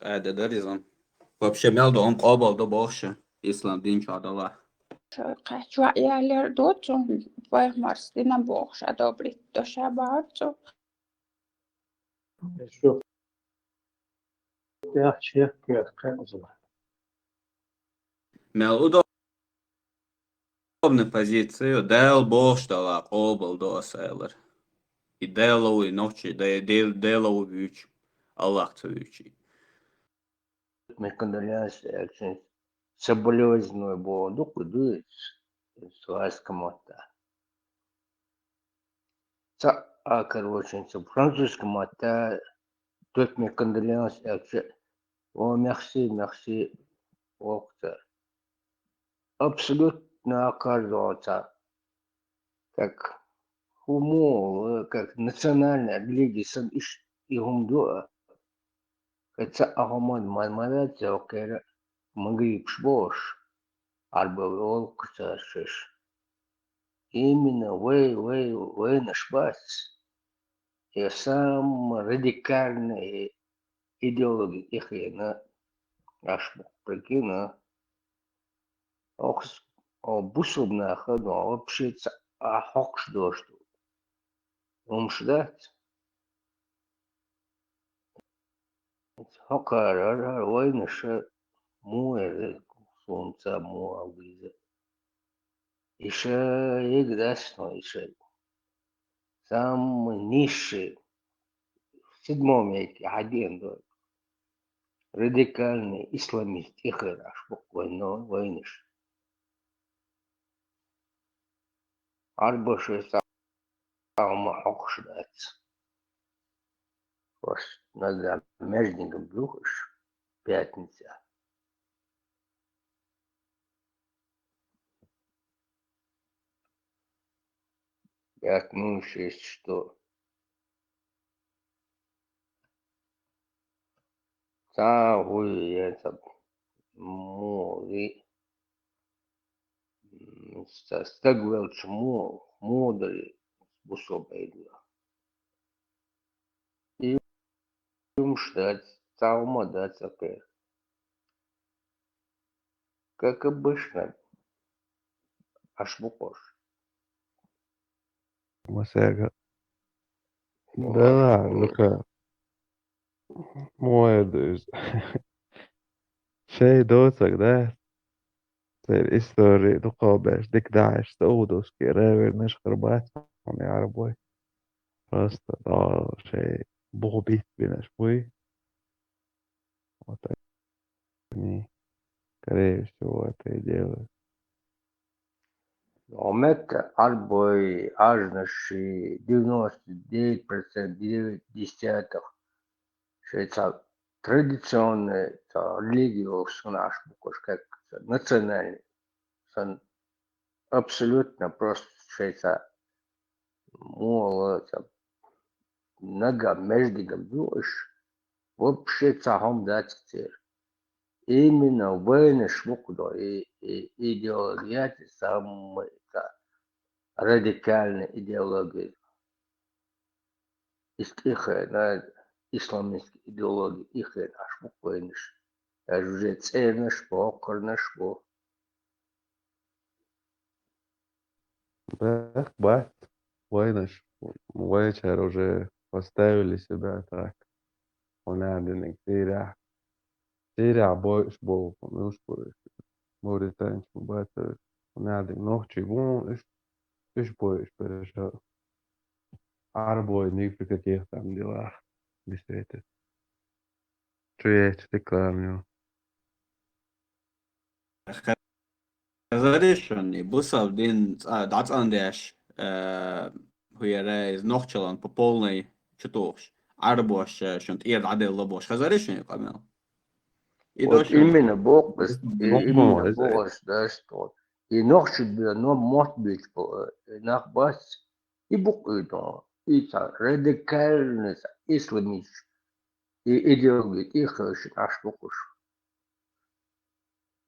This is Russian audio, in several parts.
ده ريزون. Вообще meldu on qobalda boğuşu. İslam din çadala. Qahchua jäljellä tuotsun voimarstina buoksa dobritto shabartsu. شوف يا شيخ كيف كان أصلا Mel удобную позицию. Del boğuştala qobalda osalar. И делу и ночи, делу вüç. Allah tüvüçi. мы конdoляции очень соболезную боду кудыц слайскому та короче французскому та тут мы конdoляции очень о merci окта абсолютно оказывается как humor как национальная религия и гумдуа это ахмад мальмалат окера магриб шбош арбовол ксашиш именно вы наш бас и сам радикальный идеология их на аж прикина окс бусубна ходу вообще хокш дошт умшдат хокар вы наш муэр солнца муавиза еще игдасно еще сам низший в седьмом веке один был радикальный исламист их аж буквально войныш арбоше сам хокшдат вот надо межнигом брюхаш пятница як ну шесть что та хуй это мови стагвел чмо модали способен и умштать таума да такая как обычно аж букош مساء ده Luka muodus. Şey dosak da ser istorija Lukabēs tik dažs ūdus, ka revi ir neškarbēts un jāraboj. Просто да, şey bu bitmines bu. Вот они, скорее всего, это и делают. Омет арбой ажнаши 99% 9 швейцар традиционная религия наш букваш как национальный сон абсолютно просто швейцар мол нога междигом душ вообще цахом дать именно войны шмукдо и идеология самая радикальная идеология из их на исламистские идеологии их аж буквально уже цернаш покорнаш по Да, бать, войнаш, вечер уже поставили себя так. Он один Сирия больше был, он уж Мauritania, бата, он один ночи вон, إيش больше пережил. Арбой не в каких там делах, действительно. Чуешь, ты кламил. Khazarishani busav din datsandesh huya reiz nochchalan po polnej чутовш. Арбош шунт ир адел лобош. Khazarishani камел. И вот дошан. именно Бог именно Бог, Бог да что и ночь было но может быть nach бас и Бог это и радикальность исламизм и идеология их аж букуш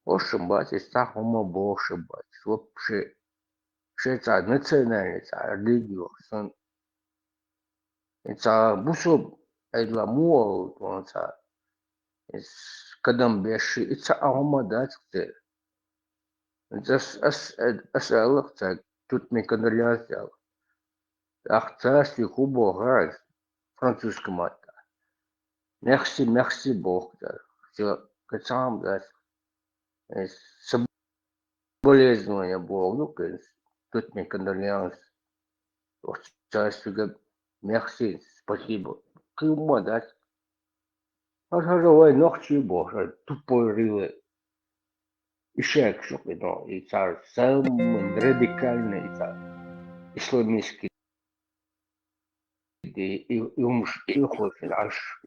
ошибать и сахома ошибать вообще шеца национальный религия сон это бусоб это мол он قدم بيشي هم دات أسألك توت من كندرياس أختاس يكوبو غاز فرانسوس كمات merci beaucoup كتسام دات соболезнования Богу توت من كندرياس أختاس merci спасибо كم دات هذا هو نقطة بوه تبوري إشاك شو كده يصير سام من راديكالنا يصير إسلاميسكي دي يمش يخوف في العش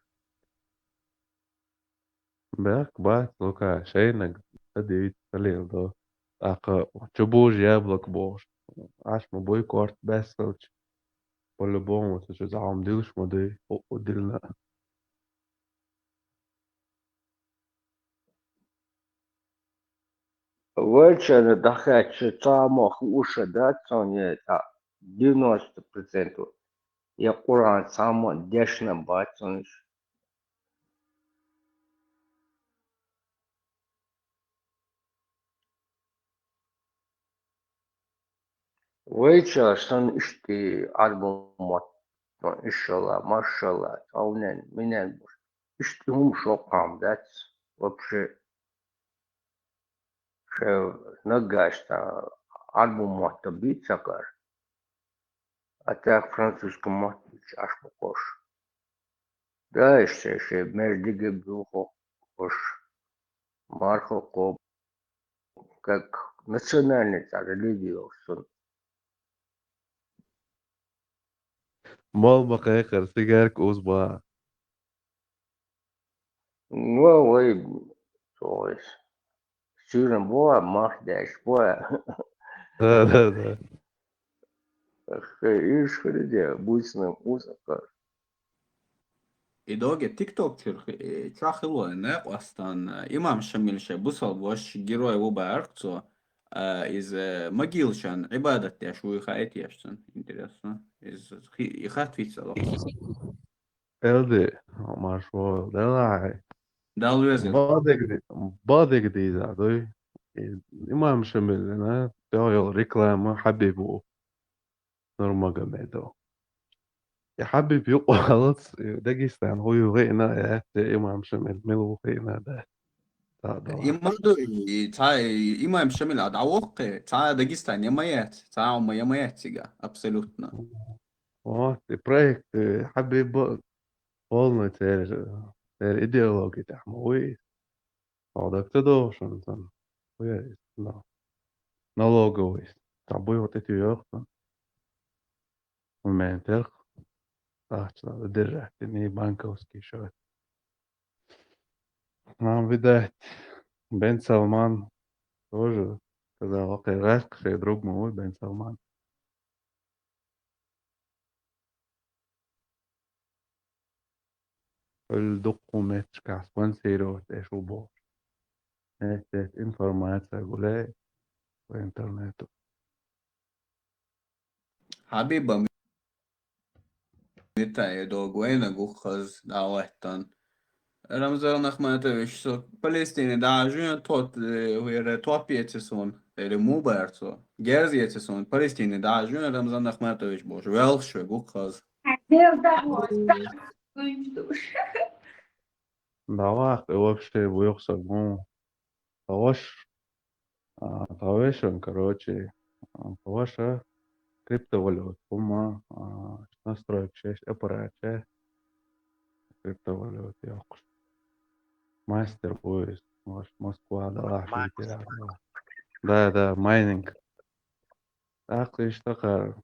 Бак, бак, Лука, шейнак, садīt, salieldo. Tā kā čubūži jāblok būs. Esmu boikort bezsalč. По-любому, це ж заам дилш моди, одільна. Вечер дахать тамох уша да цоне 90%. Я Куран само дешна бацониш. Вечер сон ишти альбомот. Иншалла, машалла, таунен, минен буш. Ишти хум шокам, that's вообще ше нагашта альбомот бит сакар. А так французском мот аш покош. Да, ше междиге брухо кош. Мархо коп, как национальный религия. Мол бакайкар, сигарк узба. Ну, вы, то есть, сюрем боа, махдаш боа, Да. ишхриде, буйсным музыка. إدوجة تيك توك تراخلو إنك أصلا إمام شميل شيء بوصل وش جيروي وباركتو إز مجيلشان عبادة تيش ويخايت يشتن إنتريسنا إز يخات في سلوك Eldi, maar zo, dat دال ويزل badik di zadoy. İmam Şamil'ine diyor reklamı Habibu Nurmagomedov. يا حبيبي يبقى خلاص داجستان هو يغينا يا إمام شمال ملو غينا ده ده إمام تاي إمام شميل عد عوق تاي داغستان يمايات تاي عم يمايات سيجا أبسولوتنا вот и проект حبيب полный تير идеология تحموي هذا كده شو نسمى ويا لا налоговый тобой вот эти ёхтан моментах так держать не банковский счет нам видать Бен Салман тоже сказал окей раз друг мой Бен Салман الدوكومنت كاسبونسيروت ايش وبو انفورماتsia gulēja pa internetu. حبيبة متى دوغوينا جوخز دعوتن رمزان نخماتوش så Palestina dagen tot hur topietson eller mubarso gerzietson Palestina dagen Ramzan Akhmatovic boş welsh gukhaz Давай вообще выехал, ну, таваш, тавашен, короче, таваша криптовалют, ума, настроек шесть, аппарат, криптовалют, я мастер будет, ваш Москва, да, швейцария, да, майнинг. Так, лишь такая,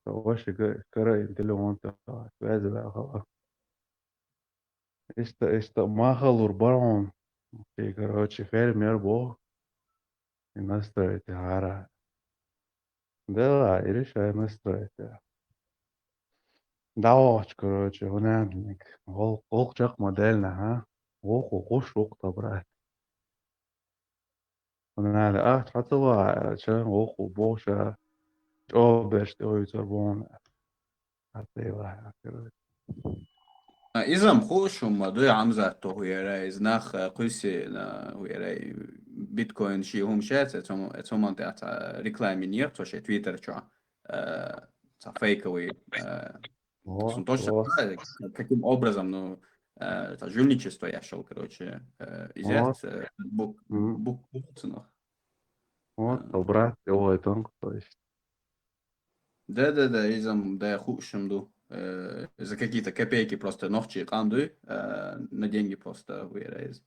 таваши, кара, интеллигент, связи, да, خلاص. Махал урбан, и, короче, фермер был, и настроить, ара. Да, и решай настроить. Давай, короче, гонятник. Волчак модельна, ها. وش وقت برات. هنالك حتى شان وخو بوشا. جو بيش توي تربون. حتى واحد. إذا خوشهم دوی عمزة تو هویره نخ قوسی هویره بیتکوین شی هم شد اتوم انت ريكلايم نير توش تويتر شو فيك وي Вот, точно вот, каким образом ну жульничество я шел короче вот, изъять бук м, бук ну вот, брат, его это, то есть, да изам да хушим ду за какие-то копейки просто ногчи канду на деньги просто вырез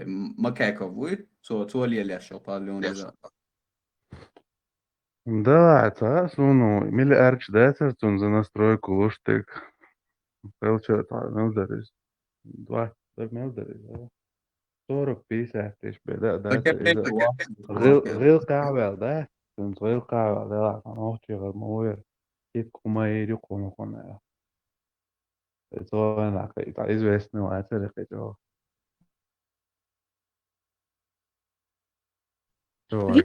макаков вы цуали ляшал палеон иза да, это, ну, мили арч, да, это, он за настройку луштык, получается, мелдарис, 20 мелдарис, да, 40, 50 тысяч, да, это, كопейки إذا واحد غير قاعدة ده كنت غير قاعدة ده عشان أختي غير موير كيف كما يجي كنا to je onako, i ta izvesno, a to je to je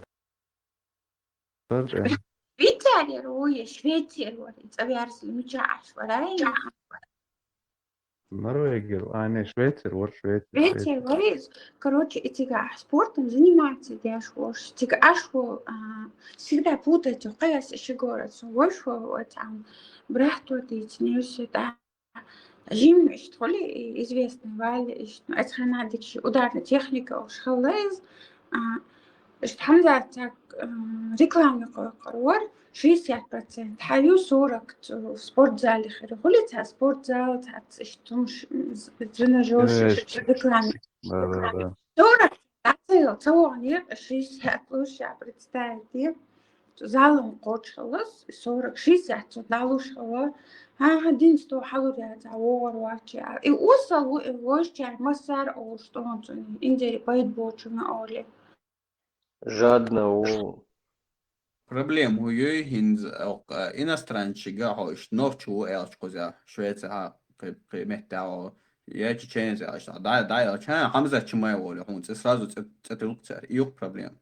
Виталий Руя, Швеция, цавярс, мечаш, варай, Норвегия, а не Швеция, вот Швеция, Швеция, Швеция. варай, короче, эти спортом заниматься, дяшвош, тига ашво, всегда путать, каяс еще город, вошво, вот там, брахту, ты тянешься, да, Жим, что ли, известный, валь, это ханадич, ударная техника, уж халез, حمزة ريكلامي قرار 60% حيو صورة في سبورت زال خير خلتها سبورت زال تاعت اشتمش تريناجورش إيه، ريكلامي да. صورة تعطي تصور 60 представьте залом قوتشلس 60 دالوش هو ها هدين ستو حلو يا تعور واتشي и وصل وش مسار او что индери поет бочуна оле Жадно, о, Проблем huyo hinz och inastranchiga hoish novchu elchkoza Швеция примета о я чеченец аж да я ча хамза чмай воле хун сразу цетулцер юг проблем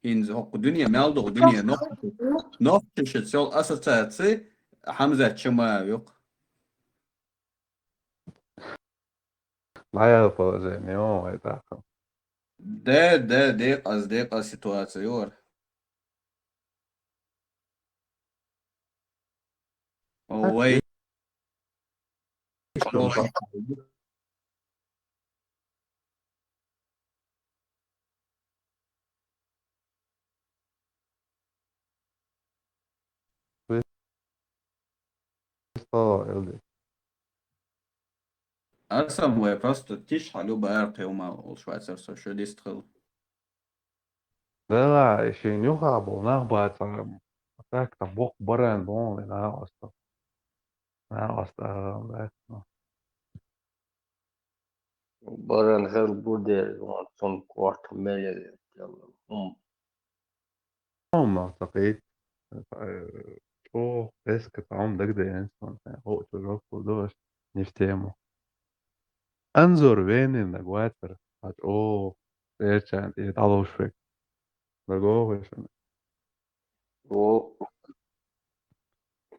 hinz хок дуния мелдо дуния новчу шецел ассоциации хамза чмай юг Лая положение, о, это. ده دقة ситуация юр ой Что, Элди? أصلا هو просто تيش حلو بقى وما والشويتر سوشيال ديستخل Да, еще не был, нахбат, так там бог баран, бон, на оста, да. Baran her bude son kvart melje. ما أعتقد شو بس كطعم ده كده يعني هو تجربة دوش نفتهمه أنظر وين النجواتر هت أوه سيرشان يتعلوش فيك ده جوه O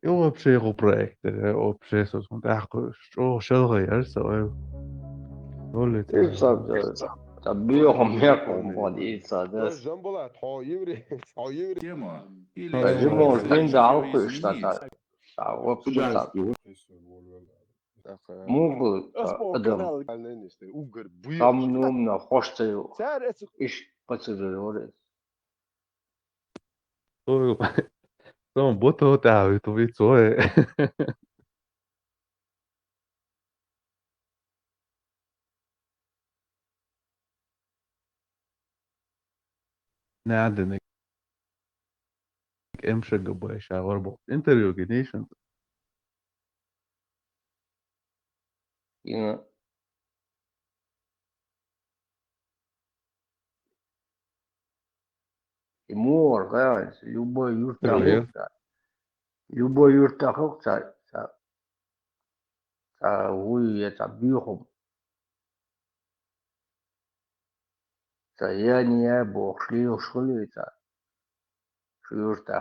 Jo, projekt op zich zoals want eigenlijk zo schilder zo dolle insa tabiyo hamya kompad insa Dois des. jambola, ta yevri. Tajimo inda alkı işte ta vapsa Mugu Aspo adam kanal işte Ugar buyur. samnumna hoşta Ser esu iş patırıyor. 또 좀 못하다 또 좋아해 نعدنك امشي جباي شاور بو انتريو جنيشن Yine mor gayet انتريو любой yurtta hoksa ta huye ta bihum ta yani ya bo khli ta yurtta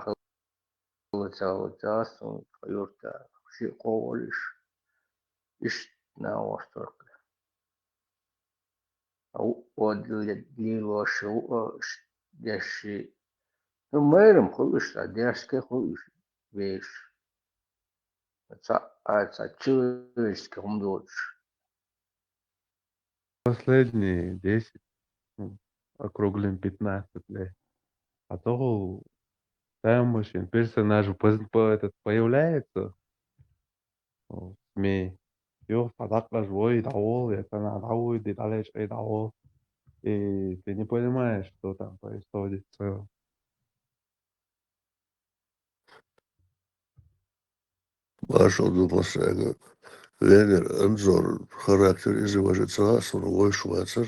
hoksa ta yurtta shi qolish iş на остров. Вот лилош, деши. Ну, мэром хулыш, а дешке хулыш, вещь. Это человеческий умдоч. Последние 10, ну, округлим 15 лет. А то там мужчин персонаж появляется в СМИ. Yok подакла живой дауол, это на дауи, ты далеч дауол. И ты не понимаешь, что там происходит в целом. Marshall думался, Венер, Анзор, характер изыважится, он ой Швейцар,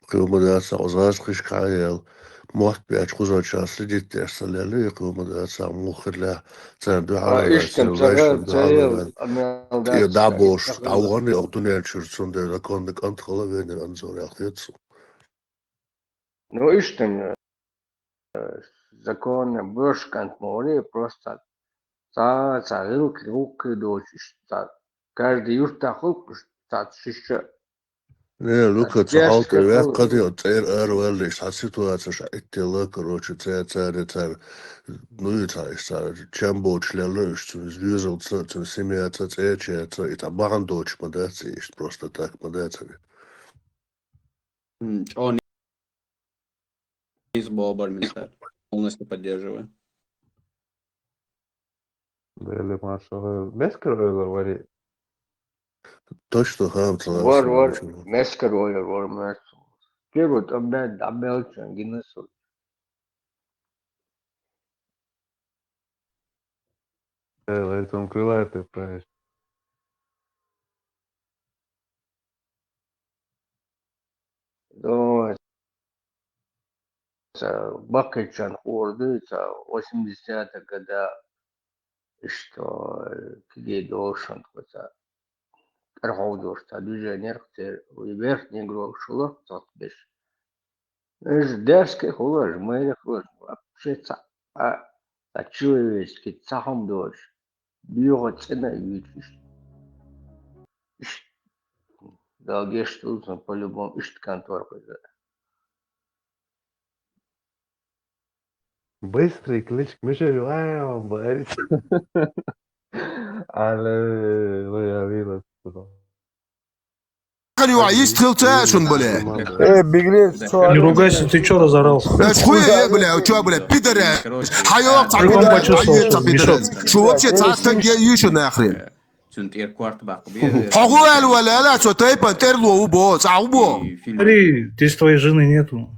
кылмадаться, озас кышкаял, мохт пять хуза час следит терсалели, кылмадаться, мухерля, цен дуавер, Иштем селвейшн царел, дуавер, и дабош, тауганы, охтунер чурцун, да закон контрола Венер, Анзор, яхтецу. Ну, иштем законы брошкант море просто царил руки дочь, каждый юрта хук, шиша. Не, Лука, Дешке цахалка, век хулыш. кадио, цер эрвелиш, а ситуация шайтила, короче, цер, ну и цар, чем больше лелыш, звезл, семья, цер, и там бандоч, модеться, есть просто так, модеться. Он из Бобармистер. Полностью поддерживаю. Или Маршал Бескер вари. Точно, хам, Вар, мескер вар, мескер. Первый обмелчан, гинесу. Это он крылатый, правильно. Ну, Бакачан хорды, 80-х года, что где должен быть торговля, движение, верхний игрок, шулок, тот беш. Дерзкий хулаж, мэрих хулаж, вообще человеческий цахом дольше. Бьет цена видишь. Долги что по-любому ищет конторку. Быстрый клич к мишелю, он говорит. Але я видел, что есть тилтешн, бля. Беглец, Не ругайся, ты чё разорался? Хуя, бля, чё, бля, пидоря. Хайок, По-любому почувствовал, мешок. Что вообще цастан еще нахрен? Цунтир кварт бакубе. Хагуэль, валя, что ты пантерло убо, цаубо. Смотри, здесь твоей жены нету.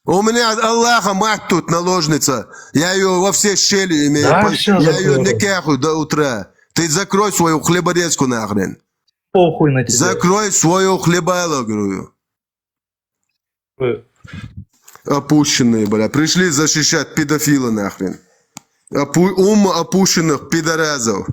У меня Аллаха мать тут наложница. Я ее во все щели имею. Да, всё Я ее закрою. не кехаю до утра. Ты закрой свою хлеборезку нахрен. Похуй на тебя. Закрой свою хлебало, говорю. Опущенные, бля. Пришли защищать педофила нахрен. Ум опущенных пидорезов.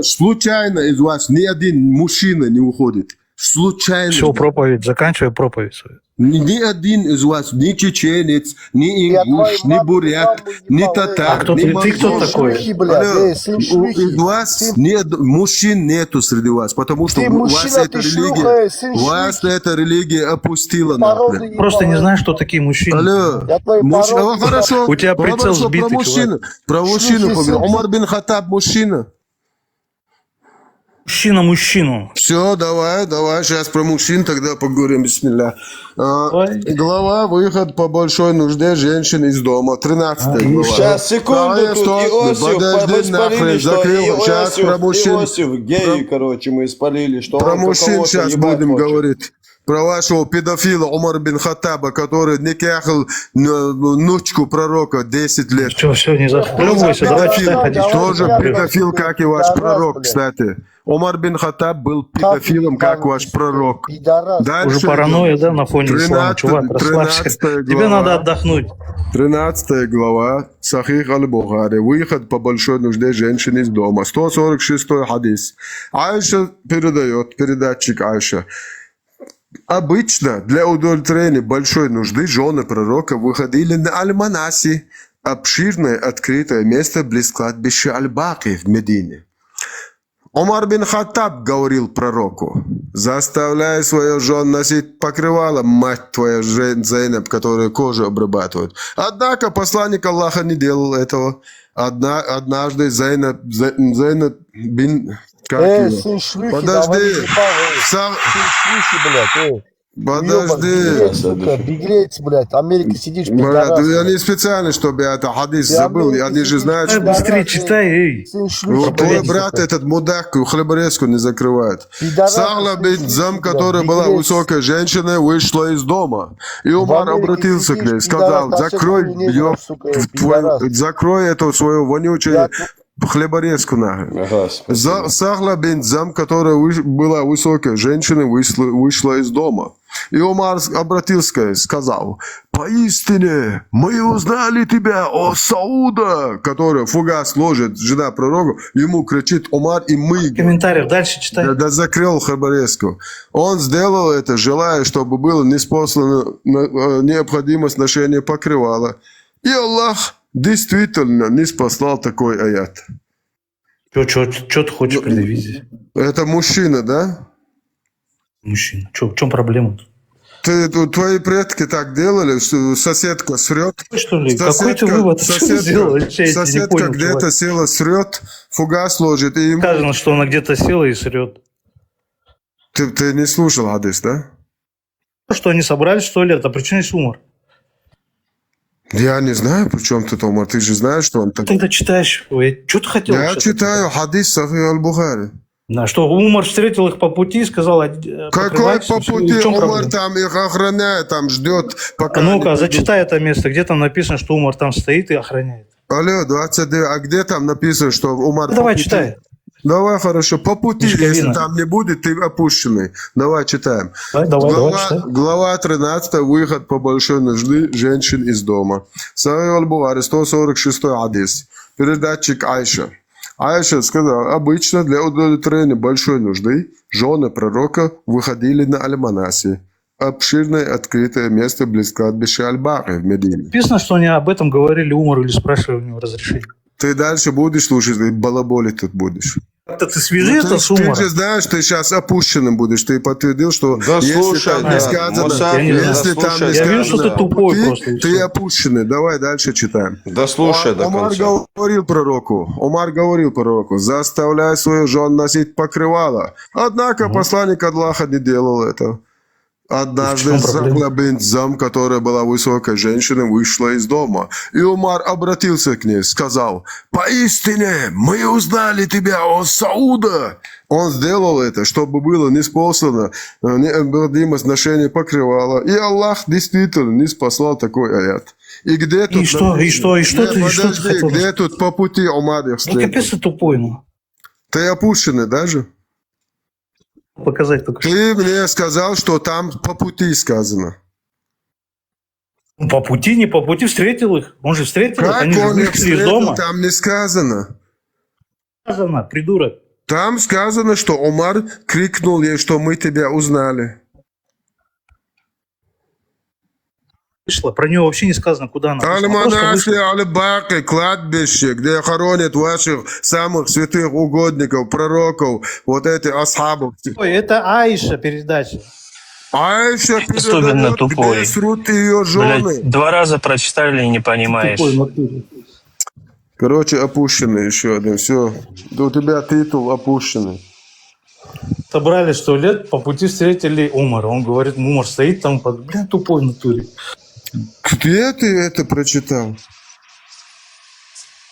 Случайно из вас ни один мужчина не уходит. Случайно. Все, проповедь, заканчивай проповедь свою. Ни один из вас, ни чеченец, ни ингуш, ни бурят, ни татар, А кто ни ты кто монгол. такой? Алло, из вас мужчин нету среди вас, потому что вас эта религия опустила нахрен. Просто не знаешь, что такие мужчины. Алло, хорошо. У тебя прицел Хорошо, сбитый, про мужчину поговорим. Умар бин Хаттаб мужчина. Мужчина мужчину. Все, давай, сейчас про мужчин тогда поговорим, бисмилля. Глава «Выход по большой нужде женщин из дома», 13 глава. Сейчас, секунду, Давай, тут стоп, Иосиф, мы подожди, нахрен, спалили, что закрыл. Сейчас про мужчин. Иосиф, гей, короче, мы спалили, что Про он мужчин кого-то сейчас ебать будем хочет. говорить. Про вашего педофила Умар бин Хаттаба, который никахал внучку пророка 10 лет. Все, не захлебывайся, давай читай хадис. Тоже педофил, как и ваш пророк, кстати. Умар бин Хаттаб был педофилом, как ваш пророк. Дальше Уже паранойя, да, на фоне ислама, чувак, расслабься. 13 Тебе надо отдохнуть. 13 глава, Сахих аль-Бухари. Выход по большой нужде женщин из дома. 146 хадис. Айша передает, передатчик Айша. Обычно для удовлетворения большой нужды жены пророка выходили на Аль-Манаси, обширное открытое место близ кладбища Аль-Баки в Медине. Умар бин Хаттаб говорил пророку: заставляй свою жену носить покрывало, мать твоя Зейнаб, которая кожу обрабатывает. Однако посланник Аллаха не делал этого. Однажды Зейнаб бин... сын шлюхи, Подожди. сын шлюхи, блядь, Подожди. сука, беглец, блядь, Америка сидишь, Брат, пидорас, я не специально, чтобы я это хадис забыл. Они же знают, Давай что... быстрее читай, эй. сын шлюхи, Твой блядь, брат, этот мудак, хлеборезку не закрывает. Пидорас, Сахла бин сын Зам, шлюхи, которая блядь, была беглец. высокой женщиной, вышла из дома. И В Умар Америке обратился к сидишь, ней, сказал: пидорас, закрой наши негров, сука, пидорас. закрой эту свою вонючую хлеборезку нахуй. Ага, спасибо. Сахла бин Зам, которая была высокой женщиной, вышла из дома. И Умар обратился к ней, сказал: поистине мы узнали тебя, о Сауда, которая фугас ложит, жена пророка, ему кричит Умар, и мы... Комментариев дальше читай. Да закрыл хабареску. Он сделал это, желая, чтобы было неспослано необходимость ношения покрывала. И Аллах действительно не спаслал такой аят. Что ты хочешь предъявить? Это мужчина, да? Мужчина. В чем проблема? Твои предки так делали, что соседка срет. Что ли? Какой ты вывод сделал? Соседка где-то села, срет, фугас ложит. И ему... Сказано, что она где-то села и срет. Ты не слушал хадис, да? Что, они собрались в туалет? А при чем здесь Умар? Я не знаю, при чем тут Умар. Ты же знаешь, что он так... Ты тогда читаешь. Что ты хотел? Я читаю хадис Сахих аль-Бухари. Да, что Умар встретил их по пути и сказал... Какой по пути? Умар там их охраняет, там ждет, пока... Ну-ка, зачитай это место. Где там написано, что Умар там стоит и охраняет? Алло, 29. А где там написано, что Умар... Давай, читай. Давай, хорошо. По пути, Мешковина. если там не будет, ты опущенный. Давай, читаем. Давай, читай. Глава 13. Выход по большой нужды женщин из дома. Сахих аль-Бухари, 146 хадис. Передатчик Айша. Айша сказала: обычно для удовлетворения большой нужды жены пророка выходили на Аль-Манаси, обширное открытое место близ кладбища Аль-Баки в Медине. Написано, что они об этом говорили Умару или спрашивали у него разрешение. Ты дальше будешь слушать, и балаболить тут будешь. Как-то ты свяжи это с Ты Умаром. же знаешь, ты сейчас опущенным будешь. Ты подтвердил, что Да если слушай, там да, не сказано, Мусафир, если да там слушай. не Я вижу, что сказано ты тупой пути, просто, и ты всё. опущенный. Давай дальше читаем. Да слушай до Умар конца. говорил пророку: заставляй свою жену носить покрывало. Однако посланник Аллаха не делал это. Однажды В чем проблема? Сахла бин Зам, которая была высокой женщиной, вышла из дома. И Умар обратился к ней, сказал: поистине мы узнали тебя, о Сауда. Он сделал это, чтобы было неспослано необходимость ношения покрывала. И Аллах действительно не спаслал такой аят. И где тут... что ты хотел? Где тут по пути Умар их Ну, встретил? капец ты тупой, ну. Ты опущенный даже? Показать только что. Ты мне сказал, что там по пути сказано. По пути, не по пути встретил их. Он же встретил их, Как они же он их вышли из встретил, дома. там не сказано. Сказано, придурок. Там сказано, что Умар крикнул ей, что мы тебя узнали. Вышла, про нее вообще не сказано, куда она. Она просто Аль-Манаси, вышла. Аль-Баки, кладбище, где хоронят ваших самых святых угодников, пророков, вот эти асхабов. Ой, это Аиша передача. Айша Особенно передает, тупой. где срут ее жены. Блядь, 2 раза прочитали и не понимаешь. Тупой в натуре. Короче, опущенный еще один. Все, у тебя титул опущенный. Собрались в туалет, по пути встретили Умара. Он говорит, Умар стоит там, блин, тупой в натуре. Где ты это прочитал?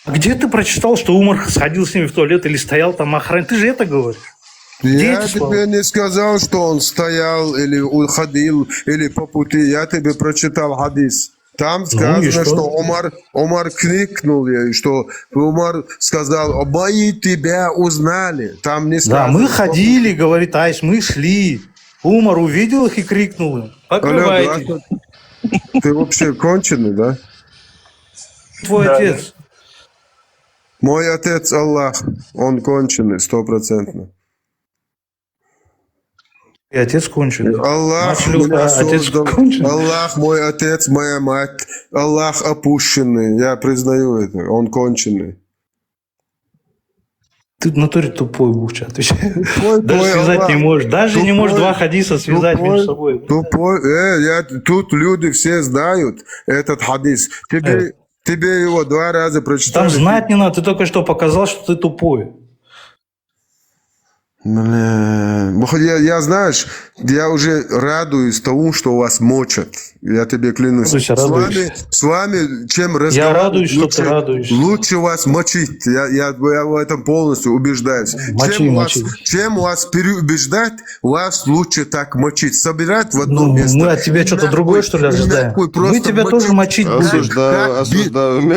А где ты прочитал, что Умар сходил с ними в туалет или стоял там охран? Ты же это говоришь. Я эти слова? тебе не сказал, что он стоял или уходил, или по пути. Я тебе прочитал хадис. Там сказано, и что? что Умар крикнул ей, что Умар сказал: мои тебя узнали. Там не Да, сказано. мы ходили, говорит Айш, мы шли. Умар увидел их и крикнул им. Покрывайте. Алло, да? Ты вообще конченый, да? Твой Да, отец. Мой отец Аллах, он конченый, 100%. И отец конченый. Мать Аллах шлюха, меня отец создал. конченый. Аллах мой отец, моя мать. Аллах опущенный. Я признаю это. Он конченый. Ты в натуре тупой, Бухча, отвечаю. Тупой Даже твой связать Аллах. не можешь. Даже не можешь Тупой, два хадиса связать между собой. Тупой. Тут люди все знают этот хадис. Тебе его 2 раза прочитали. Там знать не надо. Ты только что показал, что ты тупой. Бля. Я, знаешь, я уже радуюсь тому, что вас мочат. Я тебе клянусь. Радуйся. С вами, чем разговаривать, Я радуюсь, что ты радуешься. лучше вас мочить. Я в этом полностью убеждаюсь. Мочи. Чем вас переубеждать, вас лучше так мочить. Собирать в одно место. Мы от тебя что-то другое, что ли, ожидаем? Мы тебя тоже мочить будем. Осуждаю.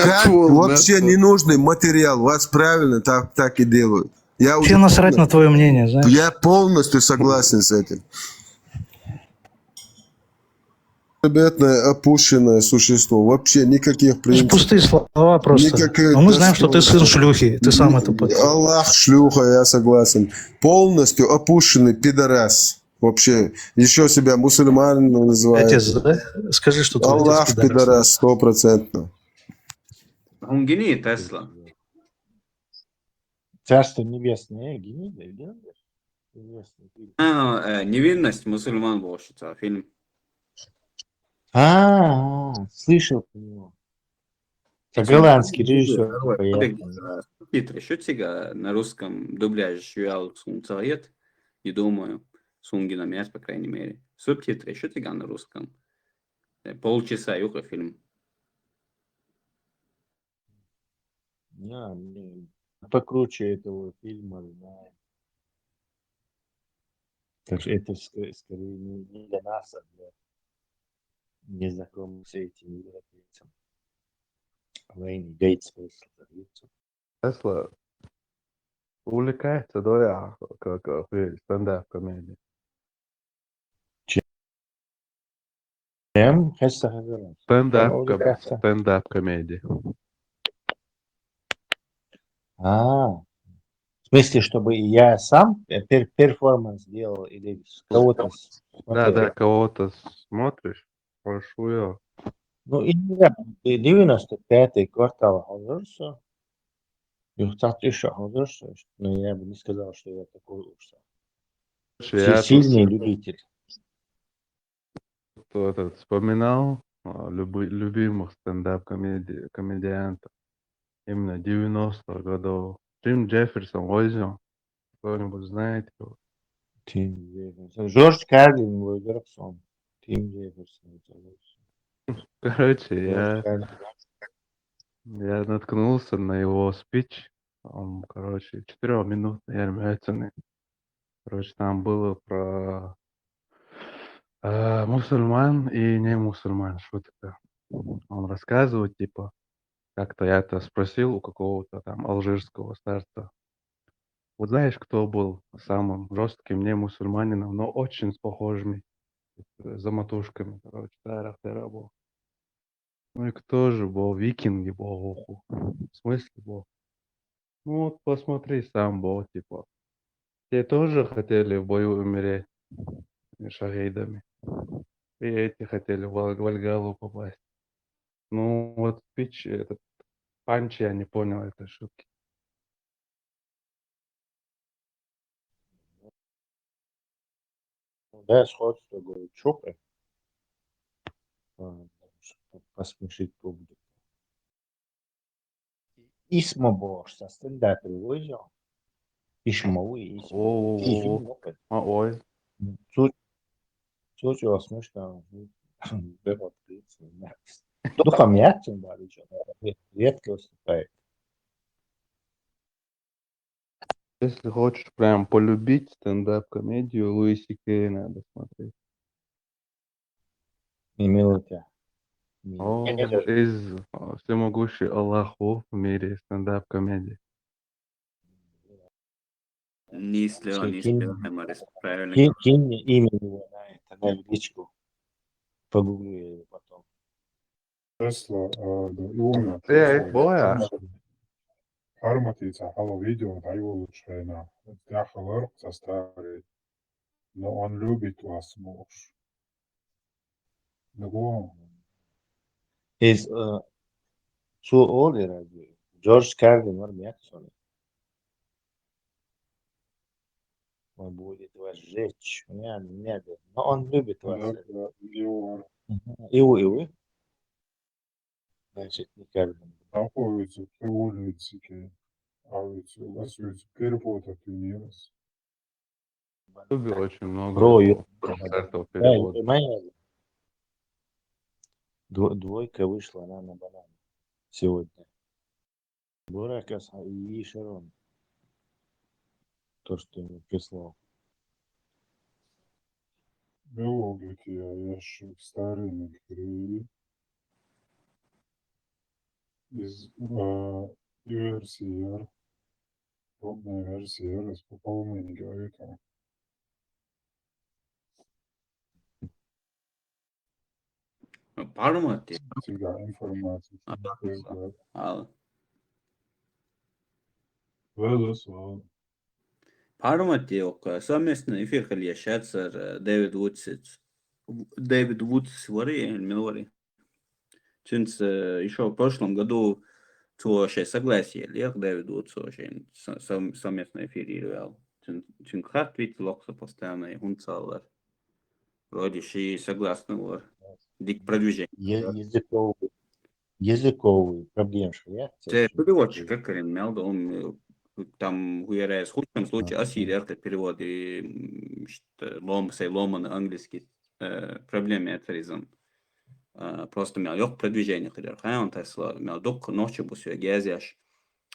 Как вообще ненужный материал. Вас правильно так и делают. Вообще насрать на твое мнение, знаешь? Я полностью согласен с этим. Бедное, опущенное существо. Вообще никаких принципов. Пустые слова просто. Но мы знаем, что ты сын шлюхи. Ты сам это подтвердил. Аллах шлюха, я согласен. Полностью опущенный пидорас. Вообще, еще себя мусульманин называет. Отец, да? Скажи, что ты Аллах пидорас, 100%. هم جنيه تسلا. Царство небесное, Геннадий. Невинность мусульман больше, фильм. Слышал про него. Это голландский режиссер. Титры, что тебя на русском дубляже швял сунцает, не думаю, сунги на мяс, по крайней мере. Субтитры, что тебя на русском? Полчаса юха фильм. Покруче этого фильма, знаю. Так что это скорее не для нас, а для незнакомых с этим европейцам. Войны, Гейтс смысл. Тесла увлекается, да, я как стендап-комедией. Чем? Стендап-комедия. В смысле, чтобы я сам перформанс делал или кого-то смотрел? Да, кого-то смотришь, хорошо. Ну, иногда 95-й квартал Хазарса. Но я бы не сказал, что я такой уж сильный любитель. Кто-то вспоминал любимых стендап-комедиантов именно 90-х годов. Джим Джефферсон возьмем. Кто-нибудь знает его? Тим Джефферсон. Джордж Карлин, Войдерсон. Тим Джефферсон. Короче, я наткнулся на его спич. Он, 4-минутный, анимационный. Короче, там было про мусульман и не мусульман. Что такое? Он рассказывает, типа, как-то я это спросил у какого-то там алжирского старца. Вот знаешь, кто был самым жестким не мусульманином, но очень с похожими заматушками, тарах-тарах был. Ну и кто же был? Викинги, богу. В смысле, бог? Ну вот посмотри сам, бог, типа. Те тоже хотели в бою умереть шахидами. И эти хотели в Вальгалу попасть. Ну вот спич, этот панч, я не понял этой шутки. Да, сходство, говорю, чупы. Посмешить публику. Исма Бош, со стендапер возил. Ишмауи, Ой. Случилось смешно. Ну, хомяк, тем более, редко выступает. Если хочешь прям полюбить стендап-комедию, Луиси Кей надо смотреть. Милота. Из всемогущий Аллаху в мире стендап-комедии. Не слева, правильно. Кинь мне имя его на личку. Погуглю я его потом. Tesla, Illuminati. Boja. Armatīca halo video un tajulu šajā. Jāhalor sastāvēt. Но он любит вас, муж. Другого. His too old herhalde. George Carlin var mı ya sonra? Он будет вас жечь. Нет. Но он любит вас. Да, его И вы. Значит, не Carlin. находится в улице, а ведь у вас ведь перевод от Венеры. В Ютубе очень много Рою. концертов переводов. Двойка вышла, она на банане сегодня. Буракас и Шарон. То, что ему прислал. Биология, я же старый криви. Из версии, пробная версия, раз пополнение говорит он. Пармати. Всегда информация. Al. Велос, Пармати yok. Совместно эфир хальяшатсар Дэвид Вудсиц. Дэвид Вудс вари, милвари. Чунс еще в прошлом году то согласие лег Дэвид Вудс очень совместно эфирировал. Чун хат ведь локса постоянно и хунцалар. Вроде ши согласны вар. Дик продвижение. Языковые проблемы, я. Це переводчик, как Карин Мелда, он там уверяет, в худшем случае осилит перевод и лома на английский проблемы отвязан. Просто мел yok продвижение, хотя он тесла мел док ночью бусю гязяш,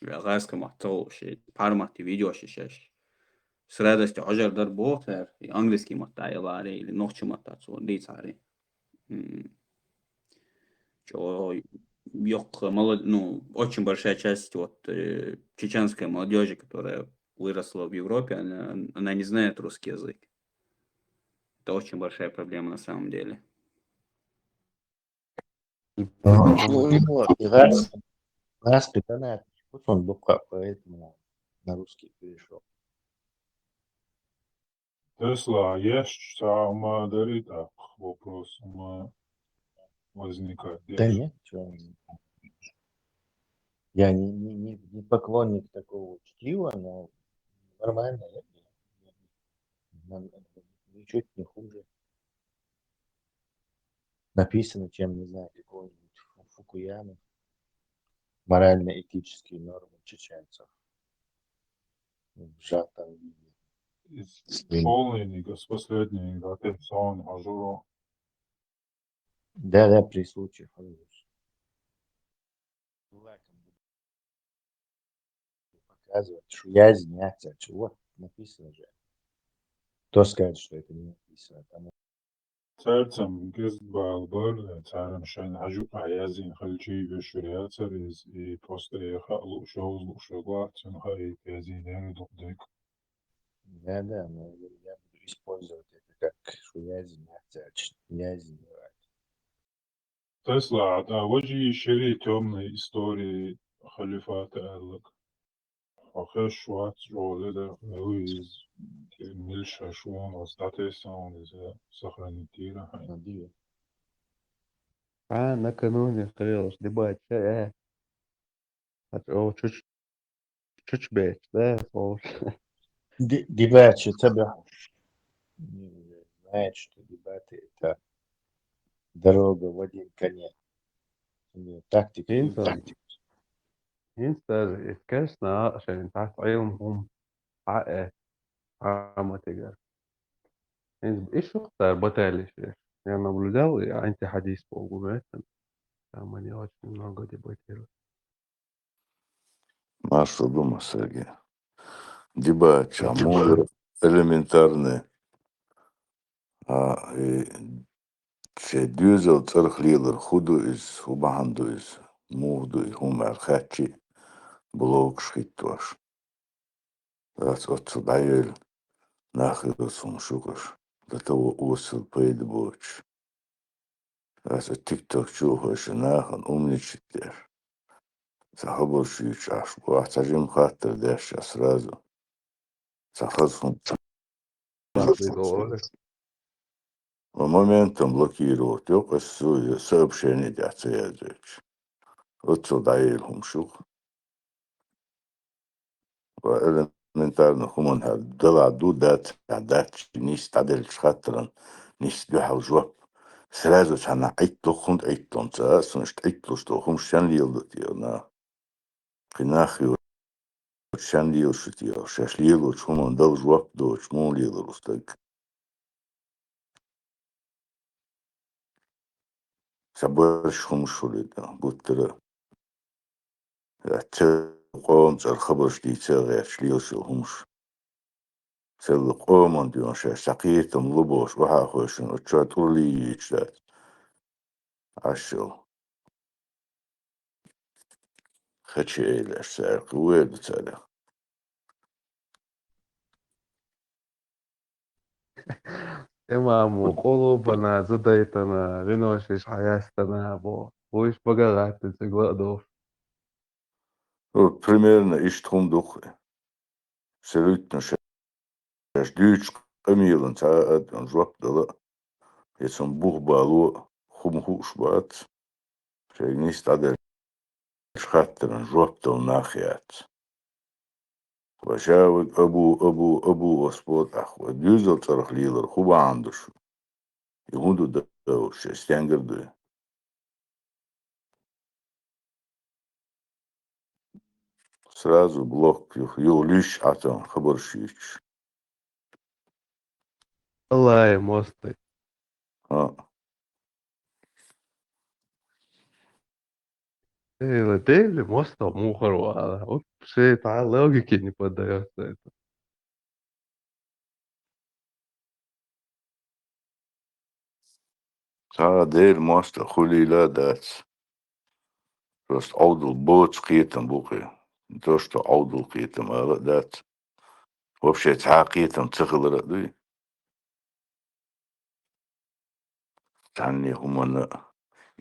газка махтол ши пармати видео шиш. С радостью ажар дар ботер и английский махтайлари или ночью махтацу дицари. Чё yok, ну, очень большая часть вот чеченской молодежи, которая выросла в Европе, она не знает русский язык. Это очень большая проблема на самом деле. Раз питание, вот он буква, поэтому на русский перешел. Тесла, есть сама дарита вопрос возникает. Да нет, чего. Я не поклонник такого чтива, но нормально. Ничуть не хуже. Написано, чем, не знаю, какого-нибудь Фукуяма. Морально-этические нормы чеченцев. В сжатом виде. Исполненник с последней атенцион ажуро. Да, при случае. Показывать, что я извиняться, чего написано же. Кто скажет, что это не написано? Там... Царцам гизбал был, царам шайн ажу аязин хальчи вешуриацар и просто ехал лушоглах, цинхай язин дик. Да, но я буду использовать это как, что я извиняться, я извиняюсь. Тесла, да, вожи шери темной истории халифата Эллак. Ахеш шуат роле да из мильша шуан остатесан из сохранитира. Накануне хотелось дебать. Чуть бейт, да, Дебат, что тебя знает, что дебаты это дорога в один конец. Тактика. انت الكاسنا عشان تحت عيونهم حق عامة تجار انت ايش اختار بتالي شيء يعني بلداوي انت حديث بوجوبات ما не очень много дебатировать. А что думаешь, Сергей? Дебат, чему элементарные. Че дюзел цархлилер худу из хубаханду из мувду и хумар хачи блок шхиттош. Das отцу дайел нахилусум шукаш. До того усил пейдбоч. Das тикток чухаш нахан умничитер. Захабоши чаш. Уахтажим хаттер дэша сразу. Захазхун Моментом блокировать, только сообщение дяцеязыч. Вот сюда илхум шух. Элементарно хуман хад дала дудат дат нис тадель шхатран нис дюхал жвап. Сразу чана айтлу хунд айтлун ца суншт айтлу что хум шан лилдут на кинахи шан лил шутио шаш лилу чуман дал жвап до чмун лилу рустак. Сабар шум шулида буттера. قوم صار خبر شديد صار شليوشل همش سل قوم ديون شقيتم لبوش وها خوشن وتشات ولي يشتات عشو خدشي إيلاش سار قويد تسالي إمامو قلوبنا زديتنا لنوشش حياستنا بو ويش بقى تنسق دوف примерно иштхум духе селютно шаш дюч камилан цаат он жвап дала ясом бух балу хум хуш бат шейнис тадер шхаттеран жвап дал нахиат وشاود أبو وسبوت أخوة ديوزل صرخ ليلر خوبا عندش يهودو دوش استيانجر دو سرازو بلوك يو ليش عطان خبر شيش الله يا موستي ها Летели моста мухарвала. Вот все это логике не поддается это. تا دير ماستر خولي لا دات Просто аудл бот قيتم بوقي то что аудл قيتم دات вообще تعقيتم تخل ردوي تعني هم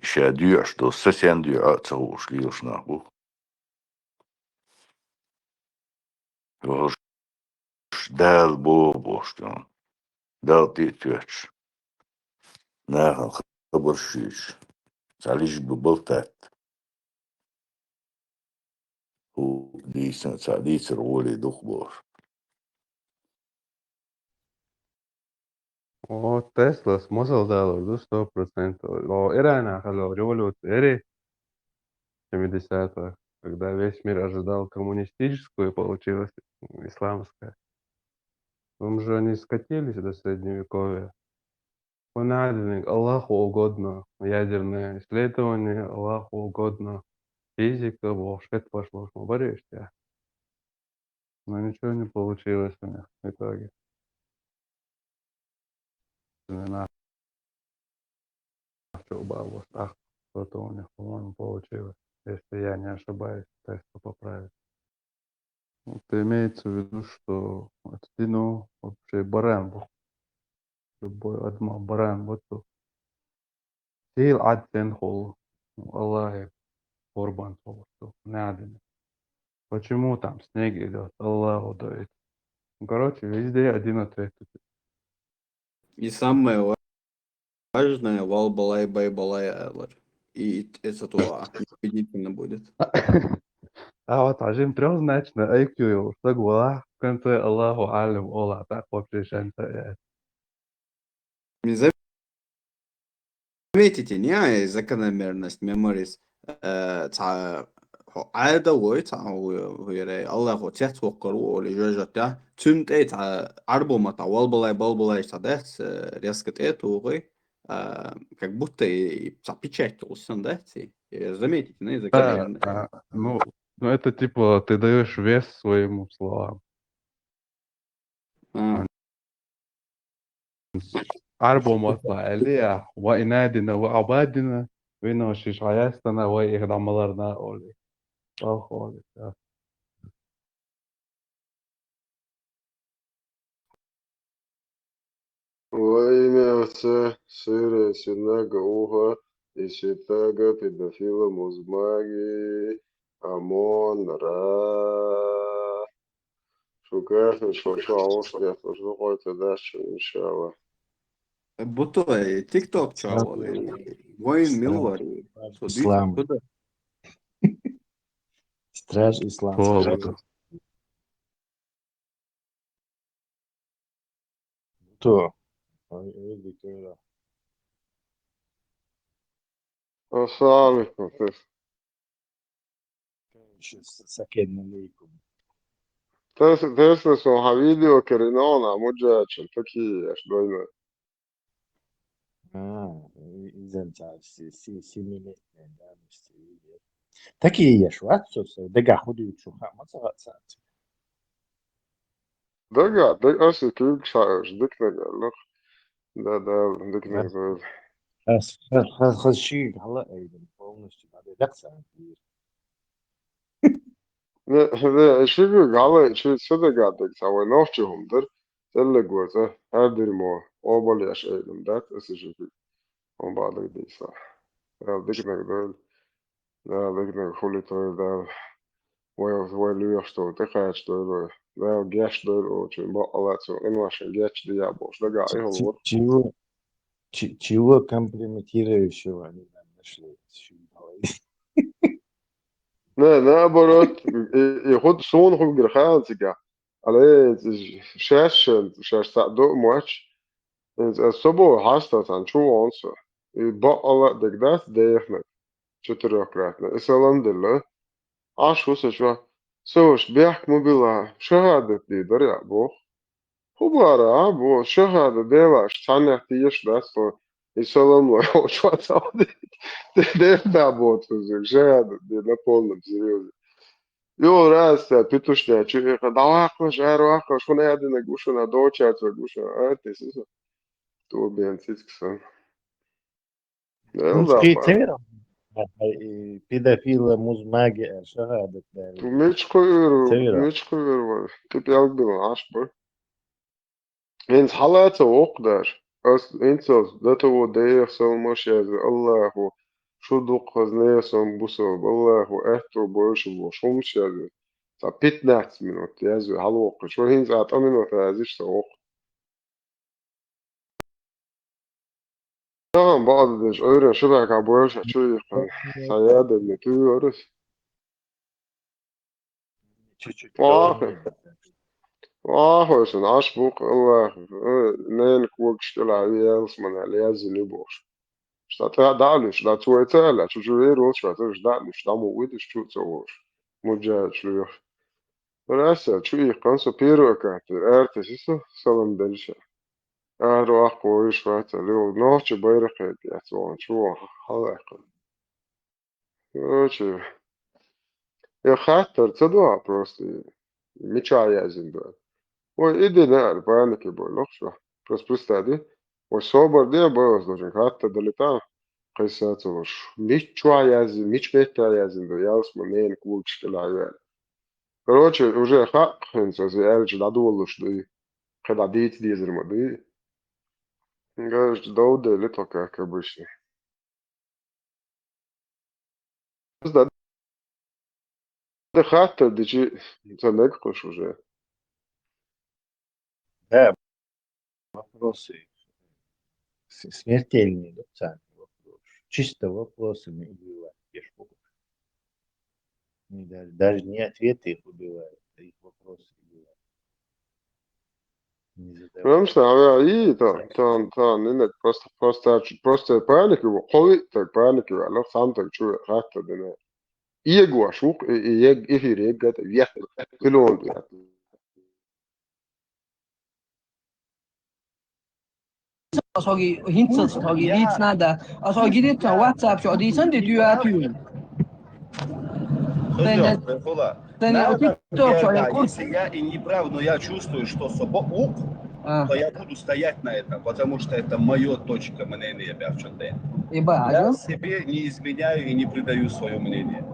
شاديع что سسين ديع تغوش ليش نابو وش دال بوشتون دال تيتوش ناخن خبر شيش تعليش ببلتات وديسن تعليس رولي دخبور Вот Тесла смысл дал, 100%. Но Ирана, когда революция, Ири, 70-х, когда весь мир ожидал коммунистическую, получилось исламская. Там же они скатились до средневековья. Понадобник, Аллаху угодно, ядерное исследование, Аллаху угодно, физика, волшеб пошло, борешь тебя. Но ничего не получилось у них в итоге. Начал бабу, ах, что-то у них, по-моему, получилось. Если я не ошибаюсь, Тесла поправить. Вот имеется в виду, что это ну, вообще баран был. Любой адма баран вот тут. Сил адсен хол. Аллах корбан хол. Надо. Почему там снег идет? Аллаху дает. Ну, короче, везде один ответ. И самое важное, вал-балай, бай-балай, элэр. И это то убедительно будет. А вот ажим трехзначно IQ, что гула, в конце Аллаху алим, ола, так вообще шанса. Не заметите, не закономерность меморис عادة ويت ويري الله هو تحت وقرو اللي جوجا تاع تنت ايت عربو ما تاع والبلاي بالبلاي تاع دهت ريسكت ايت وغي как будто и печать улсын, да? Заметите, не закономерность. Ну, это типа ты даешь вес своим словам. عربو مطلع ليه وإنادنا وعبادنا وينوشش عياستنا وإخدع مضرنا أولي خالص Во имя Отца, Сына и Святаго Духа, и Святаго Педофила Музмаги, Амон Ра. شو كيف شو عوش كيف شو قلت داش إن شاء الله. بطل تيك توك شاول وين ميلور صديق إسلام كده ستراج إسلام Poldu. تو öyle öyle. السلام عليكم كيف سكن عليكم. تسلسل حبيبي وكرينونا مجا شنتكي اش دوينة إذا أنت سي مينيت ده مش تكي يا شو أتوس دقة خدي شو ما صار ساعات. دقا أسي كيف شايش دكنا قال لك ده دكنا قال خلاص شيء هلا أيضا فوقناش بعد لا ساعات. ده شو قال شو صدق قاعد سوى نوشهم در تلق وزه هادر مو أول يش أيضا ده أسي شو هم بعد دي صح دكنا قال ده دكنا خلي طيب ده ويلو يشتغل تخاش دول ده جاش دول أو شيء بقى الله سو إنه عشان جاش دي يابوش ده قاعد يهون Чего компрометирующего они нам нашли? наоборот, ياخد صون خو جرخان تيجا على شاش سعدو ماتش الصبح حاسة عن شو عنصر يبقى الله دقداس ديخنا شتركراتنا السلام دلله عاش وسشوا سوش بيحكموا بالله شهادة دي دريا بوخ خبارة بو شهادة ديلاش تاني تيش داس السلام له شو تعودي ده بوت شهادة دي نابولنا بزيوزي Jo, raz pitušnjači, da ovako, žar ovako, što ne jade na gušu, na dočac, na gušu, a ti si so. Tu bi en cisk sam. Ну, Da, في pa. تعرف بيدافيل مزماجة شهادة Tu mičko تعرف vjeru, ti bi jak bilo ašpor. Eens halata oqdar. As insos, da to vodejah sal mošjaz, Allahu, šuduk haznesom busov, Allahu, ehto bojušu bošumšjaz. Så 15 minutter, jeg halvåker. Så hinner jeg 8 minutter, jeg ikke så åker. Ja, بعد الأجر شبك عبوش شوي سيادة بنتو عرف واخر سن عشبوق الله نين كوك شتلا عيالس من عليازي نبوش شتا دعلش دا توي تالا شو جويروس شتا دعلش دا مويدش شو تسووش مجاج شلوخ راسا شوي قنصو بيرو كاتر ارتسيسو سلام دلشا أروح قوي شوية لو نوتش بيرقد يعتبر شو حلقة نوتش يا خاطر تدوها بروستي ميتشايا زندوها وإيدي نار بانك بقولك شو بس تادي وصوبر دي بوز دوجن خاطر دلتا قيسات وش ميتشايا ميتش ميتشايا زندو ياس منين كوكش كلاعيال короче уже хак хэнс аз ялж дадуулш ди кададит ди зермади Гаш долда лето как обычно. Да хата, да чи занекнешь уже. Да, вопросы смертельные, да, сами вопрос. Чисто вопросами убивают. Даже не ответы их убивают, а их вопросы убивают. Потому что и там, нет, просто паник его, холи, так паник его, alors сам так чую, хата, да не. Иего шук, эфир, это вехер, клон, Asagi hintsas asagi litsnada asagi ditta WhatsApp şu adıysan de diyor atıyor. Надо я и неправду я чувствую, что то я буду стоять на этом, потому что это мое точка мнения, я себе не изменяю и не придаю свое мнение.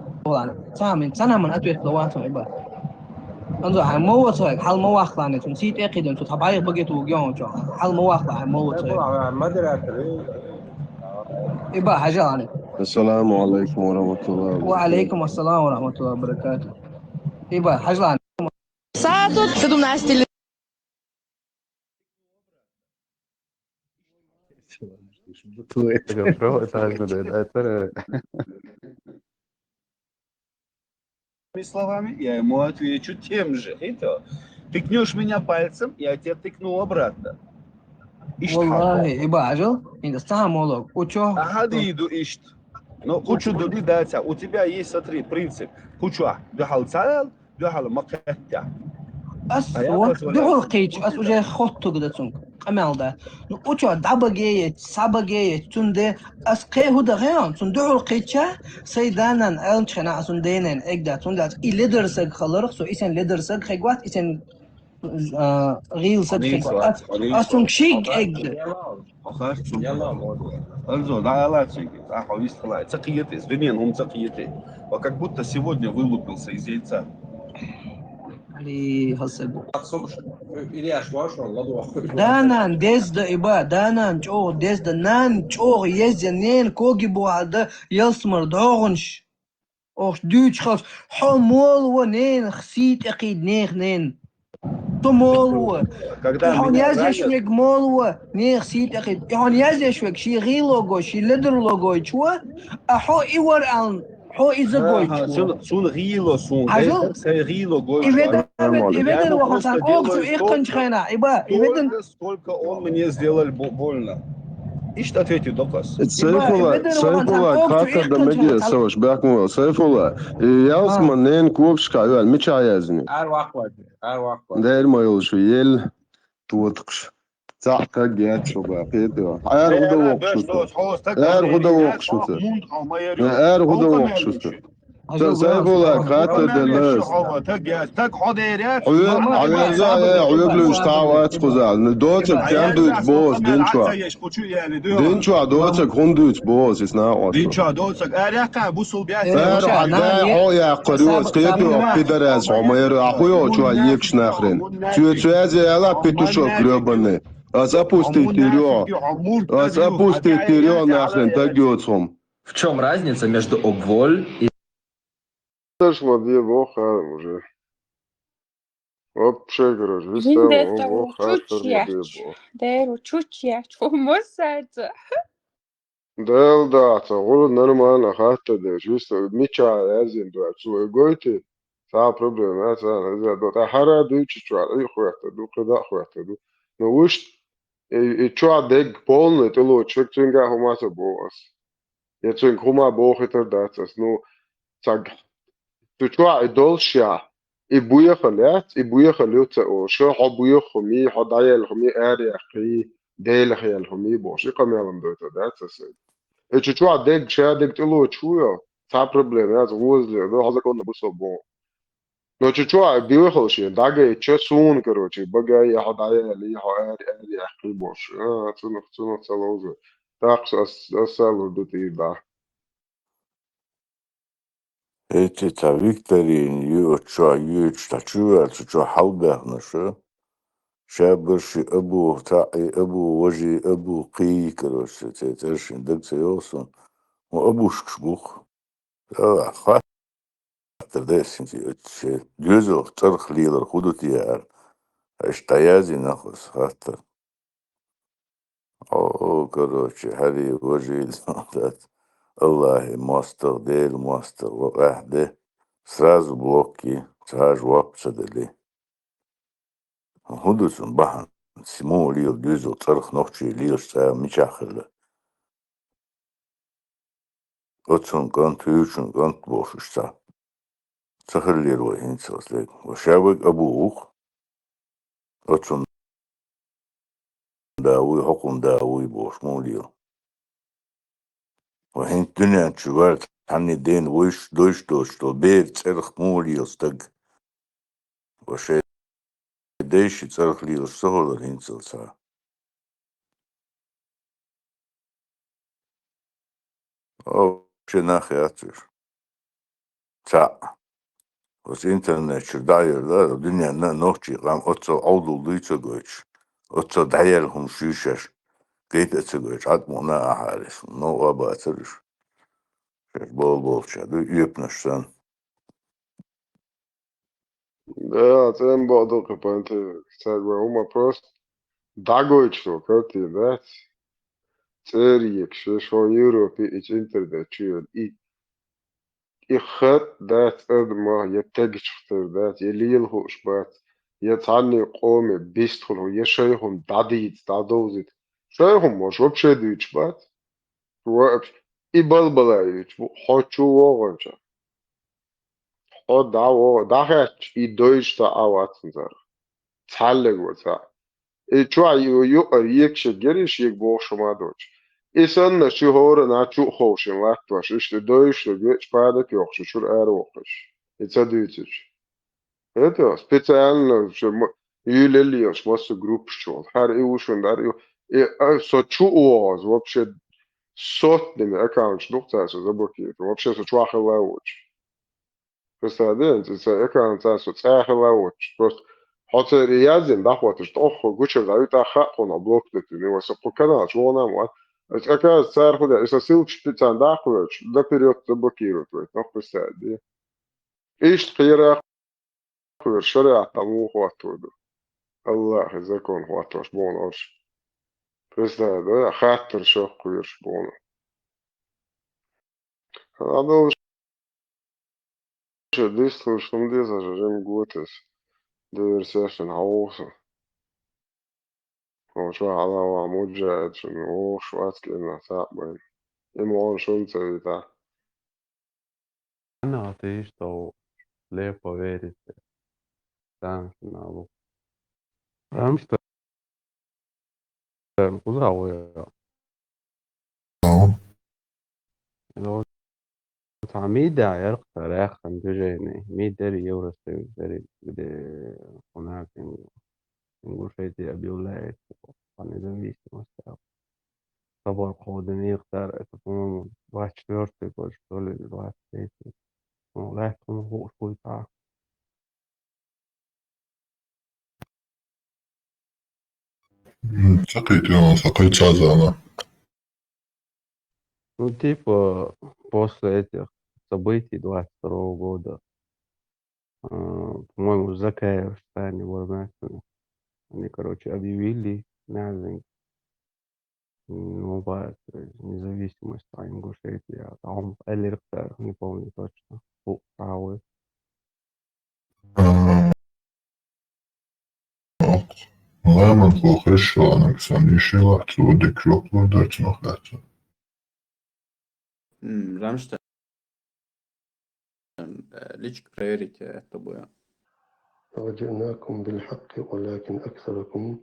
انظر هنموتك حال موخ لانه تون سيت اقيد انتو طبعا بقيت وقيون جو حال موخ لانه هنموتك يبقى حاجة عنه. السلام عليكم ورحمة الله وعليكم السلام ورحمة الله وبركاته يبقى حاجة عنه. Я тут 17 лет. Словами, я ему отвечу тем же. Это, тыкнешь меня пальцем, я тебя тыкну обратно. والله يبعجل انت استعملك وشو Агадиду ишт. Но кучу дуди даться. У тебя есть, смотри, принцип. Кучу духал царел, духал макетя. أسوأ دعو القيج أسوأ جاي خطو قد تسونك أمال ده نقطع دبجية سبجية تندى أسقي هو ده غيان تندعو القيج سيدانا أنشنا سندينن إجدا تندى إليدر سج خلرق سو إسن ليدر سج خجوات إسن غيل سج خجوات أسونك شيء إجدا Also, да, ладно, ахуй, цакиеты, звенен, он цакиеты. А как будто сегодня вылупился из яйца. اللي هالسبب دانان ديز دا إبا دانان جو ديز دا نان جو يزنين كوجي بو هذا يلسمر داغنش أوش دوتش خاص حمول ونين خسيت أكيد نين تمول هون يزشوك مول نين خسيت أكيد هون يزشوك شي غي لوجو شي لدر لوجو شو أحو إيور أن هو إذا قلت سون غيلو سون غيلو قلت إبدا وخصان أوكسو إيقنش خينا إبدا сколько он мне сделал больно. И что ответил доказ? Сейфулlah, как да медиа саваш бакму, Сейфулlah. Яус манен купшка, юал мичаязни. Дэр мойл шуел туотқш. Цахка гет шуба, петро. Гуда оқшута. Гуда оқшута. Гуда оқшута. Сейфулlah, как да лес. عيوب اشتاوات خزال دوتك كان دوت بوس دينشوا دوتك هون دوت بوس اسنا دينشوا دوتك اريكا بوسو بياس هو يا قريوس قيتو بيدرس عمير اخويا شو يكش ناخرين شو يلا بيتوشو грёбаный запусти вперед нахрен так гёцом. В чем разница между обволь и... Też ładnie bocha może. Przegrasz, Виндетта учучьяч. Дэр учучьяч. Фумусаца. Да, это нормально, хата да, чувство, меча, язин, да, что гойте, та проблема, это, да, хара дучи, что, и хуяхта, ду, когда хуяхта, ду. Но уж, и что, дег полный, ты лучше, человек цинга хумаса бос. Я цинг хума бог это даться, ну, так, ты что, и долща, и буехал лются, о, что, буехал ми, ходаял ми, ария, ديل خيال همي بوش يقام دوتا داتا سيد اتش تشوا ديك شا ديك تلو تشويا تا بروبليم ياز ووزلي دو هذا كنا بسو بون نو تشوا بيوخل شي داغي تشا سون كروچي بغاي يحد عليه لي هو اري يحكي بوش تنو تلوز تاقس اسالو دوتي دا Эти та Викторин юча тачуя чо халбернаше شابرشي أبو تاعي أبو وجي أبو قي كروش ترشين دقت يوصن وأبو شكشبوخ خاطر ديسين تي جوزو ترخ ليلر خدو تيار اشتيازي نخص خاطر أو كروش هري وجي ذات الله ماستر ديل ماستر وقاعدة سراز بلوكي سراج وابسدلي هدوسن بحن سمو ليو دوزو ترخ نوخشي ليو سا ميشاخل أتسن كانت يوشن كانت بوششتا سخر ليرو هنسوس ليك وشابك أبوخ أتسن داوي حكم داوي بوش مو ليو وهن الدنيا تشوارت عني دين وش دوش تو بيت ترخ مو ليو ستق وشي ديشي ترخ ليو سهول هنسل سا أو شناخي أتر تا وس إنترنت شرداير دا الدنيا نوخشي قام أتسو عوضو ليتو قويش أتسو دايرهم شيشش قيت أتسو قويش عدمونا أحارس نو أبا أترش بول شادو يبنش سان Да, цен бодо капанте. Царва ума просто. Дагочло, как ты, да? Церик, шо Европе, и интернет, чё, и خط دات أدمى يتجشفتر دات يليلهوش بات يتعني قومي بيستخلو يشيهم داديت دادوزيت شيهم مش وبشديش بات وقف إبالبلايش حوشو وغنشا حد دعوة دعوة إدويش تا أواتنزار تعلق وتا إيشوا يقر يكش جريش يكبوش ما دوش إسان شو هور ناتشو خوش وقتواش إيش دويش لجيش بعدك يوخش شو الأروقش يتصديتش Это специально, что юлили, что массу групп что, хар и ушен дар и сочуоз вообще сотнями аккаунт нухтается заблокирует, вообще сочуахи лауч. Представляете, это аккаунт сочуахи лауч, просто хотя реязин дахват что охо гучер дают ахахона блокнут, у него сопо канал, что он амат. Оказывается, царь ходя, если ссылки специально дахват, наперед заблокирует, ну представляете. إيش خير أخوي الشريعة تمو خواتو الله يزكون خواتو شبون أرش بس ده خاطر شو خوي شبون هذا وش ديست وش كم ديست عشان جوتس ديرسيشن هوسا وشو على وعمود جاد شنو وش واتك لنا تعبين إيمان شو نسوي تا Ana te isto lijepo verite. Današnja Amsterdam uzao je ميدا يرقى راخن بجيني ميدا يورس دري هناك نقول شيء أبي ولا أنا دميس مستوى طبعا قودني يختار تكون واحد شورتي قول شغل واحد بيتي ولا يكون هو شوي تعب Sakritīnos, atliec āzānā. Ну, типа, после этих событий 22 года, по-моему, в Закаевстане, в Армении, они, короче, объявили Нязань, новая независимость Ингушетии, а он ЛРТ, не помню точно, правый. Lēmām, ko Hrišānaks Anīšīlā cūdi kļoklu dārts no hēca. Рамштайн, ليش priority طبعا وجئناكم بالحق ولكن أكثركم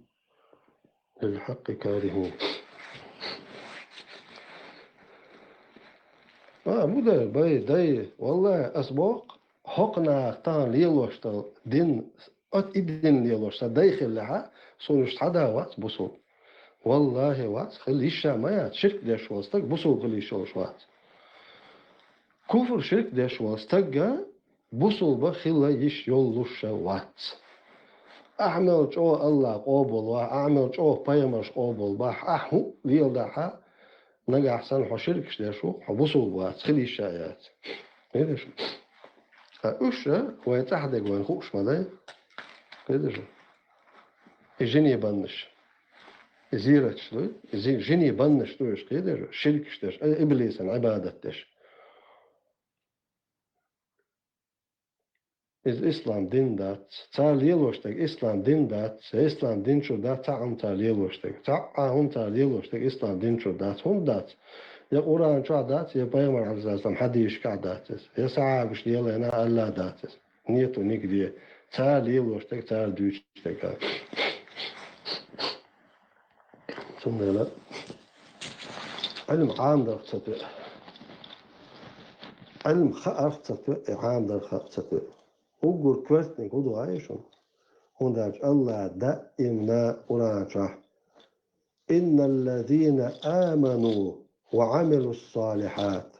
للحق كارهون. مو ده باي داي والله أسبوق حقنا تان ليلوشتا دين إدين ليلوشتا دايخل لها صونش حدا وات بصول والله وات خليش شامات شرك داش وستك بصول خليش وات كفر شرك داش وستك بصول بخلا يش يولوش وات أعمل جو الله قابل وأعمل جو بيمش قابل بح أحو ليل دحا نجح سنة شركش داشو حبصول وات خلي الشايات إيه شو أوشة ويتحدق وين خوش ملاي إيه شو الجني بنش زيرت شلو زي جني بنش توش كده شركش داش إبليس عبادة داش إسلام دين دات تعليلوشتك إسلام دين دات إسلام دين شو دات تعم تعليلوشتك تعهم تعليلوشتك إسلام دين شو دات هم دات يا قرآن شو دات يا بيامر عليه السلام حد يشكع داتس يا سعابش ديال هنا ألا داتس نيتو نيجدي تعليلوشتك تعليلوشتك ثم لا علم عام درخت علم خأرت عام درخت وقول كويسني قدوا عايشون هنداج الله دائما قرآن إن الذين آمنوا وعملوا الصالحات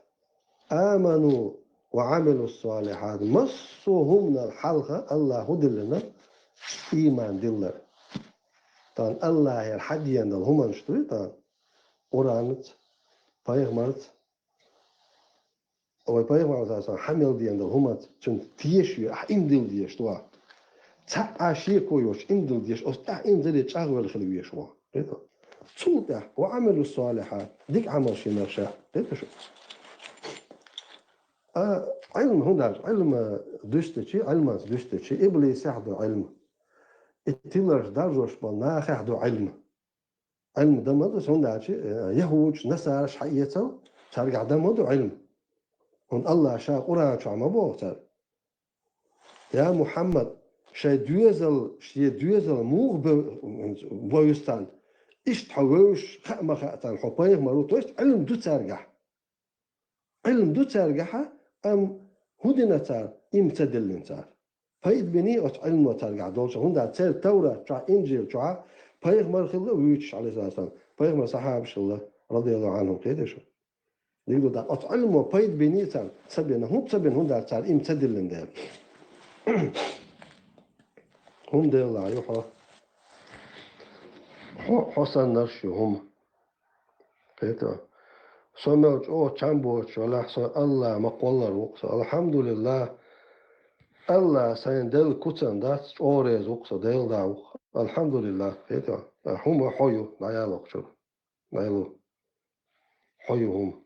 آمنوا وعملوا الصالحات مصوهم من الحلقة الله هدلنا إيمان دلنا طان الله الحدي عند هم نشتري طان قرآنت بايغمرت أو بايغمرت أصلا حمل دي عند هم تون تيشي أحين دل دي شتوا عاشي كويوش إندل ديش أستع إنزل يتشغل خلويش هو صوته وعملوا الصالحات ديك عمل شي نرشا شو علم هنداش علم دوستشي علم دوستشي إبليس يحضر علم التيلرز دارجوش بالناخ يحضر علم ده مدرس هنداش يهود نصارى شحيته ترجع ده مدو علم هن الله شا قرآن شو عم بوصل يا محمد شي دوزل موغ بويستان إيش تحوش خأما خأتان حبايغ مروت وإيش علم دو ترجع أم هدنا تار إمتدلن تار فايد بني أت علم وترجع دولش هندا تسير تورا تشع إنجيل تشع بايغ مرخلا ويتش عليه السلام بايغ ما صحاب الله رضي الله عنهم كده شو يقولوا ده أت علم وبايد بني تار سبينا هم سبين هندا تار إمتدلن ده هم ده الله يحا حسن نرشي هم كده سمعت تشامبوش ولا حصل الله مقولر وقص الحمد لله الله سيندل كتن دات أوريز وقص ديل داو الحمد لله كده هم حيو نعيالك شو نعيالو حيو هم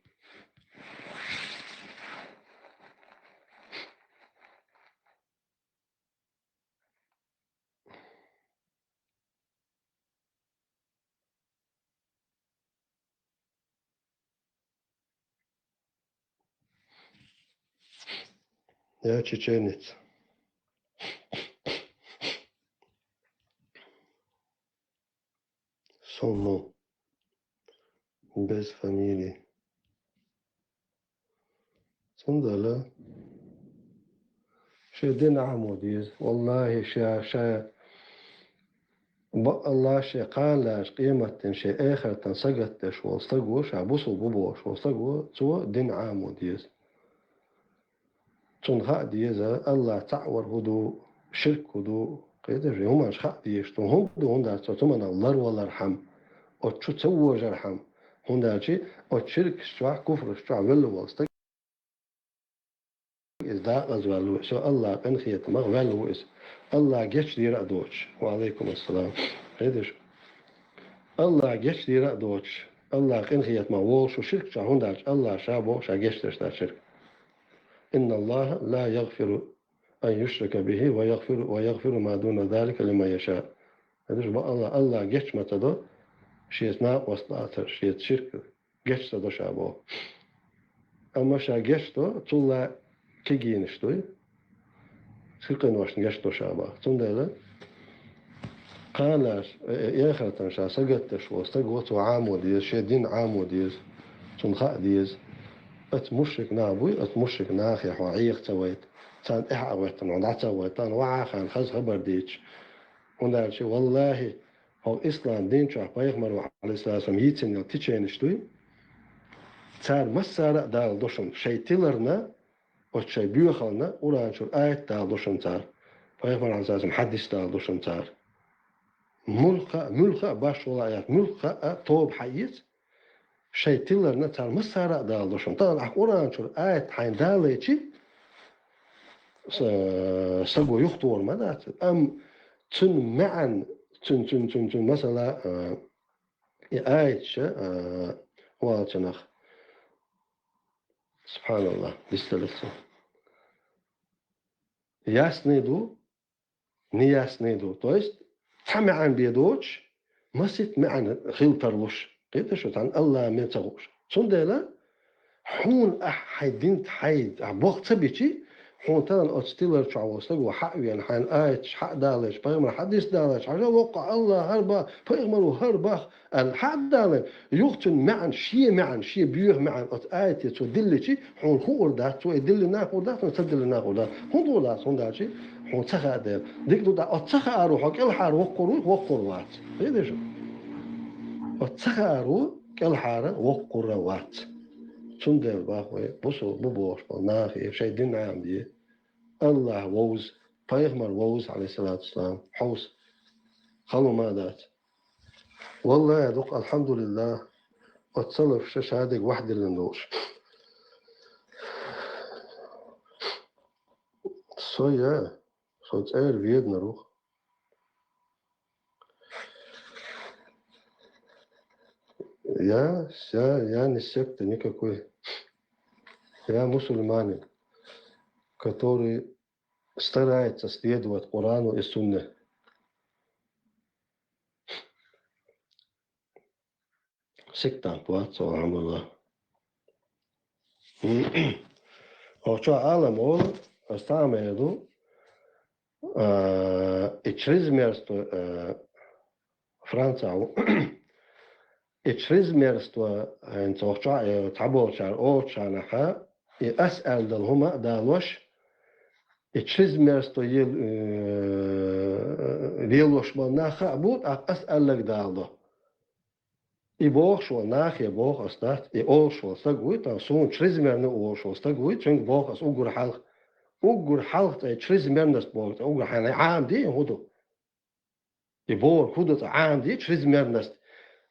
يا تشينيت صنو بس فاميلي صندلا شي دين عموديز والله شا الله شي قال قيمة شي آخر تنسقتش والصقوش عبوس وبوش والصقو تو دين عموديز تنخاء ديزا الله تعور هدو شرك هدو قيدر هم مش خاء ديش تو هم دو هندا تمن الله ولا رحم او تشو تسوج رحم هندا شي او شرك شوا كفر شوا ولو والستق إز دا غزوالو شو الله قنخيت مغوالو إز الله جيش دي رأدوش وعليكم السلام قيدر الله جيش دي رأدوش الله قنخيت مغوال شو شرك شوا هندا الله شابو شا جيش تشتا شرك إن الله لا يغفر أن يشرك به ويغفر ما دون ذلك لمن يشاء. هذا بقى الله جيش ما تدو شيء ناقص وصلاتر شيء شرك جيش تدو شابو. أما شا جيش تو طلع كيجينش توي سكين واش جيش تو شابو. تندلا قال يا خالتنا شا سجدتش واستجوت وعاموديز شيء دين عاموديز تنخاء ديز أت مشرك نابوي أت مشرك ناخي حوعيق تويت تان إحقويتن وندعت تويتن وعاخان خز خبر ديش وندعت شي والله هو إسلام دين شو بيغمر عليه السلام يتسن يلتيشينشتوي تان مسارة دال دوشن شي تيلرنا وشي بيوخلنا وران شو آيت دال دوشن تار بيغمر عليه السلام حديث دال دوشن تار ملقى باش ولا آيات ملقى طوب حيث شيء تيلرنا تار مسارة دال دوشن طبعا أحقوران شو آيت حين داليتي سقو يخطور مدات أم تن معا تن مثلا آيت والتنخ سبحان الله بيستلسل ياسنيدو نياسنيدو تويست تمعن بيدوش مسيت معن خيلترلوش قيت شو تان الله ما تغوش صندلا حون حيدين حيد عبوق تبيتي حون تان أتستيلر شعوستك وحقوي يعني حين آيت حق دالش بيغمر حديث دالش عشان وقع الله هربا بيغمروا هربا الحق دالش يقتن معن شي بيوه معن أت آيت يتودلشي حون خور دات تو يدل ناخور دات نتدل ناخور دات هون دولات هون داتشي حون تخا دال ديك دو دا أتخا أروحك الحار وقروات هيدا شو أتخا أروح الحار وقروات تندل باخوي بوسو بوبوش ناخي شي دين عام دي الله ووز بيغمر ووز عليه الصلاة والسلام حوس خلو ما دات والله يا دوق الحمد لله اتصلف شهادك واحد اللي ندوش صويا صوت اير فيد نروح я не секта никакой. Я мусульманин, который старается следовать Корану и Сунне. Сектант, ватсо, алхамдулилlah. Hoća alam ovo, stame jedu, i črizmjerstvo Franca, i črizmjerstvo hoća tabočar očanaha, i as'al dal huma daloš, i črizmjerstvo liloš manaha bud, a as'al lak dalo. I Bog šo nach je Bog astat, i ošo stagujt, a sun črizmjerne ošo stagujt, čeng Bog as ugur halq. Ugur halq ta črizmjernest Bog, ugur hana aamdi hudu. I Bog hudu ta aamdi črizmjernest.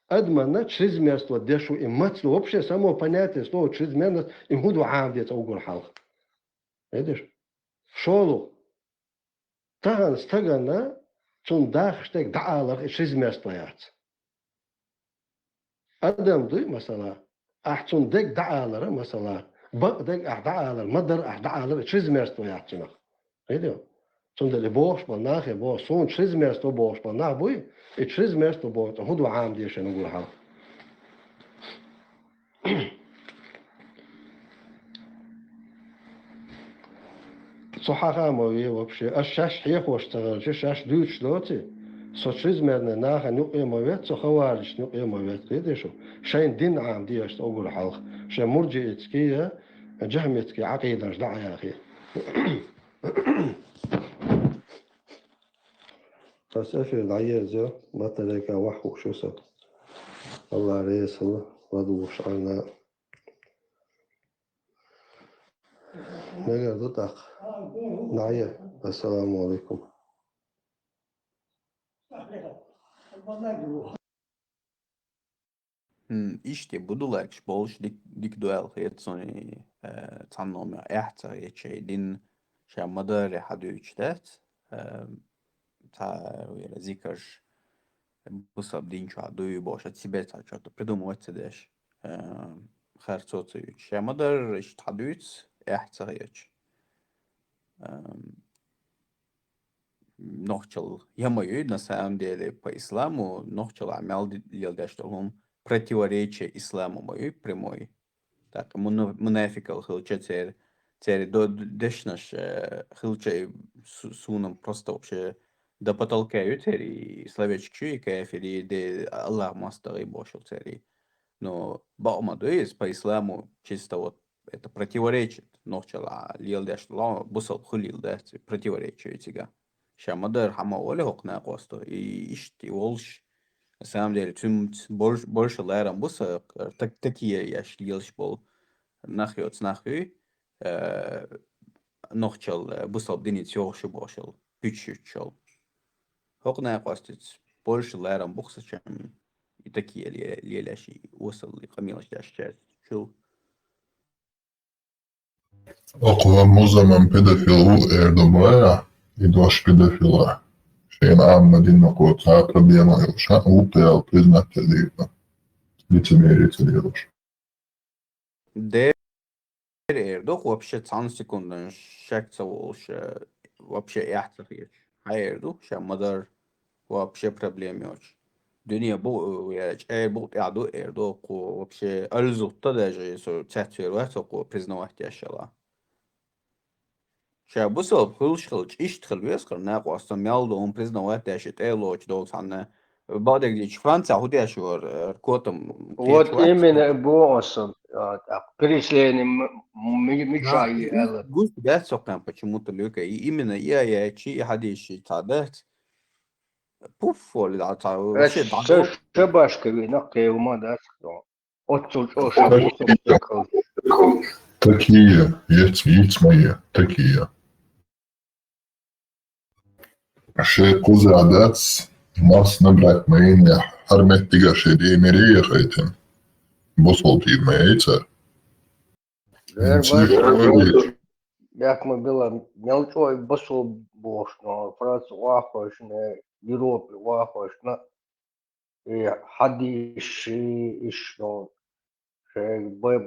Admana črizmjerstvo dešu i maclu, uopće samo понятие slovo črizmjernest, i hudu aamdi ta ugur halq. Vidiš? Šolu. Tahan stagana, čun dah šteg da'alar i črizmjerstvo jac. أدم ضي مثلا أحسن دك دعالر مثلا بقدك أحدعالر مدر أحدعالر تشيز ميرستو يعطينا هيدو سون دلي بوش بالناخ بوش سون تشيز ميرستو بوش بالناخ بوي تشيز ميرستو بوش هدو عام ديش نقول حال صحاها موي وبشي الشاش حيخ واشتغل شاش دوتش دوتي سوشيزمرنا ناخا نقي مويت سو خوارج نقي مويت كيدشو شين دين عام ديش أقول حلق شين مرجئتكية جهمتكي عقيدة جدع يا أخي فسافر العير زو بطلك وحو شو سب الله عليه صلى وضوش عنا نقدر تطق نعير السلام عليكم İşte bu dulak bolş dik duel hetsoni tannomya ehta yeçe din şamada rehadu üçtet ta вера zikr busab din çu duyu boşa tibeta çatu придумывать цедеш харцоцу şamada iştadüç ehta yeç нохчал ямаю на самом деле по исламу нохчал амял делдаштолум противоречие исламу мою прямой. Так, мунафикал хилче цери до дешнаш хилче суном просто вообще до потолка ютери словечки и кафери де Аллах мастер и бошел цери. Но баумаду из по исламу чисто вот это противоречит нохчала лилдаштолум бусал хулил да противоречие тига. Şamadır hama öyle hokna kostu. İşte olş. На самом деле, чем больше лерам буса, такие яш бol нахуй, нохчал бусал динит йоши бошел, пичучал. Хокна костиц, больше лерам бухса, чем и такие леляши, усал и хамилаш яшчать. Чул. Около zaman pedofil Erdoğan'a idvaş pedofila. Şeyin anladığına koysa problema yok. Upeal priznat edildi. Лицемерие делаешь. Дер Erdoğan вообще цан секундын шакца волш вообще яхтахич. Erdoğan şamadır вообще проблем yok. Dünya bu yani bu yadu Erdoğan вообще alzutta даже çatıyor ve признавать yaşala. Bu sebep hılçılç iştihal veskar ne qasam yaldo on признавать yaşet eloç dolsanne Бадагдич Франция худящего котом. Вот именно боссом перечисление мечай. Гусь да сокам почему-то люка. И именно я чи хадиши тадат. Пуф вали да та. Шабашка нахуй ума да что. Отцу Такие, есть мои, такие. Ще кузадец. Mas nabrak meyne harmetli gaşedi meriye kayten. Bosol pirmeyse. Як мы было мелкой босол бош, но Франция вахош на Европе вахош на حديش إشلون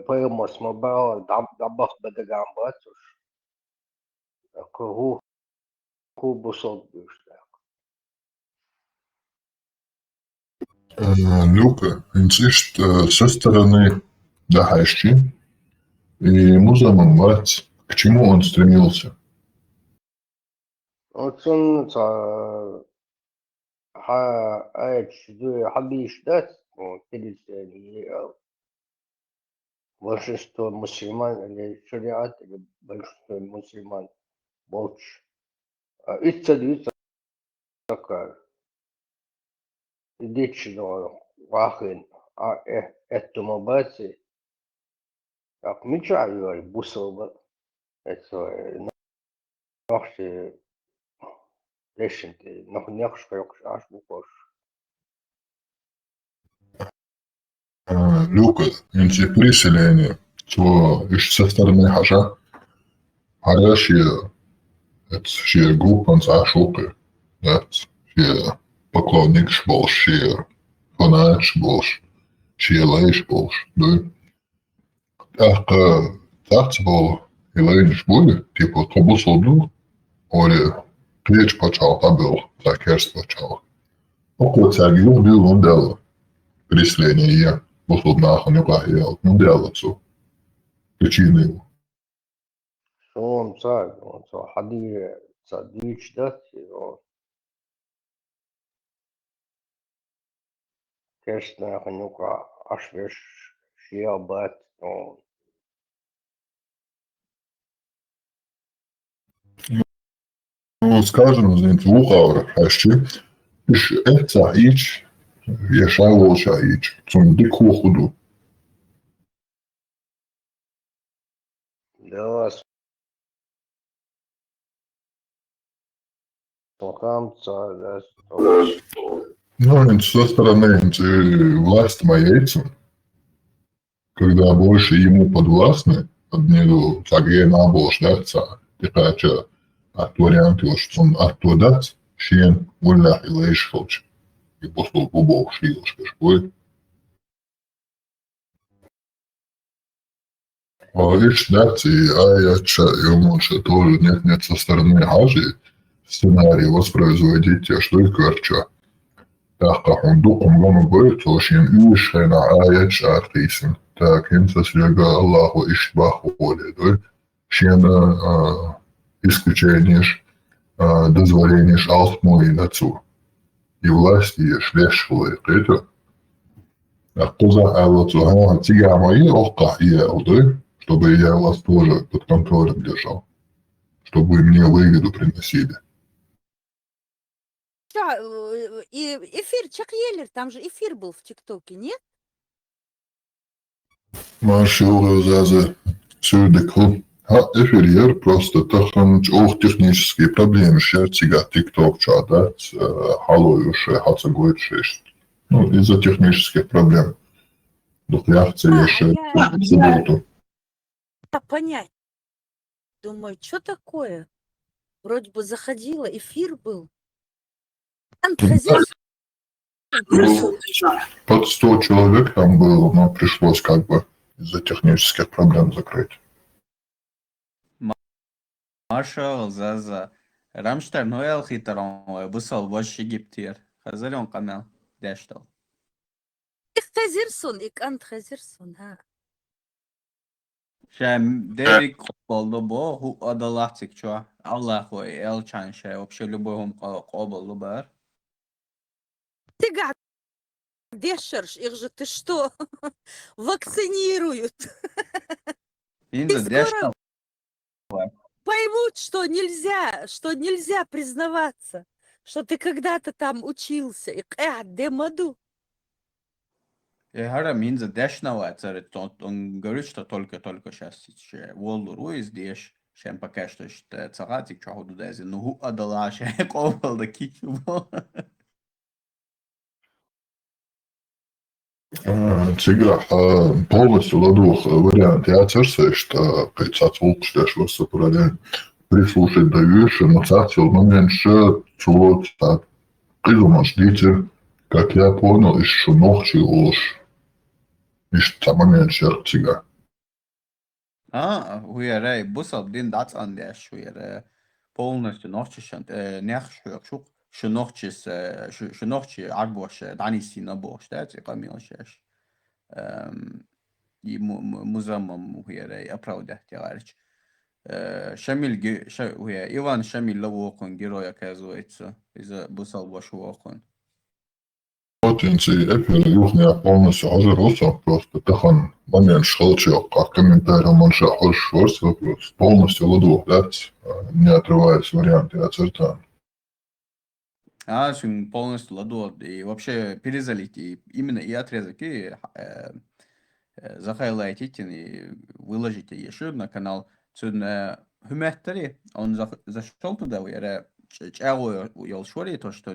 بيمس مباراة دبخ بدقان باتوش هو بصوت بيشتاق. Люка, инцишт со стороны Дахайшки и Музаман Мать, к чему он стремился? وتن حديش دات تلساني большинство мусульман или шариат или большинство мусульман больше история такая дичного вахин этому баце как мечаю бусова это нахши лешенте нахнехшка аш букош. Люка, инти приселение, то иш со стороны Хажа, Харашия, это шия группа за шока, да, шия поклонник шболш, шия фанат шболш, шия лей шболш, да. Так был и лей шболе, типа тобус одну, или клеч почал, табил, закерст почал. Около царгил был он дело, приселение. После нахуй не пахел, ну делаться. Причины его. Он хади цадич дат, конечно, ханюка ашвеш шиабат, Ну, скажем, знаете, ухаура, ащи, иш это ич, Ешало ич, zum дику худу. Да, Ну, со стороны власть яйцам, когда больше ему подвластны, одни цаге набол ждаться, тихача, от варианты, что он оттудать, щен, улях и лейш хочет. И после бубов швилочка шкой. А лишь дать и аяча, и лучше тоже нет со стороны Хажи сценарий воспроизводить, что и кверча. Так как он духом гамма будет, то шин ишь на аяч артисен. Так им со слега Аллаху ишбаху воли, да? Шин исключениешь, дозволениешь алтму и нацу. И власти шлешвы это. А кто за аллацу тига мои охка и алды, чтобы я вас тоже под контролем держал, чтобы мне выгоду приносили. И эфир Чак Еллер, там же эфир был в ТикТоке, нет? Маршал за сюдеку. А эфир просто тахан ох технические проблемы, шерстига ТикТок чада, халуюши, хацагуйши. Ну, из-за технических проблем. Духляхцы еще в субботу. Понять. Думаю, что такое? Вроде бы заходила, эфир был. Под 100 человек там было, но пришлось как бы из-за технических проблем закрыть. Маршал за Рамштайн Ноэл хитрон, бусал ваш Египтир. Хазарен канал, дэштал. Ik Хазерсон, ik ант Хазерсон, ха. Шем Дерек болду бо, ху адалахтик чё. Аллаху элчан шей, вообще любой хум қобал лубар. Ты гад, дешерш, их же ты что, вакцинируют. Инза дэштал. Поймут, что нельзя признаваться, что ты когда-то там учился. И демаду. Хара Минза дэшнава, он говорит, что только сейчас Волду Руиз деш, чем пока что цагатик чахуду дэзи, ну ху адала шей қобал да кичубо. Сега полностью ладух вариант я церся, что кайцат волк что сопроводен прислушать даешь, но царцел момент что чулот так придумал ждите Как я понял, еще ногти ложь. Еще там момент шерчига. Huja rei busab din dats andēs, huja polностью ногчишант, нехшук шук, şu nogchi arboş, danisi naboş, dats iqamilşeş. И музамам huja rei apravdat yagarch. Шамил huja Иван Шамил лавокон героя казуется, из busal башуокон. Potenции эпили юхня полностью ожирался, просто тахан момент шелчок, как комментарий манша ожирался, вопрос полностью ладу, дать, не отрываясь варианты очертаний. Шин полностью ладу, и вообще перезалить, и именно и отрезок, и захайлайтить, и выложить еще на канал. Цун хуметтери, он зашел туда, я чего швори, то, что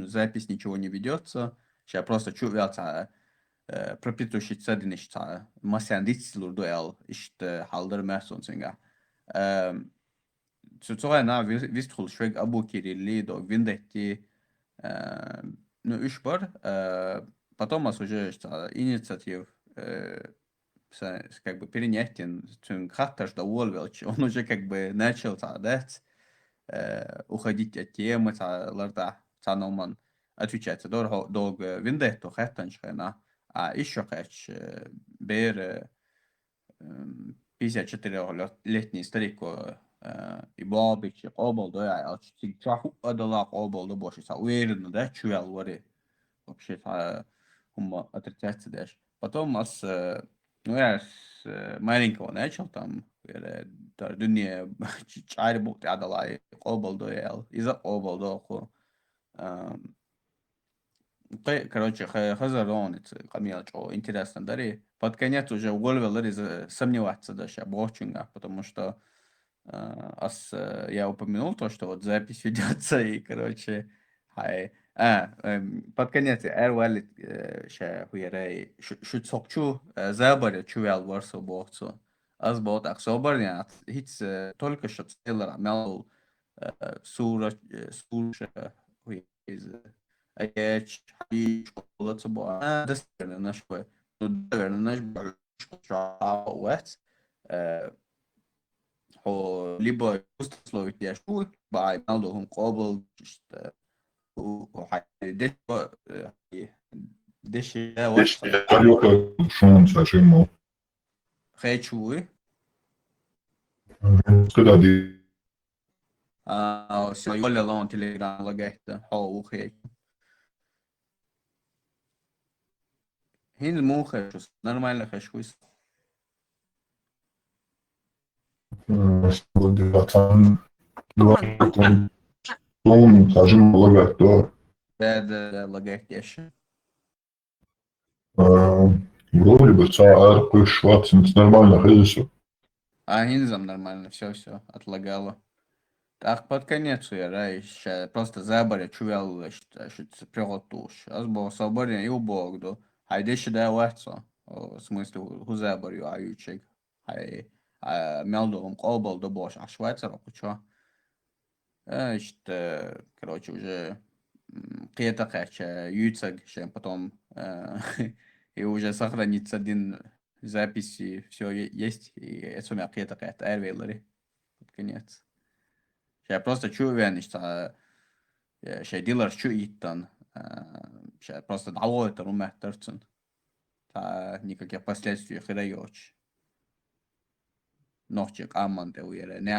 запись ничего не ведется. Сейчас просто чувствуется пропитывающий цединиш, масян дицлур дуэл, ишт халдер мессон синга. Цуцуга на вистхул швег абу кирилли до виндетти, ну ишбар, потом us уже инициатив как бы перенятен, цун хатташ да уолвелч, он уже как бы начал дать. Уходить от темы, ларда, номан отвечать, долг виндетто, хэттаншхена, а еще хэч бер 54-летний старик и бабич, обал, да, чаху адала обал, да, больше, уверенно, да, чуял, вари, вообще, ума отрицается даже. Потом нас, ну, я с маленького начал там, الدنيا عاربو عدلاي قبل دويل إذا قبل دوخو короче хазарон камил что интересно дари под конец уже уголовили сомневаться даже бочинга потому что я упомянул то что вот запись ведется и короче под конец эрвали ша хуярей шут сокчу забаре чуял варсо бохцо أظبط أخبار يعني هيتس تولك الشخصية عمل صورة ويز أيش حبي شغلة صباح دستنا نشوي ندرنا نشبع وقت هو ليبا يستسلو يشوي بعد مالهم قابل وحدش دش وقت خيشوي كده دي så jag la telegram lagette ha خيش هين مو خيش نورمال خيش كويس скажем логотоп بعد لقيت ايش вроде бы царь пышваться нормально ходишь. Низам нормально, все, отлагало. Так, под конец я раньше просто заборя чувал, что приготуш. Аз был соборен и убогду. Хайде ще да лехцо. В смысле, у заборю аютчик. Хай мелдовым колбал до бош. А Швейцар, кучо. Короче, уже какие-то хэча, юцаг, потом и уже сохранится один записи, все есть, и это у меня какие-то эрвейлери под конец. Я просто чую, что я дилер чуитан, я просто дало это руме торцен, никаких последствий хидаёч. Ночек аманте уере, не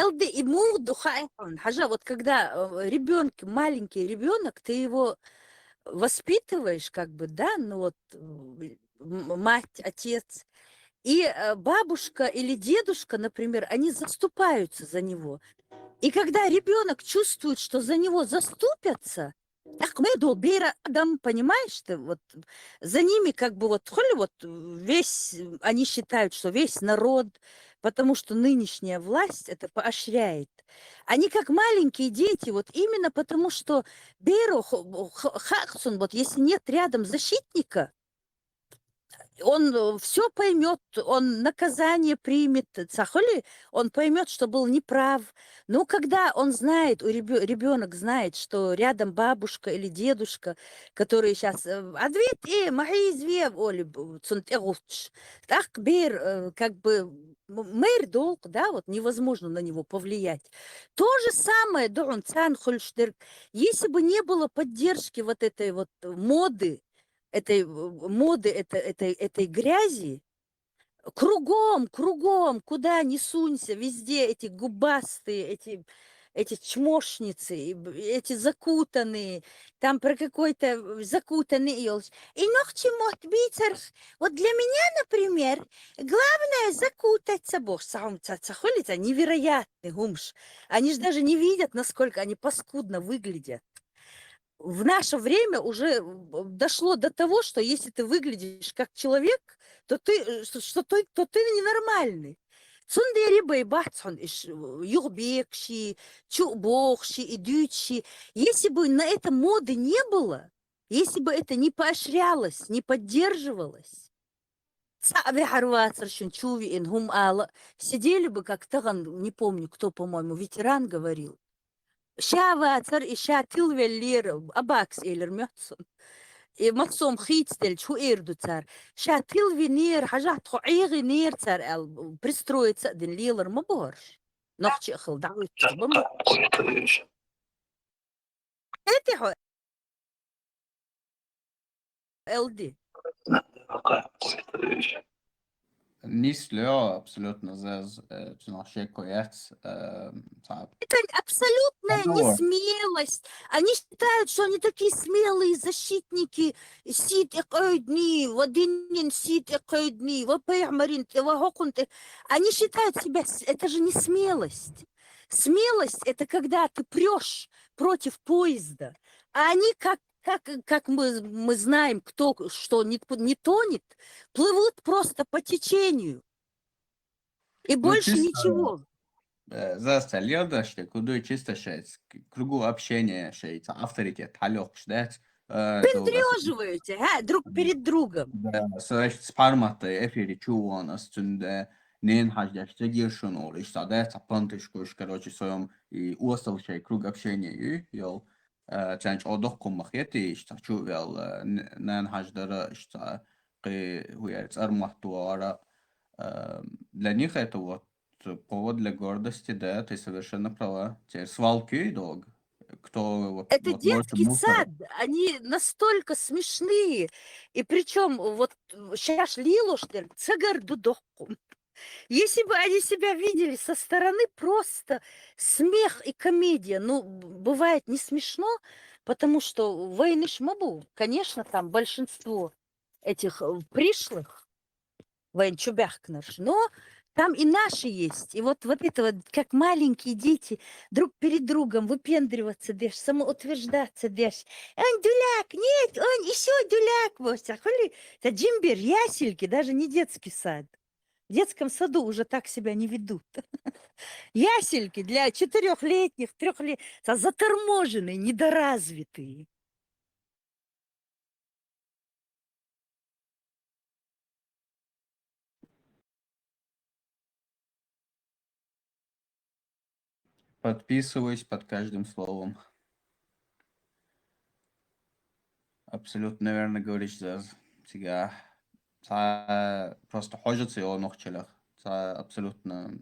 ЛД ему духа хажа, вот когда маленький ребенок, ты его воспитываешь, как бы, да, ну вот мать, отец, и бабушка или дедушка, например, они заступаются за него. И когда ребенок чувствует, что за него заступятся, понимаешь ты, вот за ними как бы вот весь, они считают, что весь народ, потому что нынешняя власть это поощряет. Они как маленькие дети, вот именно потому что вот если нет рядом защитника, он все поймет, он наказание примет, цахоли, он поймет, что был неправ. Но когда он знает, ребенок знает, что рядом бабушка или дедушка, которые сейчас ответ, махизве, оли, так бер, как бы мэр долг, да, вот невозможно на него повлиять. То же самое, да, он цанхольштер, если бы не было поддержки вот этой вот моды, этой моды, этой грязи, кругом, куда ни сунься, везде эти губастые, эти чмошницы, эти закутанные, там про какой-то закутанный елч. И ногчему отбиться. Вот для меня, например, главное закутаться. Бог сам цахолится, невероятный гумш. Они же даже не видят, насколько они паскудно выглядят. В наше время уже дошло до того, что если ты выглядишь как человек, то ты ненормальный. Цундери байбатсон югбекши, чубохши, идючи. Если бы на это моды не было, если бы это не поощрялось, не поддерживалось, сидели бы как Таган, не помню, кто, по-моему, ветеран говорил. Шава цар и шатил веллир абакс элер мёцсон. И мацом хитстель чу эрду цар. Шатил венер хажат хуиги нер цар эл пристроиться ден лилер маборш. Нохчи ахл дауит чабам. Это хо элди. Нисло абсолютно за нашей коец. Это абсолютная несмелость. Они считают, что они такие смелые защитники. Сит экойдни, водинин сит экойдни, вапэймарин, вахокунты. Они считают себя, это же не смелость. Смелость – это когда ты прешь против поезда, а они как мы знаем, кто что не тонет, плывут просто по течению. И больше ничего. За льда, что куда чисто шесть, кругу общения шесть, авторитет, халёк, шесть. Пендрёживаете, друг перед другом. Срещу спармата эфири чуванас, тунде нен хаждаш тегиршун ор, иштадет, апантышкуш, короче, своем и остал шей круг общения, йол. Чанч одохком махети, ишта чувел, нен хаждара, ишта хуярец армахтуара. Для них это вот повод для гордости, да, ты совершенно права. Теперь свалки, дог. Кто вот, это вот детский сад, они настолько смешные. И причем вот сейчас лилоштер цыгар дудохкум. Если бы они себя видели со стороны, просто смех и комедия. Ну, бывает не смешно, потому что войны шмабу, конечно, там большинство этих пришлых, военчубяхкнаш, но там и наши есть. И вот это вот, как маленькие дети, друг перед другом выпендриваться дешь, самоутверждаться дешь. Он дуляк, нет, он еще дуляк. Вот, это джимбер, ясельки, даже не детский сад. В детском саду уже так себя не ведут. Ясельки для 4-летних, 3-летних, заторможенные, недоразвитые. Подписываюсь под каждым словом. Абсолютно наверное говоришь за тебя. Просто хочется его ногчелах. Абсолютно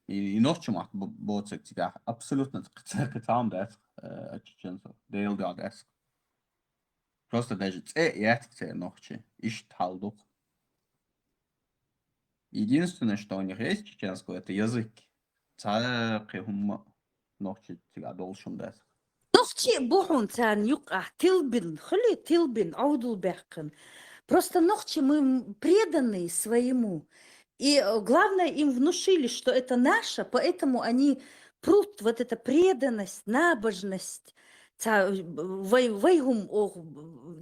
и ногчемах боцек тебя. Абсолютно там деск чеченцев. Дейл деск. Просто даже я ногче. Ищ талдук. Единственное, что у них есть чеченского, это язык. Ногче тебя должен деск. Ногче бухун цан юка тилбин, хли тилбин, аудул бехкан. Просто ногче мы преданные своему. И главное, им внушили, что это наше, поэтому они прут вот эта преданность, набожность. Вайгум,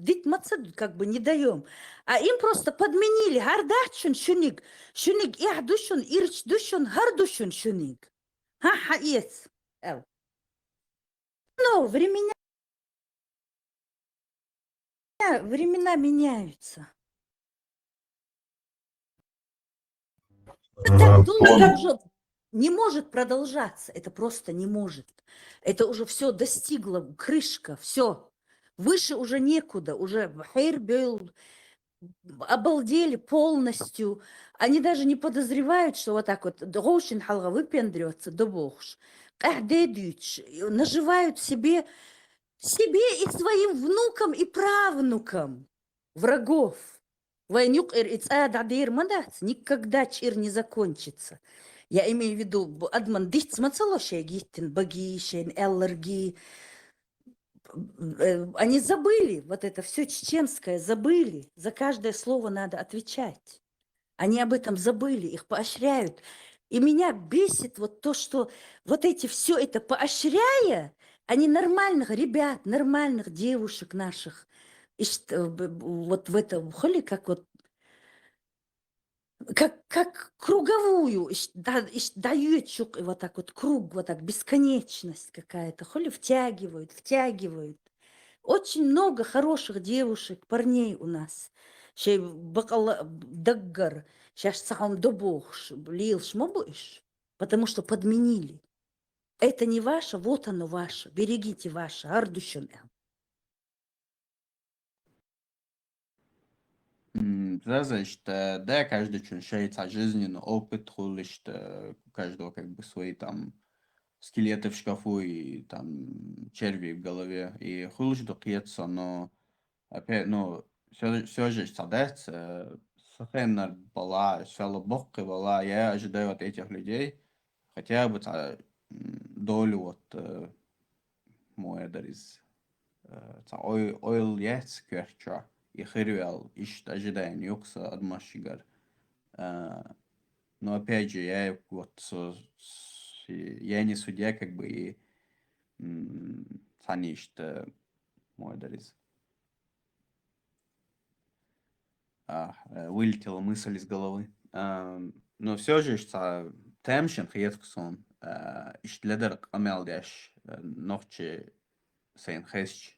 дить мацад как бы не даем. А им просто подменили. Гардачун шуник, шуник ихдушун, ирч душун, гардушун шуник. Ха-ха, ес. Ну, времена меняются. Так долго уже не может продолжаться. Это просто не может. Это уже все достигло, крышка, все. Выше уже некуда. Уже Хейрбел обалдели полностью. Они даже не подозревают, что вот так вот Роушин Халга выпендрется, да богш. Наживают себе и своим внукам и правнукам врагов. Никогда чир не закончится. Я имею в виду, адман дихт смацалошая гиттин, багишен, эллерги. Они забыли, вот это все чеченское забыли. За каждое слово надо отвечать. Они об этом забыли, их поощряют. И меня бесит вот то, что вот эти все это поощряя, они нормальных ребят, нормальных девушек наших, вот в этом холе, как вот, как круговую, дают вот так вот круг, вот так бесконечность какая-то, холе втягивают. Очень много хороших девушек, парней у нас. Шей бакал даггар, сейчас сам добохш, лил шмобуешь, потому что подменили. Это не ваше, вот оно ваше. Берегите ваше, ардущен. Знаешь, что да, каждый человек жизненный опыт, что у каждого как бы свои там скелеты в шкафу и там черви в голове. И хулиш докьется, но опять, ну, все же садец, сахеннар бала, шалабокки бала, я ожидаю от этих людей хотя бы долю от моедарис ойл яц кверча и хирюэл ищет ожидание юкса адмашигар. Но опять же, я не судья, как бы, и санишь моедарис. Вылетела мысль из головы. Но все же, что темшин хиетксон, иштеледер амелдяш, нохче сейн хесч,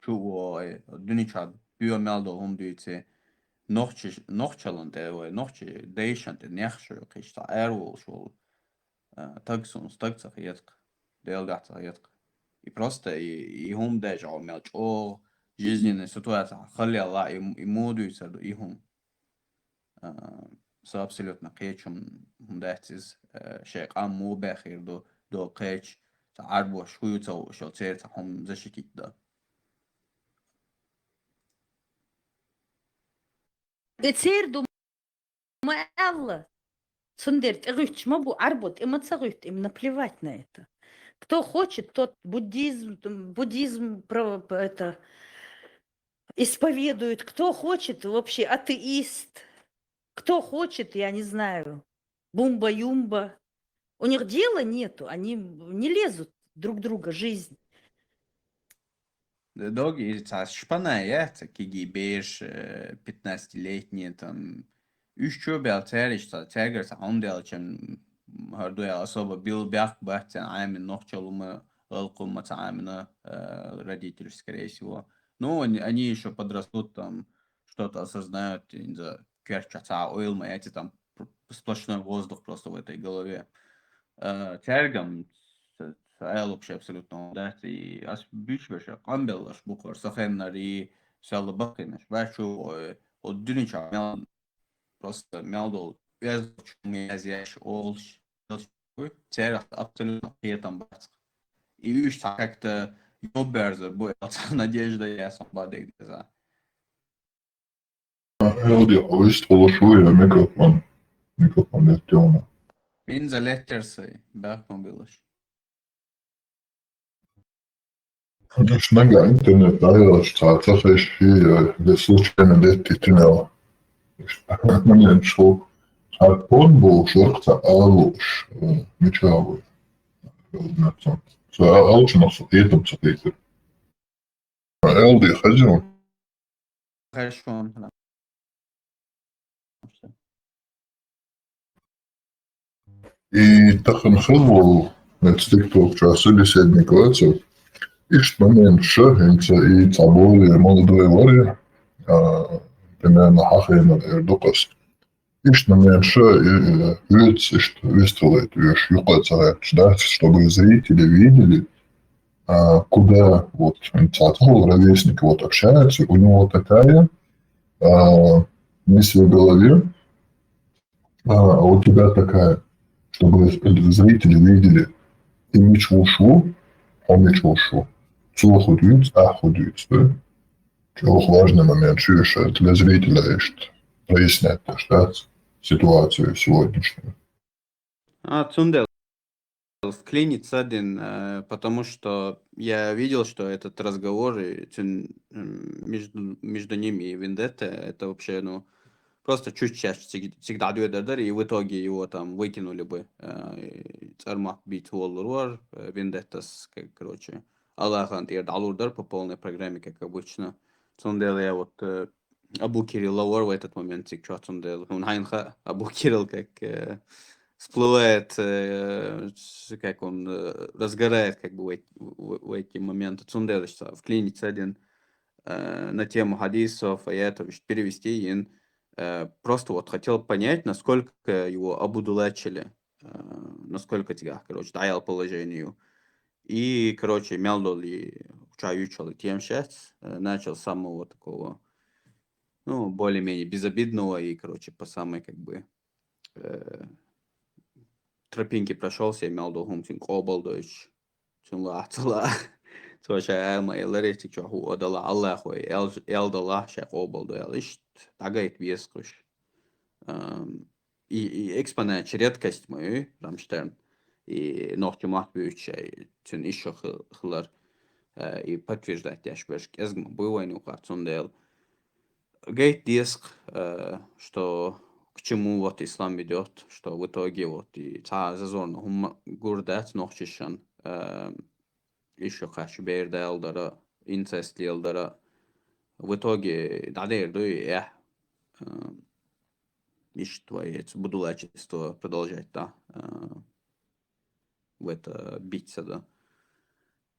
чуо, дуничад, бюамелдо хумдуйте, нохчалан девой, нохче дейшан, те нехшо, кишта эрвол, шул, тагсон, стагца хиетк, делгата хиетк. И просто, и хумдяж, амелч, жизненная ситуация, халяла, и модуется, и хум. Så absolut نقيتش هم دهتز شيء قام مو بخير دو قيتش تعربوا شوية شو تصير هم زي شكيت ده. تصير دو ما الله сундерт, мы будем работать, и мы цагают, им наплевать на это. Кто хочет, тот буддизм это исповедует, кто хочет, вообще атеист, кто хочет, я не знаю, бумба-юмба. У них дела нету, они не лезут друг друга жизнь. Доги, шпаная, такие беж 15-летние, там, еще белтериш, тягер, он делал, чем هردو особо бил бях бахтен عامل نخشل وما غلقوا متعاملة родители, скорее всего. Ну, они еще подрастут, там, что-то осознают, за кверчаца, ойлма, эти там сплошной воздух просто в этой голове. Тергам, вообще абсолютно, да, и ас бишвеше, камбелаш буквар, сахеннари, сялбакинаш, башу, от дюнича, просто мелдол, без чумязяш, олш, терах абсолютно при этом бац. И видишь, как-то ёберзер будет, надежда я сам бадек за. Eldi avist oluşuyor mikrofon lettiyonu. Min za lettersi, bakma bilish. Když nega internet najelaš tāca feši, da slučajno leti tunela. Man šo podboš orkta aloš, mičāvu. Så alčinās ietam sapīti. Eldi haģinu. Хорошо. И так он ходил на TikTok собеседник Лецов. И что момент шагнется и таболи молодой вари, примерно хахина эрдокас. Ишь на меньше выстрелы, да, чтобы зрители видели, куда вот инициатор, ровесник вот общается, у него такая мысль в голове, а у тебя такая, чтобы зрители видели, и ничего шу, он ничего шу. Цу худует, худует, да? Очень важный момент, что для зрителя есть прояснять, да, ситуацию сегодняшнюю. Цундел вклинится один, потому что я видел, что этот разговор между ними и Вендетта, это вообще, ну, просто чуть чаще всегда дёдердер, и в итоге его там выкинули бы. Цармак бит Воллур, Вендеттас, короче, Аллахан Алурдар по полной программе, как обычно. Цундел я вот Абу Кирилл Лауэр в этот момент сейчас Цундел. Он хайнха Абу Кирилл как всплывает, как он разгорает как бы в эти моменты. Цундел вклинится один на тему хадисов, аятов, перевести им. Просто вот хотел понять, насколько его обудулачили, насколько тебя, короче, даял положению. И, короче, Мелдоли учаючил тем сейчас, начал с самого такого, ну, более-менее безобидного и, короче, по самой, как бы, тропинке прошелся, и Мелдол хумтин кобалдойч, чунла ацала. Слушай, Элма и Ларисик, что удала Аллаху, и Элдала, шах обалдой, лишь тагает вескуш. И экспонент редкость мою, Рамштерн, и ногти махбючай, тюн еще хлар, и подтверждать, я швежк, эзгма было, и нукацундел. Гейт диск, что к чему вот ислам ведет, что в итоге вот и та зазорно хум гурдат ногчишан, еще хочу берда элдара, инцест элдара. В итоге дадерду и ищ твое будулачество продолжать, да, в это биться, да.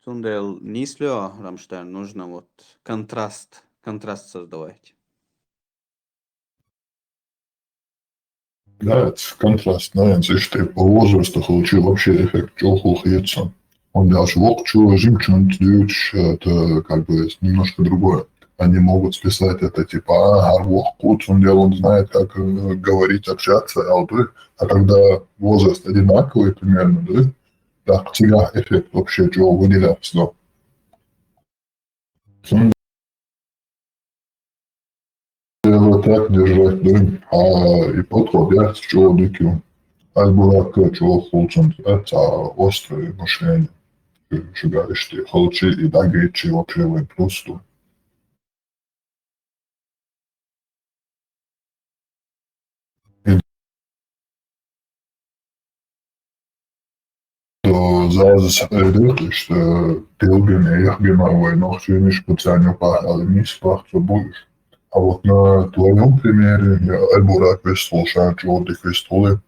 Цундел нислё, Рамштайн, нужно вот контраст создавать. Да, это контраст, наверное, что по возрасту получил вообще эффект чёхухица. Он даже вок чего жимчун это как бы немножко другое. Они могут списать это типа, вок кут, он знает, как говорить, общаться, а когда возраст одинаковый примерно, да, так всегда эффект вообще чего выделяется. Так держать, да, и подходят, чего диким. Альбурак, чего хулцун, это острые мышления. Шугаришь, холчи и дагичи вообще в просто. Zāzes rīklis, pilgrim ехбимовой, но все не специально пахали, не спахту будешь. А вот на твоем примере я Альбурак вестул, шанчотик вестулы.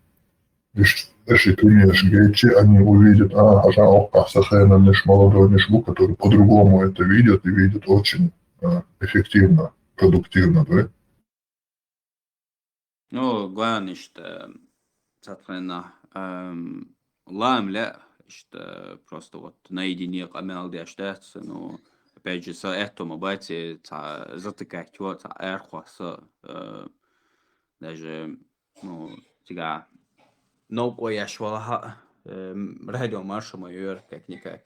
Если конечно, гейчи, они увидят, auch совершенно наш молодой нишбу, который по-другому это видят и видят очень эффективно, продуктивно, да? Ну, главное, что, соответственно, лам ля, что просто вот наедине камел дяштаться, но опять же, с этому бате затыкать вот эрхваса, даже, ну, тебя науку я швала радио марша майор, как-никак.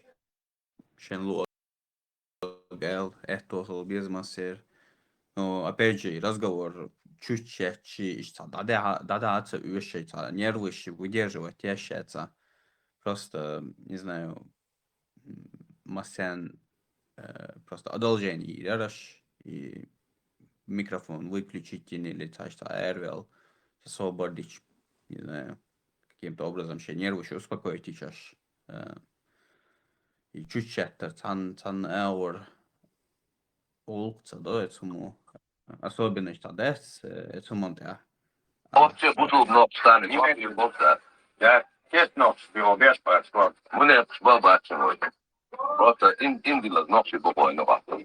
Шенлу гэл, это без массер. Но опять же, разговор чуть чаще, дадаться ущается, нервы выдерживать, ящается. Просто, не знаю, массен, просто одолжение, раш, и микрофон выключить или так-то аэрвел, освободить, не знаю, каким-то образом ще нервы еще успокоить сейчас. И чуть чатта, цан аур, улкца, да, этому особенность, да, этому, да. Вообще удобно обстанет, не могу я честно, что без паспорт, мне баба сегодня. Просто индила ночи буквально вахту.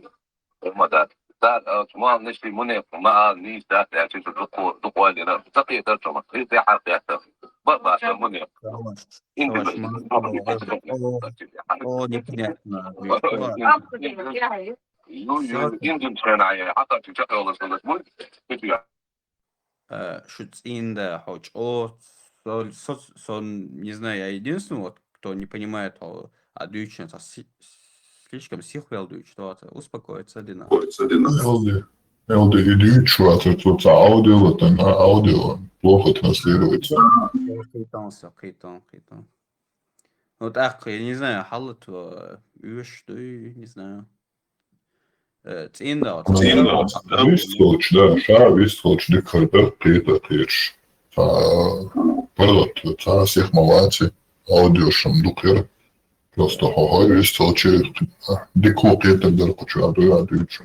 Умадат. صار ما نشتي منيف ما نيس ده عشان تقول لنا تقي ترجمة في حقيقة بابا منيف Savaş o непонятно. Шуцинда, хоч не знаю, я единственный, вот, кто не понимает, а дючница слишком сихвел дюч, то успокоиться одинаково. LD и дюч, это аудио, вот аудио плохо транслируется. Хейтон. Вот так, я не знаю, халат, что не знаю. Цинда. Вистолч, да, вистолч, декарда, приета, течь. Пардот, всех малати, аудиошам дукер. Просто хохой вистолч, деко приета, да, хочу адуючу.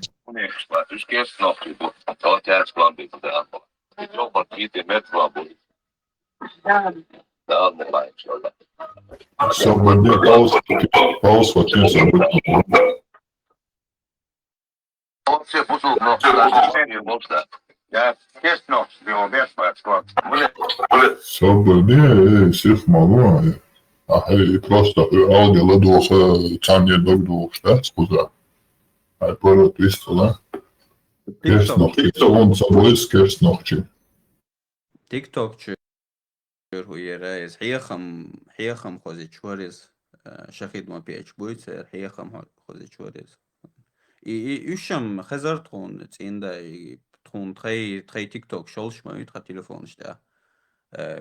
Свободный пауз, вот не забудь. Он все пусул, но решение бокса. Я честно, его бешпа, что... Свободный, всех могу. И просто аудио ладоха, цане догдух, да, скуза. А пород вистала. Керс ногти, он собой керс ногти. TikTok هي حيخم خوزي شوريز شخيد ما بيش بويتر حيخم خوزي شوريز يشم خزر تخون تسيندا تخون تخي تيك توك شولش ما يتخا تليفون شتا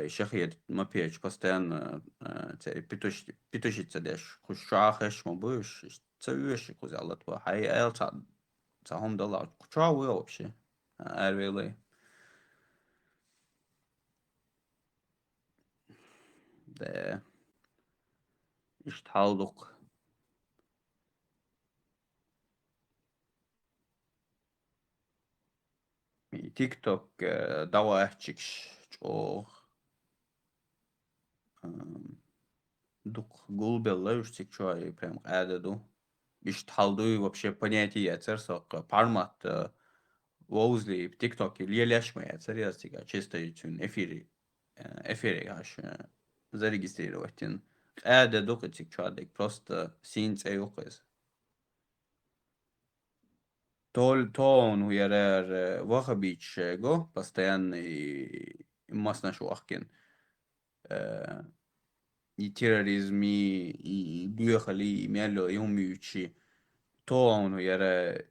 شخيد ما بيش постоянно بيتوشي تسدش خوش شاخش ما بوش تسويش خوزي الله تبا حي ايل تاهم دلار شاوي вообще really ده يشتحالدق تيك توك دوا احتشكش дух гулбелла уштик чуай прям ададу иштхалду вообще понятие церсок формат воузли в тиктоке леляшмая церястига чисто ютун эфире аж зарегистрировать ададу катик чуадик просто синц эйокез тон уярер вахабич го постоянный масна шуахкин и терроризм, и бюхали, и мяло, и умеючи, то он яра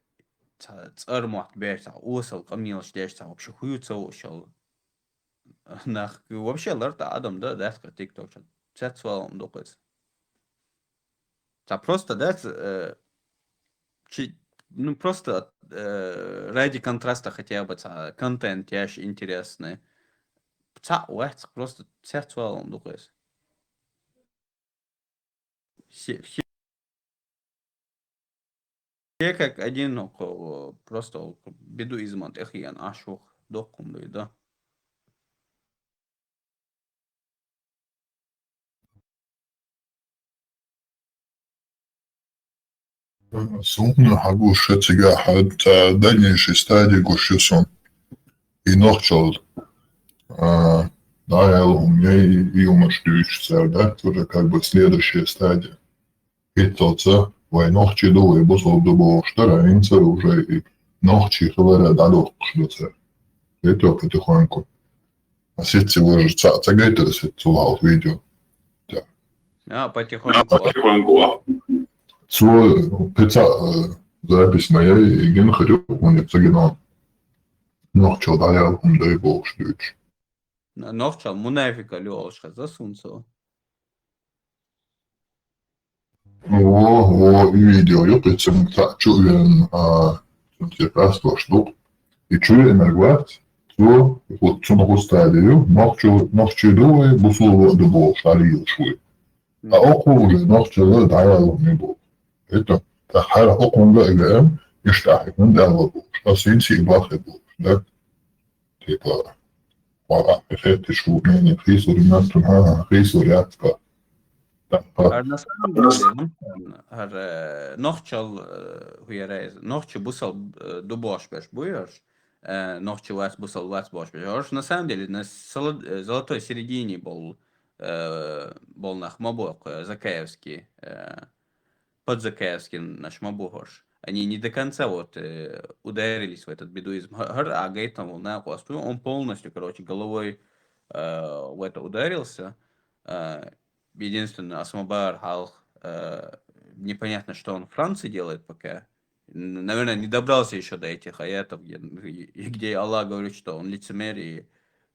цармат берца, осал, камнил штешца, вообще хуются ошал. Нах, вообще ларта адам, да, датка тикток, цет свалом доказ. Та просто дат, ну просто ради контраста хотя бы контент яш интересный. Та уэц просто цет свалом доказ. Все как один просто беду измат эхиян ашух докум да. Сумно хагу шетига хад дальнейшей стадии гушюсон и нохчал наел у меня и умаштующийся, да, тоже как бы следующая стадия. И тоца войнохчи до и босол до боштара инца уже и нохчи хлора дадох шлюца. Это потихоньку. А сеть уже цагайто сетцулал видео. Да. Потихоньку. Цу пица запись моя и ген ходю, он не цагинал. Нохчо даял он до и боштующий. Нохчал мунафика лёшка засунцо. Во видео я причем чуен типа 100 штук и чуен агват то вот цуну стадию нохчу до и бусуло до бол шарил шуй. А оку уже нохчу даял не был. Это тахара окун да играем и штахик он дал был. А синси бахе был, да? Типа Voilà, effettivt, men frisor i möten här, frisor i ätska. На самом деле, нохчал хуярез, нохчи бусал дубош беш буешь, нохчи лас бусал лас бош беш. На самом деле, на золотой середине был нах мабок Закаевский, подзакаевский наш мабухош. Они не до конца вот ударились в этот бедуизм. А Гейтон волна, он полностью, короче, головой в это ударился. Единственное, Асмабар Халх, непонятно, что он в Франции делает пока. Наверное, не добрался еще до этих аятов, где Аллах говорит, что он лицемер и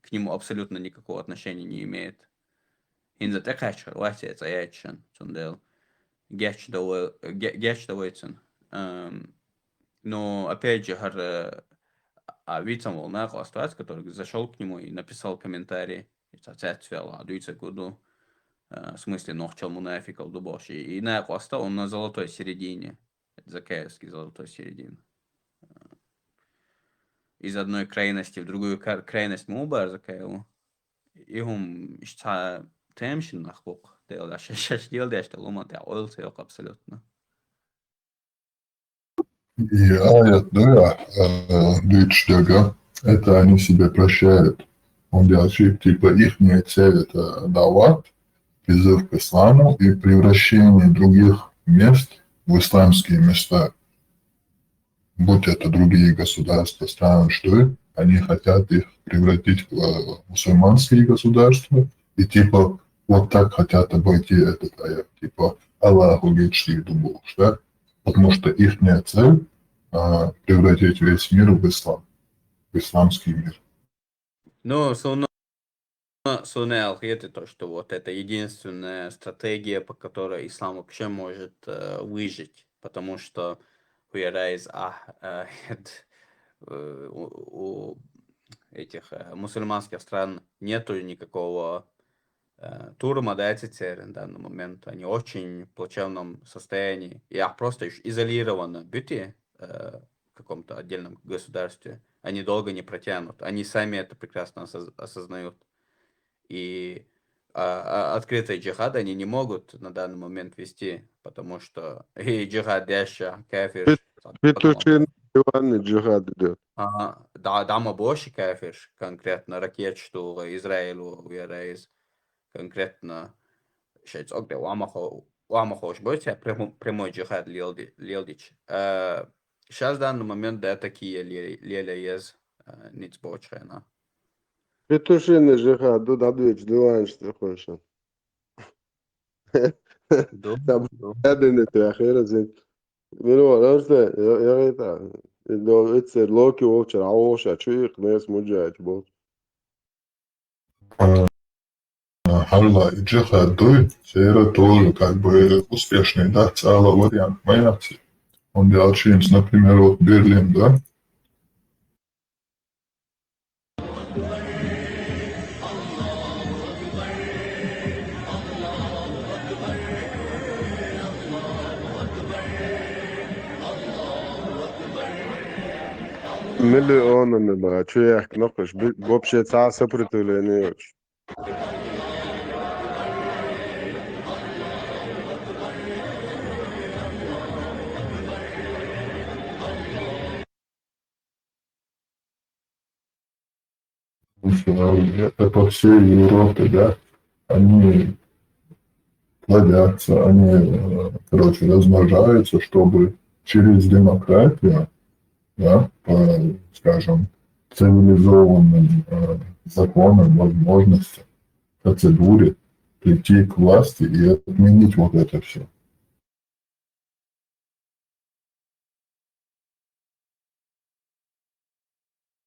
к нему абсолютно никакого отношения не имеет. Инза такача, латец аятчан, сундел, гячдовойцен. Но, опять же, Вицам волна класс, который зашел к нему и написал комментарий, в смысле, нохчал мунафикал дубош. И на класса он на золотой середине. Это Закаевский золотой середине. Из одной крайности в другую крайность мубар Закаеву. И он ища темшин нахбук. Делал, шаш делал, что ломан, ты оился абсолютно. И аят, да, дычдага, это они себе прощают. Он делает, типа, их цель это дават, призыв к исламу и превращение других мест в исламские места. Будь это другие государства, страны, что они хотят их превратить в мусульманские государства и типа вот так хотят обойти этот аят. Типа Аллаху гечти дубов, да? Потому что их цель превратить весь мир в ислам, в исламский мир. Ну, Сунел, это то, что вот это единственная стратегия, по которой ислам вообще может выжить, потому что у этих мусульманских стран нету никакого турма, да, на данный момент. Они очень в плачевном состоянии. И просто изолированы быти в каком-то отдельном государстве. Они долго не протянут. Они сами это прекрасно осознают. И открытый джихад они не могут на данный момент вести, потому что и джихад дяща, кафир. Петушин диванный джихад идет. Дама больше кафир, конкретно ракет, что Израилу верейз, конкретно сейчас огде уамахош бойся, прямой джихад лилдич. Сейчас в данный момент да такие леля есть ниц больше, на. Петушиный джихад, тут ответь, диван, что хочешь. Там один ты ахера Minu arvates, это Локи Волчер, Аоша, чуих, нес муджач был. Алла и джихад дует, это тоже как бы успешный, да, целый вариант вариации. Он делает Чимс, например, вот Берлин, да? Миллионами, брат, чуих, нахуй, вообще царь сопротивления. Это по всей Европе, да, они плодятся, они, короче, размножаются, чтобы через демократию, да, по, скажем, цивилизованным законам, возможностям, процедуре прийти к власти и отменить вот это все.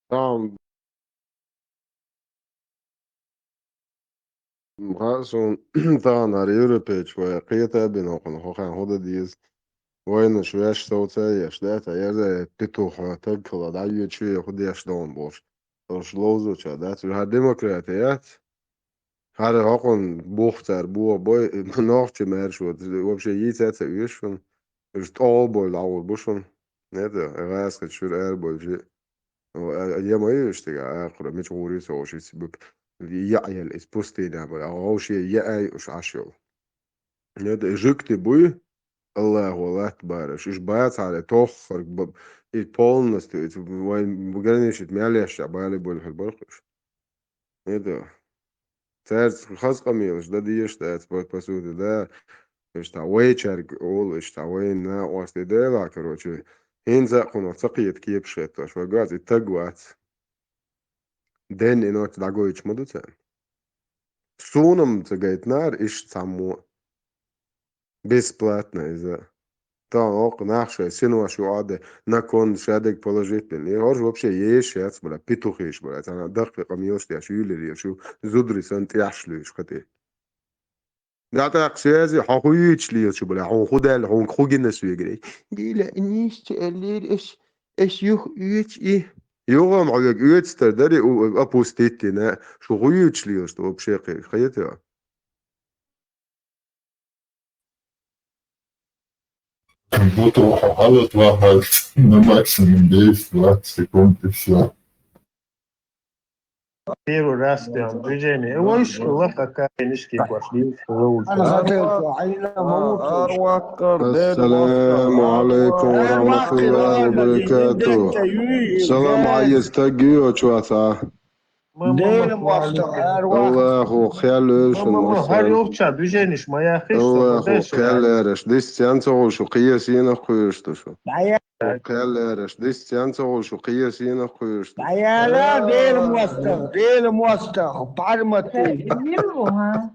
Там رأسهم طبعا على يوروبيج وقيتا بينهم خوخان هودا ديز وين شويش صوتا يشدات يرد بتوخ تبكلا دعيو شوي يخد يشدون بوش وش لوزو شدات وها ديمقراطيات هذا هاقون بوختر بو بوي ناخچ مرشود вообще يتات يشون مش طول بول عول بوشون نده غاسك شور اربول جي يا ما يشتغل اخر مش غوري سو شي سبب يعيل اسبوستي نعمل او شي يعي وش عشو Это жик ты бы, Аллаху Акбарыш, иш бац але тоххар, и полностью, выграничить мяляш, абали боль хальбархуш. Это, царь хасқамилыш, да диеш, да, по сути, да, ишта вечер, ол, ишта вейна, осли дела, короче, инза хуно цақиет киепшет, аш вагаз, и тагвац, ден инот дагоич мадуца. Сунам цагайтнар, иш само, бесплатно, из-за. Так, нахше, синуаш юаде, након шадек положительный. И хож вообще есть шец, бля, петухиш, бля, она дахпе камилш, я шюлери, я шу зудри сант яшлюш, кати. Да так связи, хахуич ли, шу, бля, он худел, он хугинес вигрей. Гиля, нищ, элир, эш юх уич и... يوم عيق يتستر داري أبوستيتنا شو غيوش لي شو بشيقي خيتها Буду غلط واحد на максимум 10-20 секунд и все. Первый раз прям движение. Ой, школа какая, низкие пошли. السلام عليكم ورحمة الله وبركاته. السلام عايز تجيو شواتا. الله خيالش Горелча, движение, моя хища. الله خيالش ديستانسو شو قياسين خويشتو شو خيالش ديستانسو شو قياسين خويشتو ديل موستخ بارمتي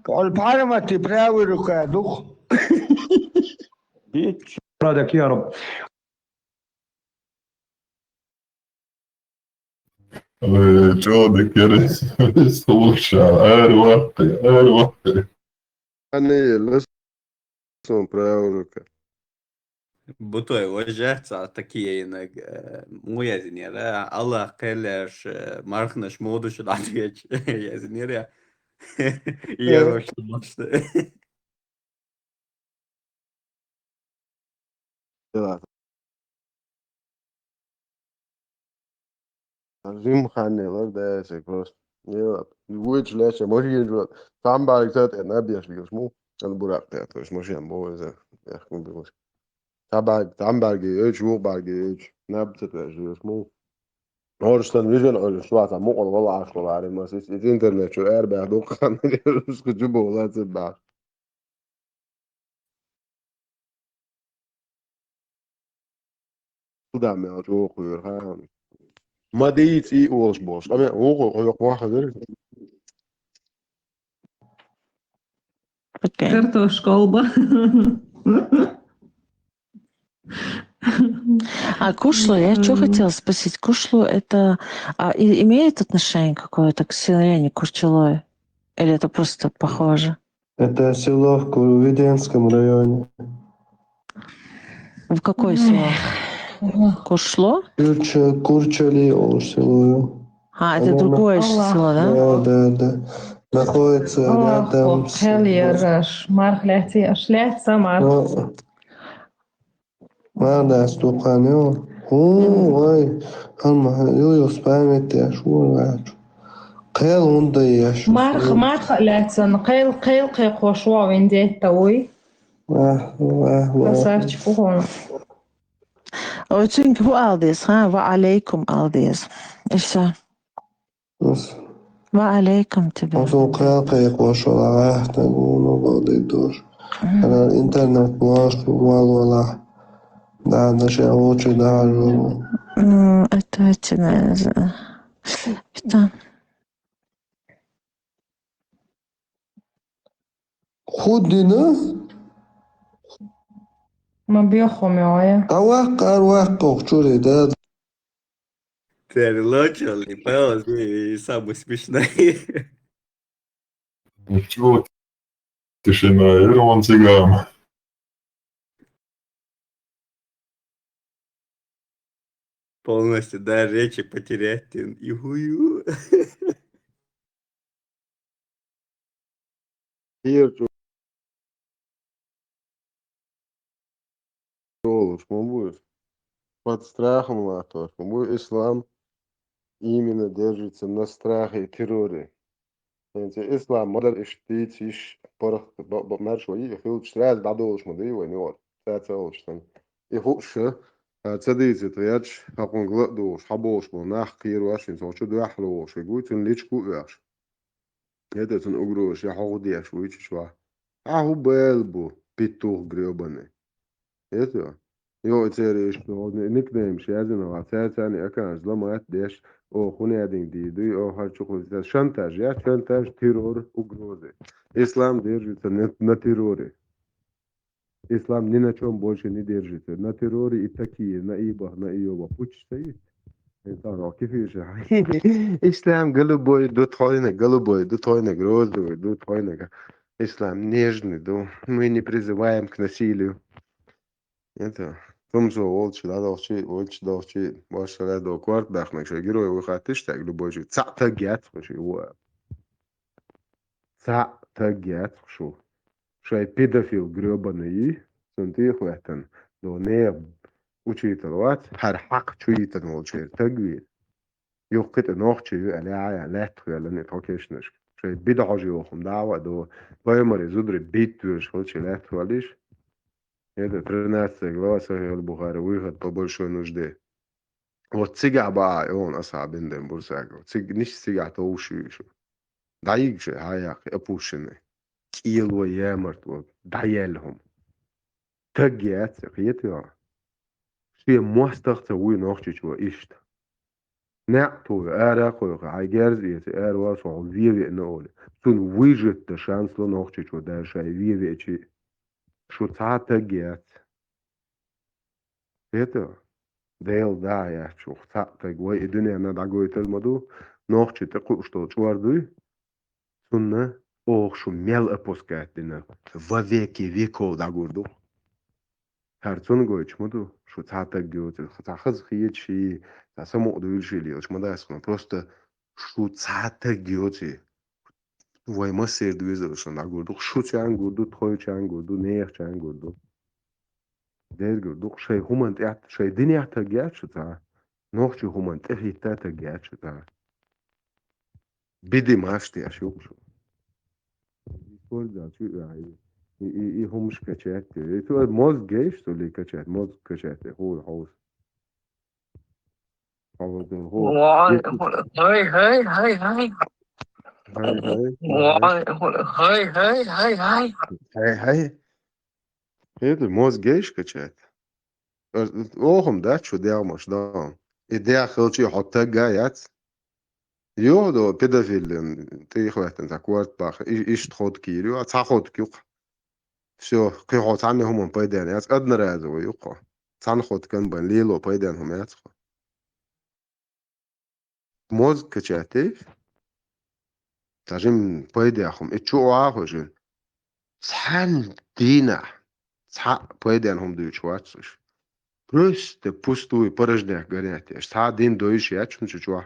والبارمتي براوي ركادوخ مرادك يا رب. جودك يا ريس слушай, أروحي. أنا لسه براورك. Butoy ojehca такие mujezinje, Allah keleš marknaš moduš radijeć jezinje. Jevo što možete. Zim خانه ده سكروس. يلا ويج لاش ماشي جو. سام بالكات أنا بيش بيسمو. أنا براق تاعش ماشي أم بوزة. يخون بيمش. تعم بالجي إيش وق بالجي إيش. نبتة تاعش بيسمو. هورشتن فيجن أو شوات مو والله عشرة على ما سيس الإنترنت شو أربع دوق خان سكجبه ولا تبع. ده ما شو خير خان. ما ديت إيه وش باش. أنا هو واحد غير. Картошка колба. А кушло, я что хотела спросить? Кушло это имеет отношение какое-то к селе Курчелое? Или это просто похоже? Это село в Курвиденском районе. В какое село? Кушло? Курчали село. Это другое село, да? Да. Находится рядом с... Мада стуканё. Ой, Юлиус памяти шо вач. Қел онда яш. Марх лятсан қел қошуа венде тауи. Красавчик он. Och jag tänker på Aldis, wa alaikum Aldis. Isa. Wa alaikum تبي. وسوق قوشوا تقولوا بعض الدور. أنا الإنترنت مواش والله ده شيء очень даже. Это это. خدنا. ما بيخو معايا. Кавак чули да. Перелочили, и самый смешной. Чего? Тишина, Ирман Цыган. Полностью, да, речи потерять. Ихую. Под страхом латош. Ислам именно держится на страхе и терроре. Ислам модер иштитиш برخ مار شوية خيل شراز بعدولش مدي وينور تاتولش تن يخوش تديت تياتش هقون غلطوش حبوش بناخ قير واشين سوچو دو حلوش يقول تن ليش كوش هذا تن أجروش يا حودي شويش شوا هو بالبو بيتو غريبني هذا يو تيريش نيك نيم شازن واتاتاني أكانش لما أتديش او خونه دي دي او هر چوخو شانتاج یا شانتاج تيرور угрозы ислам держится на терроре ислам ни на чем больше не держится на терроре и такие на ибах на иова путь стоит это كيف ислам голубой тут хойник розовый тут хойник ислам нежный да мы не призываем к насилию это Тумзо волчи долчи башла до кварт дахнак ше герой выхатыш так любой же цатагят ше его цатагят шу шай педофил грёбаный сунты хватан до не учитывать хар хак чуитан волчи тагвир يوقت نوختي على لا تخيل ان توكيشنش شي بدعجي وخم دعوه دو بايمر زودري بيت شو لا تخيلش Это 13 глава Сахих Аль-Бухари, выход по большой нужде. Вот цигя ба, и он асабин дем бурсаго. Ниш цигя то уши еще. Даик же, хаяк, опущенный. Кило ямарт, вот, даелхом. Тагиат, хиетио. Ши мостахта уй нохчич во ишт. Няту, аракой, хайгерзи, арваш, виви ноль. Тун выжит да шанс ло нохчич во дальше, виви чи. شو تعتقيت هيدا ديل دايا شو تعتق وي الدنيا ندعقوي تلمدو نوخشي تقو شتو чвардуй سنة اوخ شو ميل ابوسكات دينا وفيكي веков дагурду هرتون гойч муду شو تعتق гёт تاخذ خيتشي تسمو دويلشي ليش مداسكم просто شو تعتق гёти وای ما سردویزشون نگردو شو چند گردو توی چند گردو نیخ چند گردو دیر گردو شای همانت ات شای دنیا تا گرد شده نوخ چی همانت اخیتا تا گرد شده بیدی ماشتی اشوق شو کل چی ای همش کچهت تو موز گیش تو لی کچهت موز کچهت هول هوس هاي هاي هاي هاي هاي هذا موز جيش كشات اوهم ده شو ده مش ده إديا خلشي حتى جايات يودو بيدافيل تيخوات انت كوارت باخ إيش تخود كيريو تاخد كيوق شو قيحوت عني هم بايدان يات أدنى رازو يوقع تنخد كان بان ليلو بايدان هم ياتخو موز كشاتي تاجم بايدي أخم إتشو عاهوجن سحن دينا سحق بايدان هم دويش واتسوش просто пустую порожняк горятеш са дин доиш ячун чучуа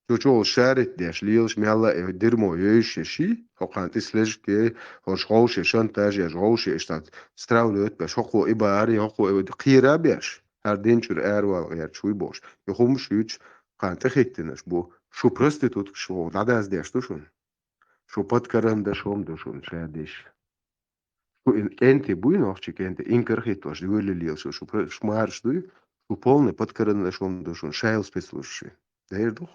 чучу шарит деш лилш мяла дермо ёшеши хокант ислешке хошхош шантаж я жош штат страулет беш хохо ибари хохо قيرا беш هر دين чур эрвал гэр чуй бош يخوم шуч кант хиттенеш бу шу проститут шу надо аздеш тушун шу подкарам дашом душун шадиш انت буй нохчик انت инкархит ваш дюлилил шу шмарш дуй шу полный подкарам дашом душун шайл спецслужащий дердух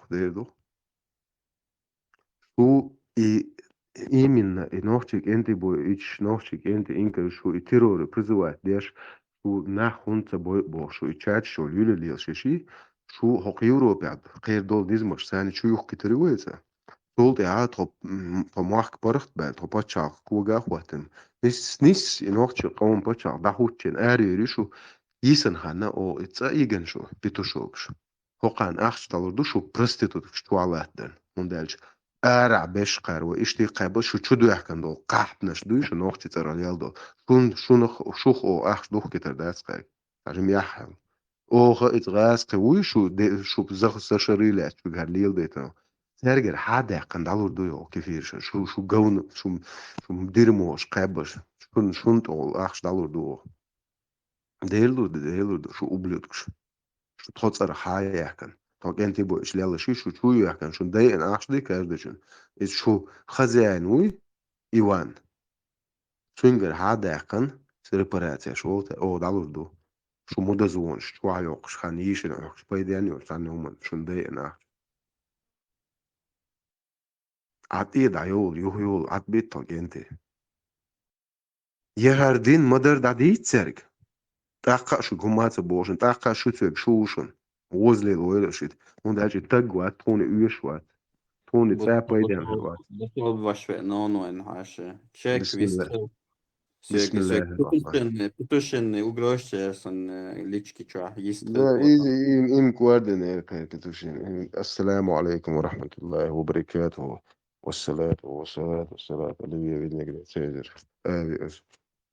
шу и именно и нохчик انت буй ич нохчик انت инкар шу и террор призывает деш шу нахун цабой бо шу и чат шу дюлилил шиши шу хок европа غير дол дизмаш сани шу юх китеруется Тулт ja trop vermacht borgt bij trop patchar kuga хватим nis in ochche qom patchar da hutchen rishu yisen khana o itsa igen shu bitushoks hoqan akhsh talurdu shu prostitut shtualatten mundelch ara besh qarwa ishti qabl shu chudu yahkan do qahbnash du shu nochti tsaraldo shun shukh o akhsh duh keter das qay tajim yahal o it gas qwi shu shu zakh sasharilat shu galil deta سرجر حدا قندالور دويو كثير شو جون شو مديرموش قابش شون تقول أخش دالور دو ديلو شو أبليتكش شو تختصر حياة يحكن طاق أنت بو إيش ليلا شو يحكن شو داي أن أخش دي كاردشن إيش شو خزيان وي إيوان Sünger hadäken reparacja şolta o dalurdu. Şu moda zon şwa yok şan yişin yok spaydian yok san numan şunday na. Ati da yol at bit tagente. Yehardin modern da ditzerg. Taqa şu gumatsa boşun taqa şu tsög şuşun. Возле лойшит. Und da ji tag wat tone üschwat. Tone tsapaydian wat. بطل بشوي نونو إن هاش شيك بسم ويست الله. سيك بسم سيك الله الرحمن. بتوشن وغروش سن ليشكي تشا يست لا إيزي إم كواردن كتوشين. السلام عليكم ورحمة الله وبركاته والصلاة والسلام على نبينا سيدر.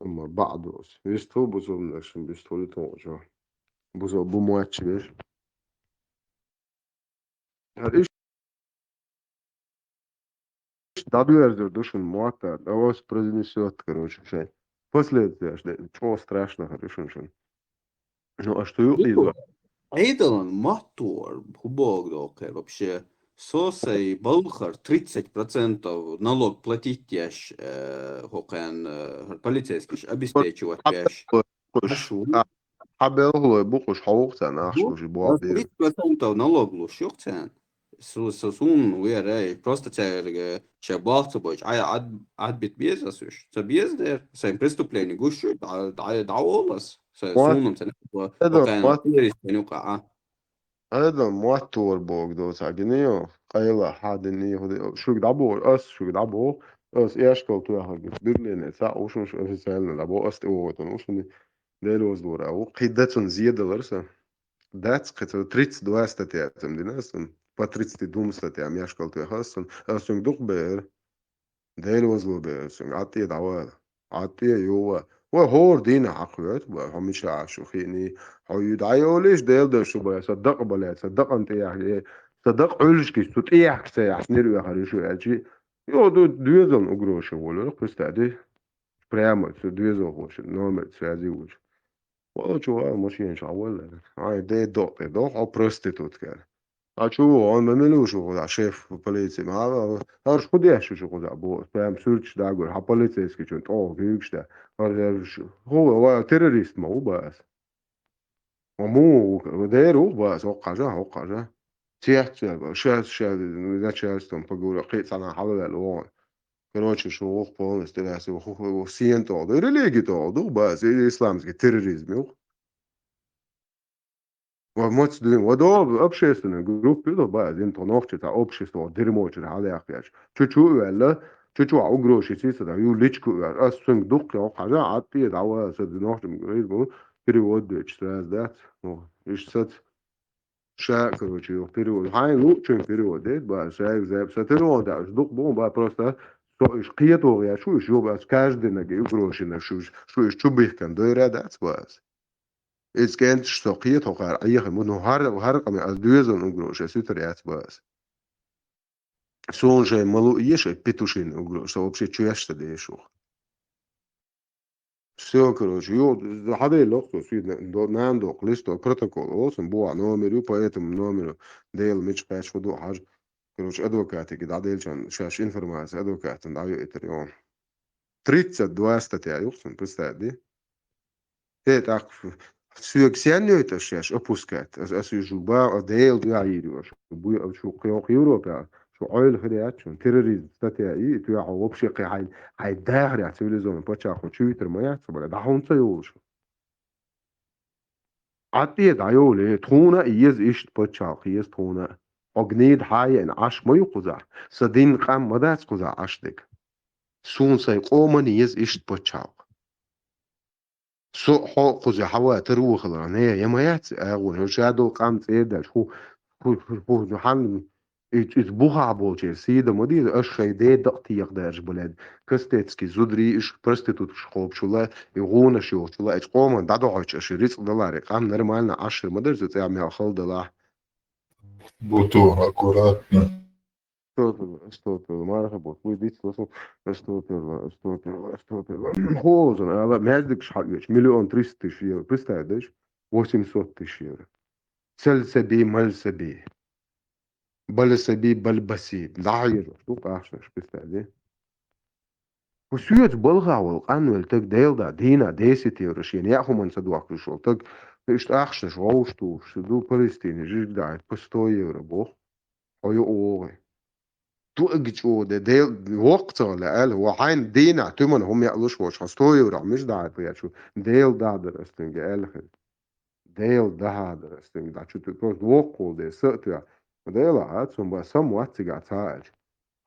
أما بعض يستو بزوم نشم بيستولي توجه. بزو بمواتش بيش. هاد Дадуэрзер душин муата, а вас произнесет, короче, все. Последствия, чего страшного решим. Ну, а что из Эйдалан мотор хубок долго вообще сосай балхар 30% налог платить яш хокан полицейский обеспечивать яш. حبل بوقش حقوق تناقش وجي بوابير 30% налог лушёхтен. Сун уяре просто че балцы боч ад бит безасуш. Це бездер, це преступление гушу да олас. Це сунум це هذا موتور بوك دو تاجنيو قيلا حد نيو شو دابو شو دابو ايش قلتوا هاجي برلين سا وشو في سالنا دابو او وشو ديلوز دور او قيدتون زياده لرسا دات قتل 32 статья там династон по 32 статьям я школту хасон асун дукбер ديلوز لوبر سون عطيه دعوه عطيه يوا وهور دين حقيقت وهم مش عاشو خيني هو يدعيو ليش ديل ده شو بقى صدق بلا صدق انت يعني صدق علش كي تطيح ساعه نيرو خريشو اجي يو دو دوزن угроша ولا قستادي прямо دوزن وش نورمال سازي وش والله شو ماشي ولا هاي دي دوق او проститутка А чего? Он мамилу шо, шеф полиции. Ар шхудя шо куда бо. Прям сюрч да гор. А полицейский чё? О, гюкшта. Хо, террорист ма убас. Ому, дер убас, окажа. Тиахтя, шас, начальством поговорил. Қит сана халал лон. Короче, шо ох полностью да се хо сиенто. Религия то, убас, исламский терроризм. Вот общественная группа, это нахчета общество, дерьмочета, алякяш. Чучу вела, чучу угроши сиса, ю личку, а сунг дух, я хажа, а ты дава, сад нахчем говорит, перевод читать, да, ну, и сад ша, короче, перевод. Хай лучше перевод, да, ша, зэп, сатерон, да, дух бом, просто قيته يا شو بس каждый نجي угроши на шо чубих kan дойра, да, бас. Es kennt stoqiet hoqar ayah mun har qam alduyazon ugrosh сутрият бас. Сон же малу еше петушин угрош, вообще чуяшта дешу. Все, короче, хада лохто нандо листо протокол, осм бо номеру по этому номеру дел мич пэш ходу хаж. Короче, адвокаты кида делчан шаш информация адвокатан даю этерион. 32 статья, юхсан, представь, так Сюексяньойташ шеш опускать, жуба дел яирюш, шо қиоқ Европа, шо ойл хрият, шо терроризм статья и tu вообще хай дагря цивилизованный почаху чуитер моя, соболя дахунца юш. Атие дайоле тона иез ишт почах, иез тона. Огнид хай эн аш мою куза, садин қам мадац куза аштек. Сунсай қоман иез ишт почах. سو حق حوا تروخ لانه يمايات اغون شادو قام تيدا شو حن بوها بولچه سيده مدي اش خيده دقتي يقدرش بلاد كستيتسكي زودري اش проститут شخوب شولا يغون شو شولا اش قوم دادو عش شريط دولار قام نورمально 10 مدرز تعمل خل دولار بوتو аккуратно. Что-то, مرحبا, вы видите, что-то. Хозан, а мяздик шагиш, 1 300 000 евро, представляешь, 800 000 евро. Цель себе, маль себе. Баль себе, баль баси. Да, что пашешь, представляешь? وسويت بلغا والقانون تك ديل دا دينا ديسيتي ورشين يا هم صدوق شو تك إيش أخشن شو شدو فلسطين جيل دا بستوي وربوخ أو يوغي تو أجتشو ده ديل وقت ولا قال هو عين دينا تمن هم يقلوش وش خستوي ورا مش دا شو ديل دا درستين قال ديل دا درستين دا شو تقول وقول ده سأتوا ديل عادسون بس somewhat تقعد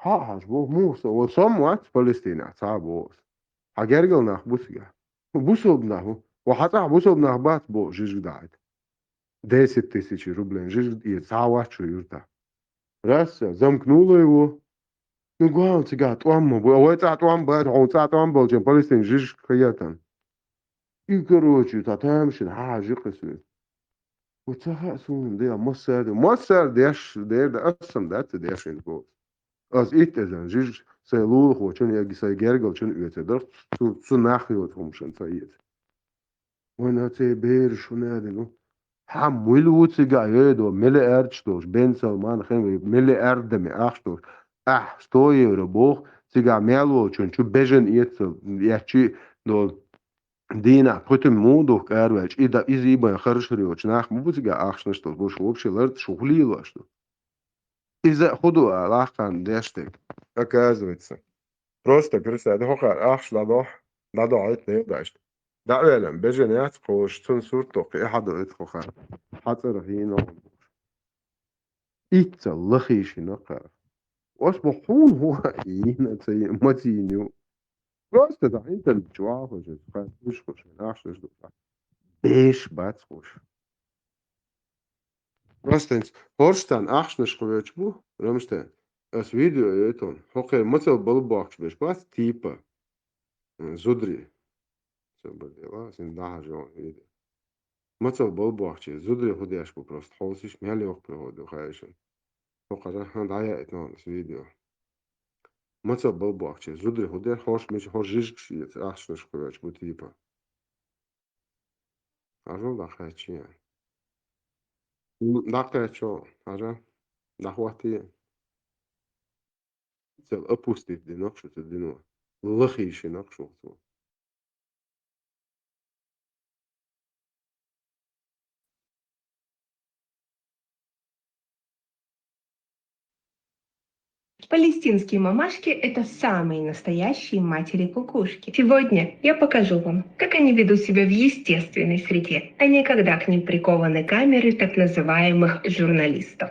هاش بو موسى وسomewhat فلسطين عتابوس حجرجل ناخ بوسجا بوسوب ناهو وحتى بوسوب ناخ بات بو جيج داعت 10,000 рублей جيج يتعوض شو يرتا راس زمكنولو يو نقول تقعد وام بو أول تعت وام بعد عون تعت وام بلجن فلسطين جيج خياتن يكروشي تتامشن حاجة قصير وتخاسون دي مصر ديش ده أصلا ده ديش الجو از ایت ازن جیج سیلول خو چون یکی سای گرگل چون ایت در تو نخیوت همشن سایت و نتی بیر شونه دنو هم ملوت سیگایه دو مل ارچ دوش بین سلمان خیم مل ارد می اخش دوش ستوی رو بوخ سیگا میلو چون بجن ایت یکی دو دینا پتم مو دو کارولش ایدا ایزی با خرش ریوچ نخ مو سیگا اخش نشتو بوش وبشي لرد شغلی لاشتو إذا خدوا علاقة ديشتك оказывается просто пересади хохар ахш ладо عيط نيداشت دعوة بجنيات خوش تون صورتو في أحد عيط خخار حتى رهينا إيتا لخيش نقر واسمحون هو إينا تي متينيو просто دا إنت الجواب وجد خايف مش خوش من أحش نشدو بيش بات خوش просто Horstein achšneškovič bu, ramšte, es video еton, hoke мацел балбакш беш, бас типа, зудри, се бадела, син дахажон видео. Мацел балбакш, зудри ходяш бу просто, холсиш мяли ох приходу хайшен. Хокара хандая етон с видео. Мацел балбакш, зудри ходяш, хош миш хош жишкш ет, achšneškovič бу типа. Ажол дахачи. Дахачо, ажа, дахвати. Цел опустить динокшу це дино. Лохіші нокшу. Палестинские мамашки – это самые настоящие матери-кукушки. Сегодня я покажу вам, как они ведут себя в естественной среде, а не когда к ним прикованы камеры так называемых журналистов.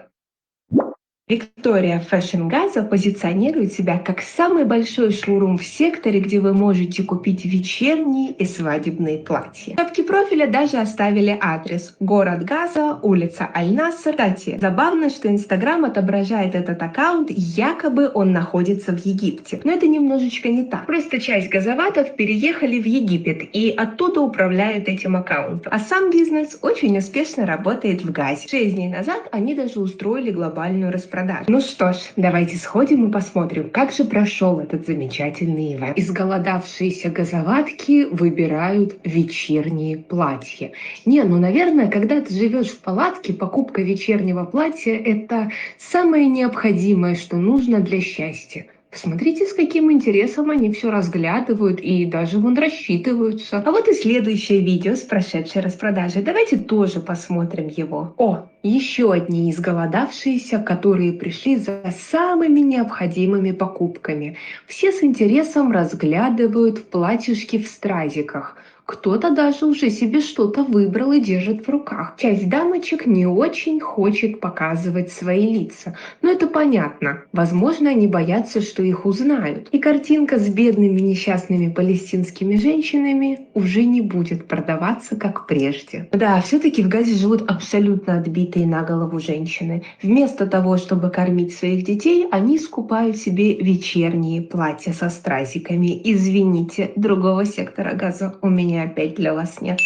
Виктория Fashion Gaza позиционирует себя как самый большой шоурум в секторе, где вы можете купить вечерние и свадебные платья. В шапке профиля даже оставили адрес: город Газа, улица Аль-Наср. Кстати, забавно, что Инстаграм отображает этот аккаунт, якобы он находится в Египте. Но это немножечко не так. Просто часть газоватов переехали в Египет и оттуда управляют этим аккаунтом. А сам бизнес очень успешно работает в Газе. 6 дней назад они даже устроили глобальную распродажу. Ну что ж, давайте сходим и посмотрим, как же прошел этот замечательный ивент. Изголодавшиеся газоватки выбирают вечерние платья. Не, ну, наверное, когда ты живешь в палатке, покупка вечернего платья – это самое необходимое, что нужно для счастья. Посмотрите, с каким интересом они все разглядывают и даже вон рассчитываются. А вот и следующее видео с прошедшей распродажей. Давайте тоже посмотрим его. О, еще одни изголодавшиеся, которые пришли за самыми необходимыми покупками. Все с интересом разглядывают платьишки в стразиках. Кто-то даже уже себе что-то выбрал и держит в руках. Часть дамочек не очень хочет показывать свои лица. Но это понятно. Возможно, они боятся, что их узнают. И картинка с бедными несчастными палестинскими женщинами уже не будет продаваться, как прежде. Да, все-таки в Газе живут абсолютно отбитые на голову женщины. Вместо того, чтобы кормить своих детей, они скупают себе вечерние платья со стразиками. Извините, другого сектора Газа у меня опять для вас нет.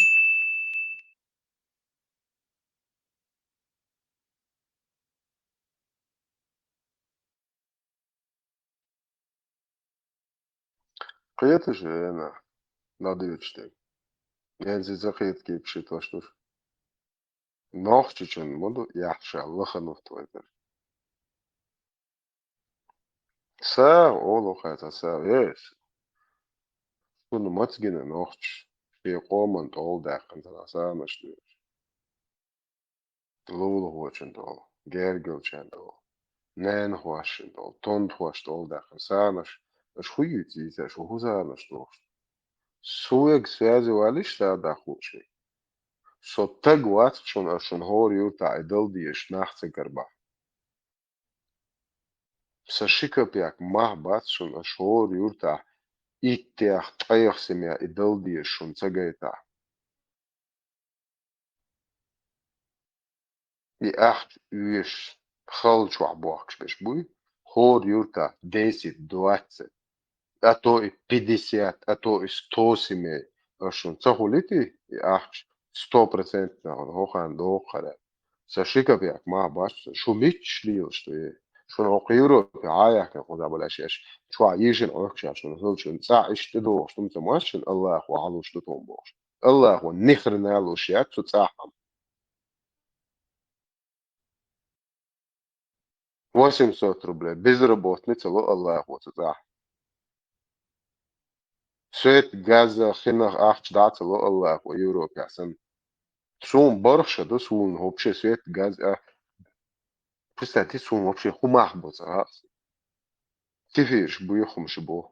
قيت же أنا надывечтэй. Yani size qiyet ki bir şey taşdır. Nağç için modu yaxşı Allah'ın uftaydır. Sağ ol o kadar sağ yes. كل ما تجينا نوخش في قوم طول داخل ثلاثة مش لول هو شندول جيرجل شندول نان هو شندول تون هو شندول داخل سانش مش خوي تيتا شو هو سانش دوش سويق سيازي واليش تا داخل شيء سو تقوات شون هور يوتا عدل ديش ناخت قربا سشيكا بياك مهبات شون أشهور يوتا إيتياخ طيخ سميا عدل ديش شون تقايتا أخت ويش خال شو عبوكش بيش بوي هور يوتا ديسيت دواتسيت أتو إي 50 أتو إي 100 سمي أشون تخوليتي أخت 100% ناخد هو خان دو خراب سشيكا بياك مهبات شو ميتش ليوش تو شون أوقيرو في عايح كان خدا بلاشيش شو عايشن أوكش عشان هلشن ساعش تدو شتم تماشن الله وعلوش تتوم بوش الله ونخر نالوش يات تتساحم 800 рублей. Безработница, الله وتزاح. سويت غازا خناخ أخش دعت الله ويورو كاسن. سون برشة ده سون هوبشة سويت غاز بس تاتي سون هوبشة خو محبوط هاس. كيفيش بويخمش بو.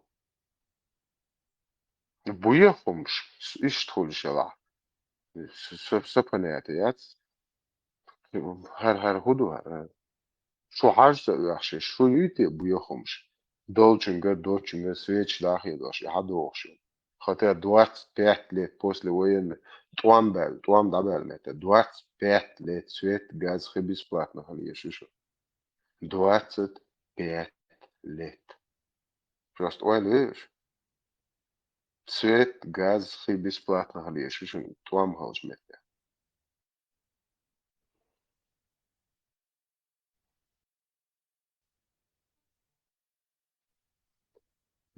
بويخمش إيش تقول شلا. سبناتيات. هر هدو هر. شو حاجة وحشة شو يتي بويخمش. دولچنگر سويتش داخل دوش يحدوش. خاطر دوات بيت ليت بوس لوين توام دابل متى دوات بيت ليت سويت غاز خبيس بلاتنا خليه شو دوات بيت ليت просто ойлеш سويت غاز خبيس بلاتنا خليه شو توام هالش متى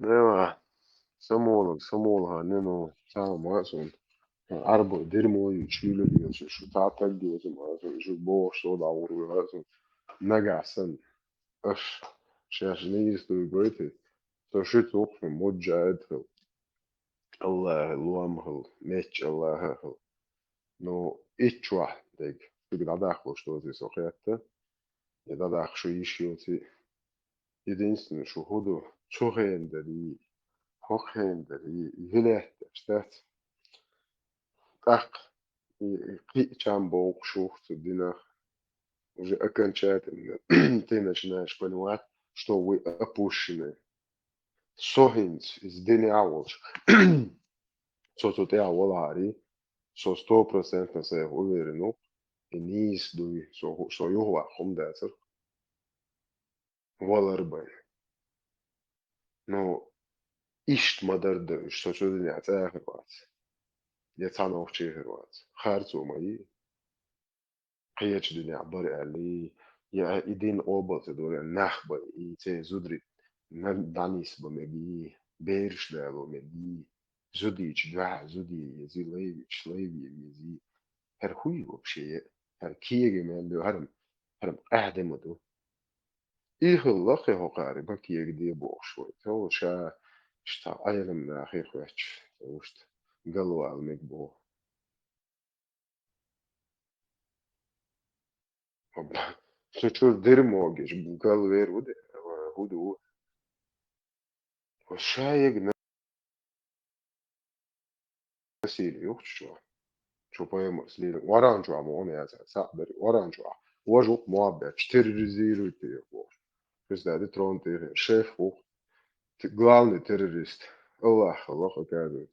ايوه سمولها نينو سام ماسون Arbo dirmo i chile di شو تعطل دي شو بوش شو داور نجاسن اش شاش نيجس تو بيتي تو شو توق مجاهد الله لوامه ميتش الله نو إيش واحد ديك تقدر داخل شو تي سوقيته إذا داخل شو يشيوتي единственное شو هدو شو هندري هو هندري يهله تشتات أق قي كان بوق شوف تدينا уже окончательно ты начинаешь понимать, что вы опущены. Сохинц из Дениаволш. Что тут я волари, что 100% се уверен, и низ дуй, что юхва хумдецер, воларбай. Но ишт мадерде, что чудо цехервац. Я цанов чехервац. Харцу мои. قياش دنيا عبارة علي يا إيدين أوبا تدور نخبة إيه زودري دانيس بمجي بيرش ده بمجي زوديش جاه زودي يزي ليفيش ليفي يزي هر خوي وبشيء هر كيجي من دو هرم أهدم مدو إيه الله هو قارب كيجي دي بوشوي تو شتا أيلم ناخي خوش توشت قالوا على مكبو Sučur dirmogiš, gal ver ude, hudu. Šajeg nasili yuxşu. Şu poema slili. Warancu ama onu yazar. Saberi warancu. Wajuk muhabbet. Terroriziru diyor bu. Bizde tron diyor. Şef bu. Главный террорист. Allah akademi.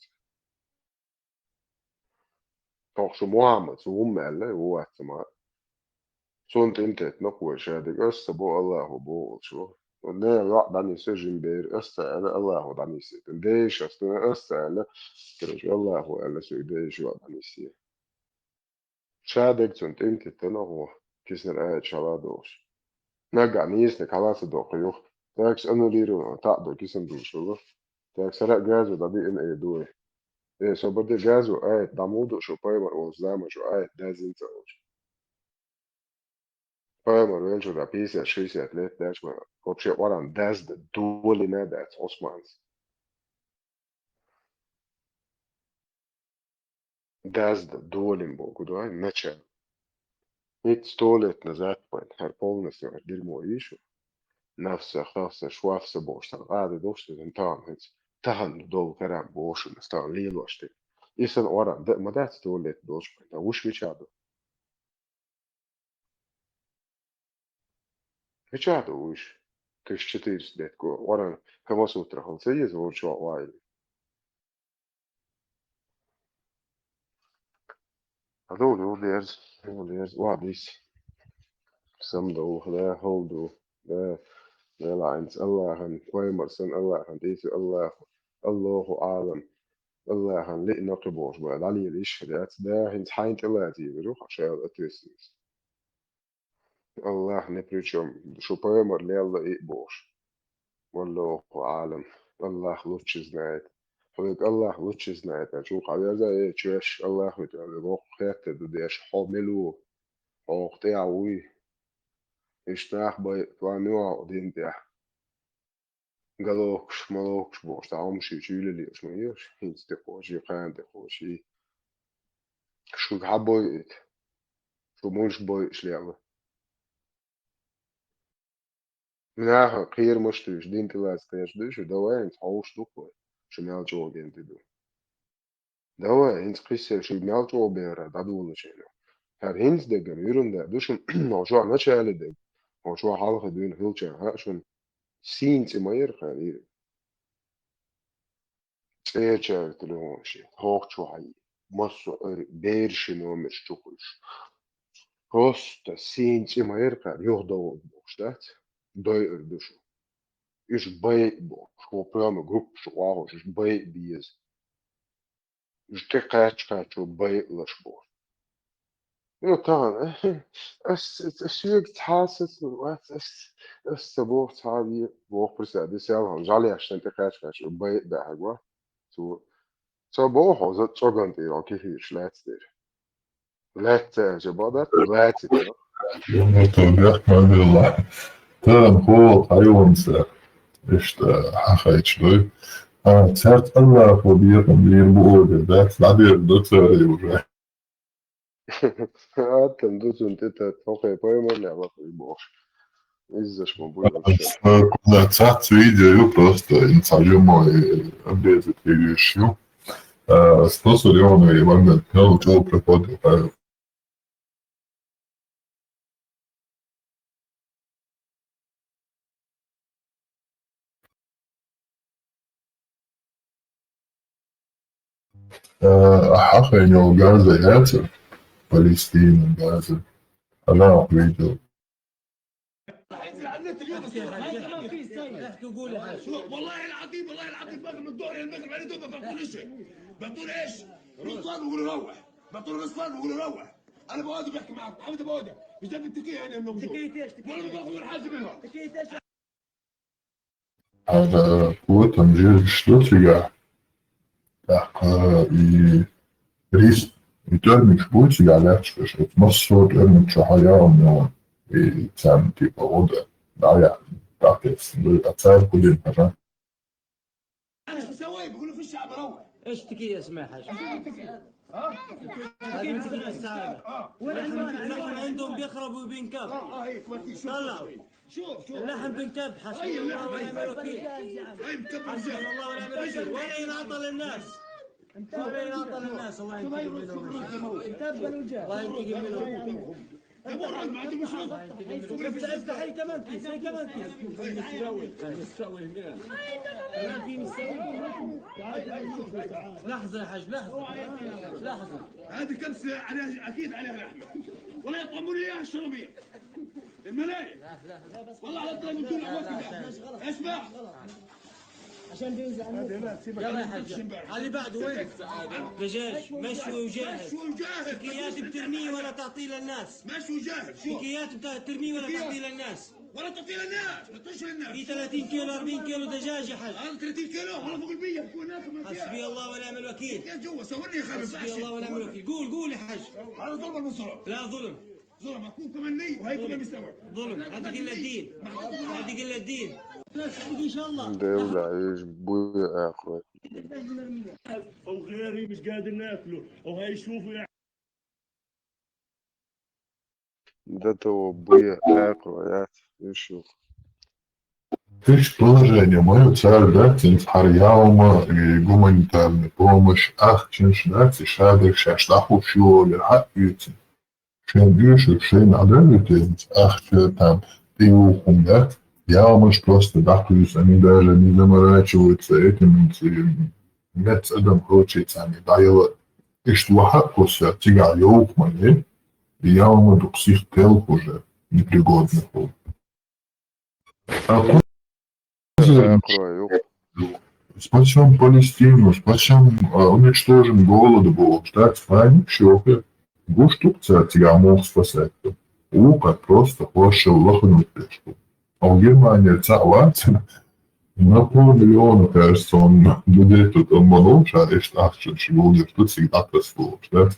Toksu Muhammed su ummelle uvahtsama. Sunt intet nokwe shadik össa bu Allahu bu şu. Ne ya dani sejin bir össa ala Allahu dani se. Deş össa össa ala kırış Allahu ala su deş wa dani se. Shadik sunt intet nohu kisner ayet şalados. Naga nisne kalası dokuyor. Taks anuliru ta'do kisim duşulu. Taks sara gazu da bir in edu. So bade gazu ayet damudu şu payma o zama şu ayet dazin tawş. Payma vençu da pisa 60 let daşma. Kopşe oran dazdı duoli ne dat Osmans. Dazda dolim bogu doj nečel. It stoljetna zatpan här polnäsna dirmo isu. Nafsa khafsa shwafsa boshtan qada doshta zintan hits. Tahan dol karam boshu nastan liloshti. Isan oran da ma dat stoljet doshpan. Da wush vichado. Vichado wush. 1400 лет го. Oran Камасутра халцеез урчва вайли. هذول وليرز وعديس سمدو ده هولدو ده لعنس الله هن كويمرسن الله هن ديس الله أعلم الله هن لقنا قبوش بقى علي ليش ده هن حين تلاتي بروح عشان أتوسيس الله نبريشم شو بيمر لي الله إقبوش والله أعلم الله لوتش زنايد خلق الله لوتش زنايد نشوف على زي تشش الله متعلم روح خيرت ديش حملو أو تعوي اشتاق باي توانوا دين ده galokš, malokš boš, taumši čīlelies, man ieš, hins te hoši, khande hoši. Šu gaboit, šu munš boi šliava. Minäha qirmushtuš, dintilās tiešdušu, davai hins hauš tukoi, šu melčogien tidu. Davai hins qissel šu melčogien rad adulašenu. Her hins degan yrunda, dušun, no šua načēli deg, no šua halqa duin hilčen hašun, سينت ما يرخان تيجا تلونشي هوك شوي مصو بيرش نومش تقولش كوستا سينت ما يرخان يهدو بوشتات دوي اردشو إيش باي بوش هو برام جروب شواهوش إيش باي بيز إيش تقاتش كاتشو باي لش بوش طبعا السوق تحاسس السبوع صحابي بوق برسالة سيالهم جالي عشان تقاش بيت ده حقوة سو بوحو زد شغن تيرو كيفيش لا تدير لا تجبادت لا تدير طبيعك ما بالله ترى هو حيوانسا إيش حخيت شوي تسرت الله فوبيكم بيربوه ده بعدين الدكتور يوري Atem ducun tita tokai paimali, а лапы бож. Из-за буду Когда царь видео просто инсталируемый объект решил, просто реально момент, но учил приходит. حقا إنه غازا ياتر فلسطين غازا أنا أريد والله العظيم باخذ من الظهر الى المغرب على دوبه بقول شيء بقول ايش؟ رصان بقول روح بقول رصان بقول روح انا بقعد بحكي معك محمد بقعد مش دام التكيه انا من تكيه ايش؟ ولا باخذ ولا حاجه منها تكيه ايش؟ على قوة تنجيل شتوتيجا так и рис термик будет على что مصر термик شحيان и там типа вода да я так أتصل كل حاجة ايش مسوي بقولوا في الشعب روح ايش تكيه يا سماح هذه من تكيه السعاده اللحم عندهم بيخرب وبينكب طلعوا شوف اللحم بينكب حسبي الله ونعم الوكيل حسبي الله ونعم الوكيل ولا ينعطى للناس ولا ينعطى للناس الله ينتقم منهم الله ينتقم منهم افتح هي كمان كيس هي كمان كيس لحظة يا حاج لحظة هذه كبسة عليها أكيد عليها لحمة ولا يطعمون لي إياها الشربية الملايين والله على الطريق بدون عوض اسمع عشان بينزل يلا يا حاج اللي بعده وين؟ دجاج مشوي وجاهز سكيات بترميه ولا تعطيه للناس مشوي وجاهز سكيات بترميه ولا تعطيه للناس ولا تعطيه للناس ما تعطيش للناس في 30 كيلو 40 كيلو دجاج يا حاج هذا 30 كيلو ولا فوق ال 100 بكون ناكل حسبي الله ونعم الوكيل يا جوا سووني يا خالد حسبي الله ونعم الوكيل قول يا حاج هذا ظلم ولا ظلم؟ لا ظلم اكون كمان ني وهي كمان مستوى ظلم هذا قله الدين هذه قله الدين ان شاء الله دولة إيش بوي آخر او غيري مش قادر ناكله او هيشوفوا يعني. ده то ابويا اقرا يشوف. Fiš положение мое цель дать инфарьяума и гуманитарной помощь, ах, чиншдать и шадр шаштаху шиоли, хатвицы. Шен юши, шен адрелютенц, ах, там, ты ухумдат, яумаш просто дахлюсь, они даже не заморачиваются этим, нет, адам хочется, они даила, и что вахакуся, тига яухмане, и яума дуксих тел уже непригодных. Спасем Палестину, спасем, уничтожим голод, Бог, ждать файн, щёпы. Гуштукция тебя мог спасать. Как просто хочешь лохнуть пешку. А в Германии цаваться на полмиллиона, кажется, он людей тут обманул, а и что люди тут всегда простого, да?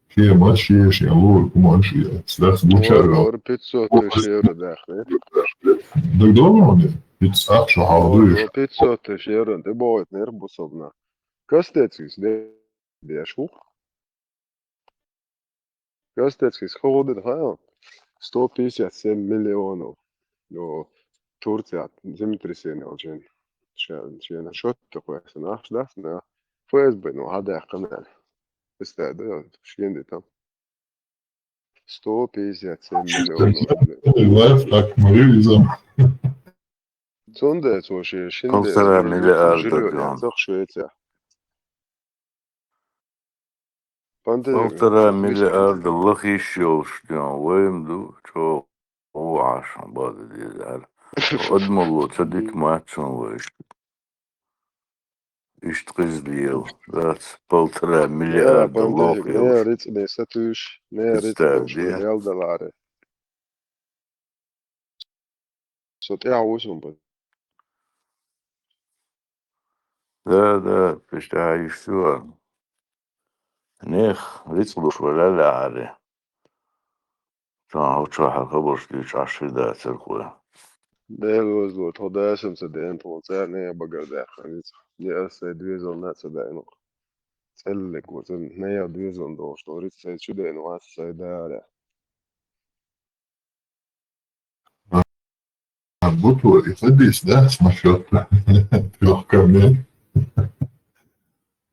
Все матчи, я ловлю, матчи, да, звучало. 500 тысяч евро дохли. Да дома он? 500 шахалдыш. 500 тысяч евро, ты будет нервусовна. Кастецкис, дешу. Кастецкис ходит, 157 миллионов. Но Турция, землетрясение очень. Чья счет такой, наш, да, на ФСБ, ну, а канал. Представляю, шкенды там. 157 миллионов. Лайф так мы вывезем. Сонда, слушай, Полтора миллиарда, Джон. Швеция. Полтора миллиарда лох еще, что воймду, что уашам бады дизар. Одмолу цадик матчом выш. Ишткизлил. That's полтора миллиарда лох Не рыц не сатуш, не рыц миллиард долларов. Сотя усум бы. Да, представляешь, все. Нех, рыцлуш валяля аре. Что خبر ستيش عشرة دا تركوه. ده الوزلو تهدا اسم سدين طولتها نيا بقر دا خليت دي أسا دويزون نات سدينو تسلك وزن نيا دويزون دوش توريت سيد شو دينو أسا دارا Будто садись, да, насчет 3 камней.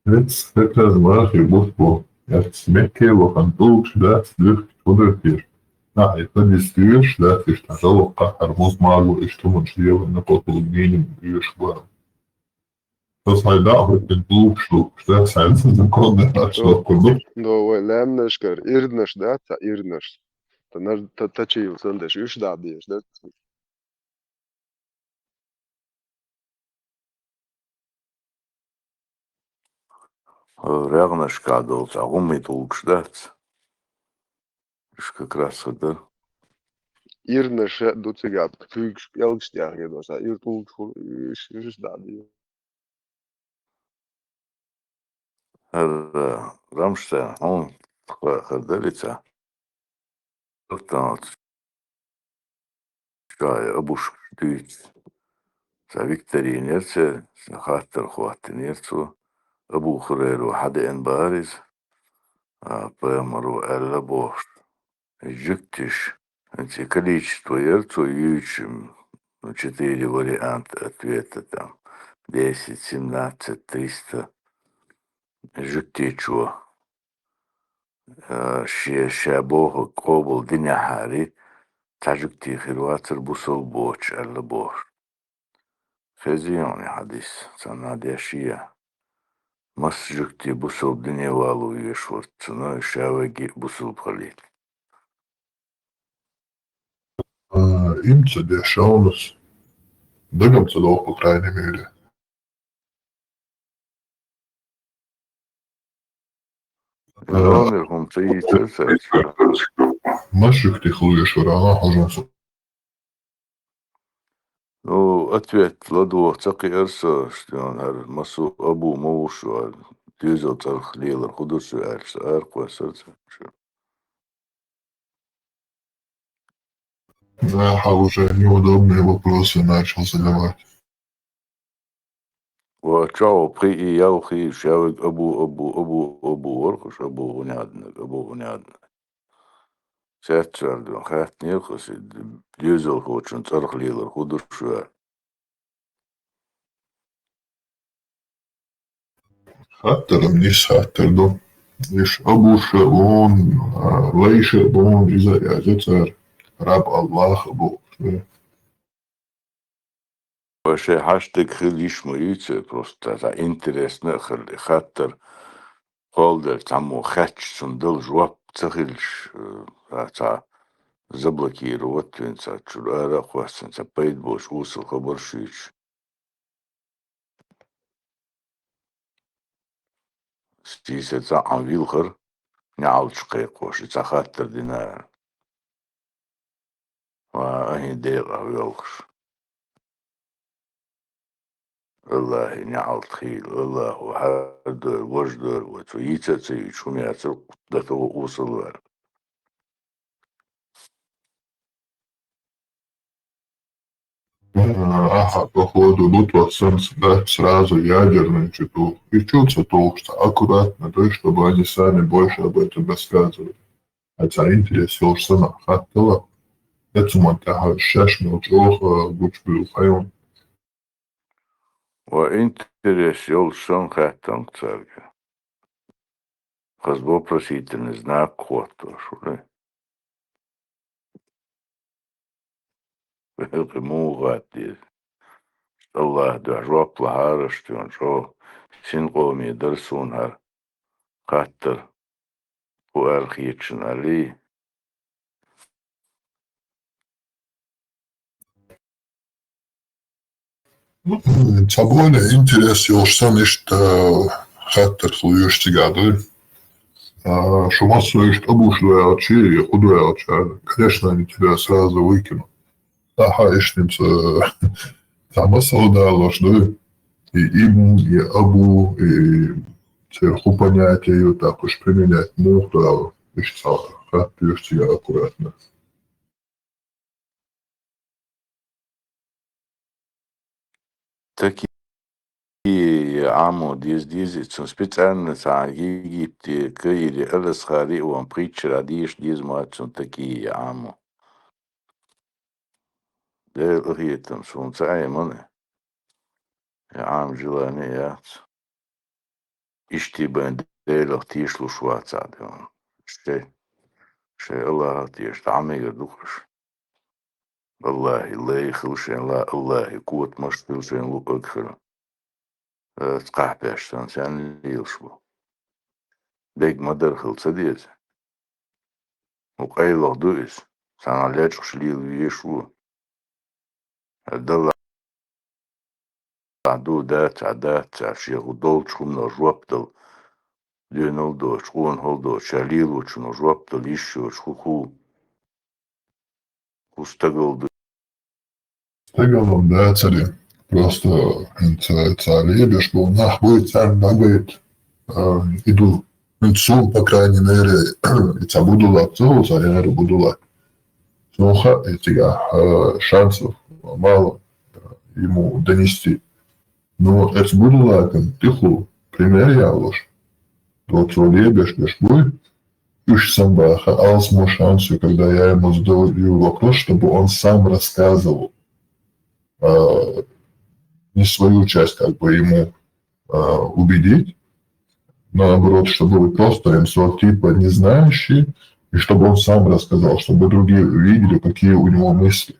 Это размаши, будто я смекки, лохантук, да, слюх, куда-то. это действуешь, да, ты что, жалко, армуз магу, и что мы делаем на полполдневном бьешь вам. То сайда, хоть ты лучше, что сайда законно, что куда. دو لامنش كر إردنش ده تا إردنش تا تشيل سندش إيش ده ديش ده Рягнаш кадолц, а умит лукшдать. Иш как раз это. إردنش دو تيجات فيش يلقش ده كده سا إردنش إيش ده دي Рамштайн, он ходилица. Там чай обуш дють. За Викторинерце, за хаттер хваттинерцу. أبو خرير وحد إن بارز بامرو ألا بوش جكتش أنت количество ярцу ючим 4 варианта ответа там 10, 17, 300 жуктичу шабого кобл диня хари тажукти хирватер бусол боч ألا بوش خزيوني حديث سنة شيا مسجكتي بوصل الدنيا والو يشورت سنة شاوجي بوصل بخليل Имца дешаунус. Дагам цадов, по крайней мере. Номер هم تيجي Машик ты хлуешь рано, хожу. Ну, ответ ладу цаки эрса, что он масу абу моушу, тюзел царх лилар худусу эрса, эрква сердце. Да, уже неудобные вопросы начал задавать. وتشاو بخي ياوخي شاوك أبو ورخش أبو غنيادنا ساتشال دون خات نيوخس ديوزل خوتشن ترخ ليلر خودر شوار حتى لمنيس حتى دو إيش أبو شابون ليش بون إذا يعجتر رب الله أبو وشي حاشتك خليش مريتة просто за интересно خلي خاطر холдер таму خاتش سندل جواب تخلش تا заблокировать винца чурара хвастинца пейт бош усыл خبر شيش ستيسة عن ويلخر نعال شقيق وش خاطر دينار وأهي ديغة ويلخش الله نعال تخيل الله وحدر وجدر وتويتة تي شمياتر قدك ووصل وار Походу, Лутва сразу ядерный читу. И чутся толкто, аккуратно, то есть, чтобы они сами больше об этом рассказывали. Хотя интерес сына хаттала. Это монтага шашмил чоха, бучбил хайон. وإنترес يلشن خاتم تسارجة خزبو просительный знак кото шуле بهلق موغات دي الله دعجوب لهارشتون شو سين قومي درسون هر خاطر وأرخيتشن علي Sabone interes yolsan işte hatta слуешься гады. Шума слышит обушлая очи, худая очи. Конечно, они тебя сразу выкинут. Ага, ишнимся там солдат, что и ибн, и абу, и сверху понятия ее так уж применять мухта, ишца, как пьешь тебя аккуратно. Такие عمو ديز специально за Египте каири элесхари он притча диз мацун такие عمو ده الغيتم سون سعي منه يا عام جلاني يات اشتي بند ديلو تيشلو شوات عادي شي الله تيش تعمي يدوخش والله لا يخلشين لا الله يكوت مشتلشين لو أكثر تقع باشتان سان ليلشبو ديك مدر خلصة ديز وقايلو دويس سان علاجش ليل يشو الدل عدو دات عشيخ ودول شخونا جوابدل دينول دو شخون هول دو شاليل وشنو جوابدل يشو شخو استقل دو Стегалом, да, цари. Просто цари бешбол нахуй царь нагает. Иду. Сум, по крайней мере, и цабудула цел, царя будула. Слуха этих шансов мало ему донести. Но это будула, тиху, пример я ложь. Вот цари бешбой. Уж сам баха, алсму шансу, когда я ему задаю вопрос, чтобы он сам рассказывал. Не свою часть как бы ему убедить, но наоборот, чтобы вы просто им типа не знающие, и чтобы он сам рассказал, чтобы другие видели, какие у него мысли.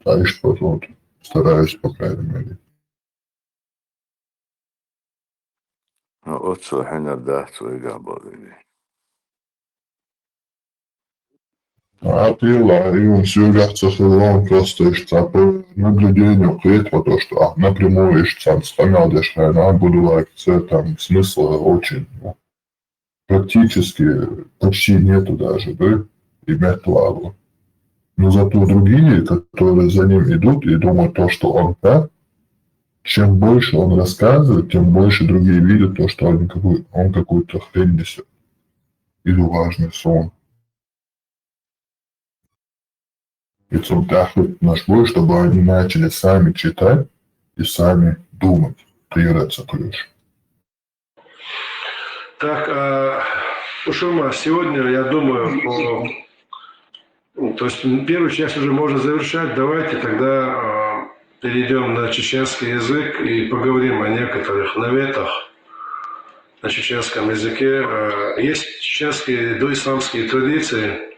Так что вот стараюсь, по крайней мере. Вот что хенердах свой габали. А ты, и он все он просто по наблюдению клетва, то, что напрямую сам склонял дешевле, буду лайкаться, там смысла очень, практически почти нету даже, да, иметь лаву. Но зато другие, которые за ним идут и думают то, что он так, чем больше он рассказывает, тем больше другие видят то, что он какую-то хрень несет. Или важный сон. И так вот наш бой, чтобы они начали сами читать и сами думать. Приораться ключ. Так, Ушурма, сегодня, я думаю, то есть первую часть уже можно завершать. Давайте тогда перейдем на чеченский язык и поговорим о некоторых наветах на чеченском языке. Есть чеченские доисламские традиции.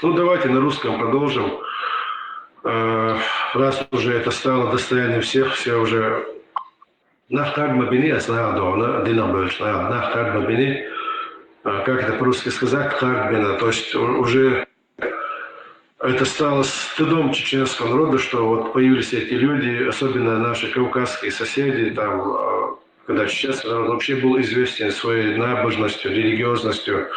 Ну, давайте на русском продолжим. Раз уже это стало достоянием всех, все уже... Как это по-русски сказать? То есть уже это стало стыдом чеченского народа, что вот появились эти люди, особенно наши кавказские соседи, там, когда чеченский народ вообще был известен своей набожностью, религиозностью,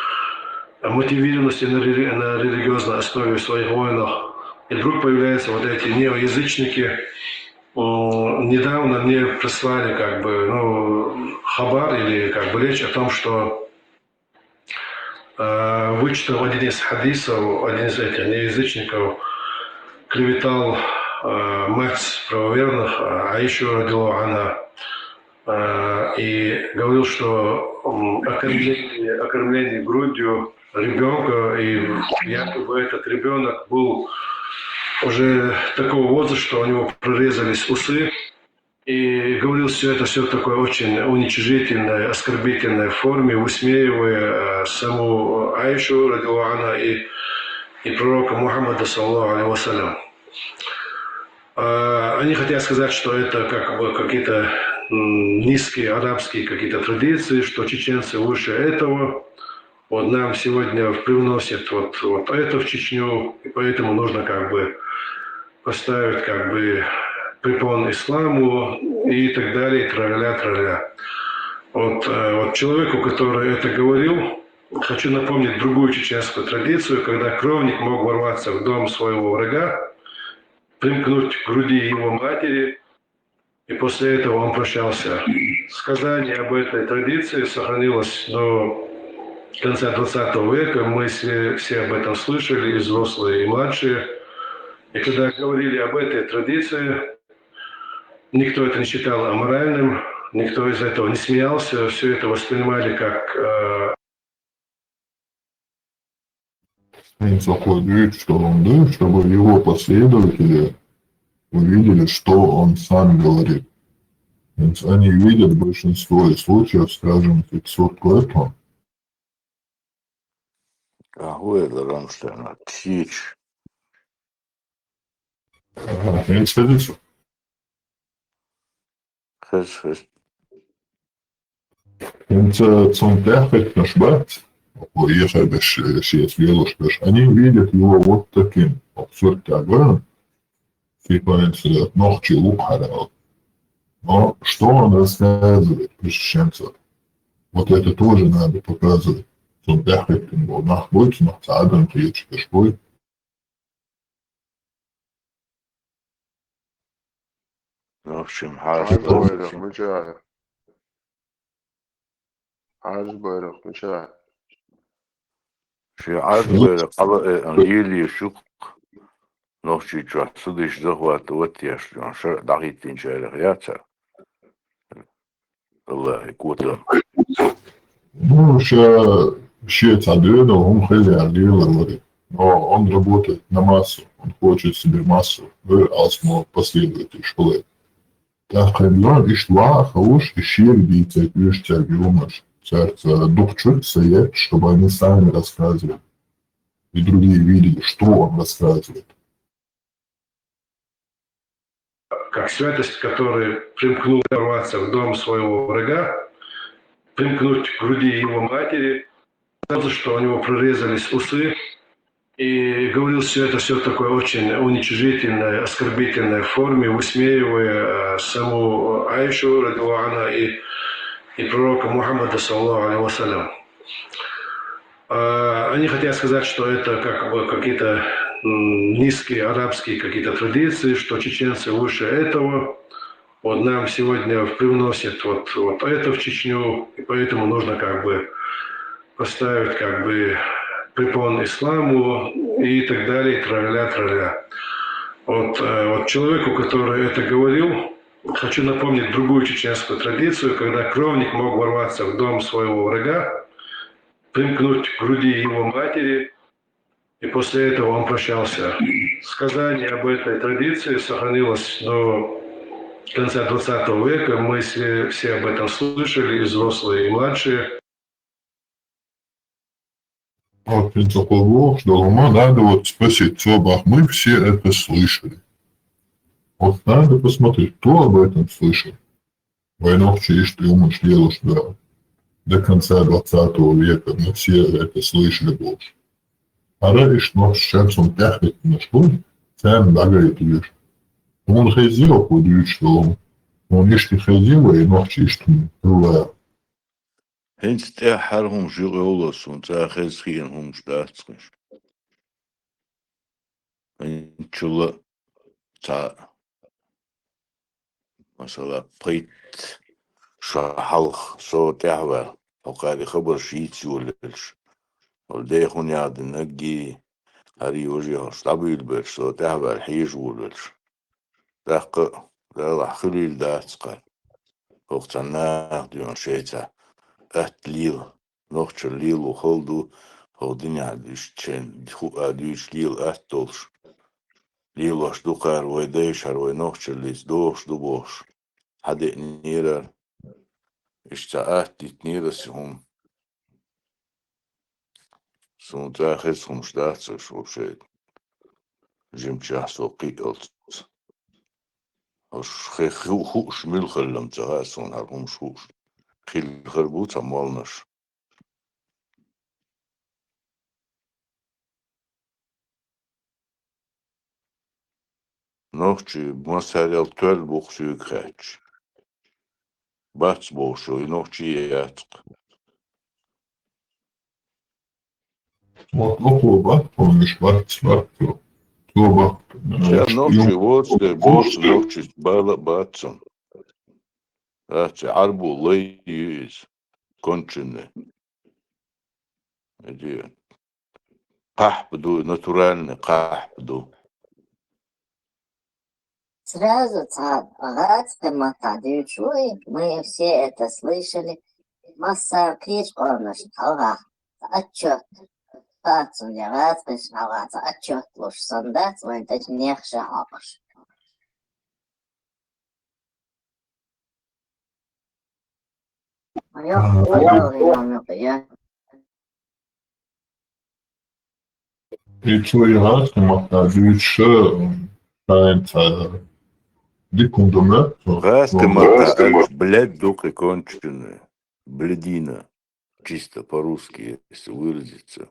мотивированностью на религиозной основе в своих войнах. И вдруг появляются вот эти неоязычники. Недавно мне прислали хабар или речь о том, что вычитал один из хадисов, один из этих неязычников клеветал мать правоверных, Аишу радиллаху анха, и говорил, что окормление грудью ребенка, и якобы этот ребенок был уже такого возраста, что у него прорезались усы, и говорил все это все в такой очень уничижительной, оскорбительной форме, высмеивая саму Аишу радиллаху анха и пророка Мухаммада саллаллаху алейхи вассалям. Они хотят сказать, что это какие-то низкие арабские какие-то традиции, что чеченцы выше этого. Вот нам сегодня привносят вот это в Чечню, и поэтому нужно поставить препон исламу и так далее, тра-ля-ля. Вот человеку, который это говорил, хочу напомнить другую чеченскую традицию, когда кровник мог ворваться в дом своего врага, примкнуть к груди его матери, и после этого он прощался. Сказание об этой традиции сохранилось до конца 20 века. Мы все об этом слышали, и взрослые, и младшие. И когда говорили об этой традиции, никто это не считал аморальным, никто из этого не смеялся, все это воспринимали как... Заходит, что он, да, чтобы его последователи увидели, что он сам говорит. Ведь они видят большинство случаев, скажем, 500 лет. Какой это Рамштейн? Тич. Не садится. Хэс. Это центр наш если есть велош, они видят его вот таким. Абсурд такой. Типа, ногти лукхара. Но что он рассказывает про чеченцев? Вот это тоже надо показывать. Центр находится, но садом речь пешкой. В общем, في عرض قضاء أنجيلي شق نوشي صديش زغوات وتياش جون شرع دقيقتين شارع الله يكوتهم. Ну, вообще цадыда, он хели ардила, но он работает на массу, он хочет себе массу, алсмо последователь школы. Так, когда ишла, хорош, ищи, бийте, ишьте, юмаш. Дух чуть стоять, чтобы они сами рассказывали. И другие видели, что он рассказывает. Как святость, который примкнул ворваться в дом своего врага, примкнуть к груди его матери, что у него прорезались усы, и говорил все это все в такой очень уничижительной, оскорбительной форме, высмеивая саму Аишу радиллаху анха и пророка Мухаммада саллаллаху алейхи вассалям. Они хотят сказать, что это какие-то низкие арабские какие-то традиции, что чеченцы выше этого. Вот нам сегодня привносят вот это в Чечню, и поэтому нужно поставить препон исламу и так далее, тра-ля-ля. Вот человеку, который это говорил, Хочу напомнить другую чеченскую традицию, когда кровник мог ворваться в дом своего врага, примкнуть к груди его матери, и после этого он прощался. Сказание об этой традиции сохранилось до конца 20 века. Мы все об этом слышали, и взрослые, и младшие. Вот я такой был, что надо вот спросить, что мы все это слышали. Вот надо посмотреть, кто об этом слышал. Войнах честь и умыш делаешь, да. До конца 20 века мы все это слышали больше. А раньше, но сейчас он пяхает на школе, сам догорит лишь. Он ходил, подумает, что он лишь не ходил, и ночи, что было. Hens der harhum jugolos und zaches hier hum staatskisch. Chula ta masala prit شحالخ صو تعبر وقال خبر شيت يولش ولدي خوني عاد نجي هري وجهه شطبيل بير صو تعبر حيج ولش دق دلع خليل داتقل وقتنا ديون شيتا أتليل نوخش الليل وخلدو هوديني عديش تشين خو عديش ليل أتولش ليل واش دوقار ويديش هروي نوخش الليس دوش دوبوش حدق نيرر اشتاقت تنيرسهم سون تاخذهم شتاخذ شو شيء جمشاه سوقي قلت خوش ملخلم تغاسون هرهم شوش خيل خربوت مالنش نوخشي مساريل تول بوخشي كاتش باتس بوشو نوخشي ياتق Вот около он миш бат Я ночью вот ночью бала батсон. Ати арбу лейс кончены. Иди. Кахбду натуральный кахбду. Сразу богатство мотали, мы все это слышали. Масса крич, он отчет. Пацан, я вас пришноваться, отчет луж сондат, свой тач нехше хапаш. Я И человек мотали, шайнца дикундумет. Раска мата, блядь, дука конченая. Блядина. Чисто по-русски, если выразиться.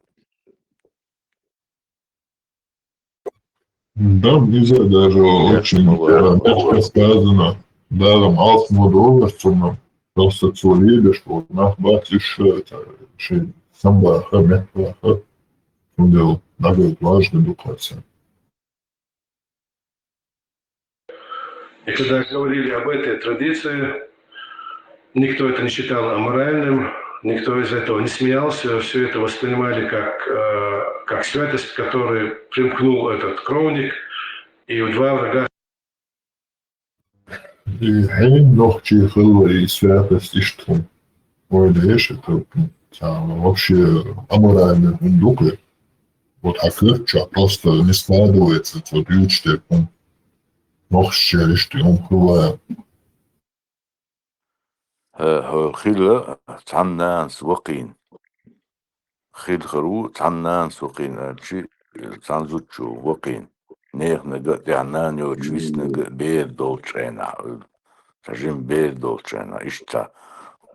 Да, нельзя даже очень мягко сказано. Даром алс мудовостью просто цволили, что наш батюш это самбаха, мягкаха. Он делал даже важный духовца. И когда говорили об этой традиции, никто это не считал аморальным, никто из этого не смеялся, все это воспринимали как святость, к которой примкнул этот кровник, и у два врага. И хейн ногчи хылва и святость и что. Ой, да это вообще аморальный дух. Вот акырча просто не складывается, вот ключ ногчи что он хылва. خيل تعنان سوقين خيل خرو تعنان سوقين شيء تعنزوتشو وقين نيخ نقط تعنان يو تشويس نقط بير دولتشينا تجين بير دولتشينا إشتا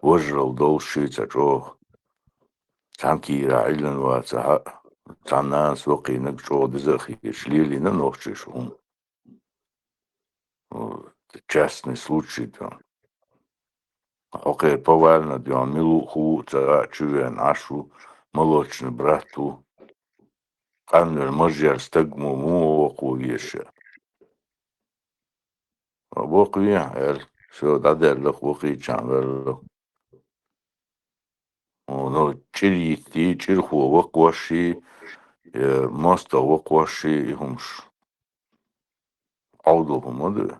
وجرل دولشي تجوه تعنكي راعيلن واتها تعنان سوقين نقشو دزخي شليلي ننوخشيشون частный случай там. Окей, повально дён милуху цара чувен ашу молочный брату. Канвер можер стегму му оку еше. Обоку я все дадерлох воки чанверлох. Но чирити чирху вокваши моста вокваши хумш. Ауду хумоды.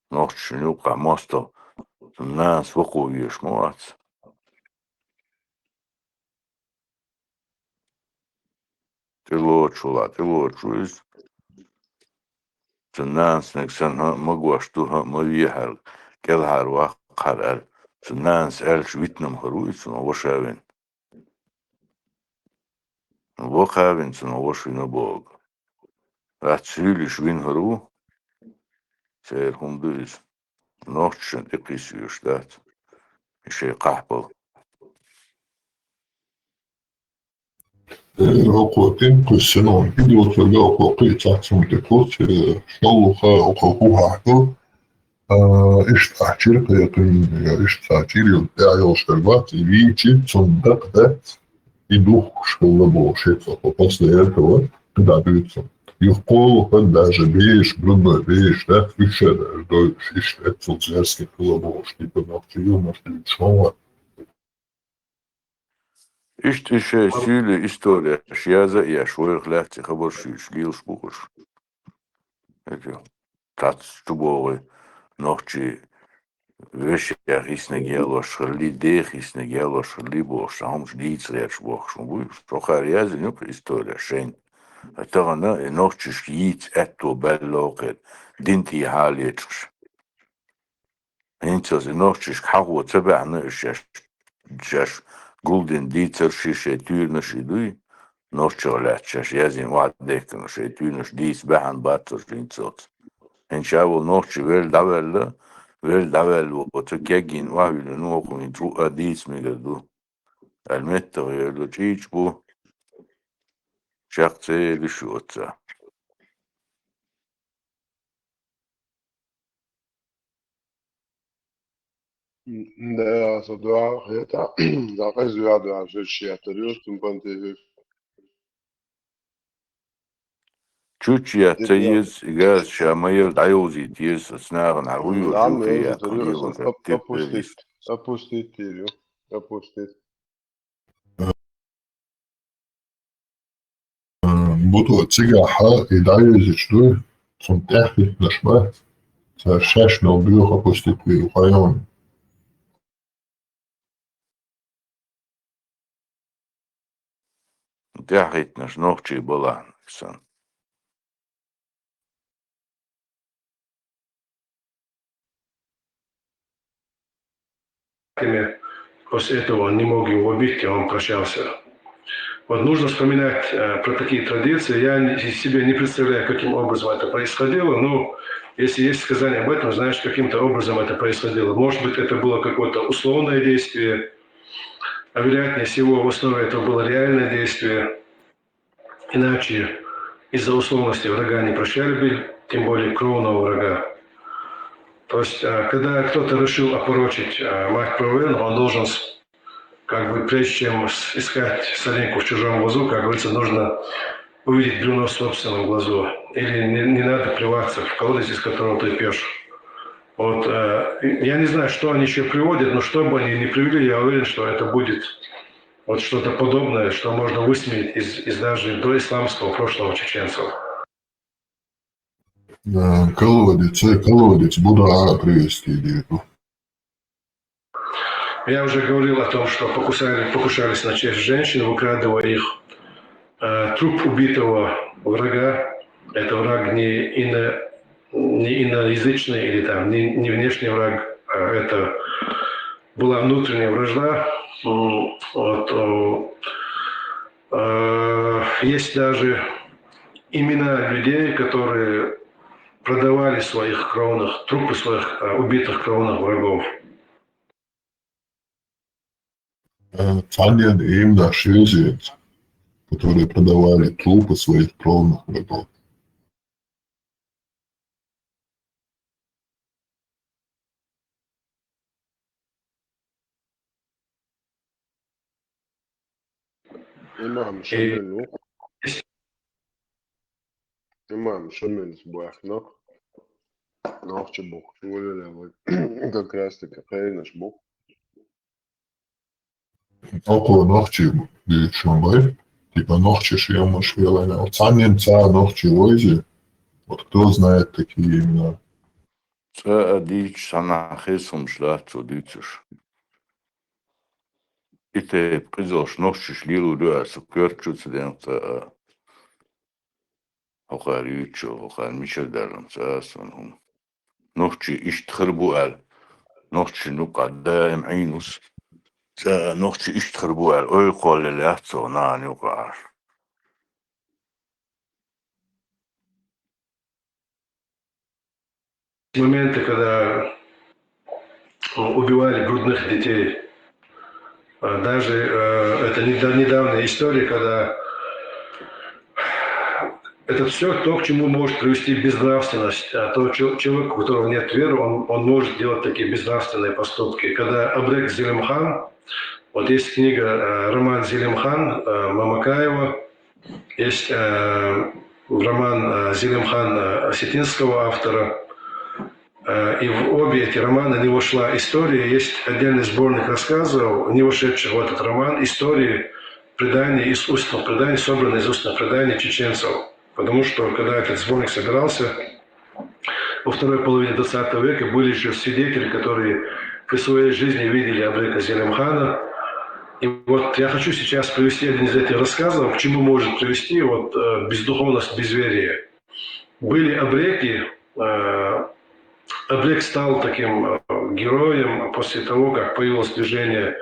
ногчи нюка мосто, нас вокуешь, молодцы. Ты лучше из нас нексан могу что мовихал, келхар вахар, нас эльш витнам харуицу, но вошавин. Вохавин, но вошвина бог. Ацилиш вин хару, сэр хундуис. Ногчен экисию штат. Еще кахпал. Rokotin kussinon idiootlarga huquqiy tekut شلوخا وقوقوها حدو إيش تعجيل قيقين إيش تعجيل يبدأ يوشربات يجي تصندق ذات يدوخ شغل بوشيت فقصد يلتوى قد عدويتهم يقول قد عجبيش برد بيش ذات في الشارع دوش إيش أتصل زيرسكي كلا بوشتي بناقتي يوم أشتري شوان Ишь сюли история. Шьяза я швоих лягти хабар шлил шпухаш. Эти тац чубовы ногчи вещи яхисне гело шли дехисне гело шли бо шам ждиц речь бог шумбу. Шохар яза нюк история шен. Это она и ногчи шьиц это беллокет динти халечш. Инцаз и ногчи хагу цебана жаш Гулден дицер шише тюрнаш идуй, ношчолят шаш язин вад декан ше тюрнаш диц бахан баттер линцот. Энчавол ношчи вел давелла, вот кегин вавилу нокун тру адиц мегаду. Алметтер елу чичбу, шахце лишуотца. Да, alltså du har heter, därför du har så jätteroligt som på en TV. Чучия тез игаз шамайер дайози тез снаран аруйо жуки акулион Опустить ее, опустить. Буду цигаха и дайози что zum Technik на шмат. Шашно бюро опустить в район. Тяхит наш ногчи была, сан. После этого он не мог его убить, и он прощался. Вот нужно вспоминать про такие традиции. Я себе не представляю, каким образом это происходило, но если есть сказание об этом, знаешь, каким-то образом это происходило. Может быть, это было какое-то условное действие, а вероятнее всего в основе этого было реальное действие. Иначе из-за условности врага не прощали бы, тем более кровного врага. То есть, когда кто-то решил опорочить мать Провен, он должен, как бы, прежде чем искать солинку в чужом глазу, как говорится, нужно увидеть бревно в собственном глазу. Или не надо плеваться в колодец, из которого ты пьешь. Вот, я не знаю, что они еще приводят, но что бы они ни привели, я уверен, что это будет вот что-то подобное, что можно высмеять из даже доисламского прошлого чеченцев. Колодец, буду привести идею. Я уже говорил о том, что покушались на честь женщин, выкрадывая их. Труп убитого врага, это враг не иноязычный или там не внешний враг, это была внутренняя вражда. Вот, есть даже имена людей, которые продавали своих кровных, трупы своих убитых кровных врагов. Цаньян им наши визит, которые продавали трупы своих кровных врагов. Imam Шамиль Бахнок. Ногчи Бог. Как раз таки наш Бог. Около ногчи Шамбай. Типа ногчи Шьяма Швелана. Цанин Ца ногчи Войзи. Вот кто знает такие имена? ديش أنا خيسهم شلاتو ديتش إتى بقيزوش نوشش ليلو دوا سكرتشو تدين هقاريتشو هقار ميشل دارن ساسون نوشي إشتخربو قال نوشي نوقع دائم عينوس نوشي إشتخربو قال أي قول اللي أحسو ناني وقعر Моменты, когда убивали грудных детей. Даже это недавняя история, когда это все то, к чему может привести безнравственность. А то человек, у которого нет веры, он может делать такие безнравственные поступки. Когда Абрек Зелимхан, вот есть книга, роман Зелимхан Мамакаева, есть роман Зелимхан осетинского автора. И в обе эти романы не вошла история. Есть отдельный сборник рассказов, не вошедших в этот роман, истории преданий из устных преданий, собранные из устных преданий чеченцев. Потому что, когда этот сборник собирался, во второй половине 20 века были еще свидетели, которые при своей жизни видели Абрека Зелимхана. И вот я хочу сейчас привести один из этих рассказов, к чему может привести вот бездуховность, безверие. Были абреки, Абрек стал таким героем после того, как появилось движение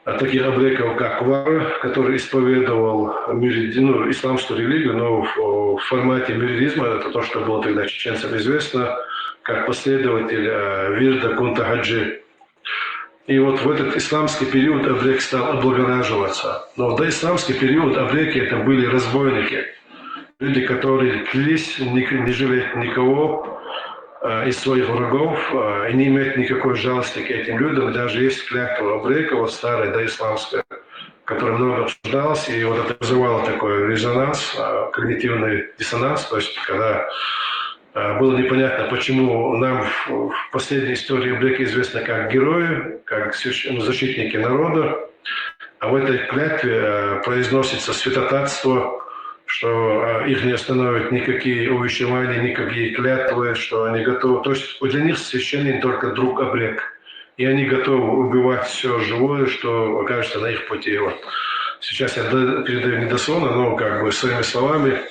таких абреков, как Вара, который исповедовал исламскую религию, но в формате мюридизма, это то, что было тогда чеченцам известно, как последователь Вирда Кунта Хаджи. И вот в этот исламский период абрек стал облагораживаться. Но в доисламский период абреки это были разбойники. Люди, которые клялись не жалеть никого из своих врагов и не иметь никакой жалости к этим людям. Даже есть клятва абрека, вот старая доисламская, которая много обсуждалась, и вот это вызывало такой резонанс, когнитивный диссонанс, то есть когда было непонятно, почему нам в последней истории абреки известны как герои, как защитники народа, а в этой клятве произносится святотатство, что их не остановят никакие увещевания, никакие клятвы, что они готовы. То есть для них священный только друг абрек. И они готовы убивать все живое, что окажется на их пути. Вот. Сейчас я передаю недословно, но как бы своими словами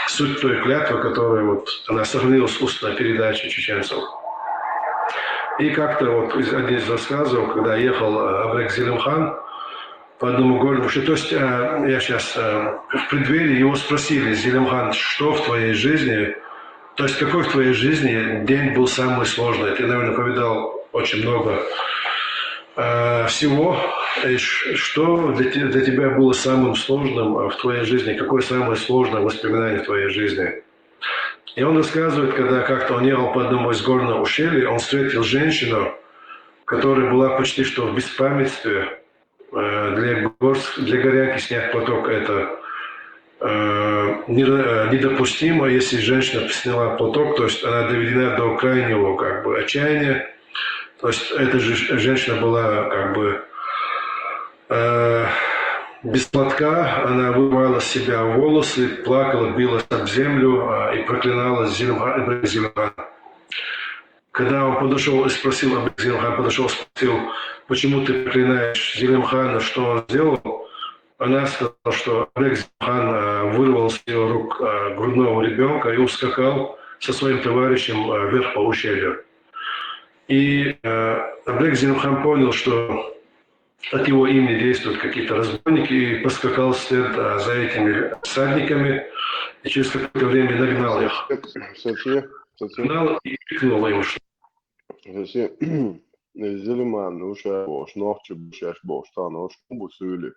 суть той клятвы, которая вот, она сохранилась в устной передаче чеченцев. И как-то вот один из рассказов, когда ехал Абрек Зелимхан по одному городу, то есть я сейчас в преддверии его спросили: Зелимхан, что в твоей жизни, то есть какой в твоей жизни день был самый сложный? Ты, наверное, повидал очень много всего. Что для тебя было самым сложным в твоей жизни? Какое самое сложное воспоминание в твоей жизни? И он рассказывает, когда как-то он ехал по одному из горных ущелий, он встретил женщину, которая была почти что в беспамятстве. Для горянки снять платок это недопустимо. Если женщина сняла платок, то есть она доведена до крайнего как бы отчаяния. То есть эта же женщина была как бы без платка, она вырвала с себя волосы, плакала, билась об землю и проклинала Зелимхана. Когда он подошел и спросил, Зелимхан подошел и спросил, почему ты проклинаешь Зелимхана, что он сделал, она сказала, что Абрек Зелимхан вырвал с ее рук грудного ребенка и ускакал со своим товарищем вверх по ущелью. И Абрек Зелимхан понял, что от его имени действуют какие-то разбойники, и поскакал вслед за этими всадниками, и через какое-то время нагнал их. Нагнал и крикнул им, что Зелиман, уж ночью бушаш бостан, уж кубу сюли.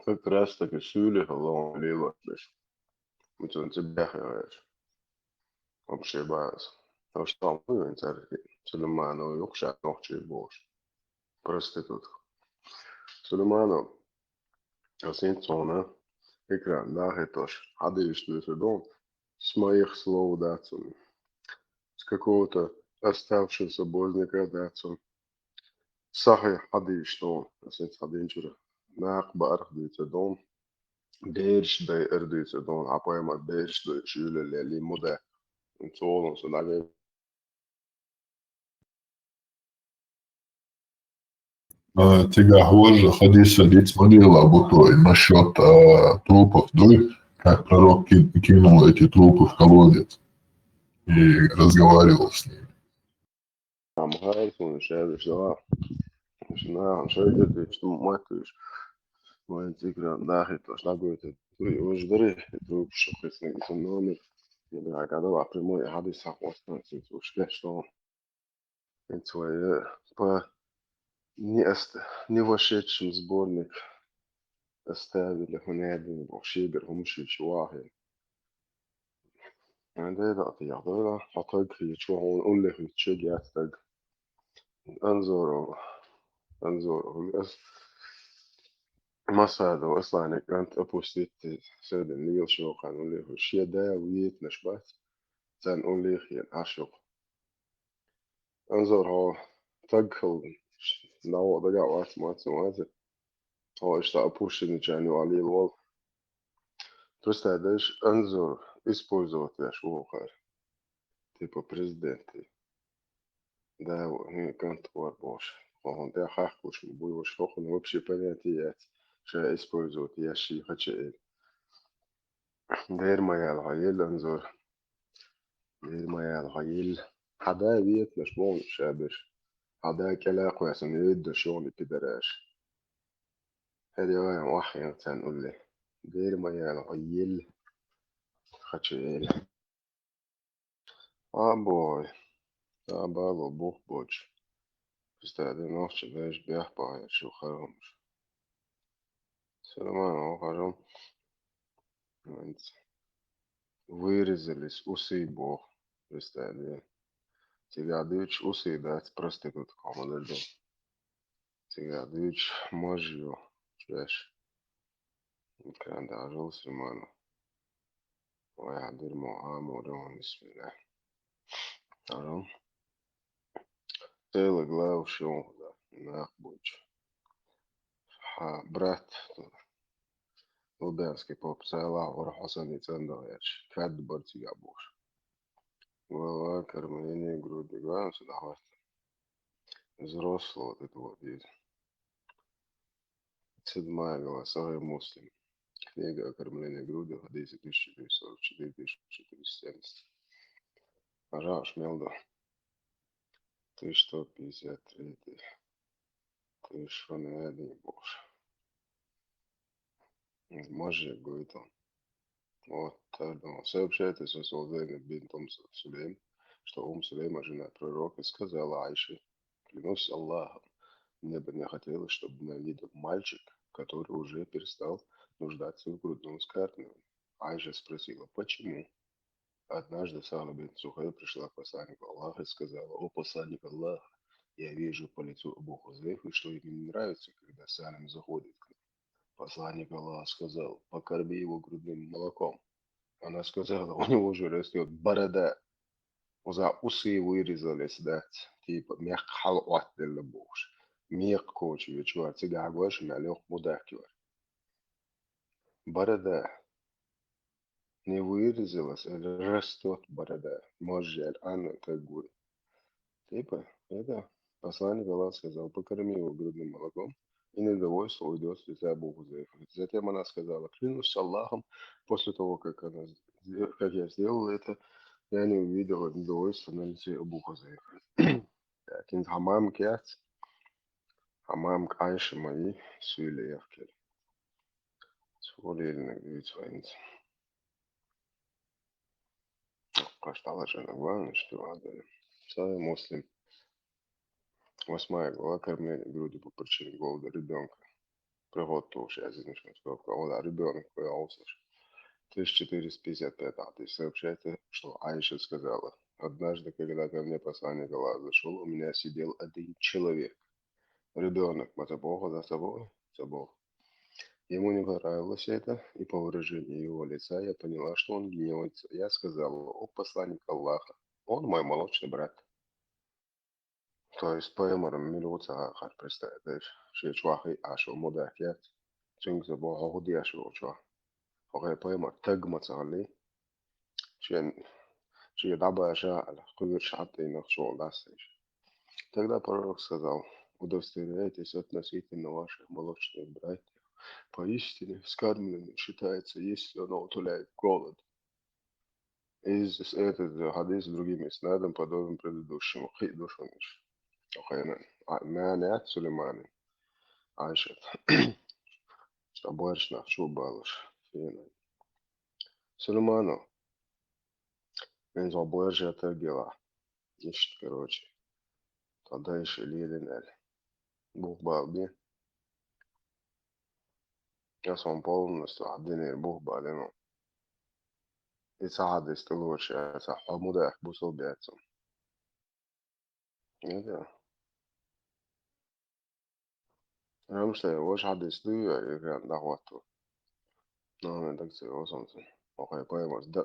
Как раз таки сюли, халон, лилотлиш. Мы тут тебя говоришь. Вообще баз. А что мы царки? Зелиману, юкша ночью бош. Проститутка. Зелиману, асинцона, экран, нахитош, адышту судом, с моих слов дацу. С какого-то оставшегося бозника дацу. Сахай адышту, асинц адынчура. Нах бар дыцедон, дэрш дай эрдыцедон, а поэма дэрш дай шюле лели муде. Цолон, so lange Тебя Гожа хадиса лиц смотрела обутой насчет трупов, да? Как пророк кинул эти трупы в колодец и разговаривал с ними. I'm hard from the shadows, so I'm sure that it's too much. Моя тигра, да, это шлагует, уж дыры, это шухресный номер. Я бы гадал, прямой адрес охотно, уж что это по не вошедшим сборник оставили хунядин, шибер, хумши, чуахи. ده يعطينا حطك يشوه ونقول له يتشجع يعتقد انظر مساعدة أصلا كانت أبوستيت سيد الليل شو قانون له الشيء ده ويت نشبت تنقول له خير عشق انظر هو تقل نوع دقا وقت ما هو اشتا أبوشي نجاني وعلي الوضع تستعدش انظر использовать я шо خير типа президенты да не контор больше он да хахуш будет что он вообще понятие что использовать я ши хочу دير ما الهيل انظر دير ما الهيل حدا بيت مش بون شابر حدا كلا كويس انه يد شغل كدراش هذه واحد انسان نقول له دير ما الهيل خشيل boy بابا بوخ بوش استعدي نوش ليش بيحبا شو خرمش سلمان خرم вырезались усы бог представляю тигадыч усы дать проститутка молоду тигадыч можью чеш когда жил симану ой адырмо амурон бисмилlah арам целый глав шоу да нахбуч брат Лубянский поп села Орхасан и Цендович кад борти габуш голова кормление груди главное сюда хватит взрослого вот этого вида 7 глава Сахih Муслим книга о кормлении груди хадисе 1944-1470 Ажаш Мелда 1153 ты что не один боже Може говорит он вот сообщает из Сулейма бин Сулейм, что Сулейма, жена пророка, сказала Айше, клянусь Аллахом, мне бы не хотелось, чтобы меня видел мальчик, который уже перестал нуждаться в грудном вскармливании. Айша спросила, почему? Однажды Сахла бин Сухай пришла к посланнику Аллаха и сказала, о посланник Аллаха, я вижу по лицу Абу Хузейфы, что ему не нравится, когда Салим заходит к ним. Посланник Аллаха сказал, покорми его грудным молоком. Она сказала, у него уже растет борода. За усы вырезались, да, типа мягкал от для бож. Мягко чего тебя говоришь, налег мудакивар. Борода не вырезалась, растет борода. Может, она так говорит. Типа, это посланник Аллаха сказал, покорми его грудным молоком. И недовольство уйдет с лица Абу Хузейфа. Затем она сказала, клянусь Аллахом, после того, как я сделала это, я не увидела недовольства на лице Абу Хузейфа. Так, in хамам кят, хамам кайши мои сюли явкели. Сюли нагрить войнц. Каштала же на главное, что адали. Сахih Муслим. 8 глава кормление груди по причине голода ребенка. Приготовший, я здесь не сказал, голода ребенок появился. 1455 то сообщается, что Айша сказала, однажды, когда ко мне посланник Аллаха зашел, у меня сидел один человек. Ребенок, это Бога за собой, Ему не понравилось это, и по выражению его лица я поняла, что он гневается. Я сказала, о посланник Аллаха, он мой молочный брат. То есть поэмором милуца хар представляешь, что чувахи ашу мудакят, чунгза бога худяшу чувах. Окей, поэмор тагмаца али, что даба жаала, кувир шатты на шоу дастыш. Тогда пророк сказал, удостоверяйтесь относительно ваших молочных братьев. Поистине, скармливание считается, если оно утоляет голод. Этот хадис другим иснадом подобен предыдущему. Хидушуниш. Мянят Сулеймани. Айшет. Что больше на что балуш. Сулейману. Он за больше это дела. Ищет, короче. Тогда еще лилинель. Бух балби. Я сам полностью обвинил Бух балину. И сахады стылочи, а сахамуда бусол бяцем. Это. Потому что я уж хады стылю, и прям дохвату. Но он так сделал, солнце. Окей, пойму, сдай.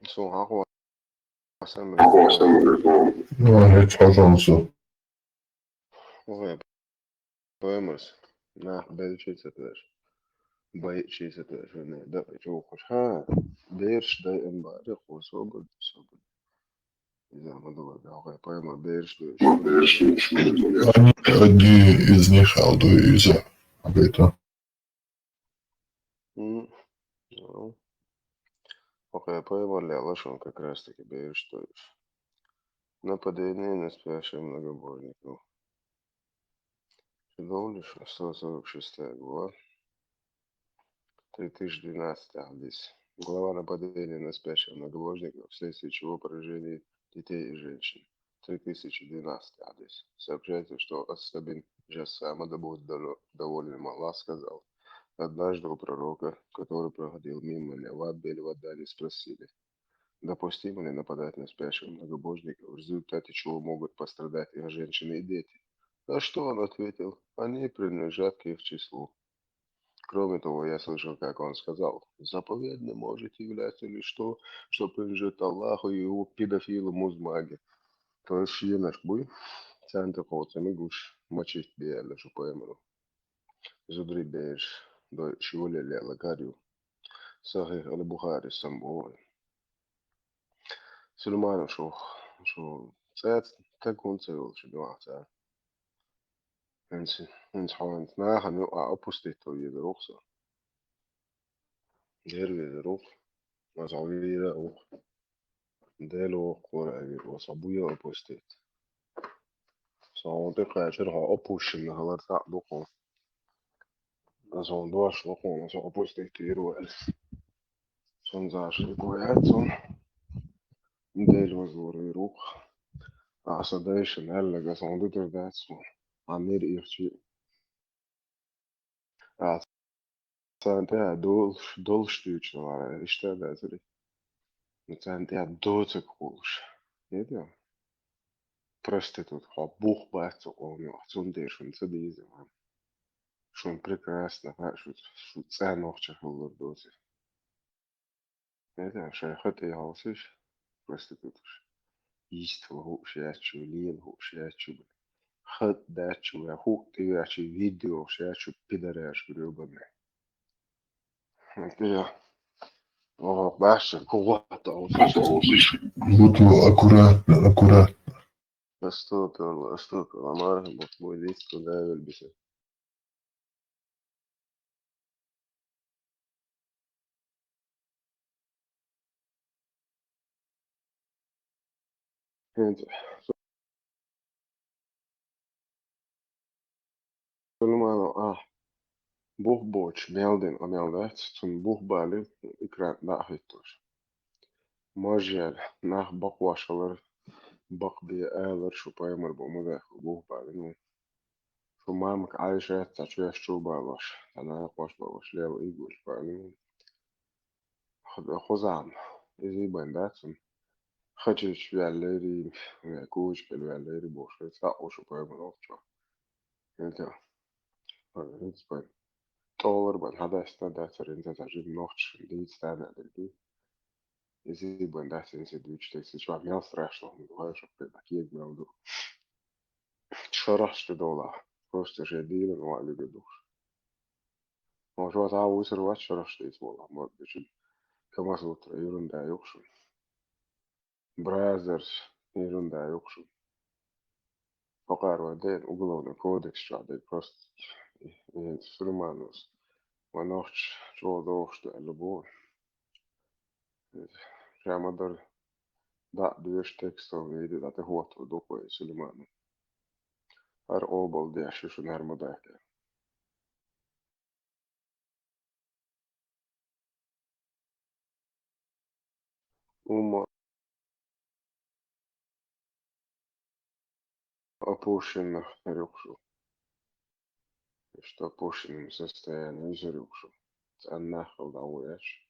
Сон хахва. Сам Ну, это пожалуйста. окей, пойму. На, бельчица тоже. Боится тоже, не, да, чего хочешь. Ха, берешь, дай им баре, свободу, свободу. Я могу говорить, окей, пойму, берешь, Одни из них алдуиза. Об этом. Ну, окей, пойму, лялашон как раз таки берешь, то есть. Нападение на спящих многобожников. Чудом лишь 146 глава, 3012 хадис. Глава нападения на спящих многобожников, вследствие чего поражение детей и женщин. 3012 хадис. Сообщается, что Ас-Сабин Джассама, да будет доволен им Аллах, сказал: однажды у пророка, который проходил мимо Лева, Бель-Вадани, спросили, допустимо ли нападать на спящих многобожников, в результате чего могут пострадать их женщины и дети. На что он ответил: они принадлежат к их числу. Кроме того, я слышал, как он сказал: заповедным может являться лишь то, что принадлежит Аллаху и его педофилу Музмаге. То есть енаш буй, центр холцами гуш, мочить биэля шупаемру. Зудри беш, до шиволя ляла гарю. Сахих аль-Бухари самбой. Сулейману шо цэц, так он цэвил шидуахца. Ens hawend nagen nu oppostit to je erop zo. Der weer erop. Was alweer ook. Delo voor was abuja oppostit. Zo de krijger ha oppushen na halar ta doko. Zo doas doko zo oppostit hier wel. Zo'n zaak ko het zo. Delo was weer ook. Asadation helle zo doet er dat zo. Amir eertje. Santea dol stuurtje waren. Is dat natuurlijk. Het zijn ja doodsekoers. Weet je? Проститут, бух бацу, он цундер, шун цедизе, шун прекрасно, шун ценохча хулурдози. Это шайхат и халсиш, проститутуш. Иство хуш ячу, лин хуш ячу, хат дачу, я хук ты ячу, видео ячу, пидоряш гребаный. Это я. О, баша, кулата, Буду аккуратно. Astopilla, marhemmat voi vittu läydelbise. Entä? Sulmano buhboch meldin ameldat sun buhbali ikran nahittos. Majel nah bakwaşalar bakbi ağlar şu paymar bu muda buhbali nu. Şu mamak Ayşe taçuya şu bağlaş. Ana yakwaş bağlaş lev igul bali. Xozam. İzi bandatsun. Xaçış yerleri ve kuş yerleri boş. Sa o şu paymar ofça. Entä? It's been taller, but hada standaard erin dat als je nog niet standaard is. Is het ben dat in het Duits tekst is wat meer stressvol. Hoe is het dat ik wel doe? Шарашты дола. Просто же дилен вали гедуш. Может вот усер вач шарашты из вола. Может быть, камаз утро ерунда юкшу. Бразерс ерунда юкшу. فقار ودين وقلونا كودكس شعبي بروست سليمانوس ونوخش جو دوخش تقلبون جامدر دا دوش تكستو ويدي دا تهوت ودوكو سليمانو هر أوبل دي عشوشو نهر مداكي وما أبوشن نريوكشو إشتا أبوشن مسستين يزريوكشو تأناخل داويش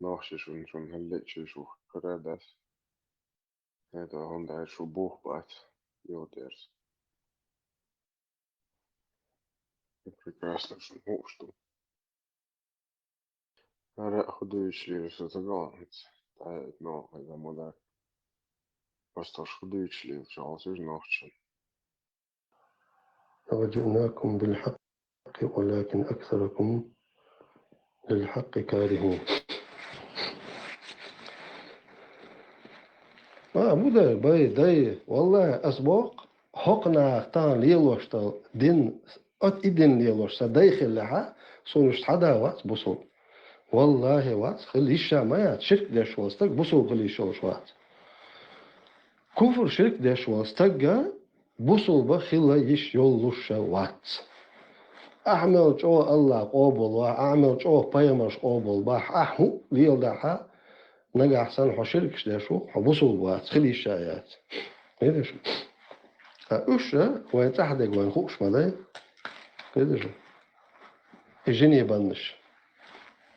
نوخش شون هلي شو كرادس هذا هوندا شو بوخ بات يوديرس прекрасно что ну что ара худуючли что загалниц та но это мода просто худуючли чалс уж ночью وجئناكم بالحق ولكن أكثركم للحق كارهون بودا باي داي والله أسبوق حقنا تان ليلوشتا دين إدن ليلوشتا دايخل لها سونش حدا وات بصول والله وات خلي الشامات شرك داش وستك بصول خلي شوش وات كفر شرك داش وستك بصول بخلا يش يولوش وات أعمل جو الله قابل وأعمل جو بيمش قابل باح أحو ليل دحا نجا أحسن حشركش داشو حبصول وات خلي الشايات هذا شو أوش وين تحدق وين خوش ملاي هذا شو جني بنش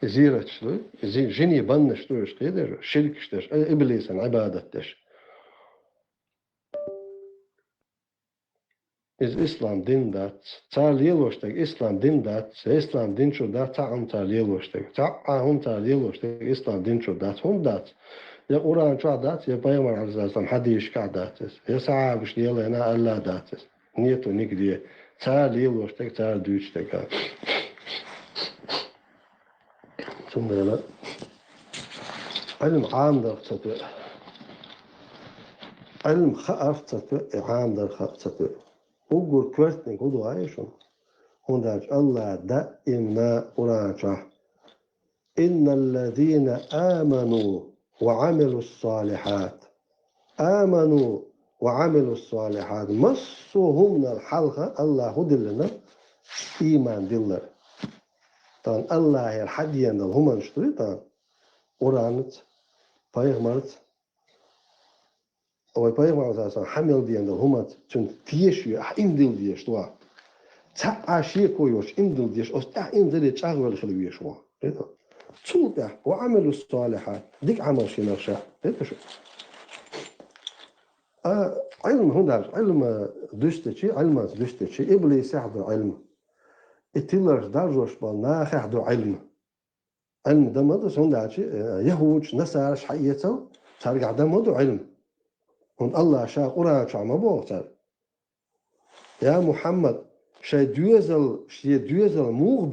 زيرت شلو جني بنش توش هذا شركش داش إبليس عبادتش إز إسلام دين دات تعال يلوشتك إسلام دين دات إسلام دين شو دات تعم تعال يلوشتك تعم تعال يلوشتك إسلام دين شو دات هم دات يا قرآن شو دات يا بيامر على الزلام حد يشكع داتس يا ساعة بش يلا أنا الله داتس نيتو نقدي تعال يلوشتك تعال دوشتك ثم لا علم عام درت علم خأفت عام در خأفت وقول كويتني قولوا عايشون هنداج الله دائما قرآن إن الذين آمنوا وعملوا الصالحات آمنوا وعملوا الصالحات مصوهم من الحلقة الله هدلنا إيمان دلنا طان الله الحديان هم نشتري طان قرآنت بايغمرت أو بايغمرت أصلا حمل ديان هم تون تيشيو إندل ديش توا تعاشي كويوش إندل ديش أستع إندل تشاغل خلويش وا تسوق وعملوا الصالحات ديك عمل شي نرشا هذا شو علم هنداج علم دوستشي علم دوستشي إبليس يحضر علم التيلرز دارجوش بالناخ يحضر علم دمدس هنداج يهوج نسارش حيته ترجع دمدو علم هن الله شاء قرآن شاء ما بوغتر يا محمد شي دوزل موغ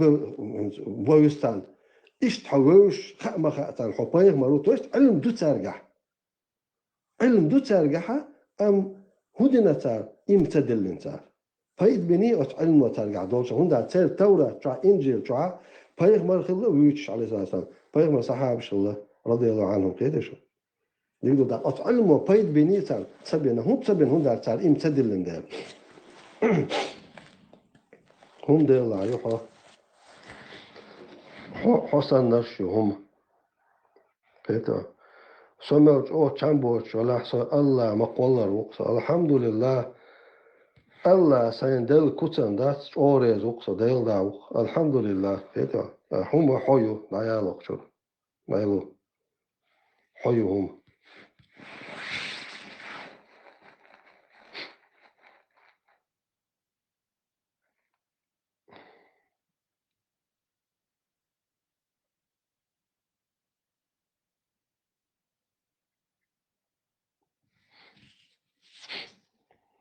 بويستان إيش تحوش خأما خأتان حبايغ مروت وإيش علم دو ترجع علم دو ترجعها أم هدنا تار إمتدلن تار فايد بني علم وترجع دولش هندا تير تورا ترى إنجيل ترى بايغ مر خلا ويتش عليه السلام بايغ مر صحابة الله رضي الله عنهم كده شو يقولوا ده علم وبايد بني تار سبينا هم سبين هندا تار إمتدلن ده هم ده الله يحا حسن نرشي هم كده سمعت كم بوش ولا حصل الله مقولر وقص الحمد لله الله سيندل كتن دات أوريز وقص ديل داو الحمد لله كده هم حيو نعيالك شو نعيلو حيو هم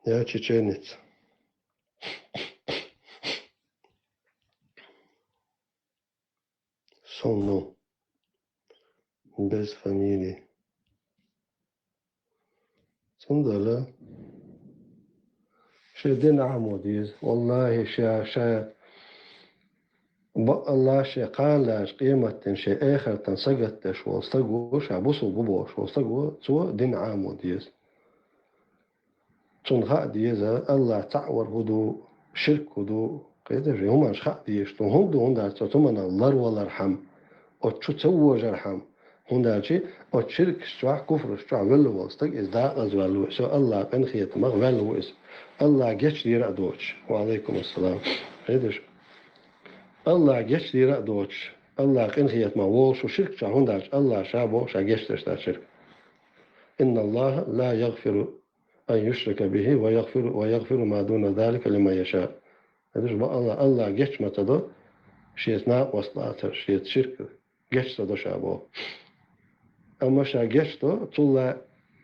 يا تشينيت son nom, bez familie. Sondala, دين عموديز والله شا الله شي قال قيمة شي آخر تنسقت وستقوش عبوسو بوبوش وستقو تو دين عموديز تنخاء ديزا الله تعور هدو شرك هدو قيدر هم أشخاء ديش هم دو هم دار تمنا الله ولا رحم أتشو تسوج رحم هم دار شيء أتشرك شوع كفر شوع ولو وستق إزداء أزوالو شو الله أنخيت مغ ولو إس الله جش دير أدوش وعليكم السلام قيدر الله جش دير أدوش الله أنخيت ما وش وشرك شوع هم دار الله شابو شا جش تشتا شرك إن الله لا يغفر أن يشرك به ويغفر ما دون ذلك لمن يشاء. هذا الله جش ما تدو شيء ناق وصلاتر شيء شرك جش تدو شابو. أما شا جش تو طلع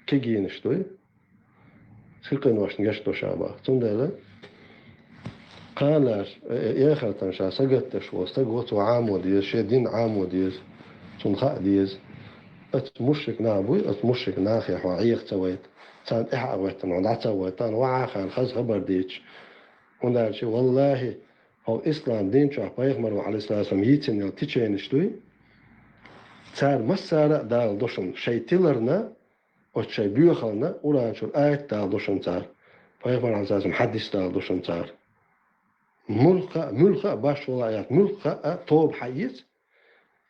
كيجينش توي سكين واشن جش تو شابو. تندله قال يا خالتنا شا سجدتش واستجوت وعاموديز شيء دين عاموديز تنخاء ديز أتمشك نابوي أتمشك ناخي حوعيق تويت. تان إحقوتن ونعتوتن وعاخان خز خبر ديش ونالشي والله هو إسلام دين شو بيغمر على الإسلام يتن يلتيشين شتوي تار مسارة دال دوشن شيء تلرنا أو شيء بيوخلنا ورانشو آيت دال دوشن تار بيغمر على الإسلام حديث دال دوشن تار ملقى باش ولا آيات ملقى طوب حيث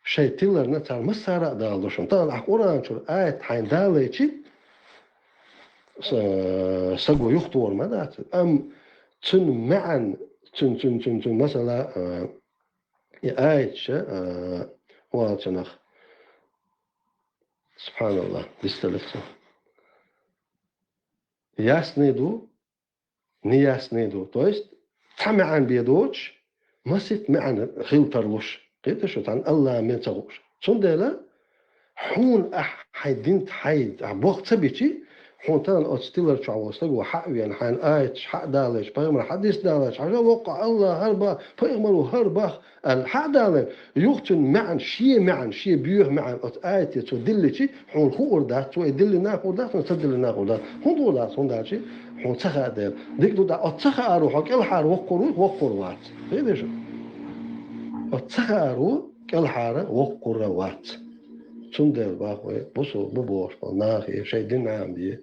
شيء تلرنا تار مسارة دال دوشن طالع ورانشو آيت حين داليشي سقوا يخطور ماذا أم تن معا تن مثلا آية واتنخ سبحان الله دستلفته ياسندو نياسندو تويست تمعن بيدوش ما ست معن خيلترلوش قيت شو تان الله من تغوش صندلا حون حيدين حيد عبوق تبيتي حونتان أتستيلر شعوستك وحقيا حين آيت حق دالش بيغمر حديث دالش حاجة وقع الله هربا بيغمروا هربا الحق دالش يقتن معن شيء بيوه معن آيت تدلشي حون خور دات ويدل ناخو دات وتدل ناخو دات حون دولات حون داتشي حون تخا دال ديك دو دا أتخا أروحك الحار وقروات هيدا شو أتخا أروح الحار وقروات تندل باخوي بوسو ببوش ناخي شيء دين عام دي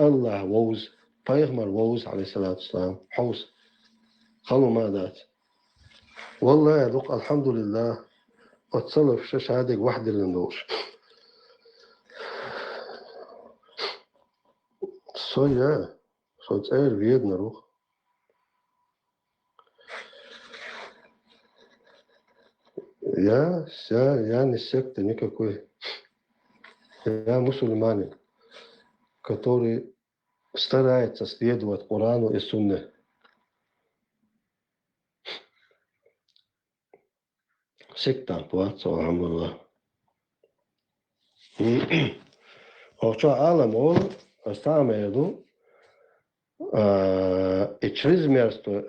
الله ووز بيغمر ووز عليه الصلاة والسلام حوز خلوا ما دات والله يا دوق الحمد لله اتصلف شاش هاديك واحد اللي ندوش صويا صوت اير بيدنا روح я не секта никакой. Я мусульманин, который старается следовать Корану и Сунне. Сектант, алхамдулилlah. Hoća alam ovo ostavljaju i črizmjerstvo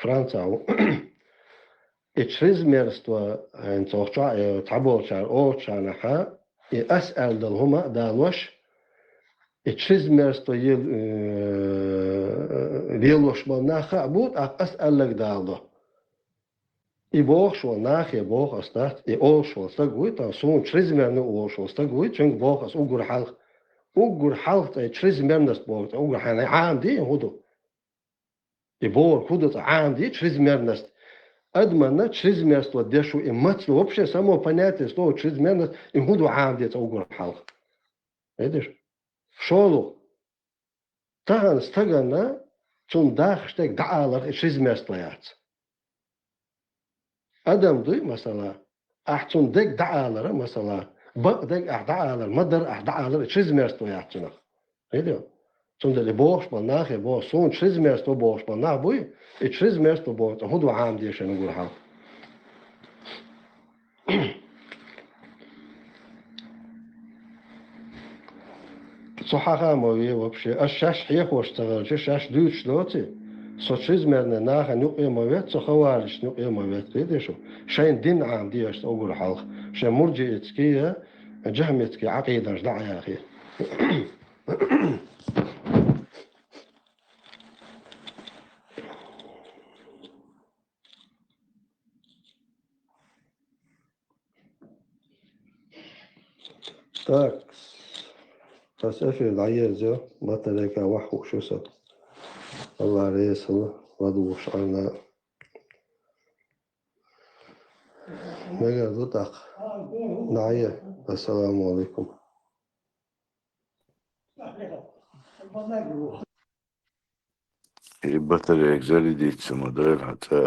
Franca إتشريزميرستوا أن توقع تعبوا شار أو شانحا أسأل دلهما دالوش إتشريزميرستوا يلوش بالناخا بود أسأل لك دالو يبوخ شو ناخ يبوخ أستات يأول شو استقوي تاسون تشريزميرنا أول شو استقوي تشنك بوخ أس أوجر حلق تشريزميرنست بوخ أوجر حنا عام دي هدو يبوخ هدو عام دي تشريزميرنست أدمنا чрезмерство дешу и мать вообще само понятие слова чрезмерность им буду عامدة أوجر حلق. видишь? شولو تان استجنا تون داخشتك دعالر чрезмерство يات. أدم دوي مثلا أحتون دك دعالر مثلا بدك دعالر مدر دعالر чрезмерство ياتنا. видишь? Zonder de boogspel nage boog zo'n trismeersto boogspel na boei, het trismeersto boog dan hoe we aan die zijn goed halen. صحاها مويه وبشي الشاش حيخ واشتغل شاش دوش لوتي صو تريزمرنا ناخ نقي مويت صو خوارج نقي مويت كده شو شين دين عام ديش أقول حلق شين مرجئ تكيه جهمتك عقيدة جدع يا أخي Так, تسافر العيازة بطلك وحو شو الله ريسل ودوش على مجا زطق نعيا السلام عليكم. يبطل يجزالي دي تسموديل حتى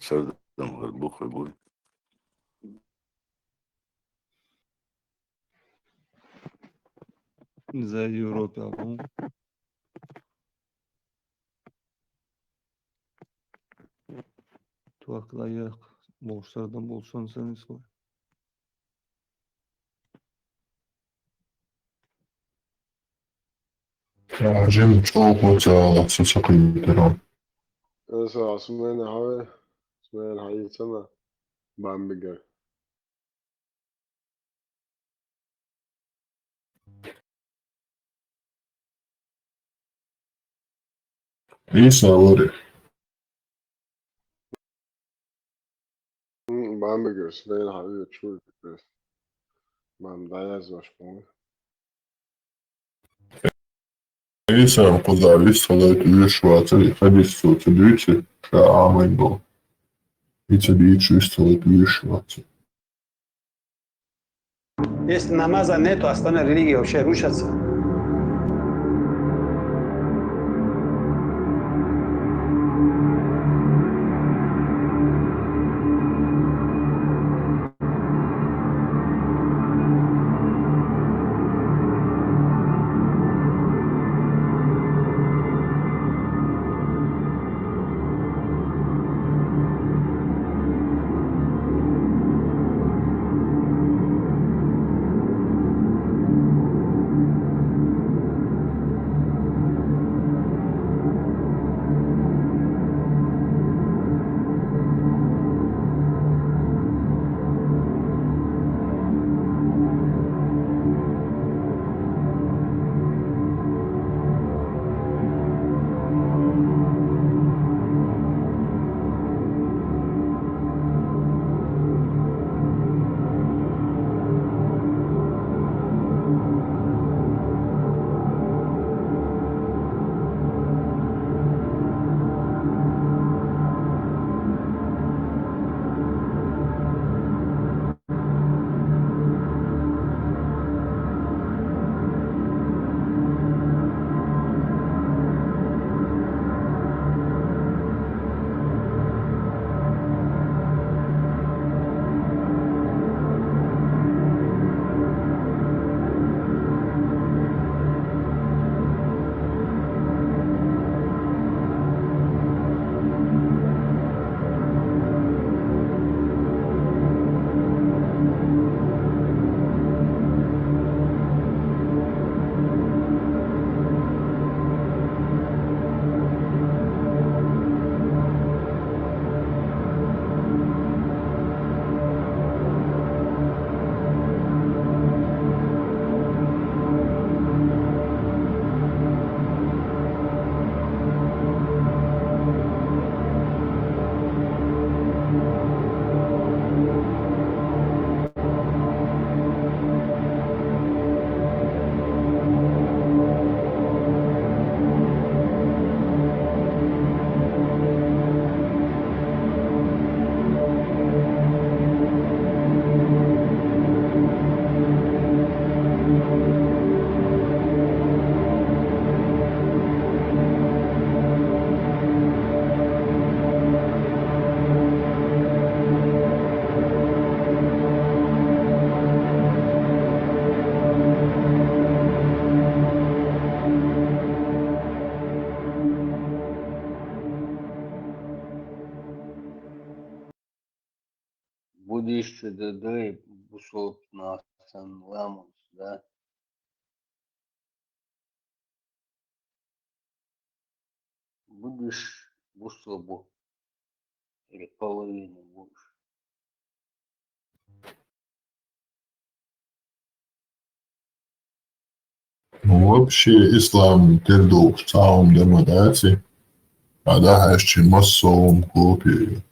تصدق البوخ يقول زي Европа bu. Tuaklayak borçlardan bolsan sen soy. جيم تشوف تسقي ترى اسمعني هاي اسمعني هاي سنة بامبجر ليس وري بامبجر اسمعني هاي شو بس بام دايز واشمون ليس قضاء ليس صلاة يشوى خبيث صوت دويتي كعامل بو يتبيتش يستوى يشوى. Если намаза нету, остальная религия вообще рушится. Будешь да бушоп на сан ламус, да? Будешь бушобу или половину будешь. Ну, вообще, ислам твердо в целом демодации, а да, еще массовым копии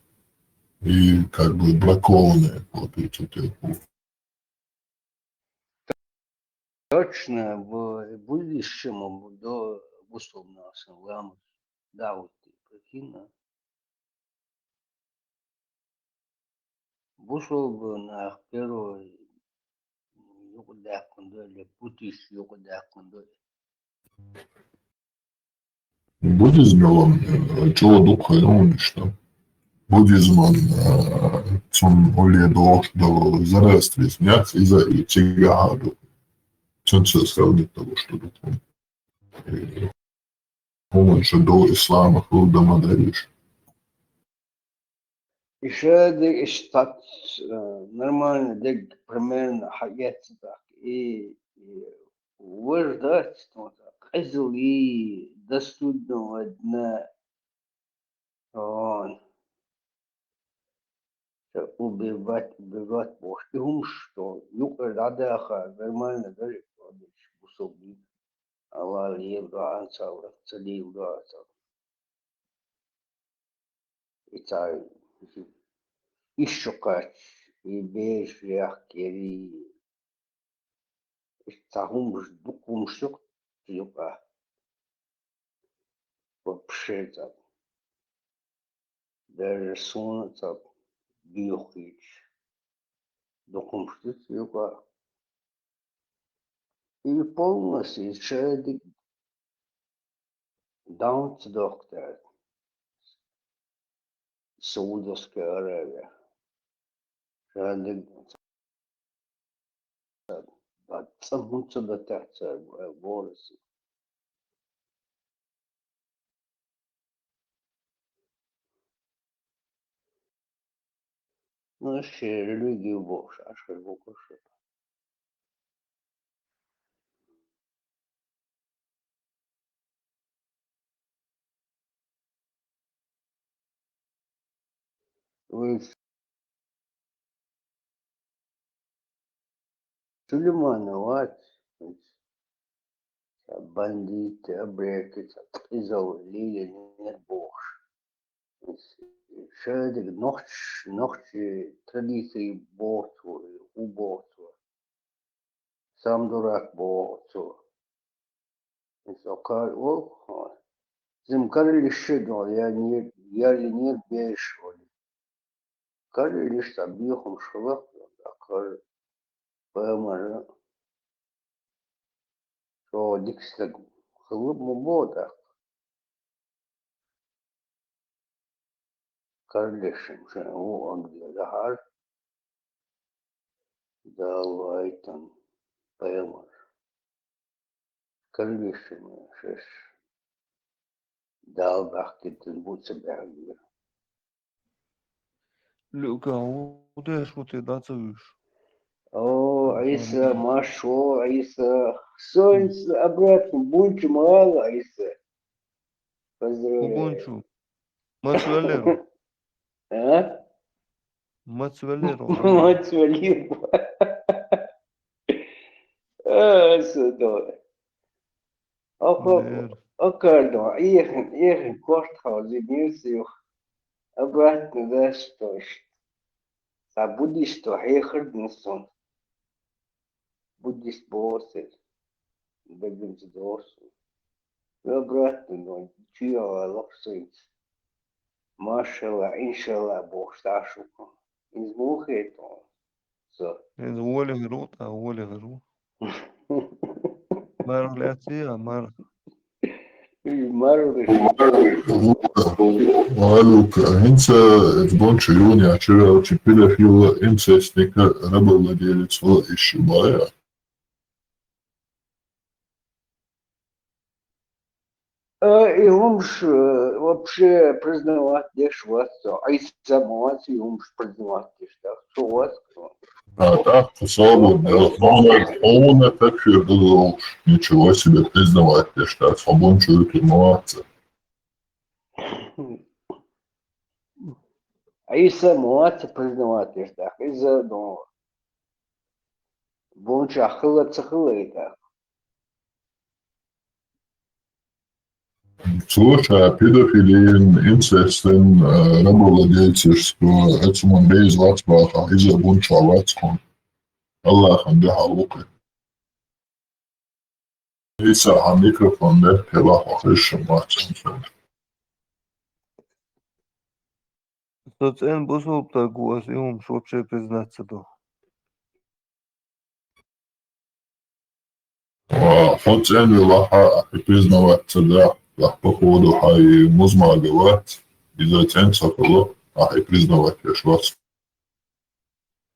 и как бы бракованные копии. точно в будущем до условности ламы. Да, вот ты прикинь. Вышел бы на первый югодак или путиш югодак. Буддизм, чего духа, что буддизм, он оле до зарастви сняться из-за чего, чем все сравнить того, что духом. Он еще до ислама, до мадавиш. Еще штат нормально, дег примерно хаяться так и вождать, что так, и до судного дна он убивать бог. И что юг радаха нормально даже бусоби, Allah евда ансала, цали евда ансала. Это еще как и беж яхкери. Сахумш дукумшок юга. Вообще так. Даже солнце биохич. Дукумшок юга. И полностью человек даунс доктор. Саудовская Аравия. Человек самуца до терца волосы. Ну, вообще религию больше, а что больше. Вы Сулеймановать, бандиты, обреки, изолили, нет бог. Шедик, ночь традиции богу, у богу. Сам дурак богу. Зимкали лишь я не бешил. Кали лишь объехал шелак, а поймали. Что дикстаг хлеб мода. Карлишем же у Англии давай там поймали. Карлишем шеш дал бахтин будет себя. Люка, удешь вот и дацуешь. О, Аиса, Машо, Аиса, солнце обратно, бунчу мало, Аиса. Поздравляю. Бунчу. Мацвалеру. А? Мацвалеру. Мацвалеру. Судо. Окардо, ехен, кортхауз, мюсюх. Обратно, да, что ж. А буддист, то хехер, несон. Буддист босses, begins досу. Обратно, но чья лапсить. Машалла, иншалла, бог сташуку. Из мухи то. Из воли гру, а воли гру. Марляция, мар. Luka, ince zbonče junija čera čipile fila ince sneka rабовладелец Ишибая. И он ж вообще признавать лишь вас, а из самого он ж признавать лишь так, что вас. Да, свободно. Он это все ничего себе признавать лишь так, свободно чует инновация. А из самого признавать лишь так, из-за одного. Бонча хылы так. Слушай, а педофилин, инцестин, рабовладельчество, это он без лацбаха, из-за бунча лацкон. Аллах, он дяха лукай. يسع الميكروفون ده راح أخش معاه. Соцен бусул тагуас им вообще признаться до. وحط يعني راح признавать да, راح походу هاي مزمع إذا تنسى الله راح признавать лишь вас.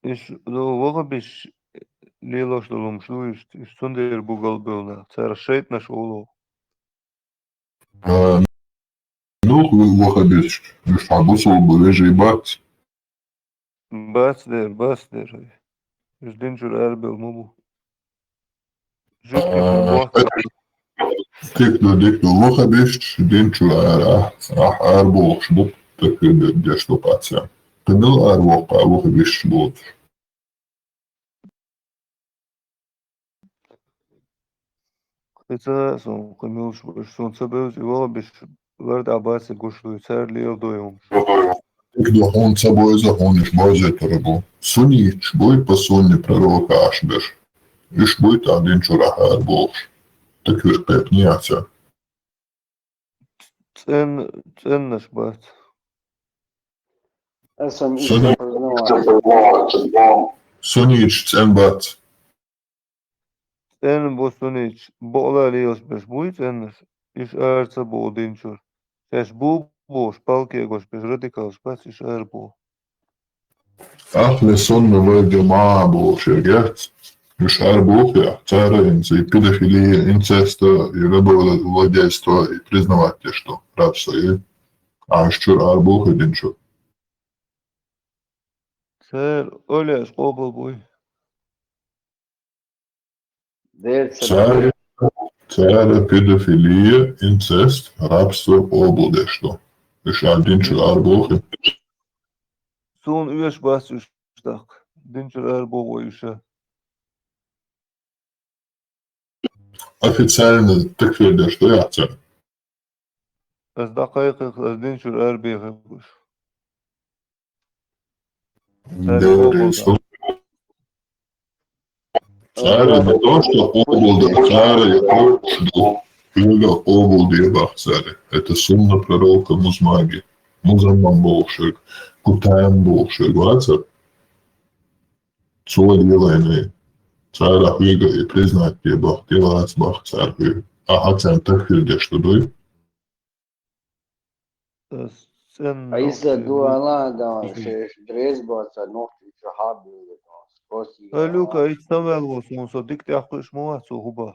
Иш до вога биш лило что ломшлуиш, иш сундер бугал был на. Цара шейт наш уло. Ну, выходишь, лишь обусол бы ебать. Басдер. Иш динчур арбел муму. Жидкий футбол. Дикно, выходишь, динчу راح أربو شبط تكد دشتو باتسا. تنل أربو выходишь شبط. Это сон камилш сон собеус его биш лард абасе гушлу цар лил доем. Дикно он собой захонишь базе тарабу. Сунич, бой по сонне пророка ашбеш. Иш будет один чурах арбош. Так вир пепняца. Цен наш бат. Сунич, ценбат. Цен босунич бола лиос беш будет ценнаш. Иш арца бо динчур. Шеш бу бош палки гош беш радикал спас иш арбо. أهل سنة والجماعة بوشيجات مش عارف я царинцы, педофилия, инцест и рабовладельство и признавать те, что рабство и ащур арбух и динчур. Цер оля скобл бой. Царь, педофилия, инцест, рабство, обладельство. Лишь динчур арбух и Сон üyeş basış tak. Динчур арбо бойша. официально такфир, что я царь. Az دقائق az دинчуر арбе габуш. Царь не то, что облда, царь то, что Юга облда ебах царь. Это сумма пророка Музмаги. Музамман болшик, Кутаем болшик, вацар. Цой елайный. Царь Ахвига и признать ебах, делац бах царь. А хацам такфир, что дуй. Aiza duala da se dresba sa nohti shahabu da skosi. Luka ich samel was mon so dik der frisch mo so huba.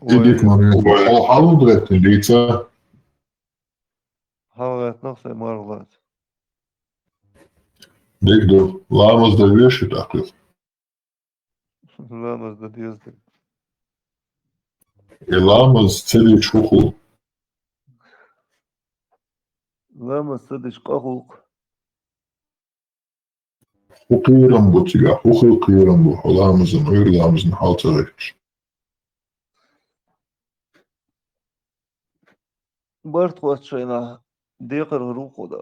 Иди Мария. О, халудрет, лица. Хават nog се марват. Дикду, ламас да веши такой. Ламас да дезде. И ламас цели чуху. Ламас садиш кахук. Хукирам бу тига, хукирам бу, ламазан, ламазан, халтарич. Барт ватшайна декар руку да.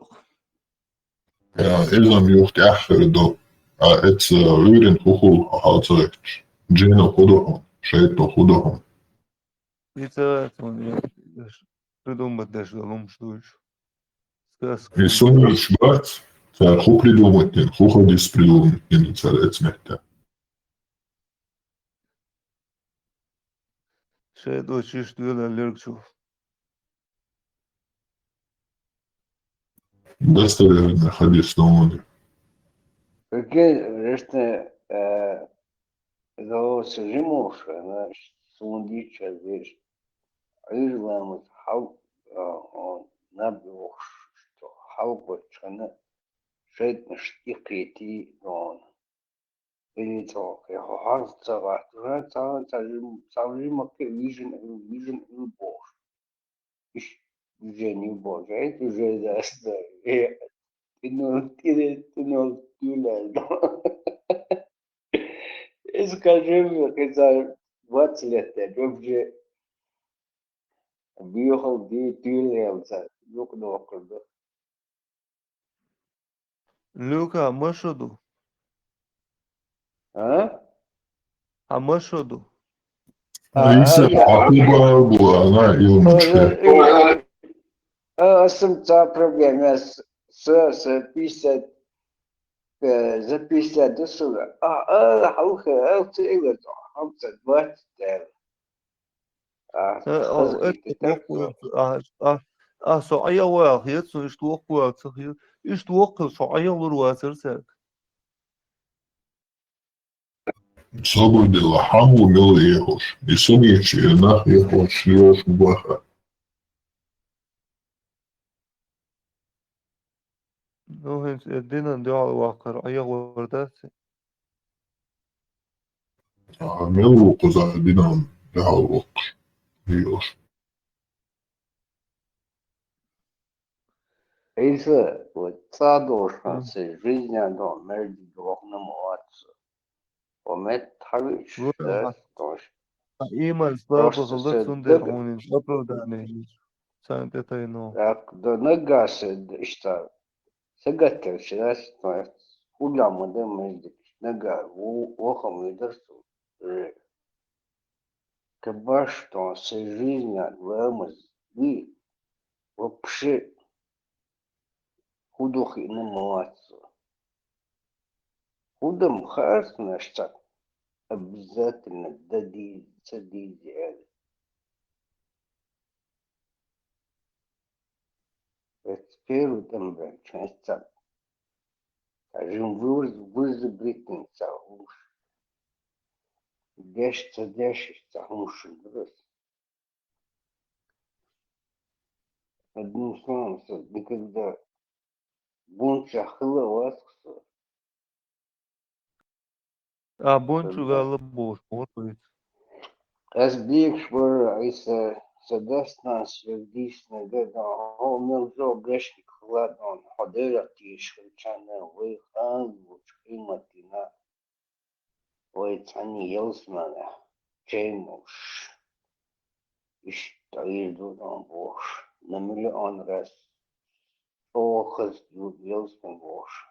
Ja, illam juht ähver do. Et üürin huhul hалтарич. Джина худохом, шейто худохом. Это он придумать даже лом штуешь. И суниш бат, царь ху придумать не, ху ходис придумать не, царь эцмехта. Шейто чиштуэла лергчув. Достоверно хадис на море. Perché resta lo сожимуш, она сундича здесь. Изламус хау он набил, что хау она шейтно штикети он. Или то, я хазцава, сажима вижен и бог. Уже не бог, это уже да, ты не скажи мне, когда 20 лет, я уже въехал в Тюльнинца, друг на округ. Люка, машаду. А? Амашоду. Isa Pakuba Buana Ilmche. Sunt probleme să pise за 50 душевых. Хауха, это двадцать. صعيا واحد سو اشتوق واحد اشتوق صعيا والواسر ساك Свободи лахаму мил ехош. И суги чирнах ехош льош баха. نو هنس الدين ندعو واقر أيا وردات Мил коза динам дехал ехош. Если вот задушился жизнь, то между двух намываться. ومات حرش ده طاش إيمان صلاة غلط سندر هونين أبرو دعني سانت تاينو ده نجاس اشتغل سجت شلاس طاش ولا مدة مجد نجا وخم يدرسوا كباش طاش سجينا وامز بي وبشي خدوخي نمواتس خدم خاص نشتغل بالذات ان ده دي زيادة espero também que esta a gente vos britin saús desta saús grosso одним словом никогда бунча хлывас بونشو غالة بوش بوش أسبيك شبر عيسى سدسنا سرديسنا جدا هو ملزو برشك خلادون حضيرة تيشكلشانا ويخان وشقيمتنا ويتعني يلسمنا جيموش اشتغيدو دون بوش نملي on رس فوخز يلسمن بوش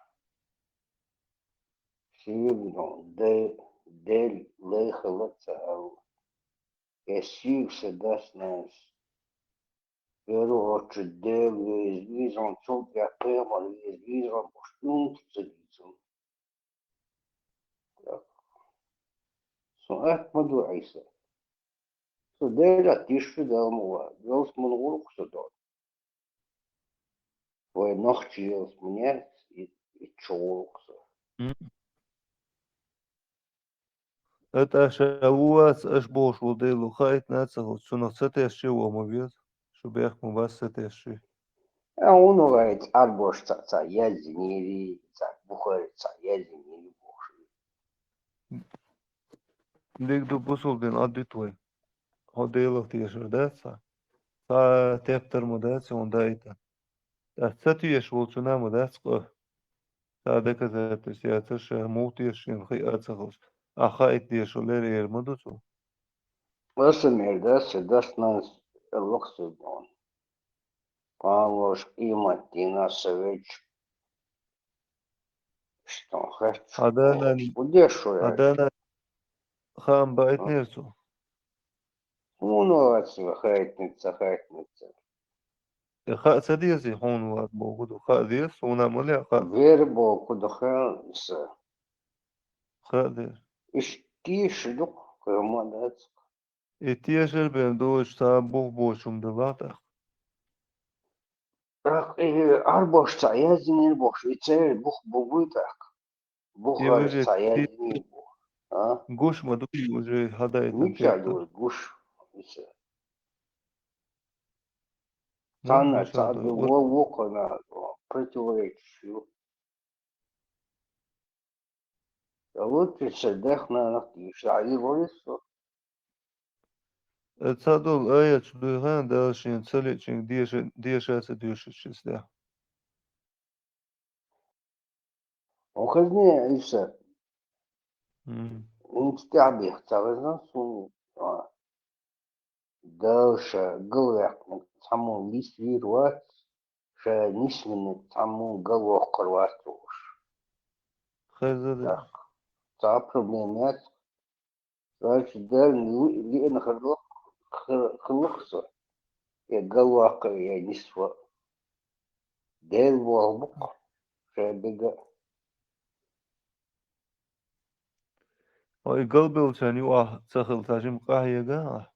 سيبدون ديل ليخلطة أو يسيوس داسناس pero del vizon çok yapıyor vizon boşluğun tutuyorsun. So atmadı aysa. So dela tişi dalma. Yos mun oluksa da. Ve nachtçı yos munyer çoğuluksa. Это шавуас аш бош удейлу хайт нацаху сунах сатеши уамовет шубех мубас сатеши Onu gayet arboş ta yazıniri ta bukhar ta yazıniri boş. Дик допусул ден адитвой Hodelах tieši dēcā. Tā teptarmu dēcā un daita. Tā satieši vulčunāmu dēcko. Tā dekazētas jācašā mūtiešiem hi atsakhus. Aha itiešu leri ir maducu. Ösümir das loksidon. Павлош иматина совеч. Что хочу. Адана хам бает нерцу. Унуатся хайтница. Ха садизи хонуат богуду. Ха дис унамуля ха. Вербо кудоханса. Ха дис. Иштишдук камадац. И тиешер бен дош та бошум делата. Арбош yazınır boş. İçer buğuydak. Buğar yazınır boş. Гуш маду уже гадает. Ничего, гуш. Sana tabi вокона противоречию. А вот и седех на нахтиш. А и войсо. Цадол аяч дуйган дашин целичин диешаса дюшичис да. Охазне иса. Инстабих цавезна сун. Дальше головяк саму лист вирват. Ше нисмен саму головок корватуш. Хазада. Та проблемет. Значит, да, لأن خلقصة يقلق يا نسوة دير والبق شابقة أي قلبي وثاني واحد سخل تاجم قاهية قاعة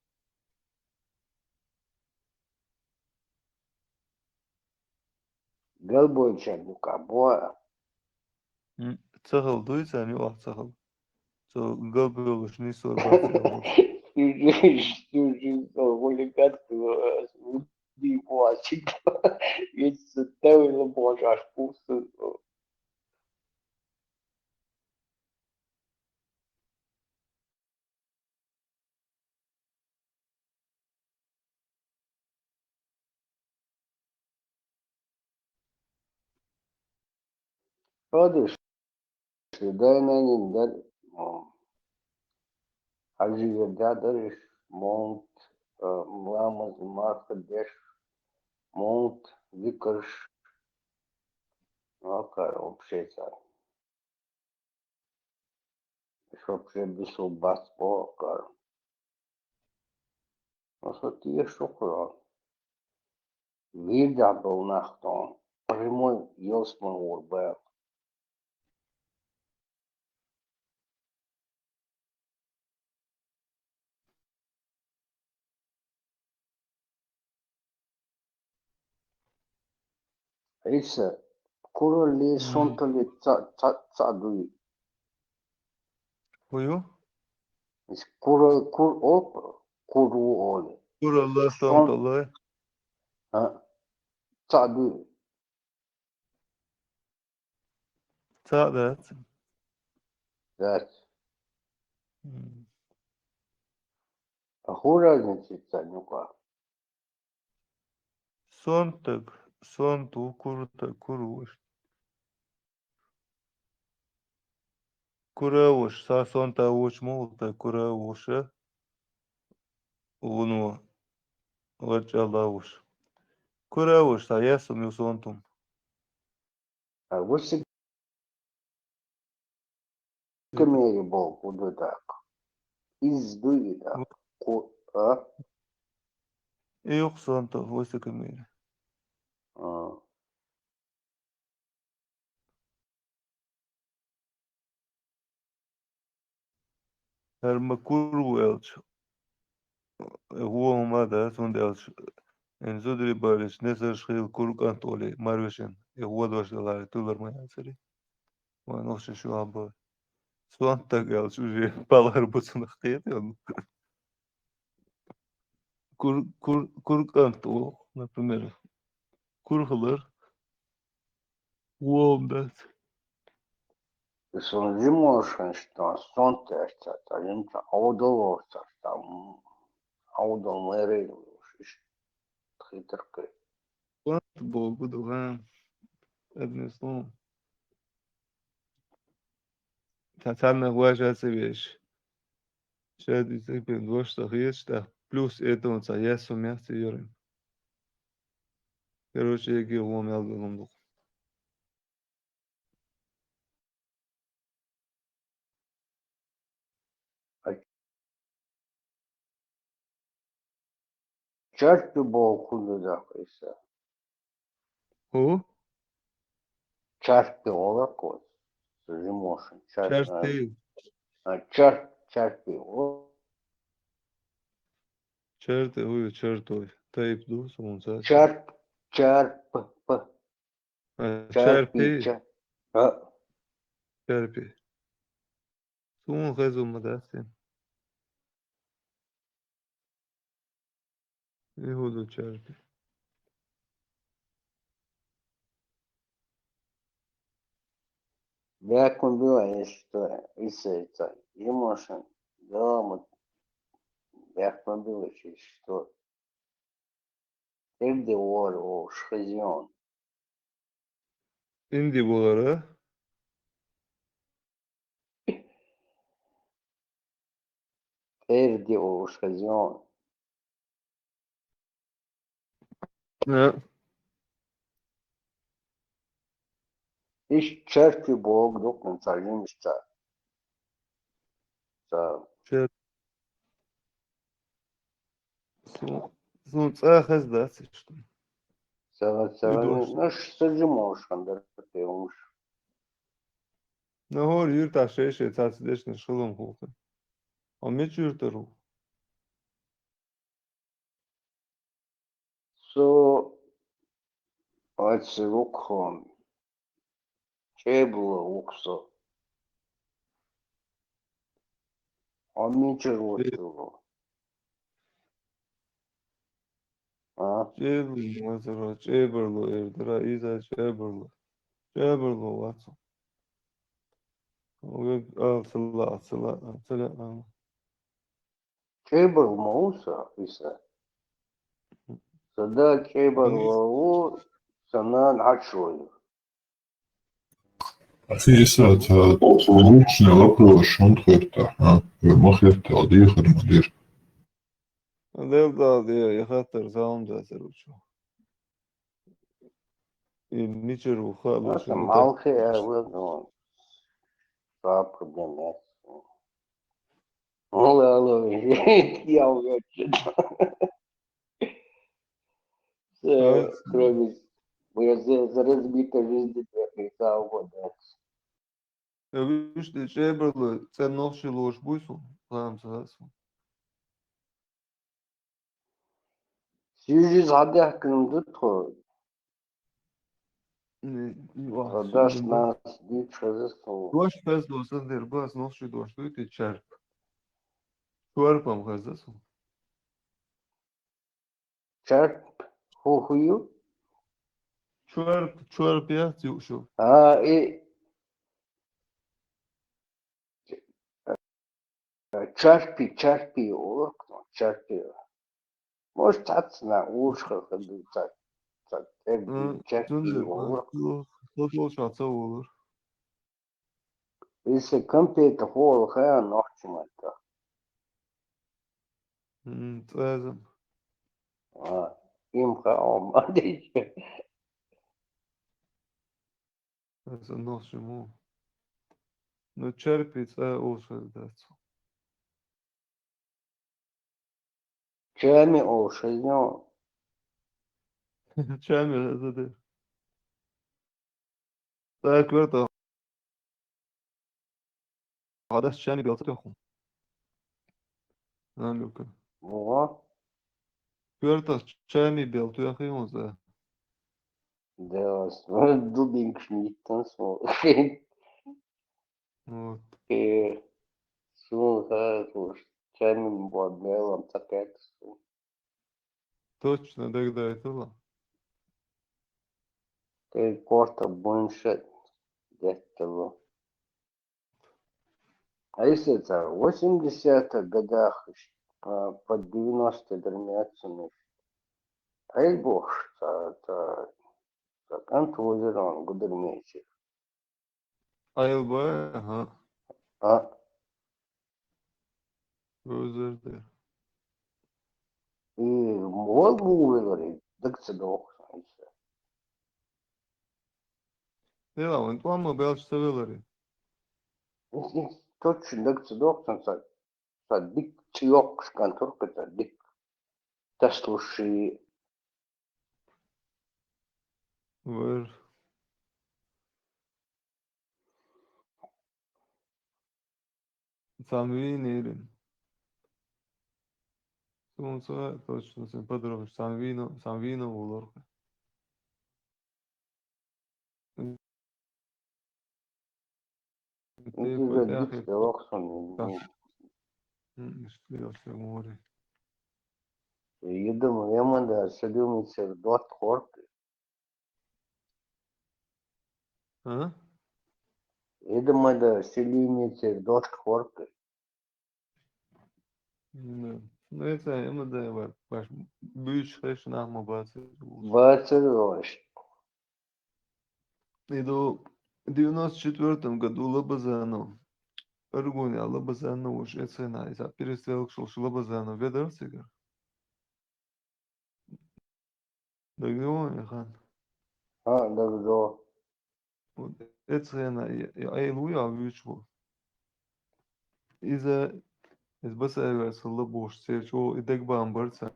قلبه يشان كعبوة سخل دوي ثاني واحد سخل سو قلبي وشني صور بس دي بواسيك يتستوي لبوش عشبوس هذا دايما يندر حاجة يدادرش مونت ملامز ماركدش مونت ذكرش هكا وبشيسا شو بشي بسو باسبو هكا وصلتي شكرا فيدا بالناختون прямой يوسمن ورباق عيسى كل اللي صنت اللي تصعدوي ويو كل أوب كل أول كل الله صمت الله ها تصعدوي ساعدت ذات أخورا نسيت تصعدوك صنتو كروش كراوش سا صنتا وش موتا كراوش ونو وجالاوش كراوش سا يسم يصنتم وش كمية بوك ودوداك إزدويداك إيوك صنتا وش كمية المكور ويلش هو ما ده سونديلش إن زودري بالش نسر شخيل كورك أنتولي ماروشن هو دوش دلاري تولر ما ينسري ما نوش شو عبا سوانتا قالش وجي بالغر بوتسن خيط يلا كورك أنتو например كورخلر ووم دات Son emotions dans son test, talent auto tam auto mere خيترك Quanto bogo do ram Ednison تعالنا واجه سبيش شاد يسيب الوش تغيش ده плюс это он я сумех юрим короче я его мелгом Черт был худо isa. Who? Черт был emotion. Черты. Черты. Черты, ой, чертой. Тайп ду, солнце. Черп. Черпи. Черпи. Сун резу мадасин. Игуду черпи. Веком была история. Это emotion. Да, мы веком было что. Evde var o şkızyon. Indi bolara. Evde o şkızyon. Ne? İş çerti bog dokun sarıymışta. Çer. Sunțahas dați, știu. Nu să jumăși când te umși. Nahor yurta şeşe tatsı deşne şılım hulka. Amet yurtaru. So, ați lucru. Ce было уксо? Амичер lucru. Çebrli mazara çebrlo erdira iza çebrlo. Çebrlo vatso. Sıla. Ce было мауса, Иса? Сада ce было санан ачою. أساسا تطلبوش نلقى شنطة ما خدت أضيق المدير Adel da diye yakatır sağım da seruçu. Niçer bu halı Nossa, şunu mal da. que é, não. Só problema. Olha, gente, que algo. Кроме разбитой жизни, я писал вот. Ya işte çebrlo sen nohşi loş buysun. Sağım sağsın. Сижу за hakkında to. Продаж нас дичазы. Doş pes dosan der bas nohşi doş duyti çarp. Çarpam hazasın. Çarp huyu? Çarp ya şu. Čarpi, okno, čarpi. Može taci na uška kad bi sad tebi čarpi okno. Nasıl şatsa olur. Ise kampiyete hol haya nohçumata. Tezem. İmha olmadı işte. Nasıl nohşi mu. No čerpi це ошадець. Čemi ošadnjo. Čemi hazade. Так верта. Hadas çemi beltı yokum. Anluka. Во. Верта çemi beltı yokum za. Да, дубинг шмиттен смол. Вот. И слуха, чайным бладмелом такая. Точно, тогда это было. Ты корта больше где-то. А если это в 80-х годах, под 90-е дермятся, а и бог, это контузерон, гудермейчик. Ayılbay, aha. Özür dilerim. И мол говорит, так цедох. Ne lan, tu ama belki seviyorlar. Точно, так цедох, sa dik çiyok kantor kata dik. Tasluşi. Var. Самви нерин. Солнце точно sen подробно. Самвино улорка. Dik цедохсон. İşte море. Yedim yaman da sedumitser dot kork. Ha? Yedim da sedumitser dot kork. Neyse ama da var. Baş büyük şeyler nahma bahsediyor. Bahsediyor. И до 94 году Лобазанов, Аргуня Лобазанов уж цена, и перестрелок шел Лобазанов, ведал сигар? Да где он, хан? Да где? Вот цена, я Луя вычву. Из-за Из басайга Лобош, серчу и декбам борца.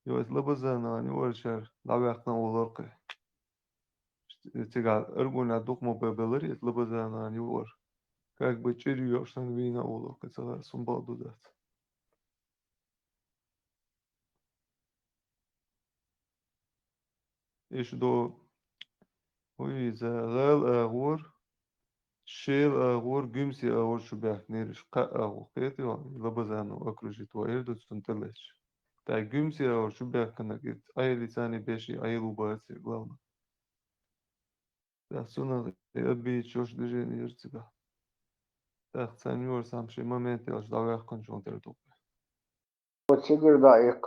يوز لبزانا يور شر لعبقنا ولرقي تيجا أرجونا دوك مبابلري لبزانا يور как бы черьёшен вина улок это сумбалду дат إيش دو وي ذا غال أغور شيل أغور جمسي أغور شو بيحكنيرش قا أغور قيتي لبزانو أكرجي تو إيردو تنتلش تا جمسي أغور شو بيحكنا كيت أي لساني بيشي أي لوباتي главное تا سونا أبي تشوش دجين يرتبه تا ثانيور سامشي момент يلش داوخ كنشون تردو Вот сигурда их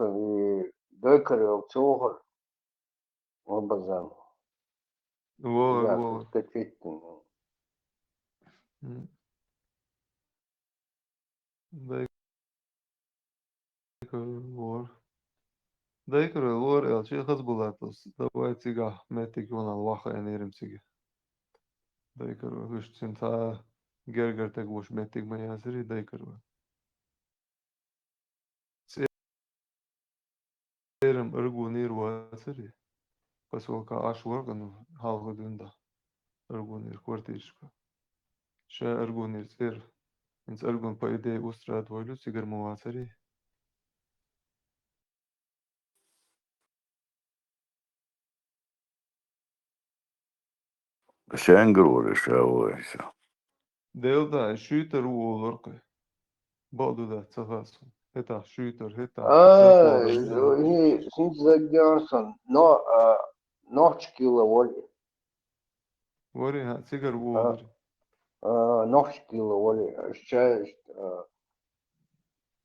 дойкарел цогор образан. Вор Я вор скачительный. вор دايكر الور الشيء خزبولاتوس دواي تيجا ماتيك وانا الواقع انيرم تيجا دايكر وش تنتا جرجر تقوش ماتيك ما ياسري دايكر سيرم ارجو نير واسري بس هو كاش ورقن هالغ دوندا ارجو نير كورتيشكا شا ارجو نير سير انت ارجون بايدي استراد ويلو سيجر مواسري Шенгрур шавойся. ديلدا شوتر وورقي بعضو ده تغاسل هتا شوتر هتا هي سنت جونسون نوتشكيلا ولي. وري ها سيجر ووري نوتشكيلا ولي شايش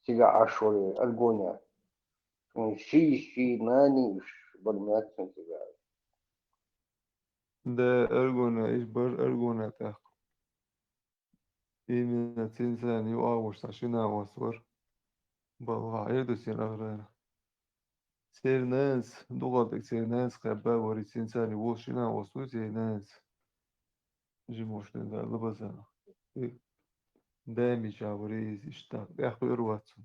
سيجا أشوري أرجونيا. شي ناني برمات سنتيجا. ده أرجونا إيش بر أرجونا تاخو إيمي تنسان يو أوش عشنا وصور بالله عيدو سين أغرانا سير ناس دوغاتك سير ناس خبا وري تنسان يوشنا وصور سير ناس جيموش ندا لبزانا دامي شاوريز اشتاق ياخو إرواتسو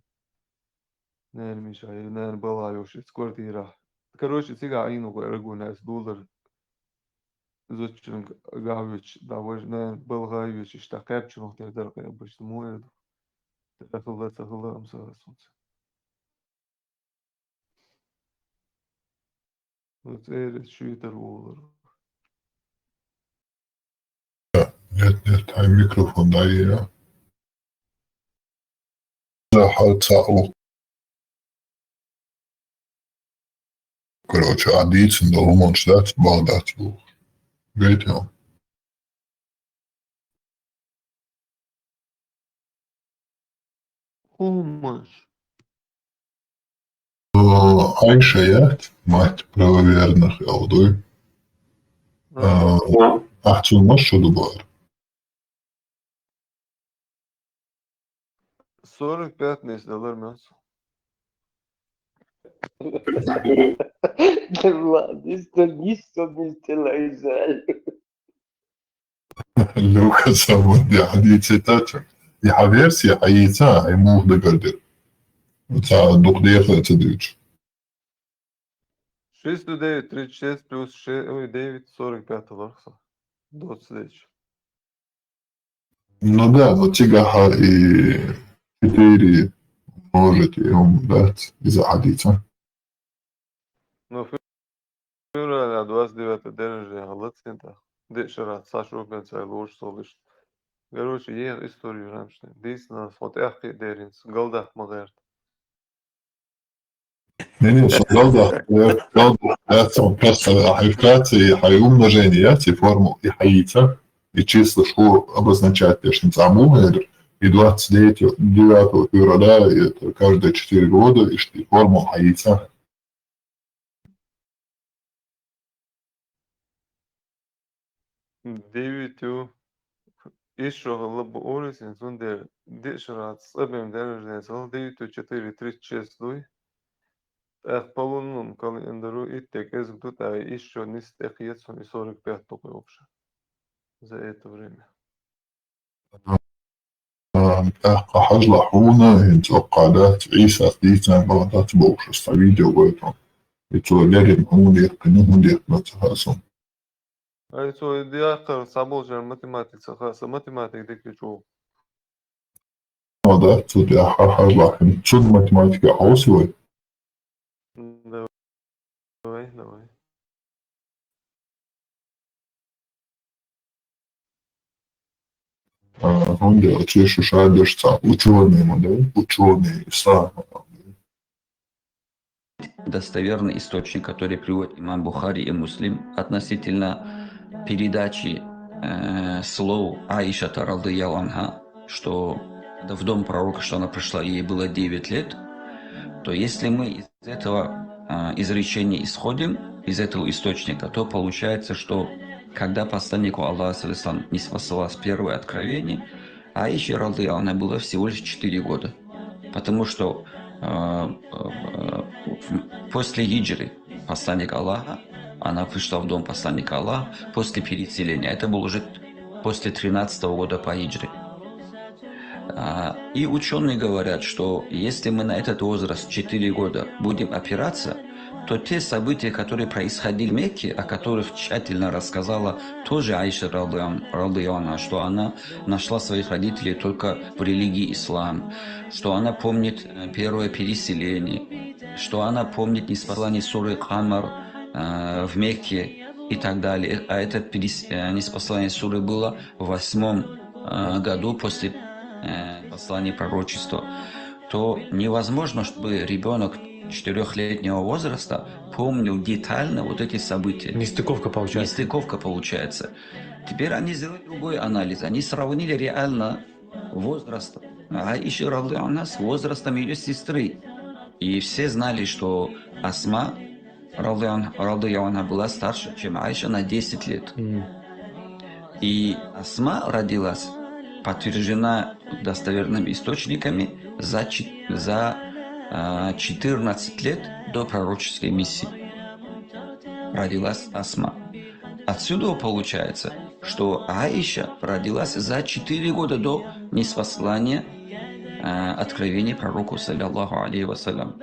نان مش عيو نان بالله يوش سكورتي راح короче تيجا عينو أرجونا $1 زوجين قاويش داوجنا بالغاويش اشتاقات شنو تقدر باش تمويد تغلا مساسون وتسير شويتر وولر Нет, хай микрофон дай я. Да, хай короче, адицин до умонш дат балдат лух. Гейтел. Умаш. Айшаят, мать правоверных Алдой. Ахтулмаш шудубар. 45 $1 мясо. Люка самот я адици тача. Я версия аица, и мух дегардир. Та духдеха цедыч. 609, 36 плюс 9, 45 ларса. $20. Ну да, но тигаха и 4 можете ему дать из-за адица. Но февраля 29 дережа галацинта. Дешера Сашу Бенцай луж солиш. Короче, ей историю рамшны. Дейсно, вот эхи деринс, голдах магарт. Не, голда, это просто хайфкации, хайумножение, форму и хаица, и число, что обозначает пешница амуэр, и 29 февраля, это каждые 4 года, и форму хаица. Девятью еще лабо орисин, зунде дешера слабым дережа, сал 9-4-36 дуй. Эх, полунун календару и тек из тут, а еще не стехиет, он и 45 только вообще за это время. أحقا حجلة حونا هنت أقعدات عيسى ديتنا بغدات بوش فيديو بويتون يتو لرم هون يقنون يقنون Aicu diakar sabožan matemātikas خاصة matemātika tik ču. هذا تودي أحقا حجلة هنت شد ماتيماتيكا حوسوي Давай. هون دي أتشيشو شادش تا ученые модели, ученые сами. Достоверный источник, который приводит имам Бухари и Муслим относительно передачи слов Аиша радийаллаху анха, что в дом пророка, что она пришла, ей было 9 лет, то если мы из этого изречения исходим, из этого источника, то получается, что когда посланнику Аллаха ниспослалось первое откровение, Аише радийаллаху анха было всего лишь 4 года. Потому что после хиджры посланника Аллаха, она пришла в дом посланника Аллаха после переселения. Это было уже после 13-го года по хиджре. И ученые говорят, что если мы на этот возраст 4 года будем опираться, то те события, которые происходили в Мекке, о которых тщательно рассказала тоже Аиша радийаллаху анха, что она нашла своих родителей только в религии ислам, что она помнит первое переселение, что она помнит ниспослание суры Камар в Мекке и так далее. А это ниспослание суры было в 8 году после послания пророчества. То невозможно, чтобы ребенок 4-летнего возраста помнил детально вот эти события. Нестыковка получается. Теперь они сделали другой анализ. Они сравнили реально возраст Аиши радийаллаху анха с возрастом ее сестры. И все знали, что Асма радийаллаху анха была старше, чем Аиша на 10 лет. И Асма родилась, подтверждена достоверными источниками, за 14 лет до пророческой миссии родилась Асма. Отсюда получается, что Аиша родилась за 4 года до ниспослания откровения пророку, саллаллаху алейхи вассалям.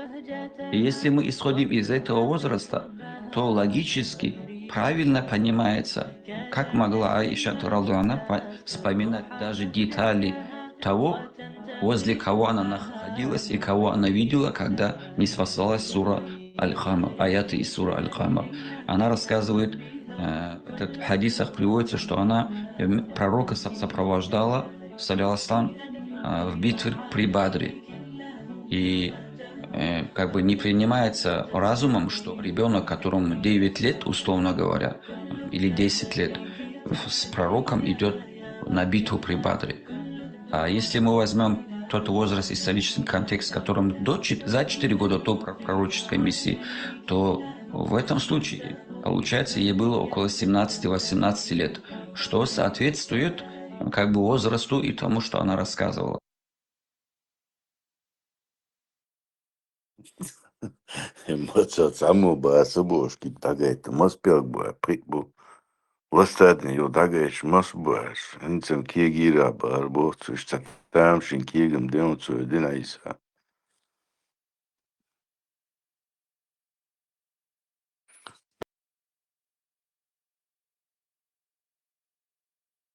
И если мы исходим из этого возраста, то логически правильно понимается, как могла Аиша радийаллаху анха вспоминать даже детали того, возле кого она находилась и кого она видела, когда ниспослалась сура Аль-Камар, аяты из суры Аль-Камар. Она рассказывает, в хадисах приводится, что она пророка сопровождала, саллаллаху в битве при Бадре. И как бы не принимается разумом, что ребенок, которому 9 лет, условно говоря, или 10 лет, с пророком идет на битву при Бадре. А если мы возьмем тот возраст, исторический контекст, в котором за 4 года до пророческой миссии, то в этом случае, получается, ей было около 17-18 лет, что соответствует как бы возрасту и тому, что она рассказывала. Эмоция саму ба собошки тагайта маспел ба прикбу. Ластадни ё тагайш масбаш. Энцем кегира бар бохцуш там шин кегам демцу динайса.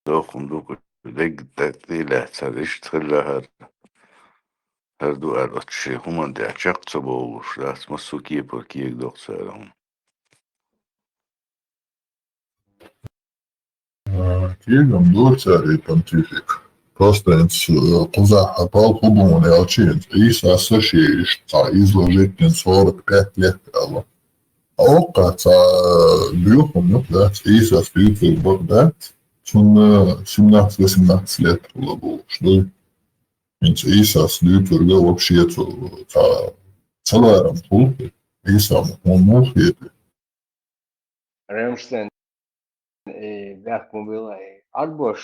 Дохун дуку дег татила цариш тхлахар. Herdu erotçi human de çakça boğuş. Das masu kiepor kiek doksaram. Кигам доцари понтифик. Простенц кузаха пал худун ялчинец. Иса сашиш та изложитнен 45 лет ало. Ока та бюхом нуклят Иса спиритвик Багдад. Чун 17-18 лет было что Иса спиритвик вообще целарам хулки. Иса он мухит. Ремштейн вверху было арбо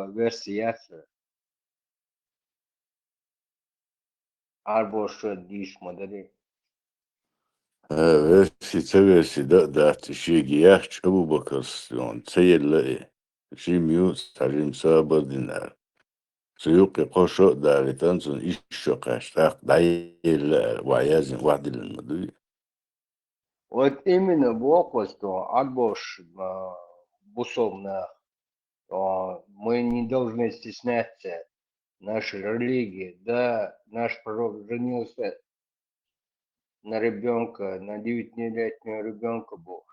версиясы арбо что диш модели. Versi da şigi yaş Ebu Bakır on seyirle şimiyu sarim sabır dinler. سيوقي قوشو داري تنسون إيشو قاشتاق دايل وعيازن واحد المدوي Вот именно в область отбош бусовна мы не должны стесняться нашей религии. Да, наш пророк женился на ребенка, на 9-летнего ребенка был.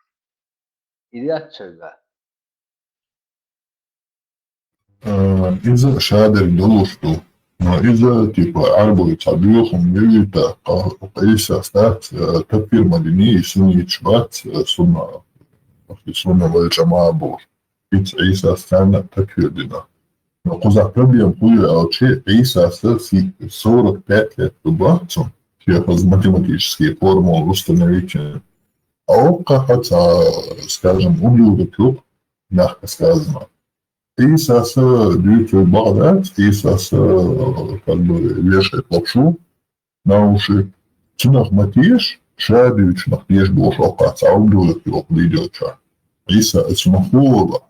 И отсюда. إذا شهادة دلوشتو إذا تبقى عربو يتعبيوهم يويتا قيسا ستات تفكير مديني سنة شبات سنة في سنة والجماعة بور عيسى ستانا تفكير دينا قوزا تبيا مقوية أو شيء عيسى في صورة تاتلت ببعضهم في математические формулы установить. Хотя, скажем, ублюдок, мягко сказано. Иисус дают благодать, Иисус как бы вешает лапшу на уши. Чинах матеш, шаби, чинах еш бош окац, а ублюдок его придет. Иисус смахнула,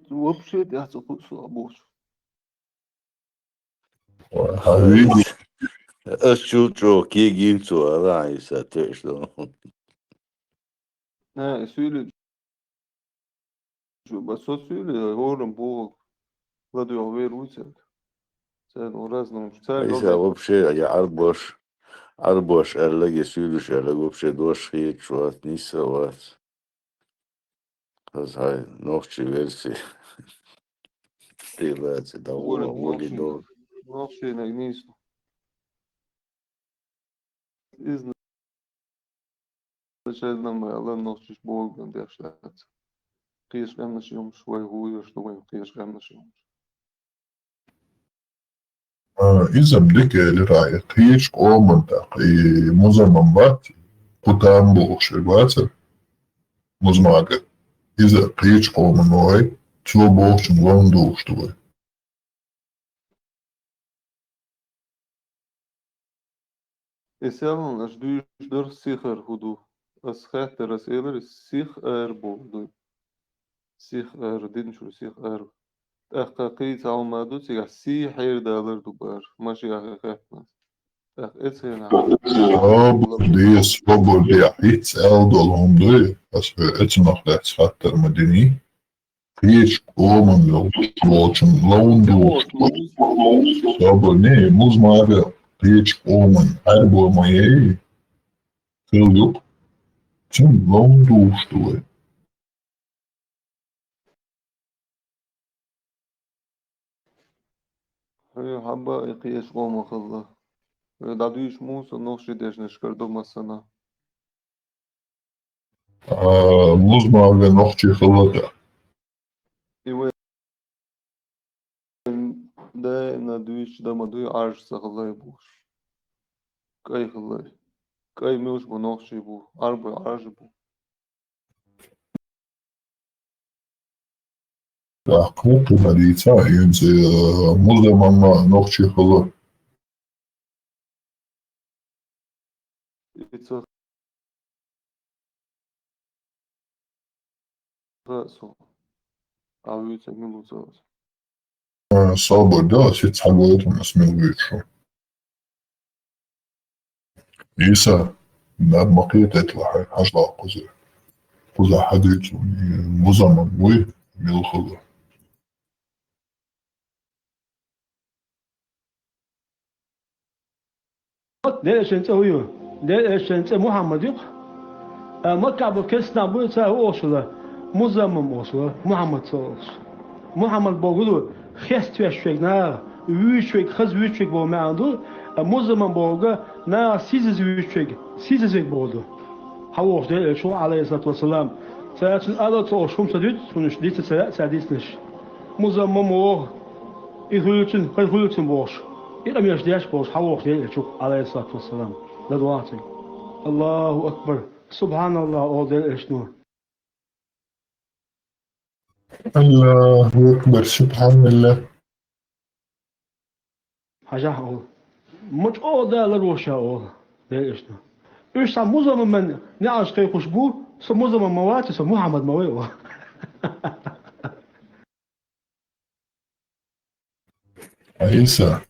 вообще я слышал больше. видишь, أشوتشو كي جيمتو أراعي ساتيشتو Ne, söyle. Bak söyle, oğlum bu radio veruется. Sen o разном. إذا вообще я أربوش ألاقي سيدوش ألاقي вообще دوش هيك شو نيسا وات بس هاي نوخشي версии Стрелять, это воли дол. Вообще не низко. Изначально мы Аллах носишь Богом держаться. Киеш гамнашим швай гуя, что мы киеш гамнашим. إذا بدك لرأي قيش قومنتا مزمن بات قدام بوش الواتر مزماغة إذا قيش قومن نوعي شو بوش نوان دوش توي Islam as duurder sicher hudu. As gechter as eerder is zich bodu. Zich din شو zich أخاقيت عمادو تيجا سي حير دالر دوبار ماشي أخاقنا إتسينا دي سبب دي حيت ألدو لهم دي بس إتنخ لحت خاطر مديني قيش قومن لو لوشن لون دوش سبب ني مزماغة قيش قومن عربو مايي خليوك تم لون دوش دوي هي حبا يقيش قوم خلا دادويش موسى نوشي ديش نشكر دوما سنة مزماغة نوخشي خلطة إيوه ده ندويش ده مدوي عرش سخلا يبوش كاي خلا كاي ميوش بنوخشي بو عربي عرش بو حقوق مدينة ينزي مزماغة نوخشي خلطة إتسا رأسو عويتا ميلو زاز صابر ده ست حلوات اسمه الويتشو إيسا ناب مقيت يطلع حجلا قزا حديث مزمن وي من الخضر ده شنت هو ده شنت محمد يق مكة بكسنا بيتا أوصله مزمن أوصله محمد صوص محمد بقوله خست وشيك نا وشيك خز وشيك بو ما عنده مزمن بقوله نا سيز وشيك بقوله حوش ده شو عليه الصلاة والسلام سأتن الله توشهم سديد سنش ديت ساديسنش مزمن مو يخلوتن بوش إذا ميش ديش بوش حوش ده شو عليه الصلاة والسلام لدواتي الله أكبر سبحان الله أول ده إشنو الله أكبر سبحان الله حاجة أول مش أول ده لروشة أول ده إشنو إيش سام مزمن من نعش كي خشبو سام مزمن مواتي سام محمد مويه عيسى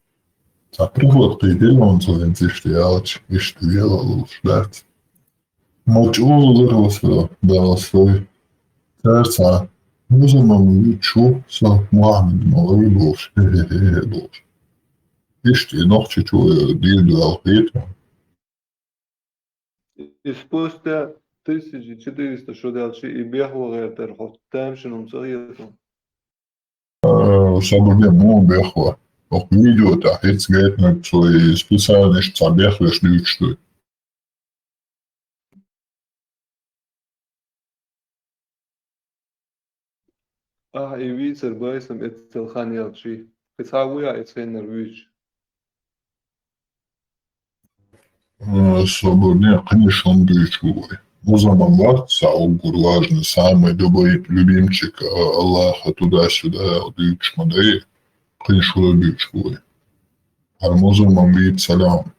تعرفوا قيدلهم صلين تشتيالش اشتيال الوشلات مجعول الرسل برسل ترسع مزمم شو صار محمد مغيبوش هيهيهيهوش اشتي نوخشي شو ديل الخيط Спустя 1400 шудалши и бехуа терхот тамшином советом. Соборне муу бехуа. Ох видео тахиц гейтнет свои специальные штабехлы шлючтуй. И вицер байсом эцелхан ялчи. Кецауя эцен рвич. Соборне конечно дычуй. Музаман варца угур важный, самый любимчик Аллаха туда-сюда, дыч мадей, конечно дычуй. Музаман вид салям.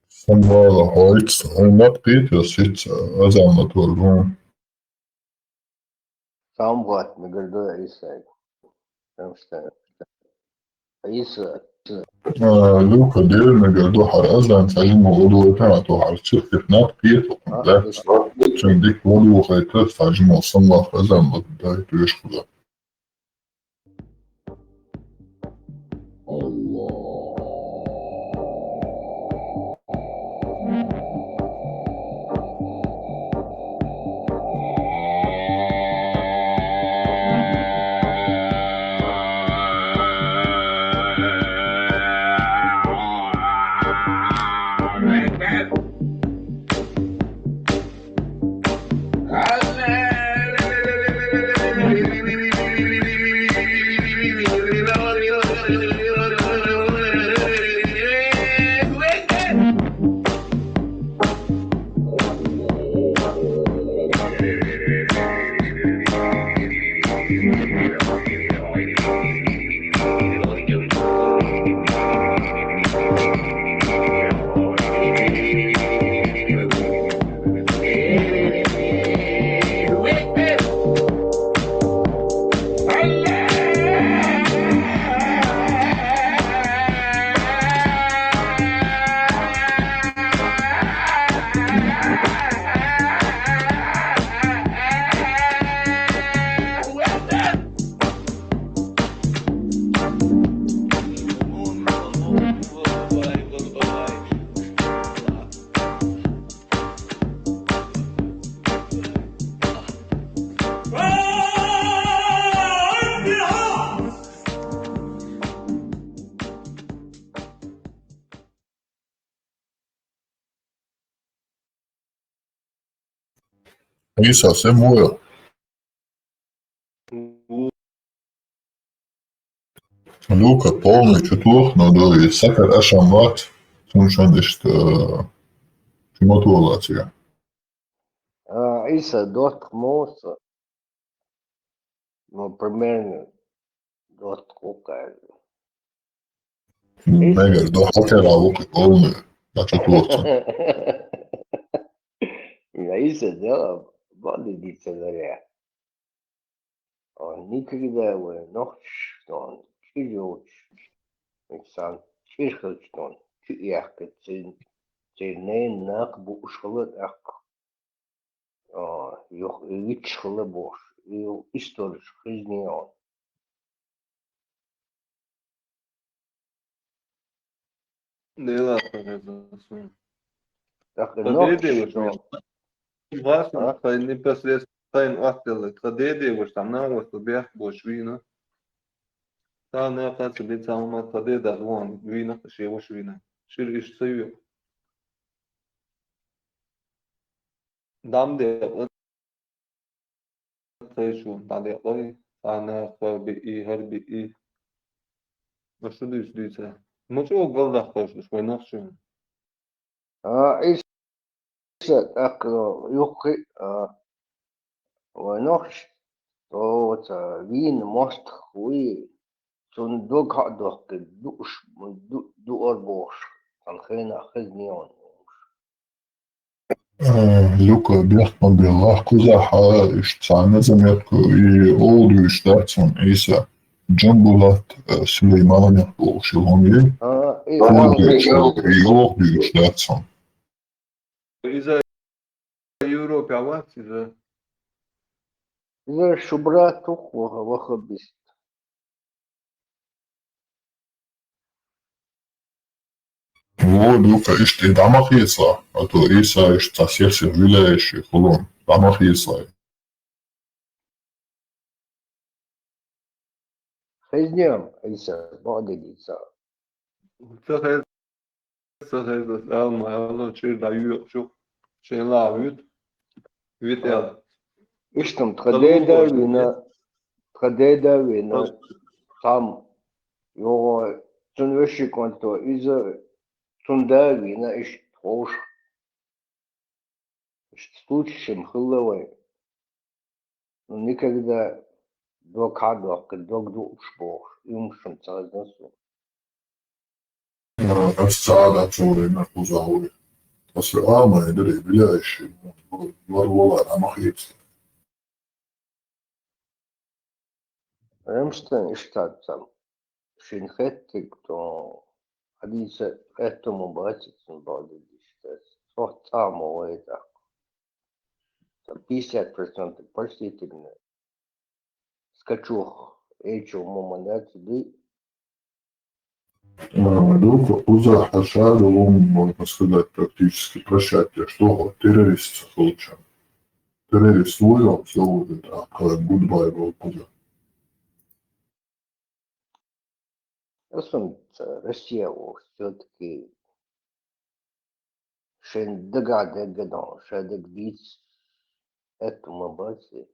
Самвала хойц, над Петя сит азам отворгон. Somewhat Megaldor Isa. Isa. Luka del Megaldor azam فاجم وضوء تاعته على شركة نات بيتو. لا تشنديك وضوء خيطات فاجم وصنع فازم بداية يشكله. Isa se mueve. Luka полный чуток, но да и сакар ашамат, суншан ишт чимотуалатия. Isa dot moça. No primeiro dot coca. Mega, do hakera luka полный, на чуток. Isa dela body diccionaria. Никогда вы ночь чижоч. Инсан чижхочтон. Чияхкацин. Цинен нак бушхлы ак. Yok içхлы бош. Историш хизнион. Дела это. Так Важно, что непосредственно отдел трагедии, что нам вот убег бош вина. Там на плаце лица ума трагедия вон вина, что его вина. Шир иш сою. Дам де тайшу, далее лой, она хобби и харби и. Ну что дышится? Ну что голдах хочешь, свой нахши. Так, юхи, ночь, то вин мост хуи, сундук хадох, дуор бош, анхена хизнион. Luka Björkman Björk, Kuzaha, Штана заметку и Олду Штатсон Иса. Джамбулат Сулейманя Шилонги. Его бьюшляться. إذا يوروبا وقت إذا شبرات وخبز. Вот, ну-ка, ишь, дамах исла, а то иса, ишь, совсем все виляешь, и хулон, дамах исла. خزنام إيسا بعد إيسا. تخيل ما الله شيء لا يشوف شيء لا يود يود إشتم تخديدا وينا تام يو تنوشي كنتو إذا تندا وينا إيش تروش إيش تستوتشم خلوي никогда блокаду друг шпор юмшим цазнасу. السعادة شوري نحو زهوري. بس الآمة يدري بلاش والله أنا مخيف. Ремштен иштатсам шинхеттик то хадиса этому братицу бодишь сорт самого это 50% почтительно скачух эчу момент ди Друг Уза Хашаду, он, можно сказать, практически прощать, что террорист случай. Террорист уйдет, все будет, а гудбай был Уза. Россия все-таки шен дегадо шедек биц этому братицу.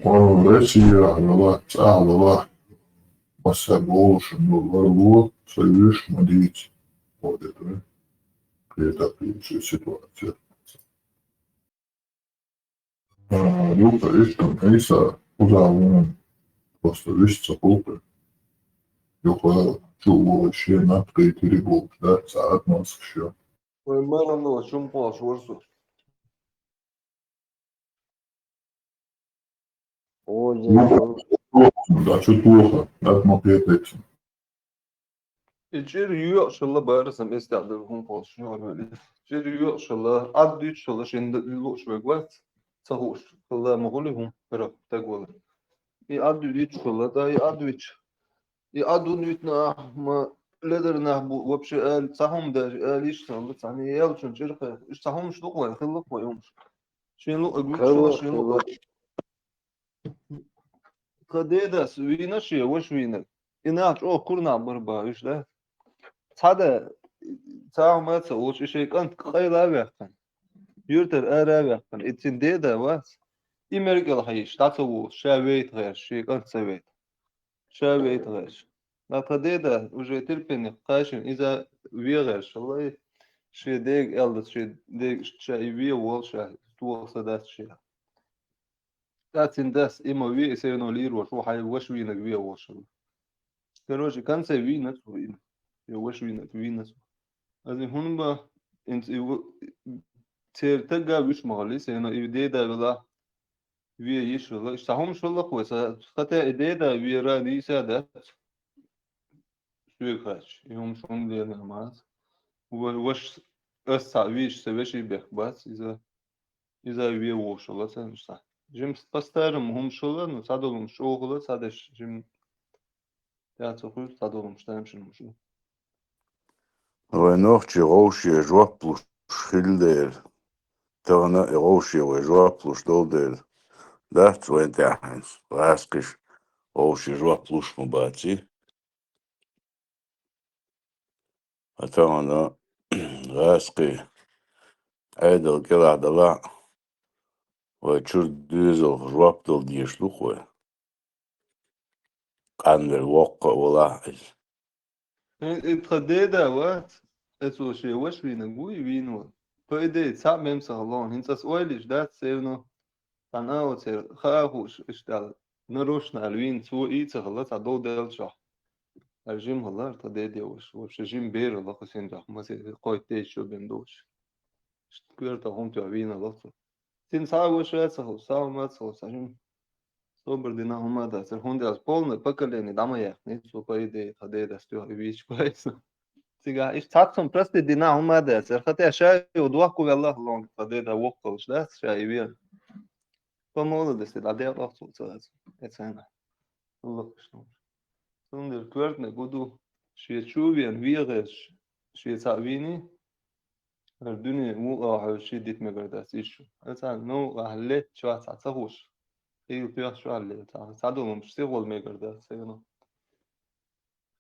Россия, Алла, Масабош, Варву, Союз, Мадиц. Вот это, при ситуации. Люка, Иса, Уза, он просто вещица полка. Люка, чего вообще на 3 год, да, саат нас еще. Ой, мало, чем паш, ворсу. Да, чуть плохо, так мопетать. İçeri yiyor şalla bağırırsam estağfurullah pos şu böyle. İçeri yiyor şalla adlı şalla şimdi loş ve vakt sahoş. Şalla mağluhum bırak tagwala. İ adlı şalla da adlı. İ adlı nütna ma لدرنا وبش قال صحهم ده قال يشتغل يعني يالشون شركة صحهم مش لقوا يخلق ما يومش شين لقوا يقول شين لقوا قديدا سوينا شيء وش وينا إناش أو كورنا بربا إيش ده هذا ساعة ما تسويش شيء كنت خير أبيعكن يرتر أبيعكن إتين ديدا واس إمريكا الحيش تسوي شابيت غير شيء كنت سويت شابيت غير لا قديدا وجه تلبني قاشن إذا ويغير والله شيء ديك ألد شيء ديك شيء ويا وول شيء توه صدات شيء لكن داس إما وي يسوي لير وشو حي وش وينك ويا وش كروجي كان سوي نفسه وش وينك وينك Also hun ba ins تلقى وش مغليس إنه إيديدا ولا ويا يش ولا إشتهم شو الله كويس خطأ إيديدا ويا رادي سادات شو يخش يوم شون لينا ماس وش أسع ويش سويش بس إذا ويا وش ولا سنش صح جيم بستارم هم شولا نصادلهم شغله صادش جيم تعرفوا صادلهم شتامشون شو Войнохчи роуши жопплуш шилдер. Тона роуши жопплуш долдер. Да, цвен тяханс. Раскиш роуши жопплуш мубаци. А тона раски айдал кела дала. Вачур дюзел жопдол диешлухуе. Канвер вокка волахис. اتخديدا وات اسو شي وش وينغوي وينو فايدي صعب ممسح الله انت سؤالش ده سينو انا وتر خاخوش اشتغل نروشنا الوين سو ايت خلاص عدو دل شح الجيم الله ارتديدي وش جيم بير الله خسين ده ما سي قويتي شو بندوش اشتكرت هم تو وين الله سين صعب وش اسو صعب ما اسو سجم صبر دي نعم ما ده سرحون ده أسبوعنا بكرة دama يعني سو كويس هذا ده استوى بيش كويس تيجا إيش تعطهم برست دي نعم ما ده سرختي شاي ودواكو يلا لون هذا ده وقتش ده شاي بيان فما ده استد عادي راح صوت اتسمع الله شنو سندر كورت نقولو شيء شو بيان فيرش شيء سابيني الدنيا مو راح شيء ديت مقدس إيشو أصلا نو راح ليت شو هتصحوش هي فيها شو على تعدو مش سيغول مقدس سيغنا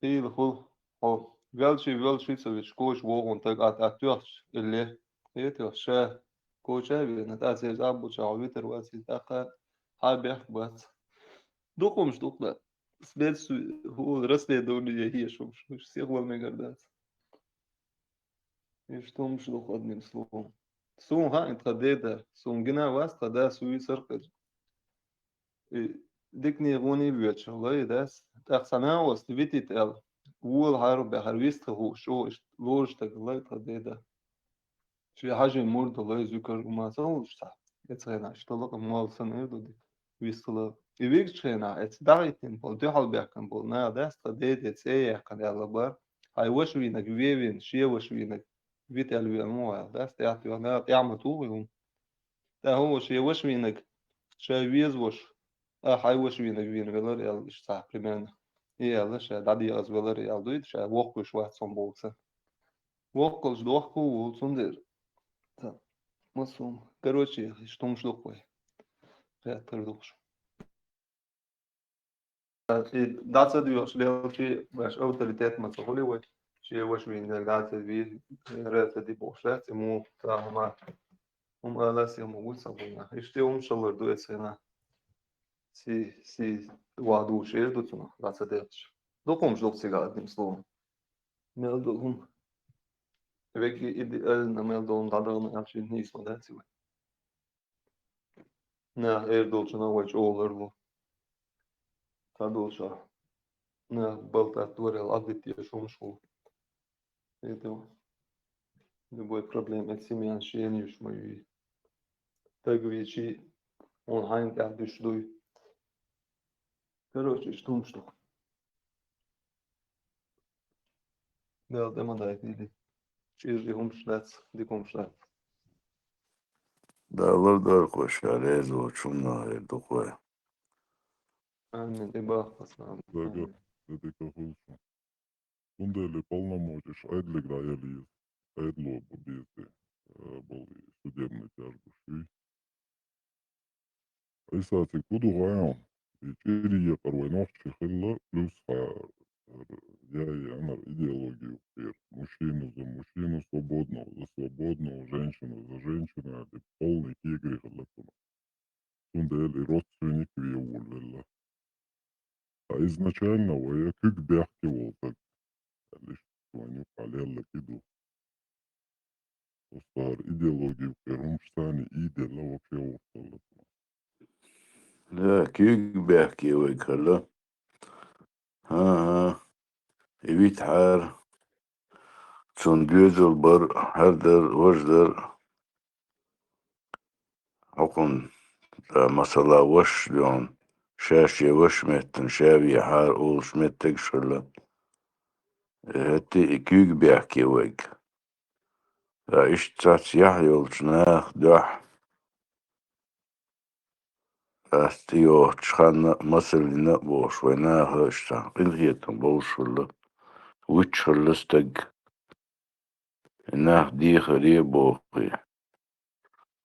هي الخل هو قال شيء سويش كوش وون تك أتوش اللي هي توش كوشة بينا تأسيس أبو شعبيتر واسيس أخا حابي بس دوكو مش دوك لا سبيس هو رسلي دوني هي شو مش سيغول مقدس Что мшло одним словом. Сум ها انت خديتها سوم جنا واس خدا سوي سرقج ديكني غوني بيتش والله داس تخسنا واستفيتي تال وول هارب بهرويست هو شو لوش تقلي خديتها شي حاجة مورد الله يذكر وما سوش صح يتسغينا اشتلق مال سنة دودي ويستلا يبيك تشينا اتدعيتين بول تحل بيحكم بول نا داس خديت اتسيح كان يلا بار هاي وشوينك بيبين شي وشوينك فيت الوانوع ده يعطي انا يعمل طول ده هو شيء وش وينك شايفيز وش حي وش وينك وين فيلر يلا ايش صح كمان يلا شا دادي از فيلر يلا دويت شا وقش واحد صن بوكسه وقش دوخو وصندر مصوم короче что مش دوخوي فاتر دوخش داتس ديوش ليلتي باش اوتوريتيت ما تقولي وي شيء وش وينك داتس في رات دي بوشات مو تاعما alas eu mogu sabuna. Este șalăr do esena. Si wadu șer do tuna. Lasă de aici. Docum șloc țigat din slow. Mel docum. Vechi ideal na mel dom dadar na așa nis mă dați voi. Na dolce na voi olur bu. Ta dolce. Na băltatură advitie șumșu. Это любой проблем от семян шенюш мои. Так вечи он хайн как душлой. Короче, что? Да, да, да, иди. Через диком шлац. Dağlar dar koşar, ez o çumna erdoğu. Амин, и бахасна. Дага, это кахулса. Тундели полномочия, айдлик да ялиз. Айдло победы. Были судебные тяжбы. Айсати куду гаям. И черия карвай нохчи хилла, плюс я она идеологию вперед. Мужчину за мужчину, свободного за свободного, женщину за женщину, это полный тигр халатуна. Тундели родственник виевулвелла. А изначально я как бяхтивал, так лишь звоню колелла киду. Стар идеологию перумштани идела вообще устала. لا كيك بحكي ويكلا ها يبيت حار تون ديوزل بر هردر وجدر حكم مثلا وش لون شاشي وش متن شابي حار أول شمتك شلا هتي كيك بحكي ويك لا إيش تات يحيول شناخ دح أستيو تشخان مصر لنبوش ويناها اشتا إلغيتن بوشولا ويتشلستق إناه دي خريب بوقي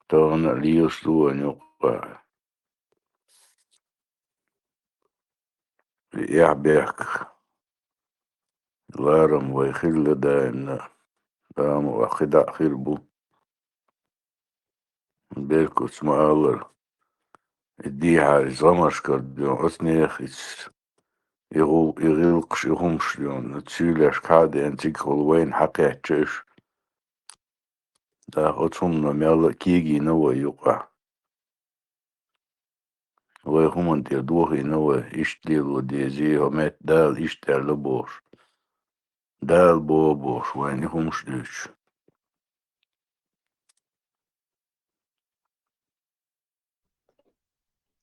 تغنى ليسلو أن يقع يعبيك لارم ويخل دائمنا دام وخدع خربو بيركو سمعالر الديحة زمش كرديون أثنيخيس يغلقش يغمش ليون تسيلاش كادي انتيك وين حقيقتش دا أتمنى ميالا كيجي نوا يقع ويهم انت يدوخي نوا اشتليل وديزي ومات دال اشتر لبوش دال بوبوش وين يهمش ليش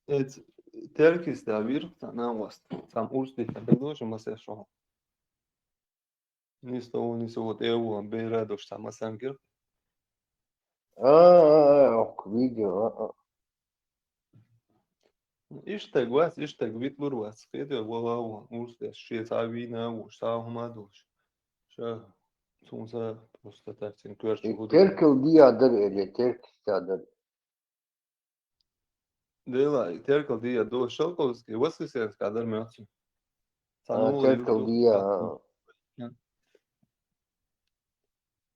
Et Terkis der virta nauast. Sam urstita bedoša masē šo. Nisto вот EU бейрадош сама сангер. Ok, video. Ishteg vitlurvats, skaidro volau, ursties šiet avīnā, uš sāhumadoš. Šā, sunsa, просто так, цин кверчу hudu. Terkel diyadır ele, terkistadır. Dēlā, terkel dija do šalkovski, vasisies kā dar mēcu. Terkel diya.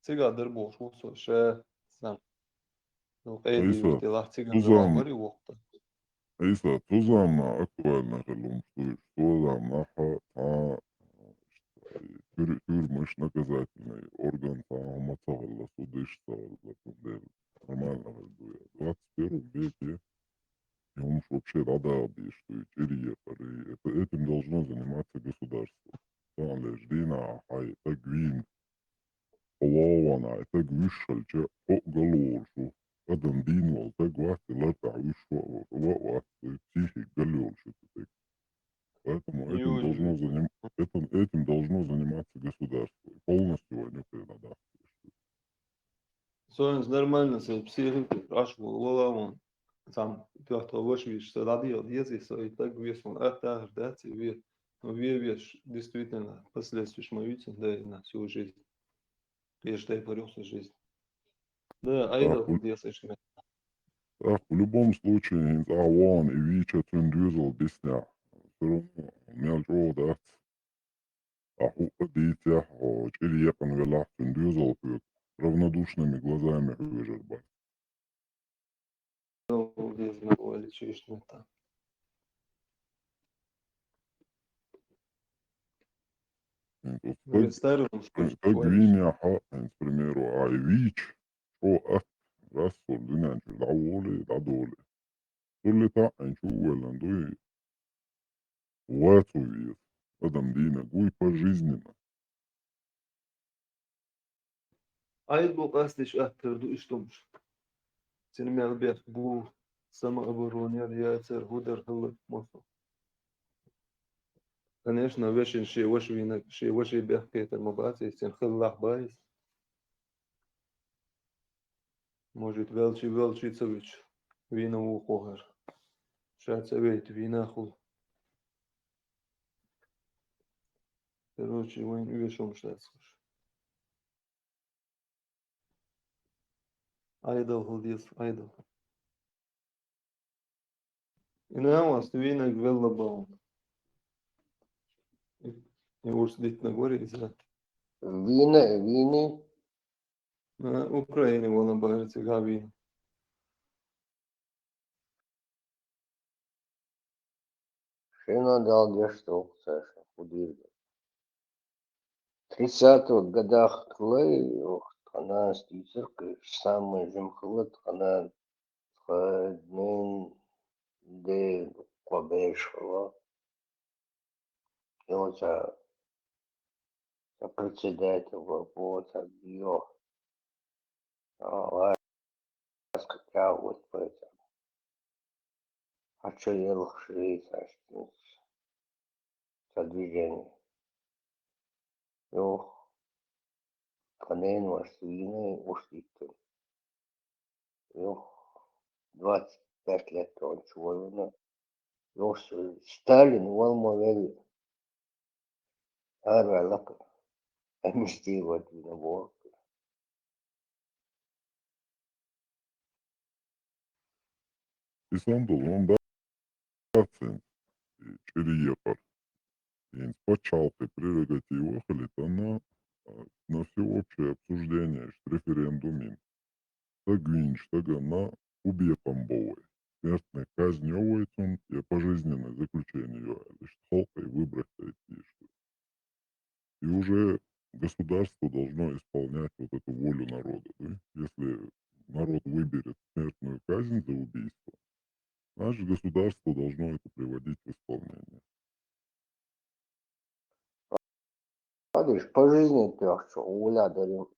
Cigā darboš mūsu šē, sam. Nu, ēdī Isa, uz tie lāk cigā tuzām, darboš arī vokta. Isa, tuzām aktuālna halum, tuzām наха, тюрьмыш наказательный орган Мацавалла, судышца, нормально говорю. В 21 веке ему вообще рада объяснить, этим должно заниматься государство. Леждина, это гвин, полована, это гвишальча, галоршу. Adam din vēl tagad лата вишва психик галерши. Поэтому этим должно заниматься государство. Полностью они передадут. Союз нормально се психики, ашу волавон. Сам пятого вошвиш радио езис, и так вес он артаждаться, но веш действительно последствия шмовицы, да и на всю жизнь. Я считаю, порёсла жизнь. Да, айда десышка. Так, в любом случае, Аван и Вича Тюндюзел бесня. Все равно, мелчо дать. Аху дитя, или якон велах Тюндюзел пьют. Равнодушными глазами выжербать. Ну, здесь говорили, чуешь, не так. Как Гвиня, к примеру, а Вич, что Rasul dinanci la dole. Solita anci uvelan doi вату вес. Адам дина гуй пожизненно. Ait bu qastiş ahtırdı iştumuş. Senin melbet bu sama обороня яцер худер хылы мосо. Конечно, вешен ши воши бехке это мабати, сен хыллах байс. Может велчицович вина у хогар. Шацевейт вина хул. Короче, войн вешом штатскуш. Айдол худис, айдол. И на вас вина гвелла баун. И уж сидеть на горе из-за. Вины. На Украине вон обожается гавин. Шина дал гештук, Саша, худирга. В 30-х годах тлей, она стицерка, самый жемхлот, она ходнен де кобешла. И вот председатель вот ее. Вас как вот поэтому. А что я лохши, Саша, движение. Jo, kanēn var svīnai uztikt. Jo, 25 лет он чувствует. Jo, Сталин волма вели. Арва лака. Амнистировать на борт. Istanbul, он дацин, чериепар. И спочалки прерогатива халита на всеобщее обсуждение, референдуме. Тагвин, штага на убьетом бовой. Смертной казни овойцун и пожизненное заключение лишь холкой выбрать эти. И уже государство должно исполнять вот эту волю народа. Да? Если народ выберет смертную казнь за убийство, наше государство должно это приводить в исполнение. Падаешь, по жизни трех, что уля дарим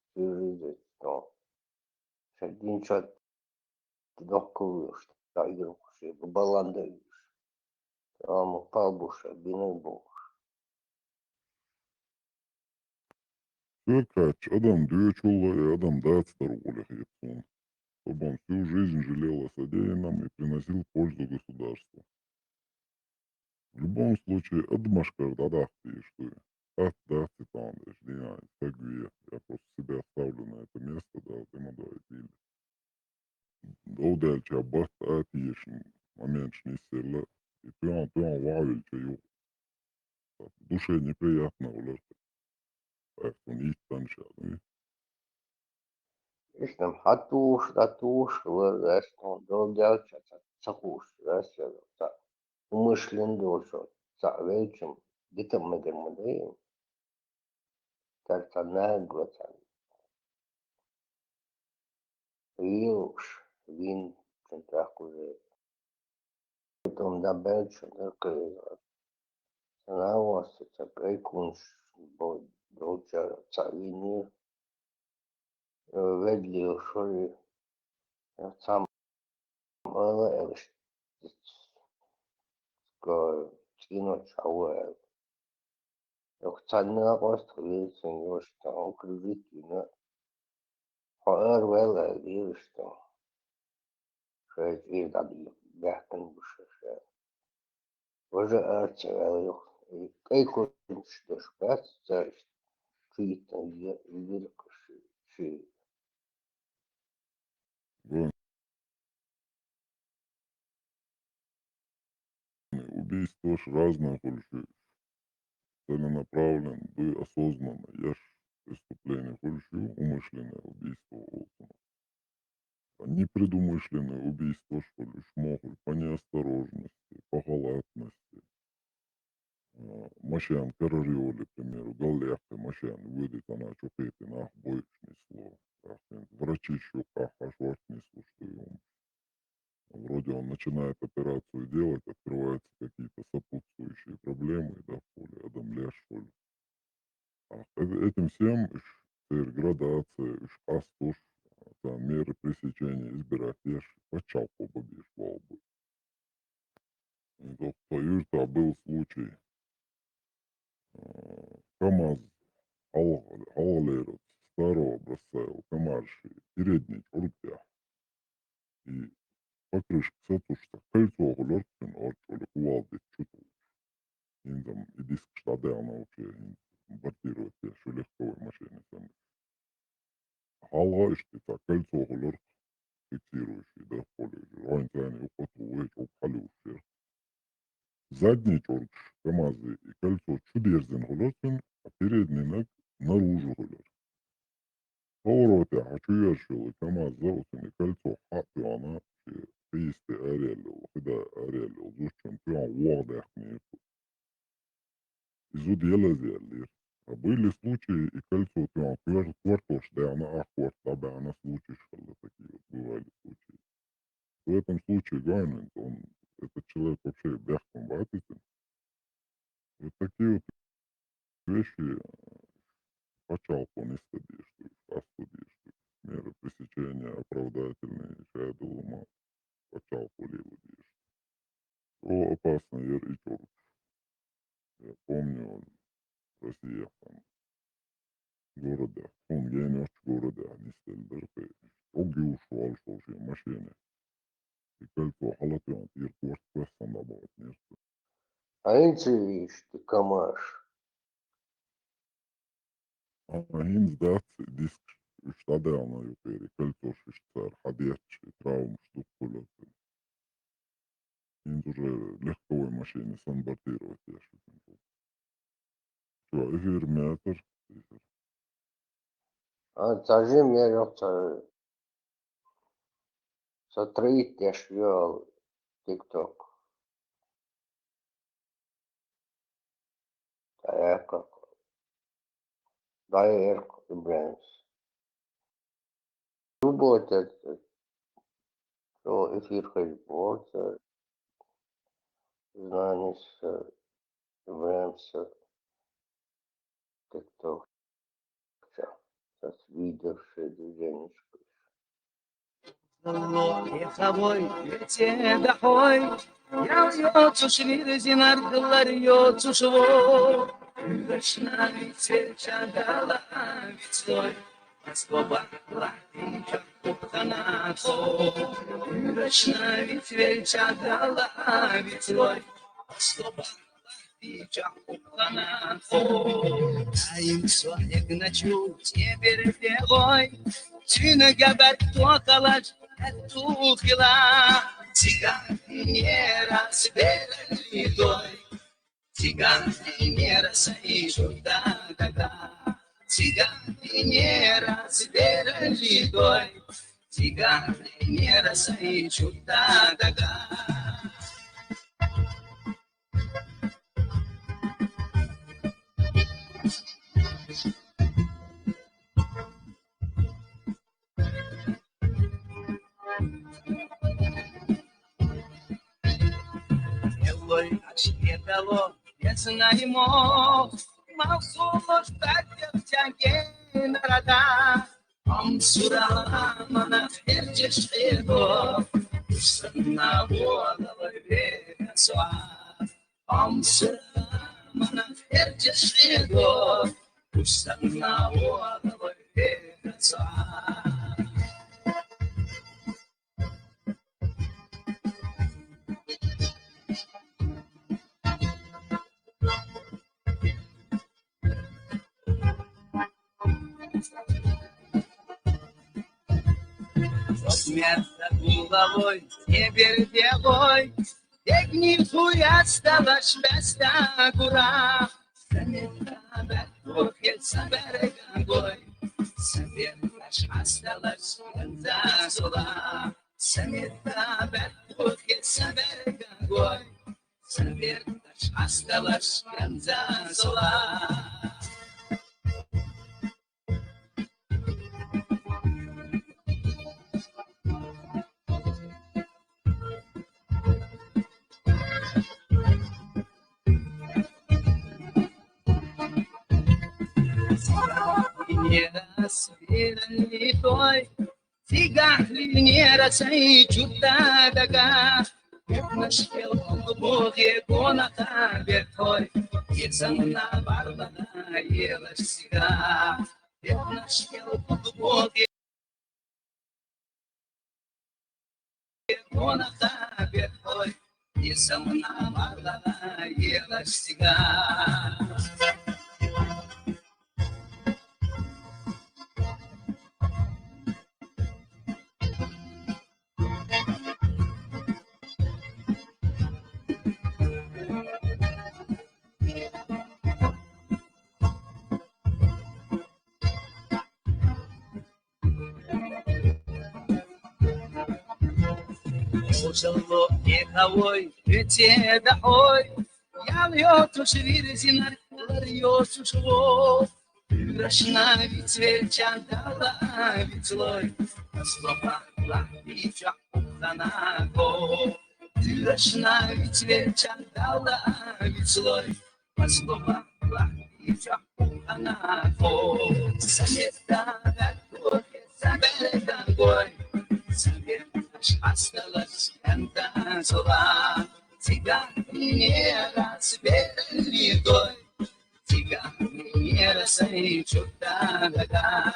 всю жизнь, что один чат докуешь, что игрушки, баландаешь. Ама палбуша, бинек был. Циркач, адам дючула и адам дацтар улях яцун, чтобы он всю жизнь жалел о содеянном и приносил пользу государству. В любом случае, адмашкар дадахти, что от дахти там, я просто себя оставлю на это место, да, вот ему давайте. Удалча аббат атиешн, моменчни села, и туан вавильча ю. Душе неприятно улерт, поэтому не танча, ну. Истам татуш, вырастон, долгяча, цахуш, растет, умышлен душу, вечем, где-то мы, как-то нагло, вилш, вин, центрах уже. Потом добавить, такое, навоз, такой кунш, был, долча, цавини, ведли, шоли, сам, кино чауэ. Цанна островицын ёшта укрывитина. Хоэр вэлэ виршта. Шэйт вирдаби бяхтэн бушэшэ. Вожа арча вэлэх. Кайко дэш бэт зэш. Чуитэн виркэшэ. Ши. Убийство ж разное больше. Целенаправлен, бы осознанно. Я ж преступление больше умышленное убийство. Непредумышленное убийство, что ли, могут по неосторожности, по халатности. Машин террориоли, к примеру, галляхты машин выйдет она чухеты на боечный слов. Врачи еще аж несло, что ему. Вроде он начинает операцию делать, открываются какие-то сопутствующие проблемы, да, в поле, адамляш, что ли. Этим всем градация, астуш, меры пресечения избирать, я ж почал побобишь волбы. И то был случай, КамАЗ, алалерот, старого образца, КамАЗ, передний чуртя, и покрышка сатушта, кольцо гулёртен, орчоли, кувалды, чуту. И там, и диск штады, она вообще импортирует, я что легковой машине сами. Алга işte кольцо olur фиксирующий, да, в поле. Раньше у полюши. Задний торг КамАЗы и кольцо чудерзен гулётен, а передний ног наружу гулёт. Повороте, а чуящего КамАЗ заутен и кольцо хаты она писты арелил, когда арелил, зачем прям вадах не изуд елазелир. А были случаи, и кольцо прям квартош, да она ахварт, да она случаи, что такие вот бывали случаи. В этом случае Гайнен, этот человек вообще бяхтом батится. Вот такие вот вещи почал он и стадиштует, астудиштует. Меры пресечения оправдательные, шайдулума, почал поливудиштует. То опасно и чёрт. Я помню, Россия там, города, он генёж города, они стельдерпе, оги ушел, что машины. И кольцо халатён, иркуаш квесан добавить место. А эти, что КамАЗ. Hins dats disk stadēna jau ir кольцо ar ходячие травмы штукулёты. Hins уже легковой машине санбортировать я шутим. Что, эфир метр? А зажим я ёпта. Сотрит я швёл. ТикТок. Так, Дайерк и Брэнс. Работает, что эфир ходит, знание с Брэнс, ТикТок. Сейчас видевшие движение. Хавой, ветер дохой, я йоцу швирзинар кылар йоцу шво. Гашна ветер чадала вицой, Москва лахтича кухтанато. Гашна ветер чадала вицой, Москва лахтича кухтанато. Айм своек ночу тебе бегой, Тюна габар токалаш тухила, цыган не разберли дой, цыган не рассаижут да-да-да, цыган не разберли дой, цыган не рассаижут да-да-да. Дало, я знаемо, малсулош так тяген рада, амсура мана херчеш эго, усна вола венесуа, амсура мана херчеш эго, усна вола венесуа. Вместо головой не берегой, як нихуя сталаш вместо гура. Самета бэкбухе саберегангой, Саметаш осталась за зула. Самета бэкбухе саберегангой, Саметаш осталась за зула. Свирли той, фигахли не расай чута дага. Наш пел Боге коната бетой, Ецана барбана елаш сига. Наш пел Боге коната бетой, Ецана барбана елаш сига. Ужало никого, ведь дохой, я льёту швирзинар, льёту шво. Грашна ведь веча дала вицлой, Слова лахтича уханаго. Грашна ведь веча дала вицлой, Слова лахтича уханаго. Самета дакухе саберегангой, Саметаш осталась за зула. Цыган не разберли дой, Цыган не рассаичут да-да-да.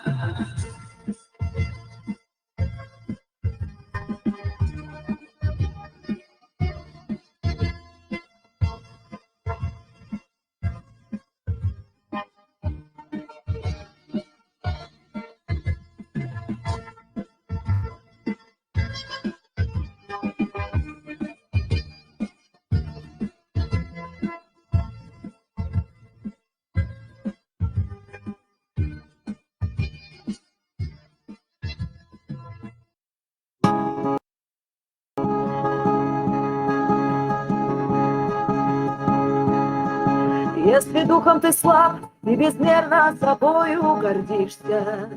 Если духом ты слаб и безмерно собою гордишься,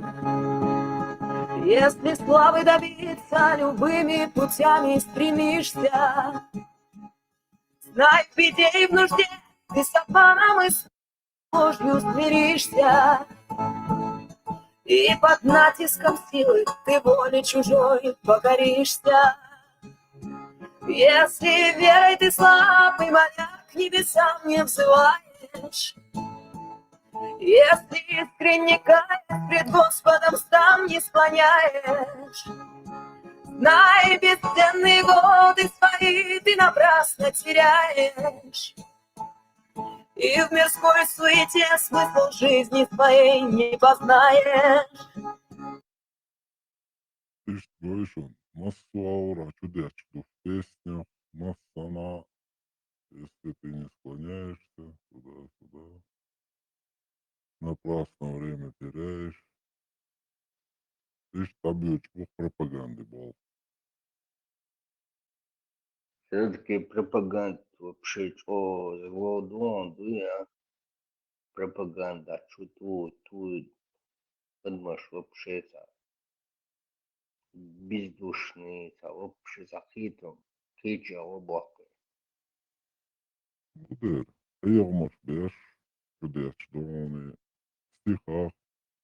если славы добиться любыми путями стремишься, знай, в беде и в нужде ты с обманом и с ложью смиришься. И под натиском силы ты воли чужой покоришься. Если верой ты слаб и моля к небесам не взываешь, если искренне каясь пред Господом сам не склоняешь, знай, бесценные годы свои ты напрасно теряешь. И в мирской суете смысл жизни своей не познаешь. Ты ж говоришь, он массу аура чудес, что в песнях масса она, если ты не склоняешься туда-сюда, напрасно время теряешь. Ты ж табьючку пропаганды был. Все-таки пропаганда вообще, что зло, да, пропаганда, что тут, подумаешь, вообще это бездушные, это вообще за хитрым, хитро облако. Budur. Yığmış beş чудес-чудоны, в стихах,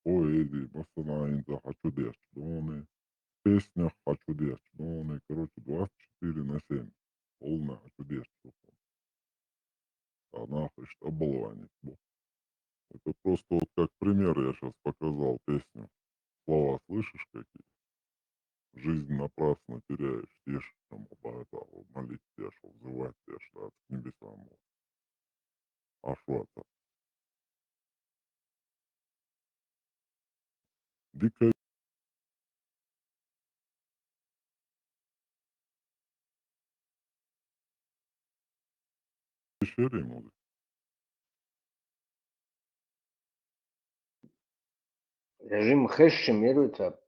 поэзии, бассонайнда, чудес-чудоны, в песнях чудес-чудоны, короче, 24/7. Полная чудес-чудоны. Она хочет оболванить. Это просто вот как пример я сейчас показал песню. Слова слышишь какие? Жизнь напрасно теряешь, тешь, там, молить тешь, взывать тешь, да, к небесам. А что это? Дикая шерим. Режим хэш шимируется,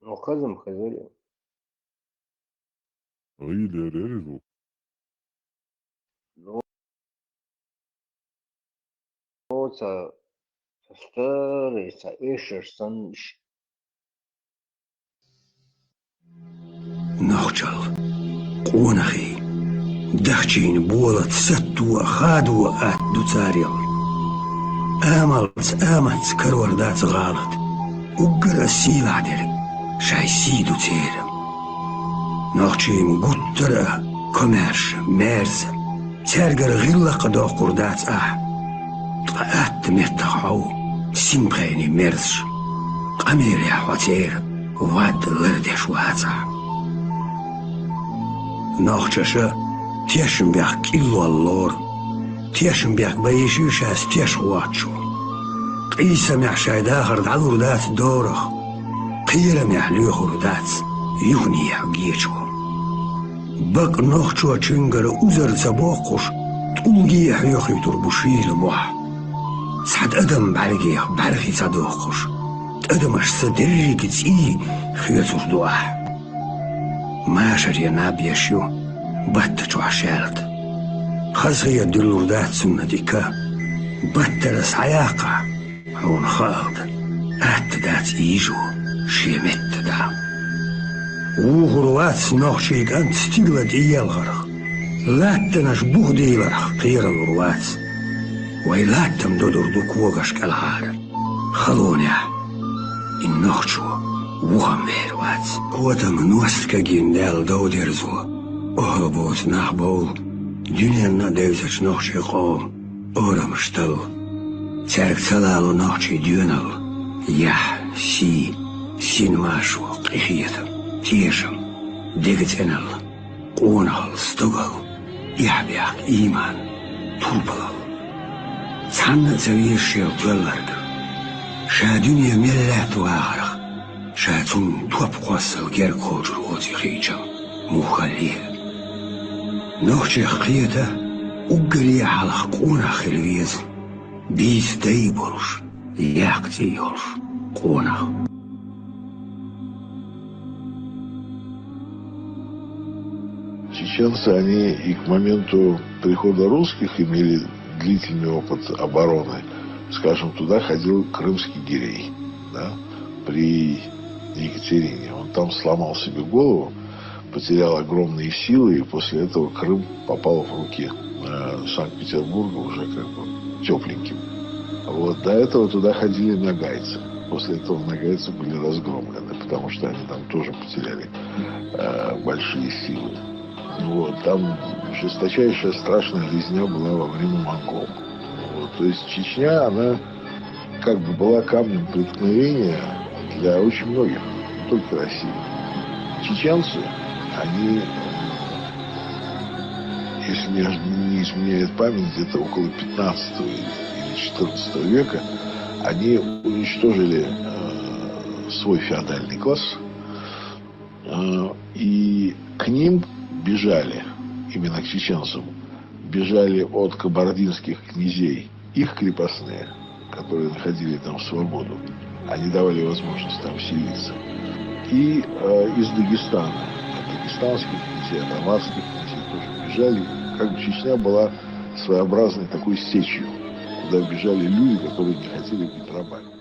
но хазом хазарем. Или резу. Ну, это старый, эшер санш. نخجل قونخي دخشين بولت ستو أخادو أدو تاريل آملت كرور دات غالط وقرا سيل عدل شاي سيدو تيرم نخشين قطرة كمرش مرز ترقر غلا قدو قردات طقات مرتخعو سيمبغيني مرزش قمير يا حواتير واد لردش واتع ناخچشه تیشم بیاق کیلو اللور تیشم بیاق بیشیش از تیش واتشو قیسم یحشای داخر دعور دات دورخ قیرم یحلیو خردات یونی یحگیچو بق ناخچو چنگر اوزر زباقش تولگی یحلیو خیطور بشیل موح سعد ادم برگیخ برخی صداقش ادمش صدری کتسی خیطور دوح ماشر يا نابيشيو باتشو عشالت خزغي دلوردات سنة ديكا باترس عياقة هون خالد اتدات ايجو شيمت دا وغروات نوخشيك انت ستيغلا دي الغرخ لاتناش بوغ دي الغرخ قير الغروات ويلاتم دودور دوكوغش كالهار خلونيا النوخشو وهم بيروات وتم نوسكا جندال دوديرزو أهربوت نحبول دنيانا ديوزش نوخشي قوم أورم شتل تارك تلالو نوخشي ديونال يح سين ماشو قيخيتم تيشم ديكت انال قونال ستوغل يحبيق إيمان طولبلال تحنى زويشيل تولرد شا دنيا ملات واغرق شاتون توب قوصل غير كوجر وزي خيجم مخليه نوخشي خيته وقلي على قونا خلويز بيس دايبرش ياقتي يولش قونا Чеченцы, они и к моменту прихода русских имели длительный опыт обороны. Скажем, туда ходил крымский гирей, да, при Екатерине. Он там сломал себе голову, потерял огромные силы, и после этого Крым попал в руки Санкт-Петербурга уже как бы тепленьким. Вот, до этого туда ходили нагайцы. После этого нагайцы были разгромлены, потому что они там тоже потеряли большие силы. Вот, там жесточайшая страшная резня была во время монгол. Вот, то есть Чечня, она как бы была камнем преткновения для очень многих, не только России. Чеченцы, они, если не изменяет память, где-то около 15 или 14 века, они уничтожили свой феодальный класс, и к ним бежали, именно к чеченцам, бежали от кабардинских князей их крепостные, которые находили там свободу. Они давали возможность там селиться. И из Дагестана, от дагестанских князей, от амарских князей тоже бежали. Как бы Чечня была своеобразной такой сечью, куда бежали люди, которые не хотели быть рабами.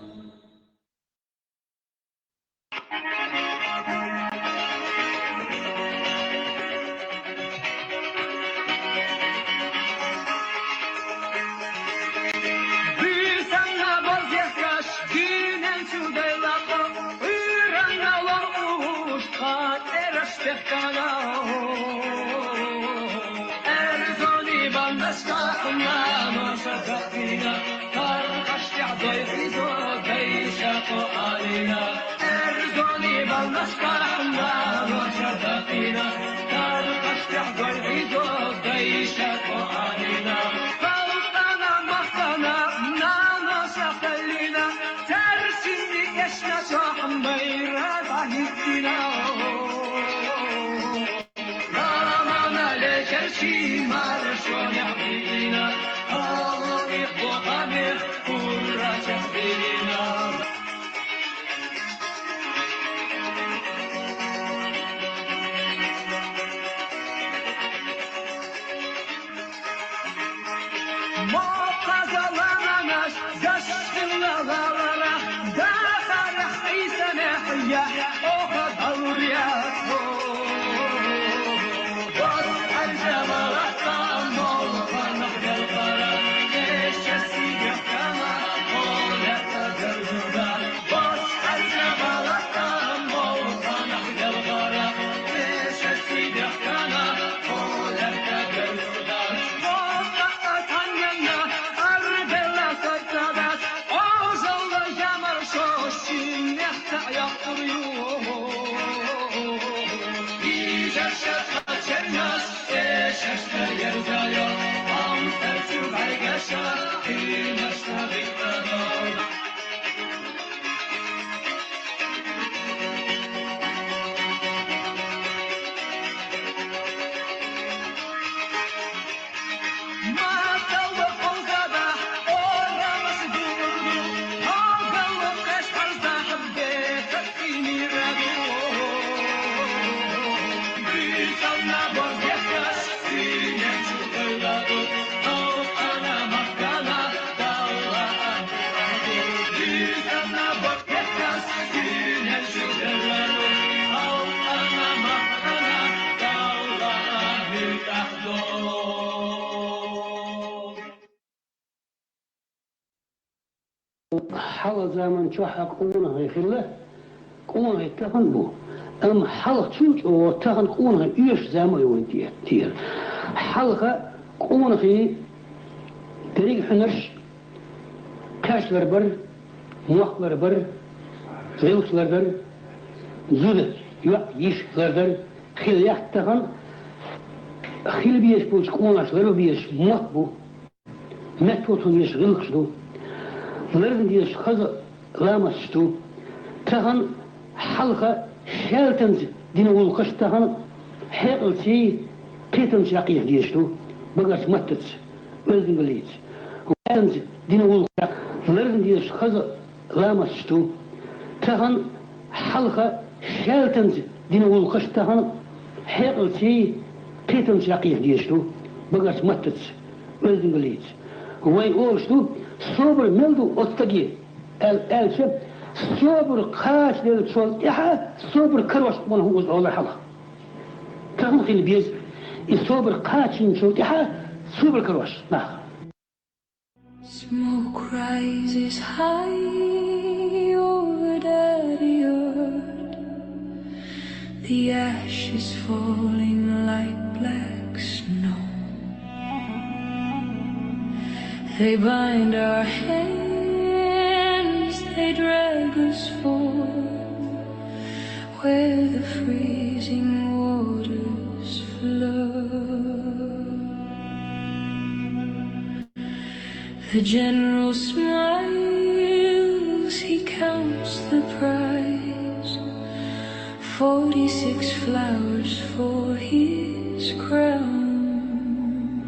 حال زمان شو حقونه يخله قونه تهنبو أم حال تشوج أو تهن قونه إيش زمان يوديه تير حلقة قونه في طريق حنرش كاش لربر موخ لربر غيوش لربر زود يش لربر خيل يخ تهن خيل بيش بوش قوناش لربر بيش موت بو متوتون يش غلقش دو لرن ديش خزا لامستو تهن حلقة شالتنز دين ولقش تهن حقل سي قيتن شاقية ديشتو بقاش متتس ولدن قليت وشالتنز دين ولقش لرن ديش خزا لامستو تهن حلقة شالتنز دين ولقش تهن حقل سي قيتن شاقية ديشتو بقاش متتس ولدن قليت وين أوشتو صبر ملدو أستجي الشب صبر قاش للشول إحا صبر كروش من هو الله حلا تهم خيل بيز الصبر قاش من شول إحا صبر كروش نعم Smoke rises high over Daddy Earth. The ashes falling like black snow. They bind our hands, they drag us forth where the freezing waters flow. The general smiles, he counts the prize. 46 flowers for his crown.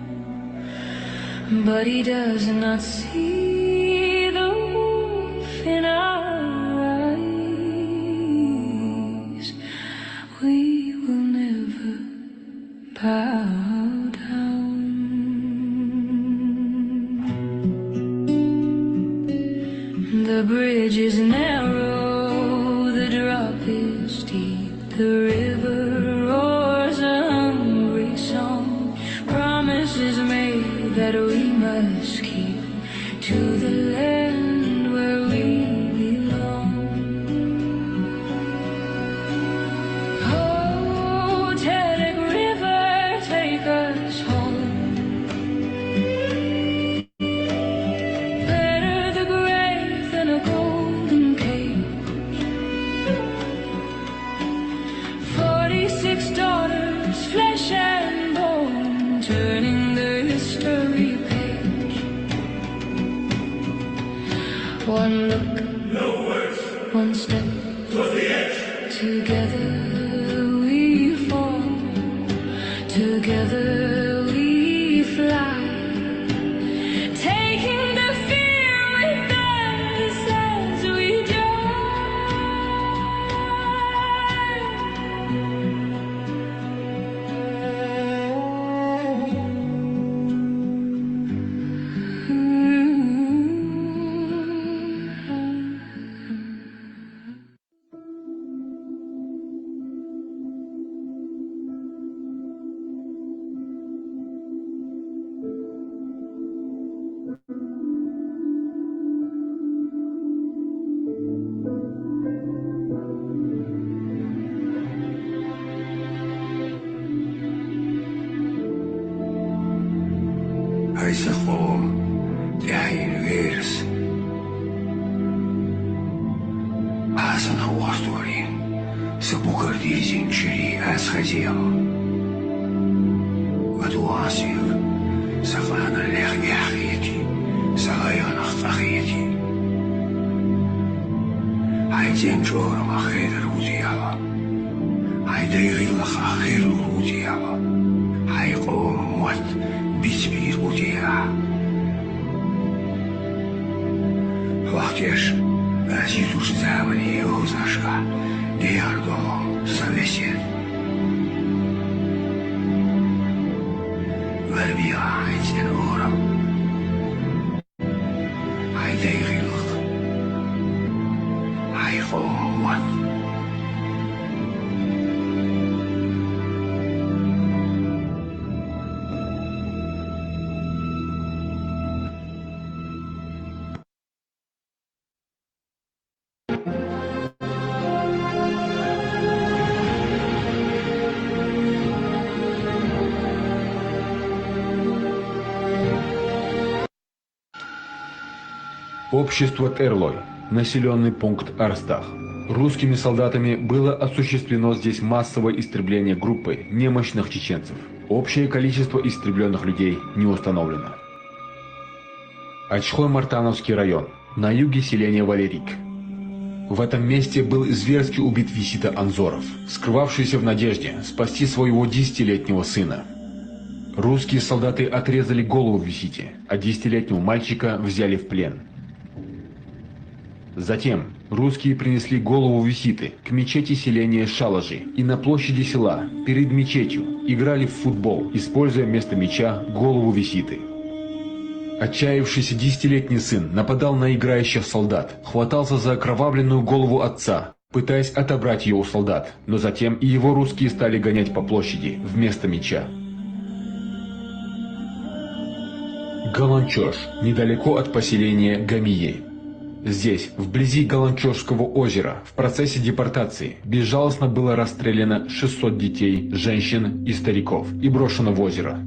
But he does not see the wolf in our eyes. We will never bow down. The bridge is narrow, the drop is deep, the river roars a hungry song. Promises made that we must keep to the land where we belong. Oh, Teddick River, take us home. Better the grave than a golden cage. 46 daughters, flesh and bone, turning the history page. One look, no words, one step, toward the edge. Together we fall, together we fly, taking the fear with us as we Haisako tehin vieres. Hasan Hawastori, se bukardizin chiri as khazia. Wadwasir, safana lehgi akhiyati, sagayana akhiyati. Haijin jor ma khair ruziyawa. Haidayri lakh akhir ruziyawa. Haiqom wat بيسبير وديع وقتيش أزيدو زامني وزاشكا دياردو سالسين والبيع عيزين أورا عيدي غيلق عيقوم وان Общество Терлой, населенный пункт Арстах. Русскими солдатами было осуществлено здесь массовое истребление группы немощных чеченцев. Общее количество истребленных людей не установлено. Ачхой-Мартановский район, на юге селения Валерик. В этом месте был зверски убит Висита Анзоров, скрывавшийся в надежде спасти своего 10-летнего сына. Русские солдаты отрезали голову Висите, а 10-летнего мальчика взяли в плен. Затем русские принесли голову Виситы к мечети селения Шалажи и на площади села, перед мечетью, играли в футбол, используя вместо мяча голову Виситы. Отчаявшийся 10-летний сын нападал на играющих солдат, хватался за окровавленную голову отца, пытаясь отобрать ее у солдат, но затем и его русские стали гонять по площади вместо мяча. Галанчош, недалеко от поселения Гамие. Здесь, вблизи Галанчошского озера, в процессе депортации безжалостно было расстреляно 600 детей, женщин и стариков и брошено в озеро.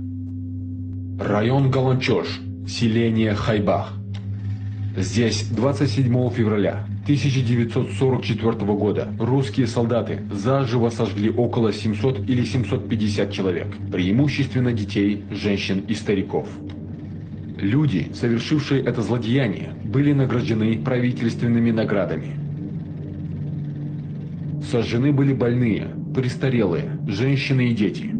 Район Галанчош, селение Хайбах. Здесь 27 февраля 1944 года русские солдаты заживо сожгли около 700 или 750 человек, преимущественно детей, женщин и стариков. Люди, совершившие это злодеяние, были награждены правительственными наградами. Сожжены были больные, престарелые, женщины и дети.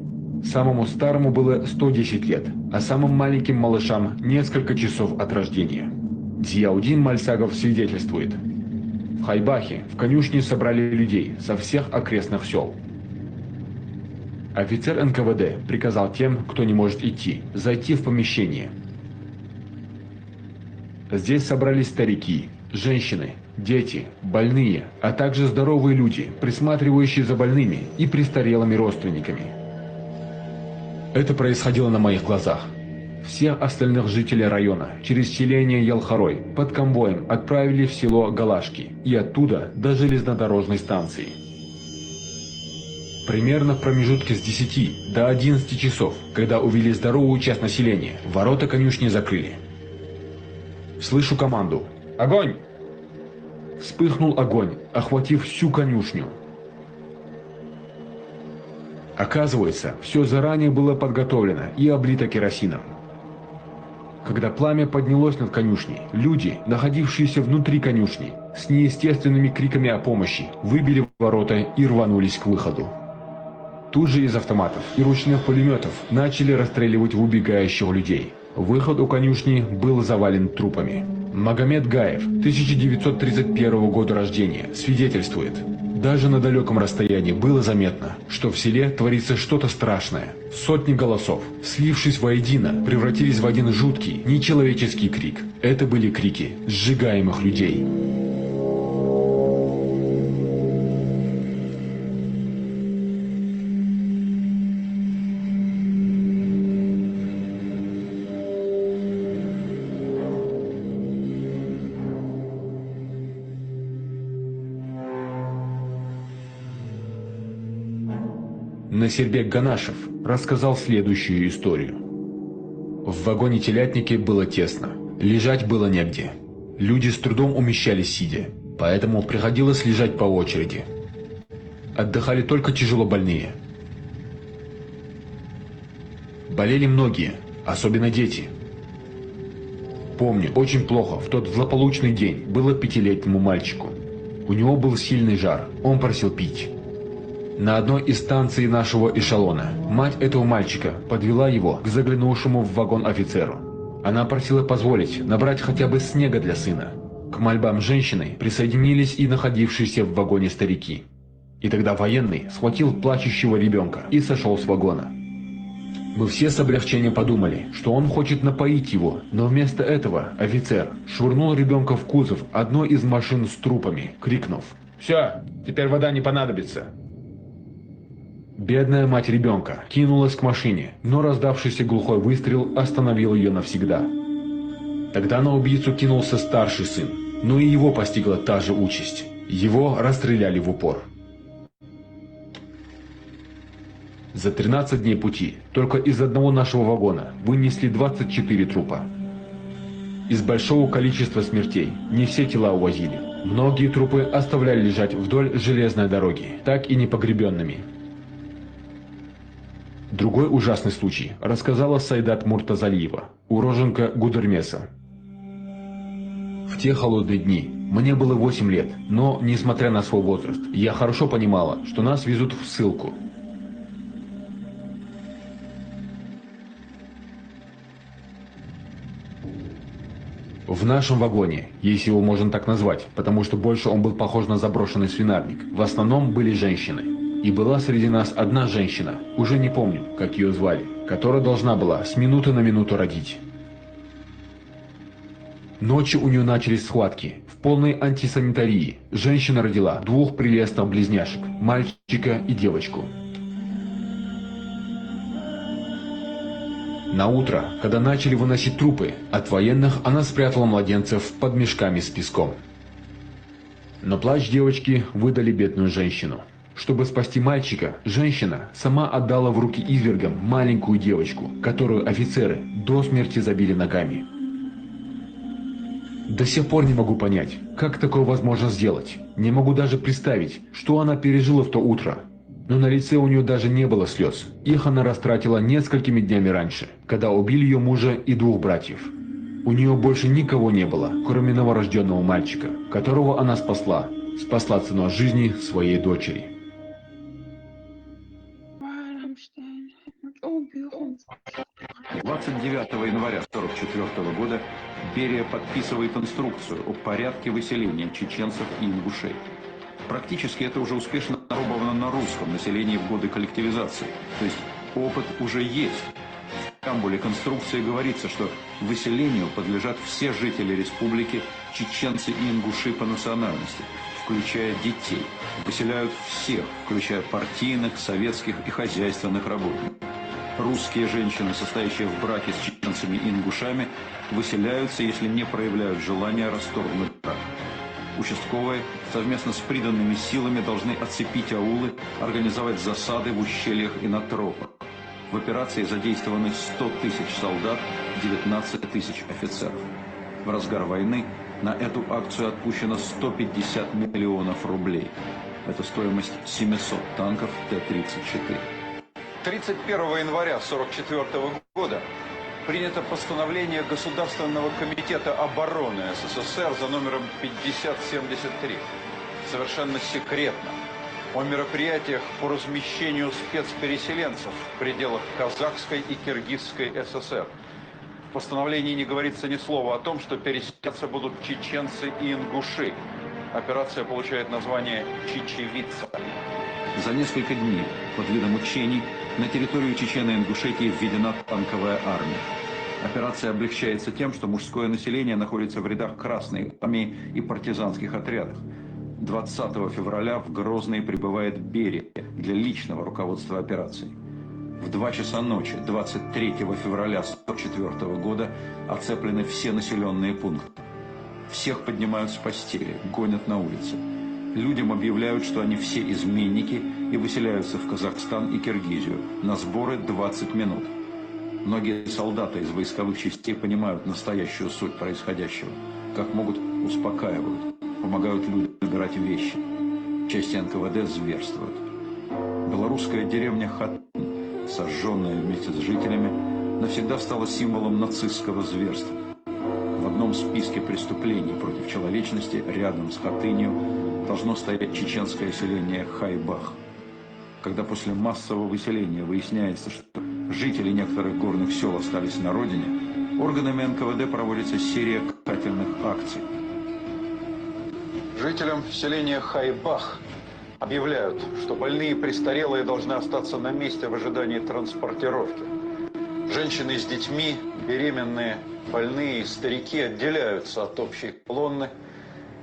Самому старому было 110 лет, а самым маленьким малышам несколько часов от рождения. Зияудин Мальсагов свидетельствует. В Хайбахе в конюшне собрали людей со всех окрестных сел. Офицер НКВД приказал тем, кто не может идти, зайти в помещение. Здесь собрались старики, женщины, дети, больные, а также здоровые люди, присматривающие за больными и престарелыми родственниками. Это происходило на моих глазах. Всех остальных жителей района через селение Ялхарой под конвоем отправили в село Галашки и оттуда до железнодорожной станции. Примерно в промежутке с 10 до 11 часов, когда увели здоровую часть населения, ворота конюшни закрыли. Слышу команду «Огонь!». Вспыхнул огонь, охватив всю конюшню. Оказывается, все заранее было подготовлено и облито керосином. Когда пламя поднялось над конюшней, люди, находившиеся внутри конюшни, с неестественными криками о помощи, выбили ворота и рванулись к выходу. Тут же из автоматов и ручных пулеметов начали расстреливать убегающих людей. Выход у конюшни был завален трупами. Магомед Гаев, 1931 года рождения, свидетельствует. Даже на далеком расстоянии было заметно, что в селе творится что-то страшное. Сотни голосов, слившись воедино, превратились в один жуткий, нечеловеческий крик. Это были крики сжигаемых людей. Насербек Ганашев рассказал следующую историю. В вагоне-телятнике было тесно, лежать было негде. Люди с трудом умещались сидя, поэтому приходилось лежать по очереди. Отдыхали только тяжело больные. Болели многие, особенно дети. Помню, очень плохо в тот злополучный день было 5-летнему мальчику. У него был сильный жар, он просил пить. На одной из станций нашего эшелона мать этого мальчика подвела его к заглянувшему в вагон офицеру. Она просила позволить набрать хотя бы снега для сына. К мольбам женщины присоединились и находившиеся в вагоне старики. И тогда военный схватил плачущего ребенка и сошел с вагона. Мы все с облегчением подумали, что он хочет напоить его, но вместо этого офицер швырнул ребенка в кузов одной из машин с трупами, крикнув: «Все, теперь вода не понадобится». Бедная мать ребенка кинулась к машине, но раздавшийся глухой выстрел остановил ее навсегда. Тогда на убийцу кинулся старший сын, но и его постигла та же участь. Его расстреляли в упор. За 13 дней пути только из одного нашего вагона вынесли 24 трупа. Из большого количества смертей не все тела увозили. Многие трупы оставляли лежать вдоль железной дороги, так и не погребенными. Другой ужасный случай рассказала Сайдат Муртазалиева, уроженка Гудермеса. В те холодные дни мне было 8 лет, но, несмотря на свой возраст, я хорошо понимала, что нас везут в ссылку. В нашем вагоне, если его можно так назвать, потому что больше он был похож на заброшенный свинарник, в основном были женщины. И была среди нас одна женщина, уже не помню, как ее звали, которая должна была с минуты на минуту родить. Ночью у нее начались схватки. В полной антисанитарии женщина родила 2 прелестных близняшек, мальчика и девочку. На утро, когда начали выносить трупы, от военных она спрятала младенцев под мешками с песком. Но плач девочки выдали бедную женщину. Чтобы спасти мальчика, женщина сама отдала в руки извергам маленькую девочку, которую офицеры до смерти забили ногами. До сих пор не могу понять, как такое возможно сделать. Не могу даже представить, что она пережила в то утро. Но на лице у нее даже не было слез. Их она растратила несколькими днями раньше, когда убили ее мужа и 2 братьев. У нее больше никого не было, кроме новорожденного мальчика, которого она спасла. Спасла ценой жизни своей дочери. 29 января 1944 года Берия подписывает инструкцию о порядке выселения чеченцев и ингушей. Практически это уже успешно опробовано на русском населении в годы коллективизации, то есть опыт уже есть. В преамбуле конструкции говорится, что выселению подлежат все жители республики, чеченцы и ингуши по национальности, включая детей. Выселяют всех, включая партийных, советских и хозяйственных работников. Русские женщины, состоящие в браке с чеченцами и ингушами, выселяются, если не проявляют желания расторгнуть брак. Участковые совместно с приданными силами должны оцепить аулы, организовать засады в ущельях и на тропах. В операции задействованы 100 тысяч солдат, 19 тысяч офицеров. В разгар войны на эту акцию отпущено 150 миллионов рублей. Это стоимость 700 танков Т-34. 31 января 1944 года принято постановление Государственного комитета обороны СССР за номером 5073, совершенно секретно, о мероприятиях по размещению спецпереселенцев в пределах Казахской и Киргизской ССР. В постановлении не говорится ни слова о том, что переселяться будут чеченцы и ингуши. Операция получает название «Чечевица». За несколько дней под видом учений на территорию Чечен и Ингушетии введена танковая армия. Операция облегчается тем, что мужское население находится в рядах Красной армии и партизанских отрядов. 20 февраля в Грозный прибывает Берия для личного руководства операцией. В 2 часа ночи 23 февраля 1944 года оцеплены все населенные пункты. Всех поднимают с постели, гонят на улицы. Людям объявляют, что они все изменники и выселяются в Казахстан и Киргизию. На сборы 20 минут. Многие солдаты из войсковых частей понимают настоящую суть происходящего. Как могут, успокаивают, помогают людям убирать вещи. Части НКВД зверствуют. Белорусская деревня Хатын, сожженная вместе с жителями, навсегда стала символом нацистского зверства. В одном списке преступлений против человечности рядом с Хатынью должно стоять чеченское селение Хайбах. Когда после массового выселения выясняется, что жители некоторых горных сел остались на родине, органами НКВД проводится серия карательных акций. Жителям селения Хайбах объявляют, что больные и престарелые должны остаться на месте в ожидании транспортировки. Женщины с детьми, беременные, больные и старики отделяются от общей колонны.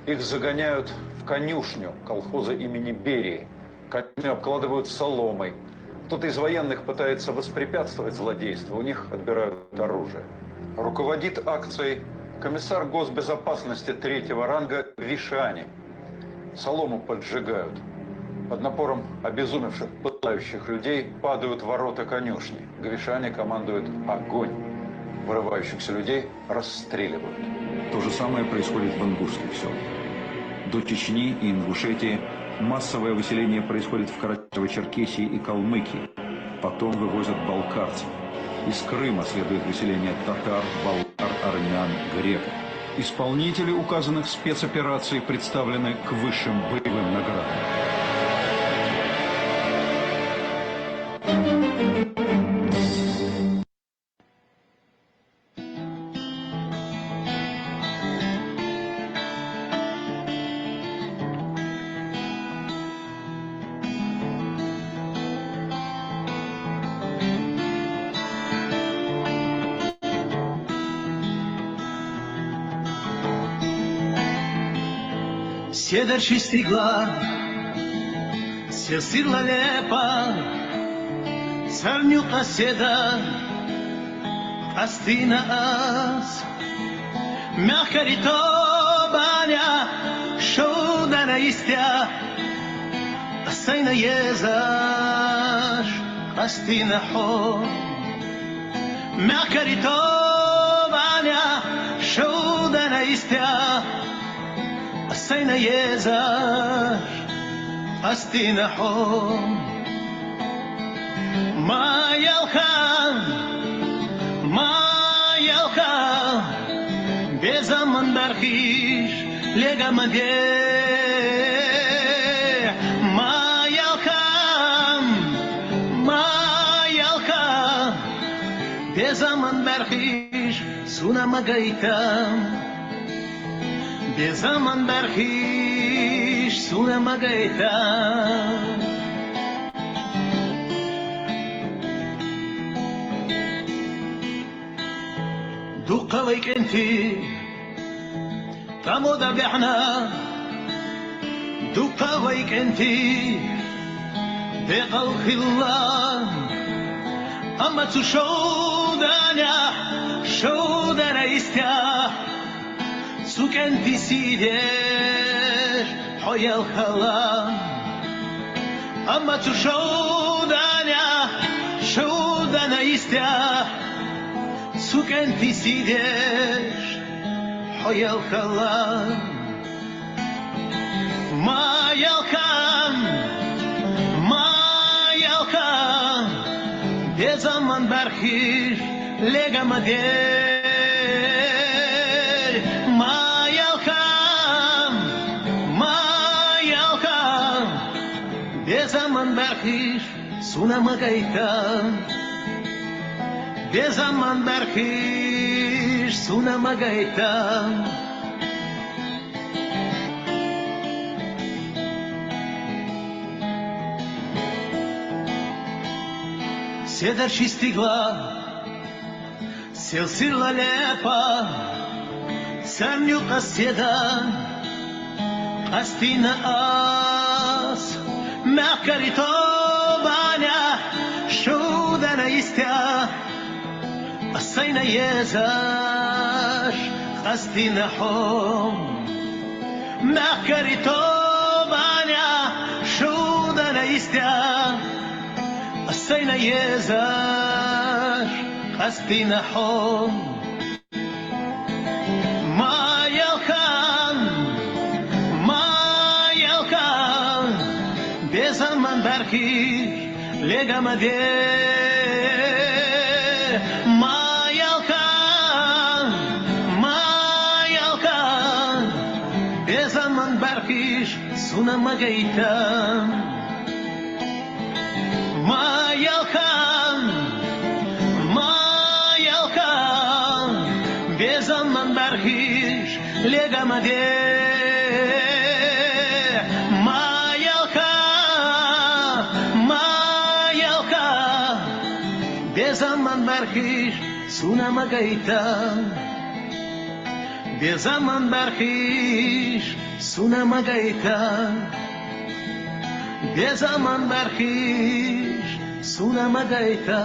Их загоняют в конюшню колхоза имени Берии. Конюшню обкладывают соломой. Кто-то из военных пытается воспрепятствовать злодейству, у них отбирают оружие. Руководит акцией комиссар госбезопасности 3-го ранга Вишани. Солому поджигают. Под напором обезумевших, пылающих людей падают ворота конюшни. Гвишани командует огонь. Вырывающихся людей расстреливают. То же самое происходит в ингушских селах. До Чечни и Ингушетии массовое выселение происходит в Карачаево-Черкесии и Калмыкии. Потом вывозят балкарцев. Из Крыма следует выселение татар, болгар, армян, греков. Исполнители указанных спецопераций представлены к высшим боевым наградам. Седер чистигла, сесирла лепа, царнюка седа, قصدی از مخری تو بانیا شودن ایستیا سین یزاش قصدی نحو مخری تو بانیا شودن ایستیا سین یزاش قصدی نحو ما يلقى بزمن برخيش لقى مديح ما يلقى بزمن برخيش سونا مقايتا بزمن برخيش سونا مقايتا دوقويك انتي تمودا بحنا دوقويك انتي بقلق الله اما شودانا يستيح سوك انتي سيدير حيا الخلا اما شودانا يستيح سكن في سيدش حيا الخلا ما يلقى بزمن برخيش لقى مدير ما يلقى بزمن برخيش سونا مقايتا بزمن برخيش سونا مقايتا سيدر شيستيغلا سيلسيلا ليبا سرنيو قصيدا قستينا آس مكريتو بانيا شودنا يستيا الصينا يزاش قصدنا حوم مكريتو بانيا شودنا يستيا الصينا يزاش قصدنا حوم ما يلقى بزمن برخيش لقى مدير ما يلقى بزمن برخيش سونا مقايتا ما يلقى بزمن برخيش لقى مدير ما يلقى بزمن برخيش سونا مقايتا بزمن برخيش سونا مقايتا بزمن برخيش سونا مقايتا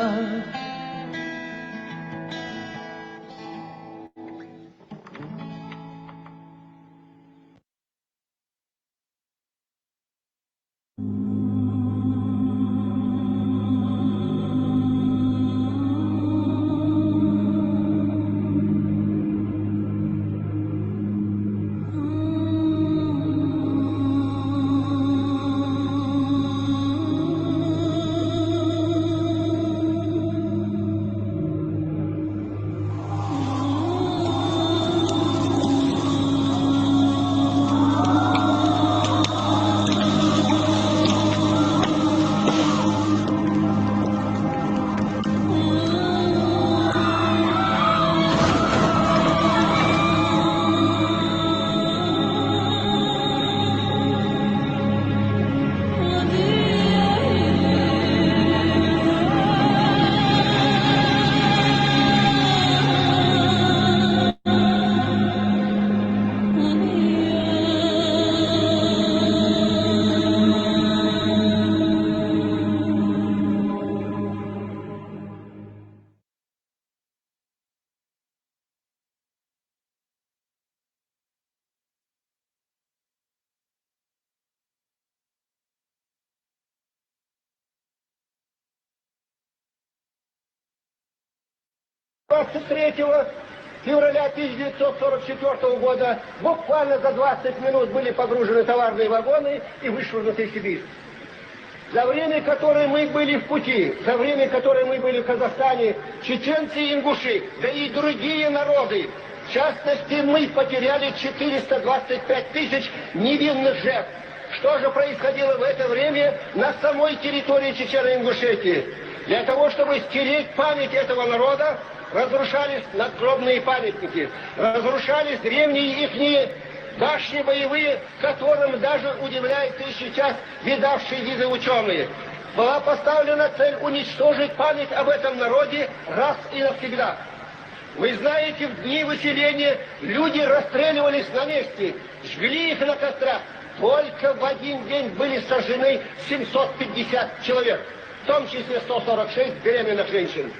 23 февраля 1944 года буквально за 20 минут были погружены товарные вагоны и вышвырнуты в Сибирь. За время, которое мы были в пути, за время, которое мы были в Казахстане, чеченцы и ингуши, да и другие народы, в частности, мы потеряли 425 тысяч невинных жертв. Что же происходило в это время на самой территории Чечено-Ингушетии? Для того, чтобы стереть память этого народа, разрушались надгробные памятники, разрушались древние ихние башни боевые, которым даже удивляются и сейчас видавшие виды ученые. Была поставлена цель уничтожить память об этом народе раз и навсегда. Вы знаете, в дни выселения люди расстреливались на месте, жгли их на кострах. Только в один день были сожжены 750 человек, в том числе 146 беременных женщин.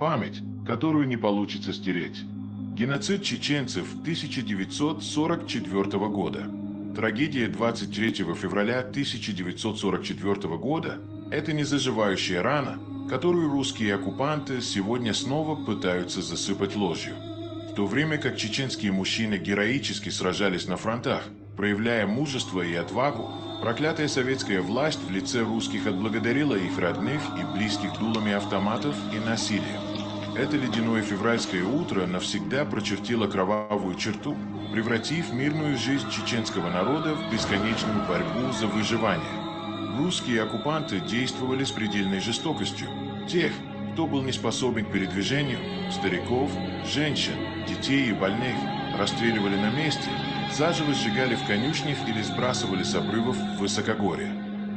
память, которую не получится стереть. Геноцид чеченцев 1944 года. Трагедия 23 февраля 1944 года – это незаживающая рана, которую русские оккупанты сегодня снова пытаются засыпать ложью. В то время как чеченские мужчины героически сражались на фронтах, проявляя мужество и отвагу, проклятая советская власть в лице русских отблагодарила их родных и близких дулами автоматов и насилием. Это ледяное февральское утро навсегда прочертило кровавую черту, превратив мирную жизнь чеченского народа в бесконечную борьбу за выживание. Русские оккупанты действовали с предельной жестокостью. Тех, кто был не способен к передвижению, стариков, женщин, детей и больных, расстреливали на месте, заживо сжигали в конюшнях или сбрасывали с обрывов в высокогорье.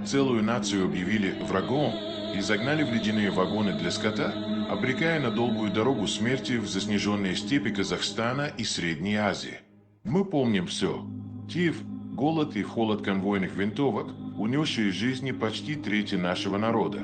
Целую нацию объявили врагом и загнали в ледяные вагоны для скота, обрекая на долгую дорогу смерти в заснеженные степи Казахстана и Средней Азии. Мы помним все. Тиф, голод и холод конвойных винтовок, унесшие жизни почти трети нашего народа.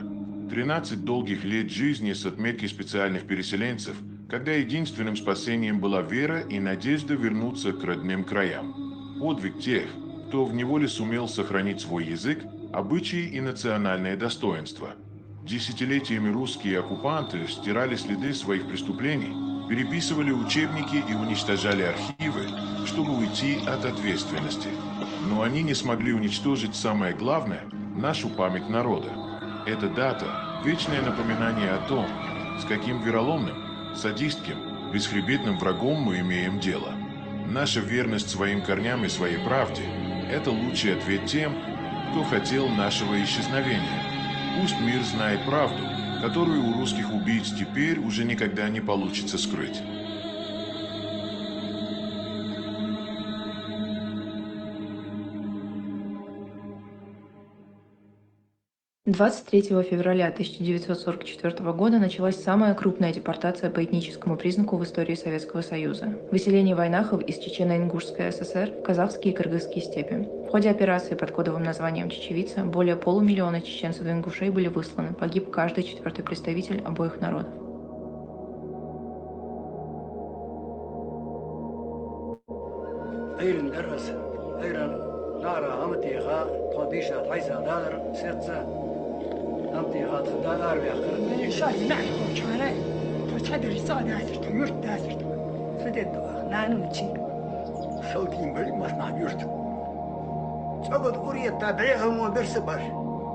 13 долгих лет жизни с отметкой специальных переселенцев, когда единственным спасением была вера и надежда вернуться к родным краям. Подвиг тех, кто в неволе сумел сохранить свой язык, обычаи и национальное достоинство. Десятилетиями русские оккупанты стирали следы своих преступлений, переписывали учебники и уничтожали архивы, чтобы уйти от ответственности. Но они не смогли уничтожить самое главное – нашу память народа. Эта дата – вечное напоминание о том, с каким вероломным, садистским, бесхребетным врагом мы имеем дело. Наша верность своим корням и своей правде – это лучший ответ тем, кто хотел нашего исчезновения. Пусть мир знает правду, которую у русских убийц теперь уже никогда не получится скрыть. «23 февраля 1944 года началась самая крупная депортация по этническому признаку в истории Советского Союза. Выселение войнахов из Чечено-Ингушской ССР в казахские и кыргызские степи. В ходе операции под кодовым названием «Чечевица» более полумиллиона чеченцев и ингушей были высланы, погиб каждый четвертый представитель обоих народов. شاید نه چاره تو چه داری ساده است تو یورت دست تو فدت نانو چی صوتیم بری مصنع یورت چقدر اوریت تبعیه مو برس باش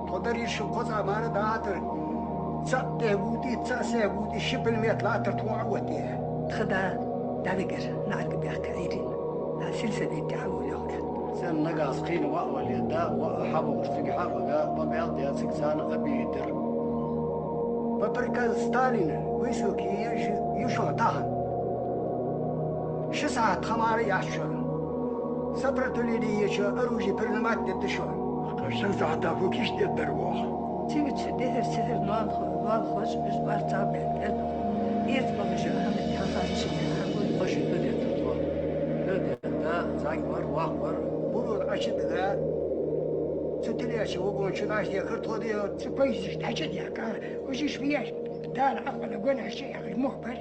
تو داری شو قصه مارا داتر تصدق بودی تصدق بودی شبل میت لاتر تو عودی خدا دادگر نعرف بيحك ايرين سلسله تعاون يا اخي سن نقاص قين واول يدا وحبو استقحا بقى يا سكسان ابيدر ببركان ستالين ويسوكي يشو طاهن شسعة خماري يحشون سبرة ليدي يشو أروجي برنمات دشون شسعة تافوكيش دي برواح تيجي تشديها سهر نوان خوش بس بارتاب يتبع مشو هم تخاتشي خوش بدي تطور دا زاي مر واخر برود أشد ذا ستليش وقون شناش يخرط ودي تبيش تحجد يا كار وشي شوياش دار عقل قول هالشيء يا اخي المخبر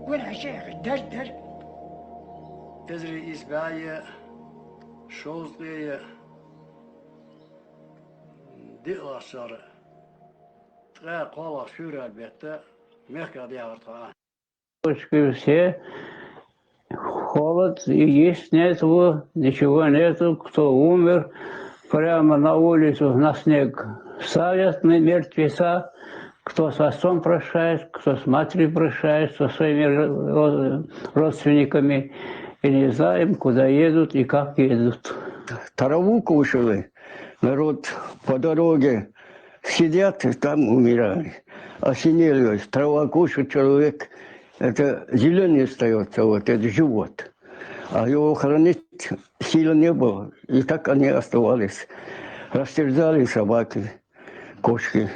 قول هالشيء يا اخي در تدري إسباعية شوزلية دقة صار تغير قولا شورا البيتا ميخا دي عرطان все, холод, и есть нету, ничего нету, кто умер, прямо на улицу на снег ставят мертвеца, кто с отцом прощает, кто с матерью прощает, со своими родственниками, и не знаем, куда едут и как едут. Траву кушали, народ по дороге сидят, там умирали. Осенилось, трава кушает человек, это зеленый остается, вот это живот. А его хранить сил не было, и так они оставались. Растерзали собаки, кошки.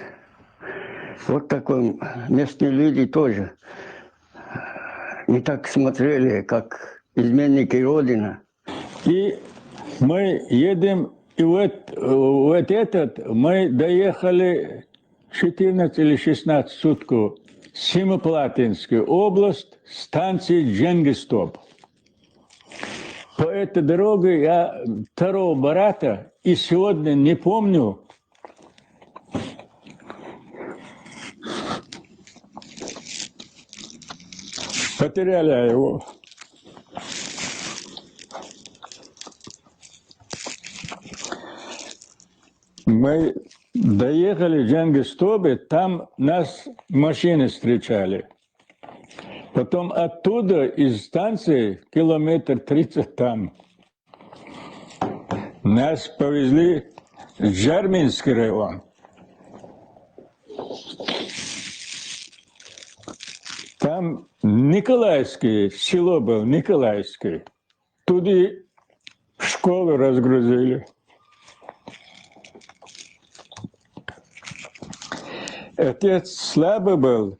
Вот такой местные люди тоже не так смотрели, как изменники Родины. И мы едем, и вот этот мы доехали 14 или 16 суток Семиплатинская область, станция Дженгистоп. По этой дороге я второго брата и сегодня не помню. Потеряли его. Мы доехали в Дженгистопе, там нас машины встречали. Потом оттуда, из станции, километр 30 там, нас повезли в Джарминский район. Там Николаевское село было, Николаевское. Туда школу разгрузили. Отец слабый был,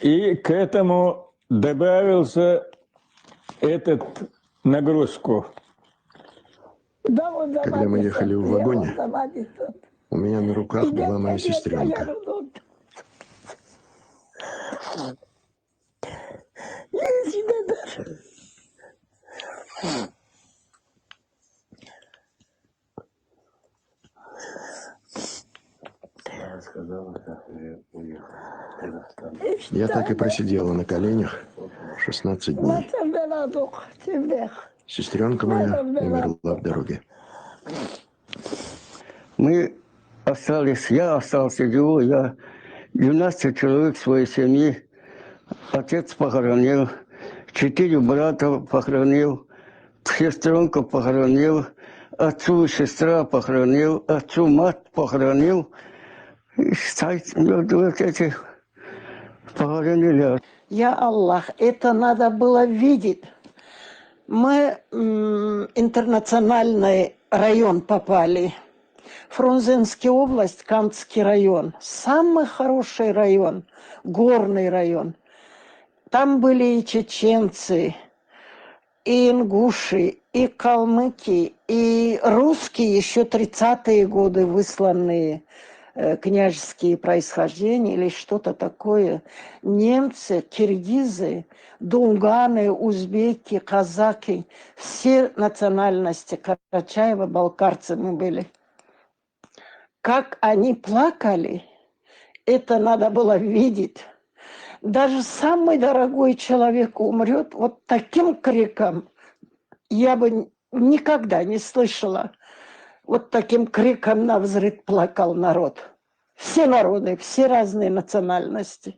и к этому добавился этот нагрузку. Когда мы ехали в вагоне, у меня на руках была моя сестренка. Я так и просидела на коленях 16 дней. Сестренка моя умерла в дороге. Мы остались, я остался живой, я 12 человек своей семьи. Отец похоронил, 4 брата похоронил, сестренку похоронил, отцу сестра похоронил, отцу мать похоронил. И вот эти похоронили. Я Аллах, это надо было видеть. Мы в интернациональный район попали. Фрунзенская область, Кантский район. Самый хороший район, горный район. Там были и чеченцы, и ингуши, и калмыки, и русские еще 30-е годы высланные, княжеские происхождения или что-то такое. Немцы, киргизы, дунганы, узбеки, казаки. Все национальности Карачаева, балкарцы мы были. Как они плакали, это надо было видеть. Даже самый дорогой человек умрет вот таким криком. Я бы никогда не слышала. Вот таким криком навзрыд плакал народ. Все народы, все разные национальности.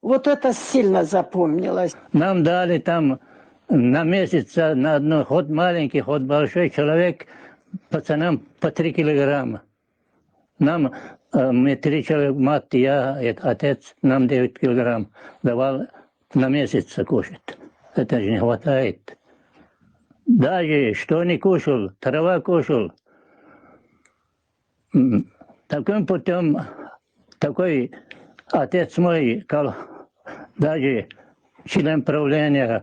Вот это сильно запомнилось. Нам дали там на месяц на одно, хоть маленький, хоть большой человек, пацанам по 3 килограмма. Нам, мы 3 человека, мать, я, отец, нам 9 килограмм давал на месяц кушать. Это же не хватает. Даже что не кушал, трава кушал. Таким путем, такой отец мой, даже член правления,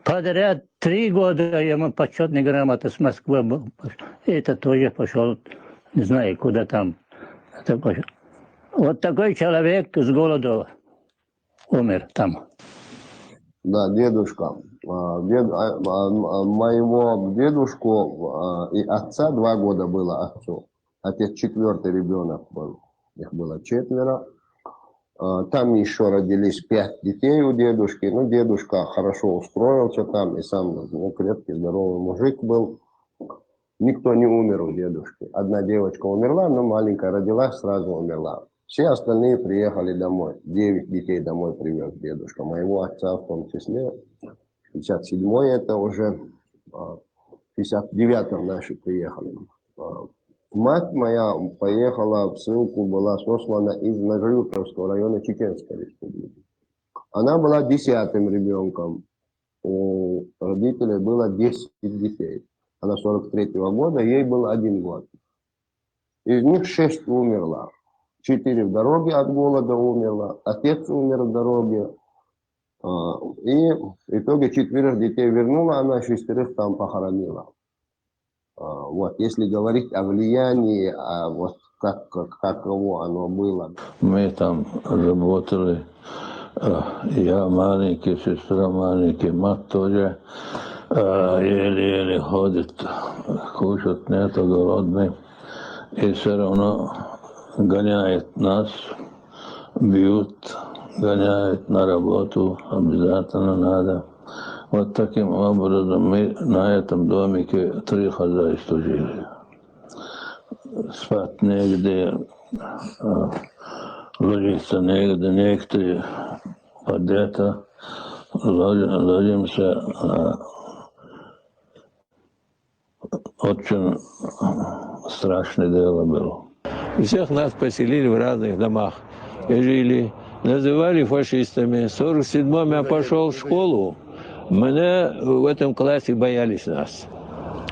подряд 3 года ему почетный грамота с Москвы был. Это тоже пошел, не знаю, куда там. Вот такой человек с голоду умер там. Да, дедушка. Моего дедушку и отца 2 года было отцу. Отец 4-й ребенок был. Их было 4. Там еще родились 5 детей у дедушки. Ну, дедушка хорошо устроился там и сам крепкий, здоровый мужик был. Никто не умер у дедушки. Одна девочка умерла, но маленькая родилась, сразу умерла. Все остальные приехали домой. 9 детей домой привез дедушка. Моего отца в том числе. 57-й это уже, 59-м наши приехали. Мать моя поехала в ссылку, была сослана из Нажирковского района Чеченской республики. Она была 10-м ребенком. У родителей было 10 детей. Она 43-го года, ей был 1 год. Из них 6 умерла. 4 в дороге от голода умерла, отец умер в дороге. И в итоге 4 детей вернула, она 6 там похоронила. Вот, если говорить о влиянии, вот каково оно было. Мы там работали, я маленький, сестра маленький, мать тоже еле-еле ходит, кушать нет, голодный. И все равно гоняет нас, бьют, гоняют на работу, обязательно надо. Вот таким образом мы на этом домике 3 хозяйства жили. Спать негде, ложиться негде, некоторые одето, ложимся. Очень страшное дело было. Всех нас поселили в разных домах и жили. Называли фашистами. В 1947-м я пошел в школу. Меня в этом классе боялись нас.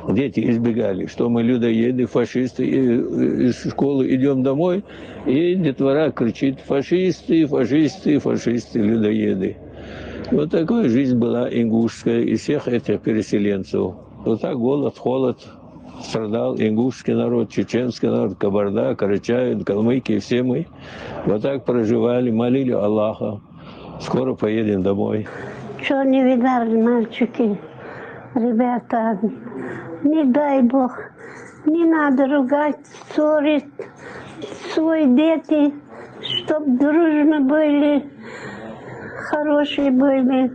Дети избегали, что мы людоеды, фашисты. И из школы идем домой, и детвора кричит: фашисты, фашисты, фашисты, людоеды. Вот такая жизнь была ингушская из всех этих переселенцев. Вот так голод, холод страдал ингушский народ, чеченский народ, Кабарда, Карачаев, калмыки, все мы. Вот так проживали, молили Аллаха. Скоро поедем домой. Что не видали, мальчики, ребята, не дай Бог, не надо ругать, ссорить свои дети, чтоб дружно были, хорошие были.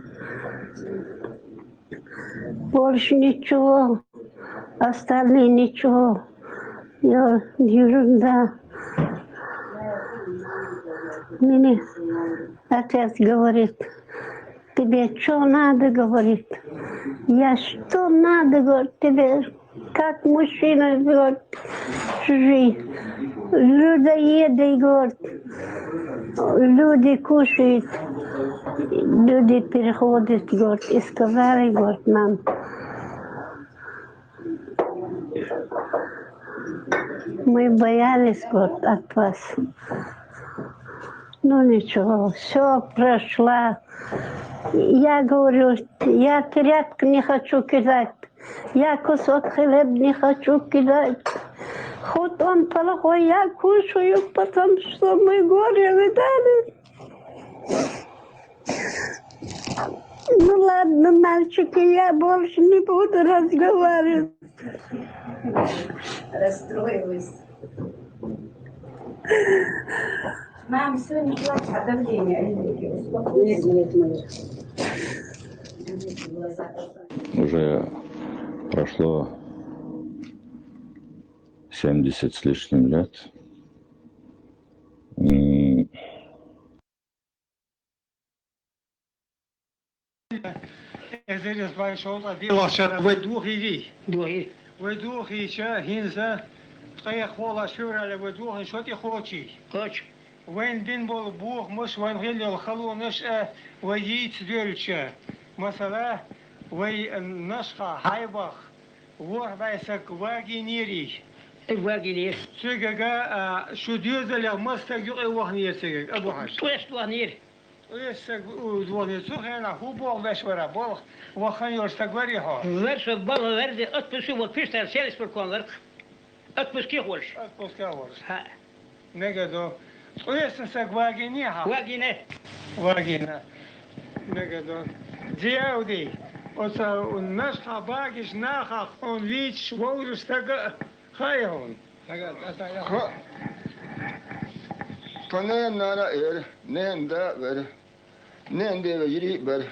Больше ничего, остальные ничего, ерунда. Мне отец говорит: тебе что надо, говорит. Я что надо, говорит, тебе, как мужчина, говорит, чужие. Людоеды, говорит, люди кушают, люди переходят, говорит, и сказали, говорит, нам. Мы боялись, говорит, от вас. Ну ничего, все прошло. Я говорю, я тряпку не хочу кидать, я кусок хлеба не хочу кидать. Хоть он плохой, я кушаю, потому что мы горе видали. Ну ладно, мальчики, я больше не буду разговаривать. Расстроилась. Мам, сегодня плачь, а давление. Нет. Уже прошло 70 с лишним лет. Ezeriz başolda bir başara ve duhiri. Ve duhi şa hinza taya khola şurale ve duhi şoti khoçi. Khoç. When din bol buh mus when hilal khalunish ve yit dölçe. Mesela ve nasha haybach. Vuh baysak vaginiri. Vaginir. Sügaga şu düzeler masta yuqi vahnir sügag. Abu haş. Tuest vahnir. Esse двое сухена футбол вешвера бол ваханьор стагвариха. Верше бал верде отпуск вот пишет селис por конверт. Отпуск кихольш. Отпуск кихольш. Ха. Негадо. Esse sagвагиниха. Вагине. Вагина. Негадо. Диауди. Оса наш хабагиш наха он вич воуру стага хайон. Тага атая. Panen nara nenda ver, nende ve yiri ver.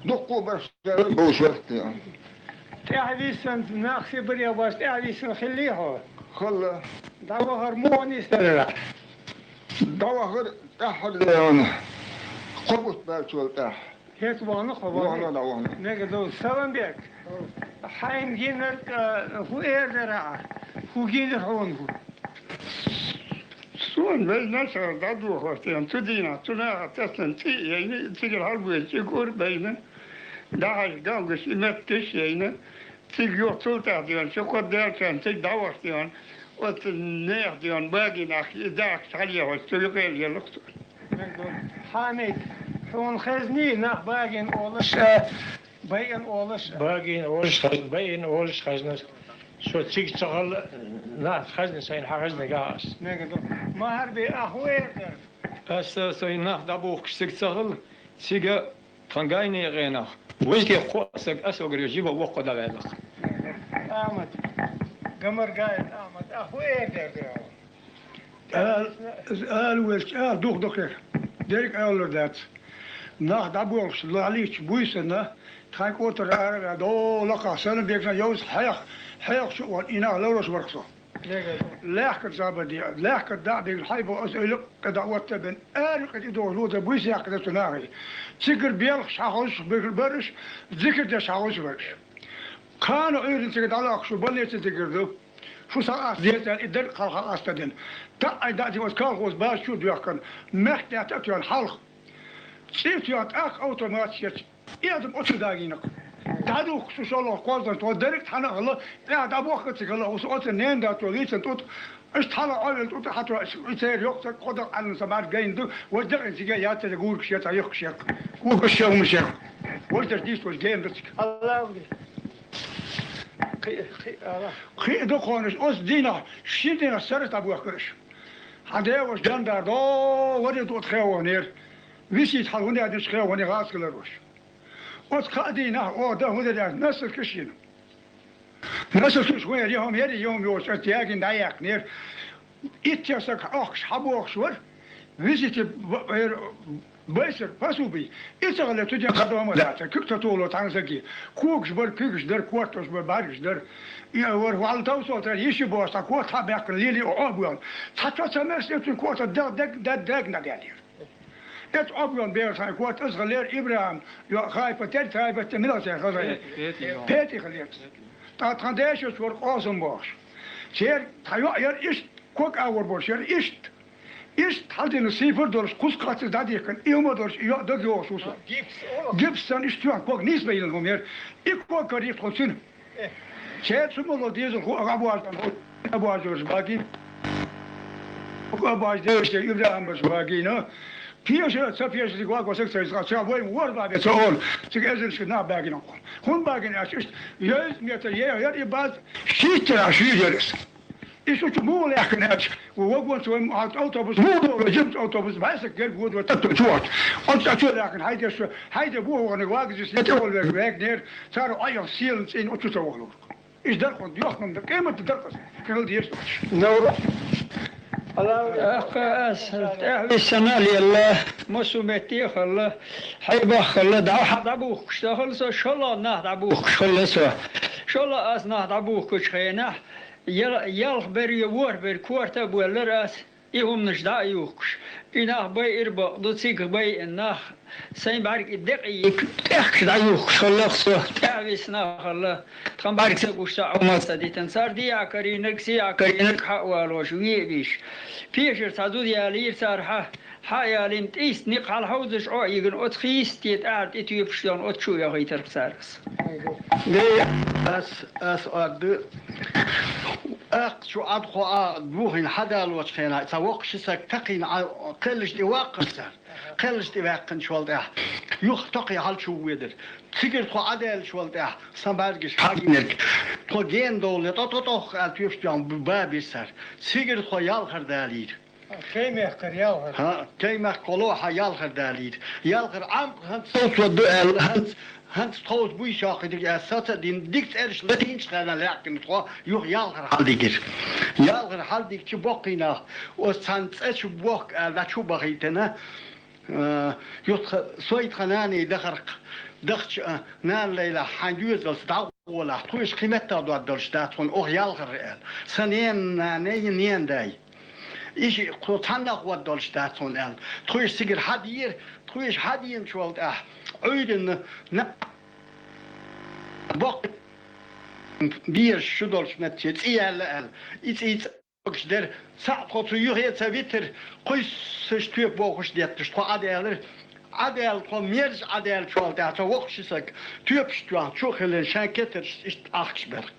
Dokku başlar boşvertti. تعريسن ناخي بريا باش تعريسن خليها خلا دوا هرموني استرلا دوا غير تحد يعني قبط بالشوال تح هيك وانا وانا دوانا نقدر سلام بك حين جينك هو ايردرا هو جينر هون هو Son beyne da duhortyan tudina tuna tasan ti yani tigir halbuye çikur beyne daha gangus imettiş yani tig yok sulta diyor çok derken tig davartyan ot ne diyor bagina idak saliye var çocuklar yoktu Hamid hon khazni nach bagin oluş bayin oluş bagin oluş bayin oluş khaznas شو تيجي تشغل لا خزن سين حرزنا جاس ما هربي أخوي سين دابوك تشتغل تيجي تنجيني غينا ويجي قوسك أسوق رجيبه وقود على أحمد قمر قايد أحمد أخوي قال دوخ دقيق ديرك أولر دات ناخ دابوك سلاليش بويسنا تخيك أوتر دو لقى سنة بيكنا يوز حيق شو إنا لورس ورقصه لاحقت زابدي لاحقت دعبي الحيبة أسألك كدعوات بن قد يدور لوده بويس يحقد تناغي تسكر بيالخ شاخوش برش ذكر ده شاخوش برش كانوا ايرن تقد علاق شو بني تذكر شو ساعات ديتان إدر خلق أستدن تأي دعتي واسكالخوز باش شو ديوكن مخت يعتقل الحلق سيفت يعتقل أوتوماتيات يادم أتو داقينك تعالوا شو شاء الله قوزن تو درك حنا الله لا دابو خدت الله وسقط نين دا تو ليت توت اشتحلا اول توت حتى يصير يوقت قدر على سمار جاين دو ودر انت جاي يات تقول شيء تايخ شيء كو شيء مش ودر ديس واز جيم دك الله خي دو خونش اوس دينا شيدنا سرت ابو اخرش هذا واش جندر دو ودي تو تخونير ويسيت حلوني ادش خوني غاس كلروش وتقعدينا أو ده هو ده ناس الكشين ناس الكش وين اليوم يوم يوش أتياجين دايق نير إتياسك أخش حبو أخشور فيزيت بيسر فاسوبي إتغلى تجي قدوم ذاته كيك تطولو تانسكي كوكش بر كيكش در كوارتوش بر بارش در يور وعلى توصل ترى يشي بوستا كوارت حبيق ليلي أو أبوان تحتى سمس يتون كوارت دق نقالير Het opgaan bij zijn kwart is geleerd Ibrahim. Ja, ga je verteld hij het inmiddels gezegd. Peti geleerd. Dat tradities voor Ozenbosch. Zeer, hij is kok ouderbosch. Is halt in de cijfer door kuskatjes dat je kan iemand door ja dat je zo zo. Gips dan is het kok niets bij jullie meer. Ik kok kan niet goed zien. Zeer sommige deze Abuaz dus bagi. Abuaz deze Ibrahim was bagi, no. Piyaşı, sapiyası dikwa kosak sayısı, çaboyum var da bir çoğul. Çünkü ezin şuna bagin okul. Hun bagin açış, 100 metre yer ibaz, şiitler şiitleriz. İşte bu lakin aç. Vagon çoğum otobüs, bu cim otobüs, baysak gel bu da tatlı çoğut. Onu açıyor lakin haydi bu onu vagis ne ol weg ner. Sarı ayak silin in otusa olur. İşte kon yok mun da kıymet da kıl diye. Navru السنة لله مسومتي خلا حيبة خلا دعو حد أبوك اشتغل شو الله نهد أبوك خلصه شو الله أس نهد أبوك خينا يل بري ور بر كورت أبو الراس يهم نجدا يوكش إنه بي إربا دوتسيك بي إنه سين بارك الدقيق تأخذ أيوك خلصه تعبسنا خلا تخم بارك سبوش تعوما سديتن صار دي عكرينك سي عكرينك حوالوش ويبيش بيشر تعدود يالير صار حيالين تيس نقال حوزش أو يجن أتخيس تيت أرد إتيوبشلون أتشو يا غيتر بسارس أس أد شو أدخو دوهن حدا الوشخينا سوقش سكتقين قلش دي واقصر قلش دي واقن شوال ده يخ تقي حال شو ويدر تيجر خو عدل شوال ده سنبرگش حاجنك تو جين دولة تطخ أتيوبشلون بابي سر تيجر خو يالخر دالير كيمخ يالخر ها كيمخ قلوحة يالخر دالير يالخر عم صوت ودوال Hans trouwens boeischaak die assatten die dikt ergens latin schrijven lijken het wel joh jalger haldiger haldig je bokina of sans es bok dat je bagitena joh zoiets ganani dacht na leila handuur dat daar wala toen is gemet dat door staat van och jalger saneen nee dai is goed handig wat door staat van el toen is zeker hadien schuld Uyden bok bir şudolş netçet iyal iets der saat tot yuhet saviter koy sestüp bokuş diyetti şu adel kom mer adel çol da so wokşisak tüp stüan çok helen şanketer ist Achsberg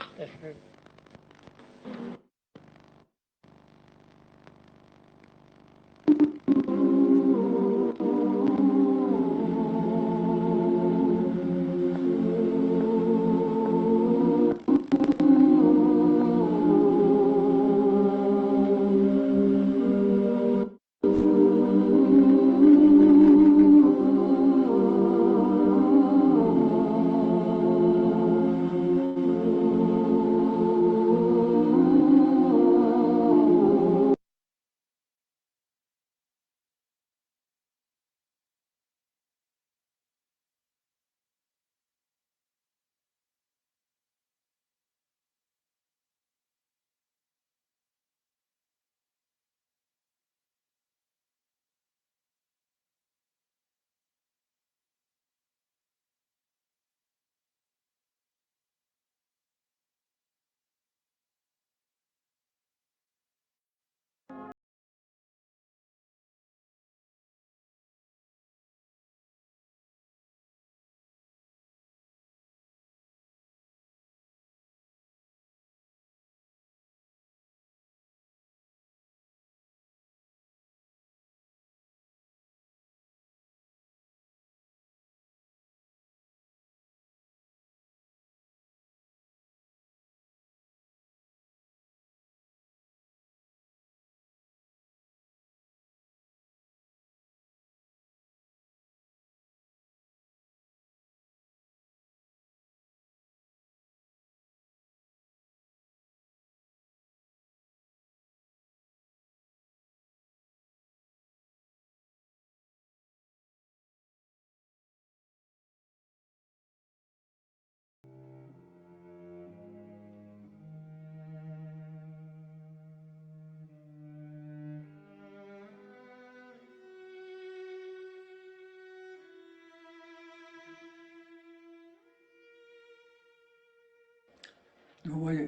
هو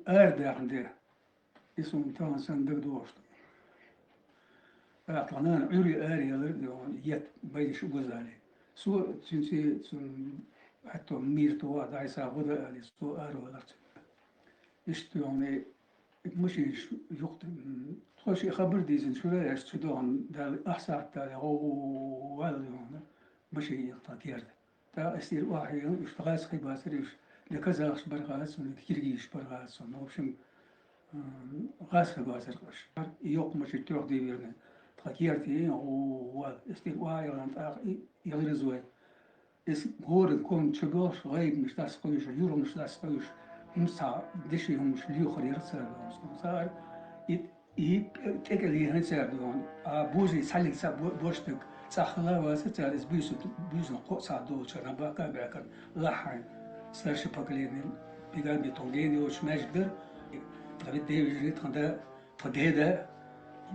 أرداخنده اسمه تان صندوق دوست أعطانا عري آري الردون يت بيدش جزالي سو تنسي حتى مير توا دايسا غدا آلي سو آرو لرت اشتوني مش يقط خوش خبر ديزن شو لا يشتدون دال أحسن تالي هو والدون مش يقطع كيرد تا استير واحد يشتغل خباس ريش لكذا أخبار غاز ونكيرجيش برغاز ونوبشم غاز خباس رقش يوق مش تروح دي بيرنا تغيرتي هو استير واحد يغير زوي اس هور كون تشغوش غيب مش تاس قويش يورو مش تاس قويش مسا دشي هم مش ليو خرير سر صار تكلي هنسر دون بوزي سالي ساب بوشتك ساخلا واستا اس بيسو قصا دو شنا باكا باكن لحن سلاش باكلين بيغال بيتونجيني وش ماجدر تبي ديفيد تخدا تخدا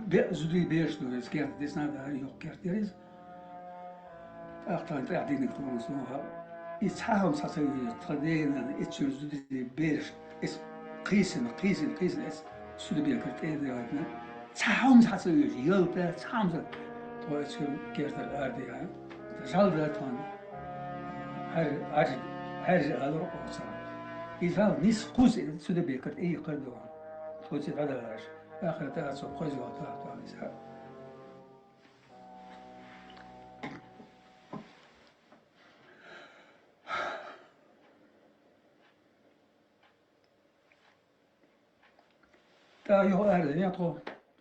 بيزودي بيش دو سكيرت ديسنا دا يوكيرتيريز أختار تعدين كونسوها يتحاهم ساتي تخدين يتشوزودي بيش اس قيسن اس سودي بيكرتين ديوتنا تحاهم ساتي يلتا تحاهم تويتشو كيرتر أرديها تجالدتون هر أدرو أوصل إذا نيس قوز سودي بيكرت أي قردوان تويتشو هذا آخر تأسف خوزي وطاعة نساء تا يو أرد يطو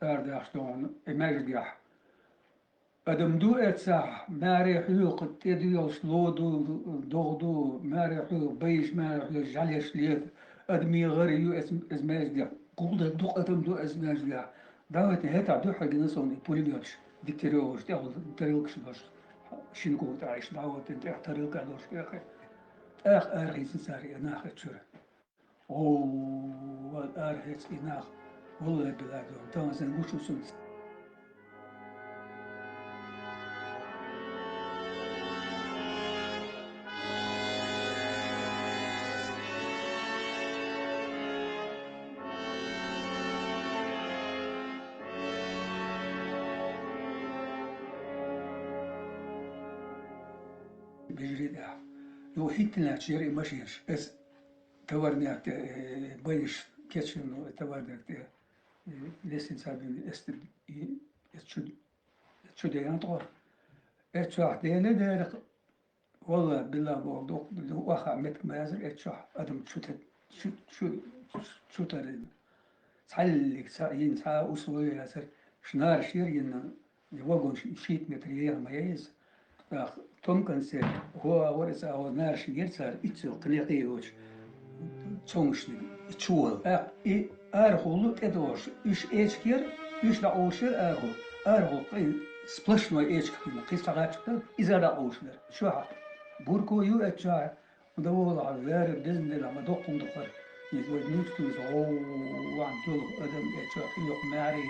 أرد أشتون إمجدح أدم دو إتساح ماري حيوق تديو سلودو دغدو ماري حيوق بيش ماري حيوق جاليش ليت أدمي غير يو إزمجدح قولد دوق أدم دو إزمجدح دعوت هتا دو حق نسون بوليبيوش دكتوريوش تاخد طريقش باش شنكو تعيش دعوت انت طريق علوش يا أخي أرغيز ساري أنا أخي تشرب والأرهيز إناخ والله بلادهم تانزن وشو سنس بجريدة لو هيتنا تشيري ماشيش بس تورني بيش كيتشنو تورني لسن سابين است شو ينطور اتشاح دينا دارك والله بالله بوضوح واخا متك مازر اتشاح ادم شو ترين سالك ساين سا اسوي ياسر شنار شير ينا يوغون شيت متريا ما يز توم كان سير هو ورث او نار شير صار اتسو قليقيوش تشونشني تشول أرهول تدوش إيش إيشكير إيش لا أوشر أرهول قين سبلش ما إيشكير قيس تغاتشكر إذا لا أوشر شو ها بوركو يو أتشار ودول على غير بزن لما دقهم دخل يقول نيفتوز وعن دول أدم أتشار يوم ماري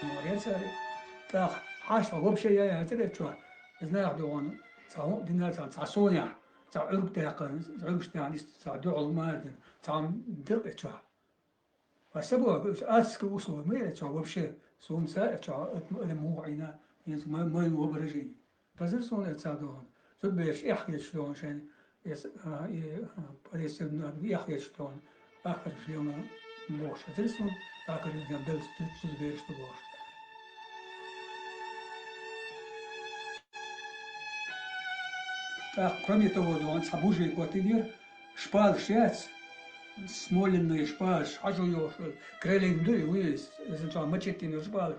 موريساري تاخ عاشوا وبشيء يا ترى شو إذا يعدون صاروا دينا صاروا عرب تاقن عرب تاني صاروا علماء صار دق شو فسبوا أسك وصوا ما شو وبشيء سوم ساء شو مو عينا ما هو برجي بس صون تصادون شو بيش يحكي شلون شان بس يحكي شلون آخر شلون موش ترسون آخر جنبل شو بيش تبوش Кроме того, он сабужий квартир, шпал шец, смоленный шпал, шажуёш, крелинды, вы, значит, мачетин шпал,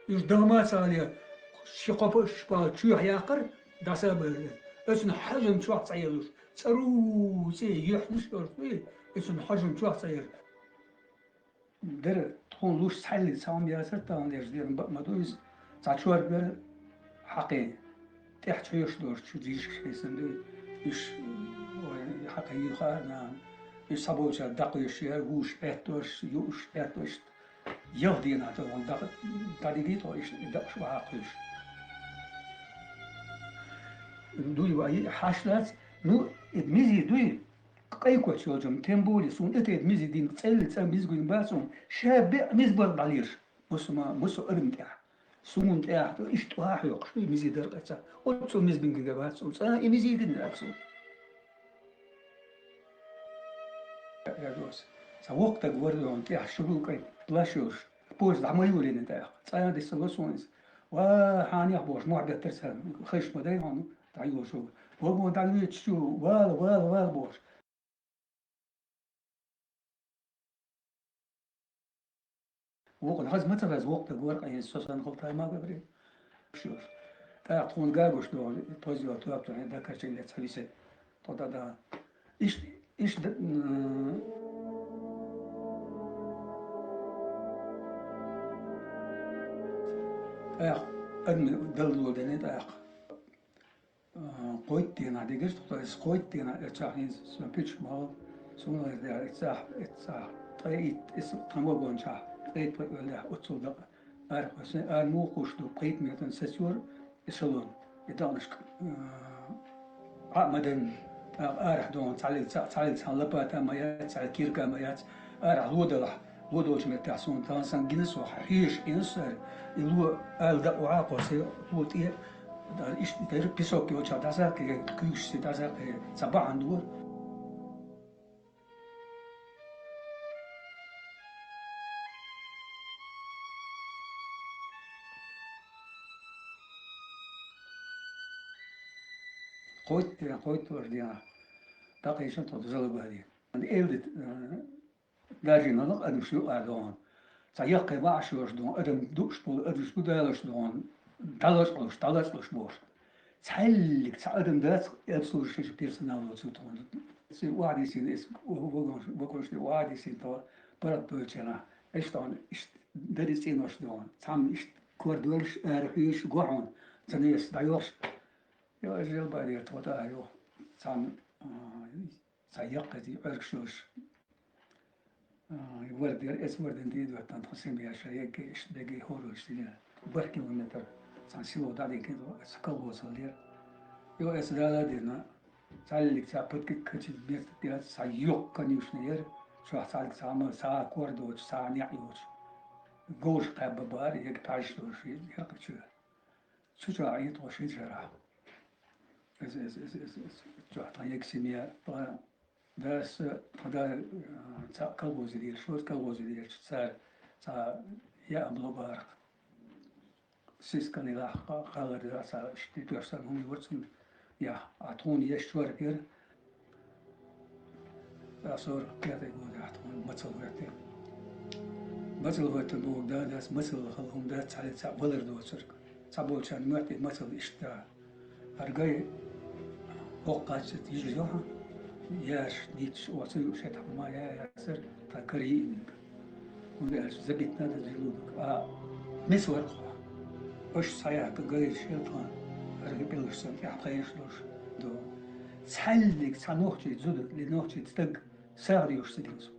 юж дома цали, шикопы шпал, чух якыр, дасабы, эсн хажым чух цаелуш, цару, сей, юхнуш, вы, эсн хажым чух цаел. Дер, тхон луш цали, сам ясыр, там дер, мадуиз, цачуар бер, حقي تحت يشدور شو ديش كيسندو يش حقي خارنا يصابوا دقيش يوش اتوش يوش اتوش يهدينا تون تاريخي إيش دقش وعاقش دوي وأي حاشلات نو إدميزي دوي أي كوتش يوجم تيمبولي سون إدميزي دين تسأل ميزقين باسون شاب ميزبر باليرش بس أرم تاع سون تاع إيش تواح يوقش ميزي درقة أوتسو ميزبين جبات سون ميزي دين أكسون يا دوس سوقتك وردون تاع شروق أي بلاشوش بوز عمايولين تاع صاير دي سلوسونز وحاني أخبوش معدة ترسل خش مداي هانو تعيو شو وهو تعيو شو وال بوش وقت هذا متى بس وقت الورق أي سوسن خلطة ما ببري شوف تكون جاوش دون توزيع تواب تون ده كشيء اللي تسويه تودا ده إيش أدم دلوا دنيت قويت تينا ديجش تقول قويت تينا تشاهين سون بيتش مال سون ده اتساح طيب اسم تموجون شاه طيب ولا أتصل ده بس مو خوش دو قيت مثلا سسور يسلون يدانش مدن أرح دون تعال لبات مايات على كيركا مايات أرح لودوش متعسون تانسان جنس وحيش إنسر يلو ألدا وعاقوسي لوتيه إيش تير بيسوكي وشا داسا كي كيش سي داسا كي صباح عندور قويت وردينا باقي شنطة تزلق هذه أنا إيلدت دارجين نلق أدم شو أردوان سيقي بعشوش دون أدم دوش بول أدم شو دالش دون دالش بوش تحلق تعدم دات يبصور شيء بيرسونال وتسوتون سي واحد يسين اسم وقولش لي واحد يسين تو برد بوتشنا إيش دون إيش دريسين وش دون تعم إيش كوردولش أرحيش قوعون تنيس دايوش يا أجل بعدين تودا أيوه تعم سيقتي أركشوش ورد اسم ورد انديد وقتان تقسم بها شيء كيش بيجي هورو اشتريها بركي ومتر سانسيلو دادي كده سكالو صلير يو اس دالا دينا سالك سابت كتش بيت ديال سايوك كنيشنير شو سالك سامر سا كوردوش سا نيعيوش جوش قاب بار يك تعيشلوش يرقشو شو جا عيط وشي جرا اس جو طايك سيميا بس هذا كالوز ديال شو كالوز ديال صار يا أبلو بارك سيس كان يلا خالد راسا شتيت يرسل هم يورسون يا أعطوني يشتور كير أصور كذا يقول أعطوني مثل وقت بوق ده ناس مثل خلهم ده تعال ولر دوسر تعبول كان مرتي مثل إشتاء أرجع وقعت تيجي جوها ياش ديتش وصل شتح ما ياسر فكري ولا زبيتنا ده جلودك مسور وش صياح كقري الشيطان أرجع بيلش سن يحقيش لوش دو تحلق تنوختي زود لنوختي تدق ساري وش تدينسو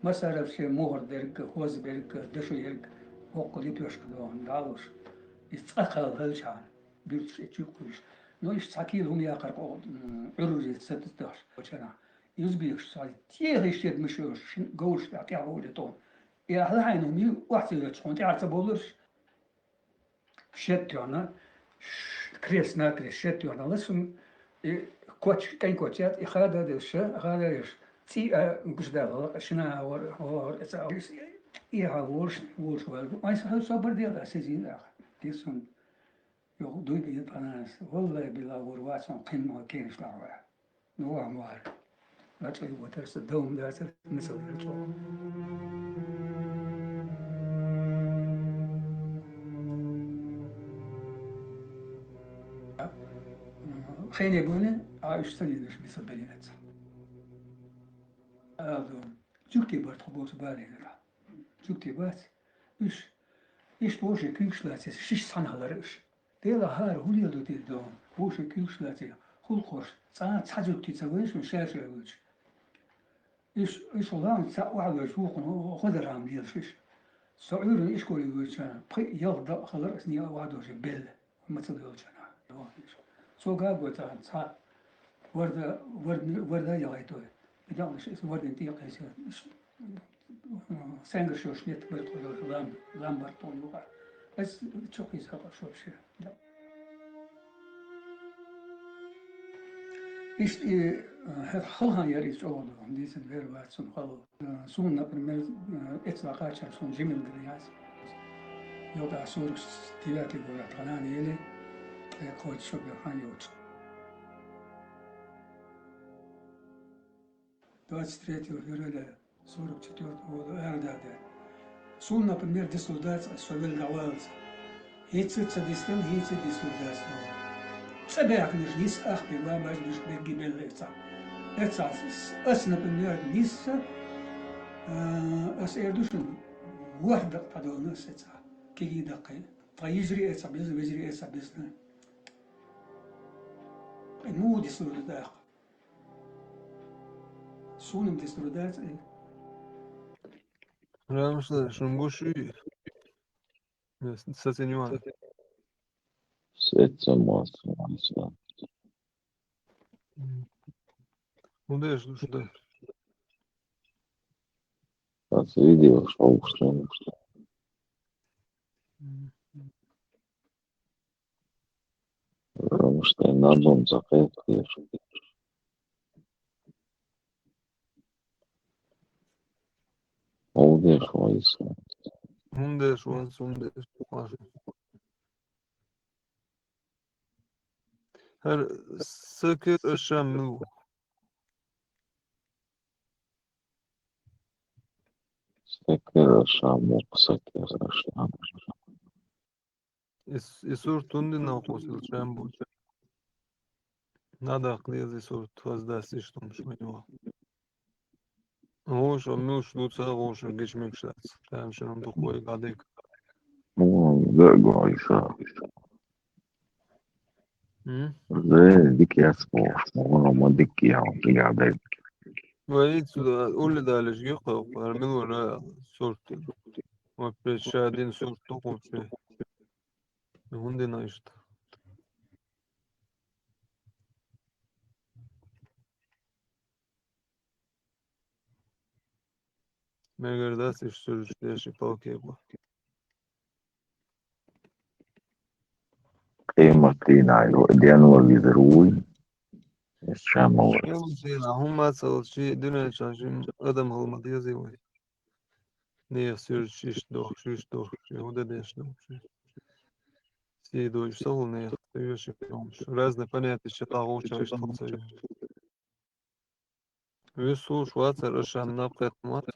ما صار شيء مهر درك خوز برك دشو يرك وقلي بيوش كدون دالوش يتأخر هالشان بيرش يتشوكوش نو يشتكيل هم يقرقوا عروجي ستتاش وشنا يزبيش صار تيه يشتد مشوش قوش تعطيه ولتون يا هلا هينهم يو واحد يتشون تعرف بولش شتيانا كريسنا كريس شتيانا لسم كوتش كين كوتشات إخادة دش إخادة دش تي مش ده شنا هو إيه ورش ما يسهل صبر ديال أساسين آخر تيسون يقضي بيت ناس والله بلا ورواس قيم ما كاينش دعوة نوع عمار لا تلاقي وترس الدوم لا مثل الجو خين يقولن عايش سنين مش مثل بنيات هذا جوكتي بارت خبوط بالي جوكتي بات إيش بوجه كيش لاتي شش سنة هلرش ديلا هار هولي دو تيدون بوجه كيش لاتي خل خوش تحجب تيتسويش وشاش يقولش إيش الله تسوى على جوقنا خذ رام ديال شش صعود إشكول يقول شان يغضب خلص نيا وادوش بيل مثل يقول شان سوقا قلت عن صار ورد يغيتوه بدأنا شيء ورد انتي قيس سانجر شوش نت بيقول لامبرتون يوقع بس تشوف يسافر شو بشيء إيش خلها يريد عوض عندي سنغير بعد سن خلو سون نبرمل إطلاقات شر سون جميل درياس يوقع سور تياتي بورا تغنان يلي كود شو بيخان يوت دوات ستريت يوريلا سور بتشتوت هو أرداد سون نبرمل دي سولدات سوبل دعوالز هيتس تديستن هيتس دي سولدات سبعك نجلس أخبر وما جلس بالجبال إتسا أسنا بالنار نيسا أسيردوشن واحدة قدونا إتسا كي دقي فيجري إتسا بيزن ويجري إتسا بيزن مو دي سلودات سونم دي سلودات Ramsler, schon gut schön. Das ist ja Сетцамасса. Куда ж что? Аз видел, что ушли. Потому что на дом закрепишь. Олдеш войса. Умдеш, умдеш. Her sıkır aşamı. Sıkır aşamı, sıkır aşamı. Isur tundi na okusil çembu. Надо клез isur tvazdasi ştumş menu. Hoş amuş lutsa hoş geçmek şart. Tam şunun dokuy gadik. Да, войса. Dik yasmoş. Ama dik ya, قاعد. وعيد قول ده لشجيقة وقرمين ولا صورت وبريد شادين صورت تقوم فيه هندي نايشت مگرداس iş sürüşte şipalke bu. Qiymatli diyanlar yedruy. Şamol. Yalnızca هم أصل شيء دنيا شاشين أدم هو مديازي وي نية سير شيش دوخ هودا ديش دوخ سيدو يشتغل نية تيوش يومش разные понятия считал лучше что цель весу шваться решен на пятмат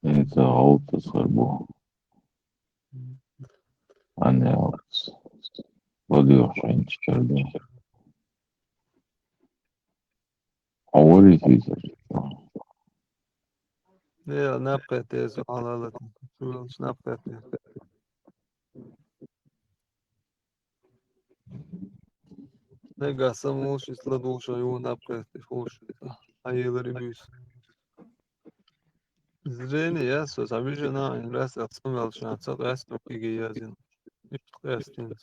Это ауто сарбо. Анне аутс. Oluyor şeyin çıkardı. Ağır izleyecek. يا نبقى تيزو على لكم شو نبقى تيزو نجا سموش يسلدوش يو نبقى تفوش ayıları büyüsün. Zreni ya söz abi jena res atsam alışan atsak es toki giyazin. İşte estin.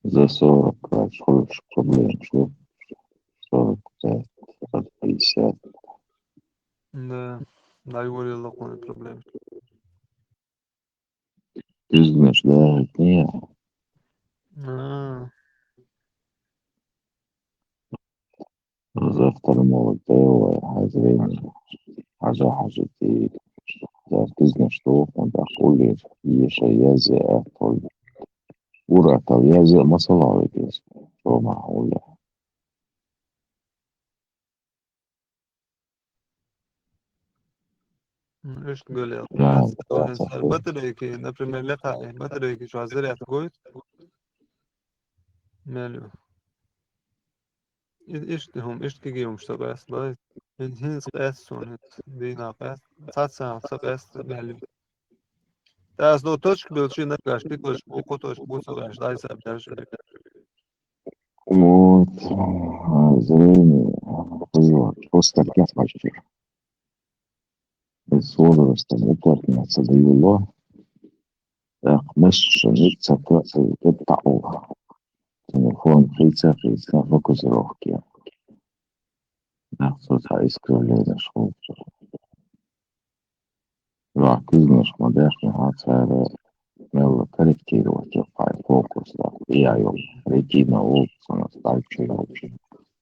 За 40 рублей, что 45, 50. Да, дай говорила какой проблем. Ты знаешь, да, не. Завтра молодое, зрение, حاجتي. Ты знаешь, что он такой, еще я за ورقة يا مصلاوي كيس شو معقولة ايش تقول يا لا بطريقي например لقاء بطريقي شو عزري تقول مالو ايش تهم ايش تجيهم شتغاس باي هن قاسون دينا قاس ساتسا سقاس مالو تاس دو точки был чи на каш ты кош по котош по согаш дай саб даже Вот. Зрение. Вот. Просто как почти. С возрастом уплотняться до его. Так, мышцы, лица, это телефон, лица, фокусировки. Да, социальное искривление школы. Да, ты знаешь, модерн, ацаре, мело корректировать, фокус, да, я ее, ретина, опция, стальчу,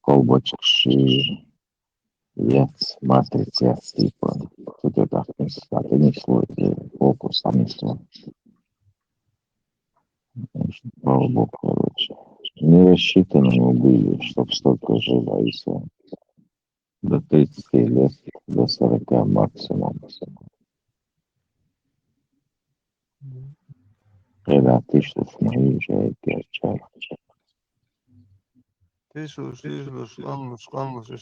колбочек, ши, яц, матрица, типа, тут это, это не свой, фокус, а не свой. Слава богу, короче. Не рассчитано мы были, чтоб столько жила и все. До 30 лет, до 40 максимум. Когда ты что смотришь, я Ты что, шланг,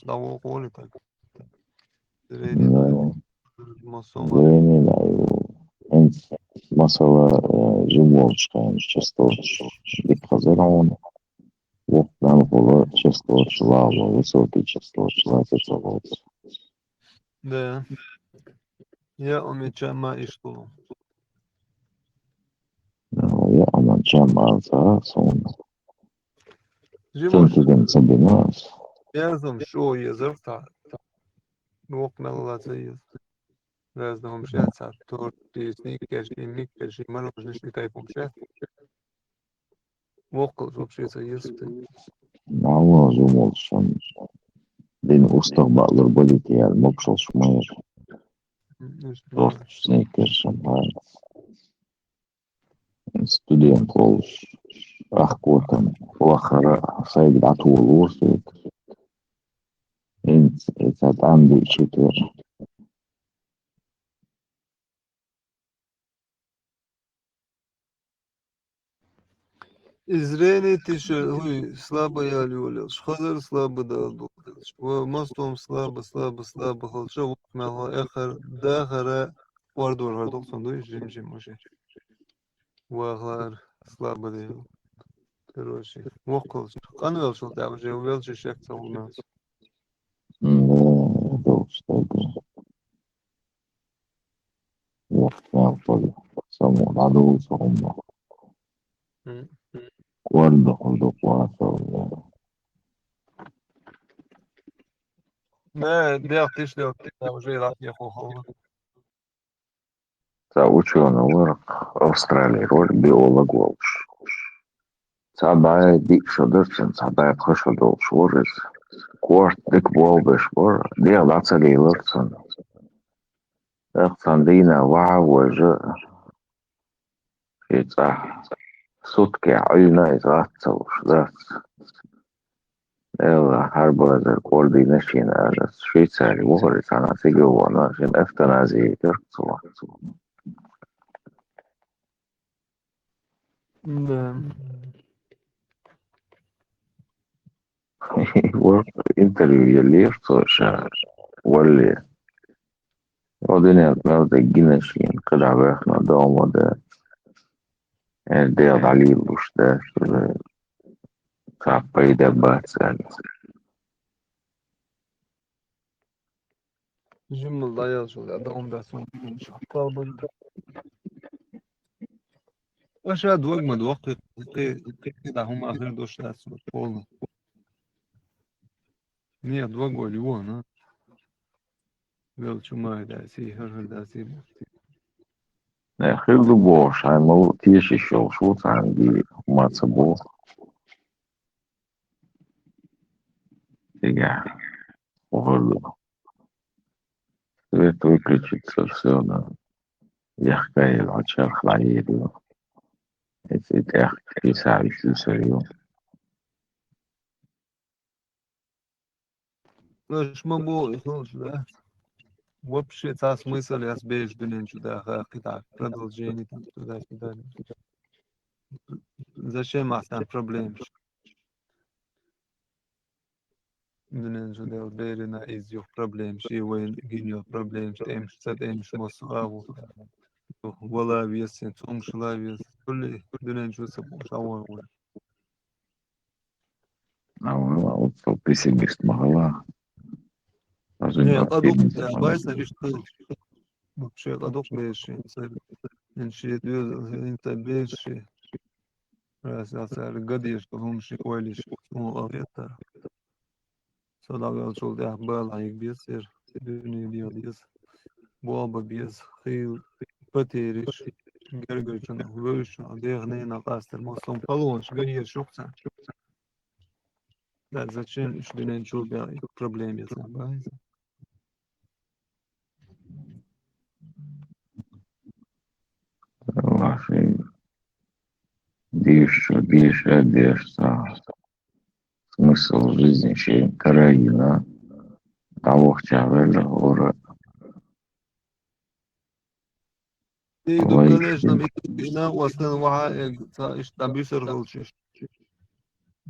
того коли так. Да, зрение, да, масала животская, часто диапазон, вот нам было часто шлава, высокий часто шлава, это Да. Я умечама и что? я амачама за сон. Живош, Сентиден сабинас. я знам, что езерта. Вок меллаца ез. Я знам, что это то, ты сникешь, и мороженое, не тайпом, что? Вок, вообще, это ез. Нало думал, что день устав батлер болит, я мокшал шмайер. Торт сникер шампан. Студент колш. Ахкотан. Лахара сайд атул урсует. Это анды четвер. Зрение ты слабо я люлил, шхазар слабо дал, мостом слабо, холча, вок мелла, эхар, дахара, вардор, хардол, сондуй, жим, уже. Ваглар, слабо дал. Короче, вокал, канвел, что там же, увел, что шекца у нас. Да, что это. Вот, я понял. Само, надо самому. Guardo quanto. Да, ты что, уже ехал. Ученый ворк Австралии, роль биолог Волш. Цабай дикшо дырчен, цабай пхошо долш ворис. Корт дик волбеш вор, дел ацали лырцен. Эрцандина ваавожы. Ица сутки айна из ацалуш, да. Ela harbour coordination as Швейцарии, говорит, она сигуана, жен эвтаназии терцуа. Да. Вот интервью я лежу, что вали. Один из моих генешин, когда вех на дома, да, дел алилуш, да, что капай да бацали. Жимл даял, что да, он да, сон, слабо. Аша двух, ты да, هم آخر دوش دست بود полно. Нет, 2 года, вон, а. Вел чумай, да, хер, да, Хилду бош, а мол, тише еще шут, анги, маца бо. Фига. Угорду. Свет выключится, все, да. Яхкай, очер, хлоеду. Эти тяхки, савищу, сырью. Ну, шмабо, да. Вообще, та смысл, я сбеешь дунен сюда, так, продолжение там, туда-сюда. Зачем там проблем? Дунен сюда, берена из их проблем, шивоин, гинё проблем, тем, шмосаву. Вала вес, том шла вес. Дунен сюда, шавон. А вот пессимист могла. Не, قدوق Оптимизм يا могла. بايس يشتغل вообще قدوق بيش نشي انت بيش راس اثر قد يشتغلون شي كويلش مو غير صدق الشغل ده بال هيك بيصير بني بيضيس بوابا بيز خيل بتيرش جرجر وش ده غنينا قاستر مصلوم قلونش غير شخصا لا зачем ايش بدنا نشوف بقى проблем يصير بايس Ваши дишь, смысл жизни, чей Караина, того чавеля, гора, يدو лайки. конечно بينا وصلنا وعاء ايش تبي يصير شيء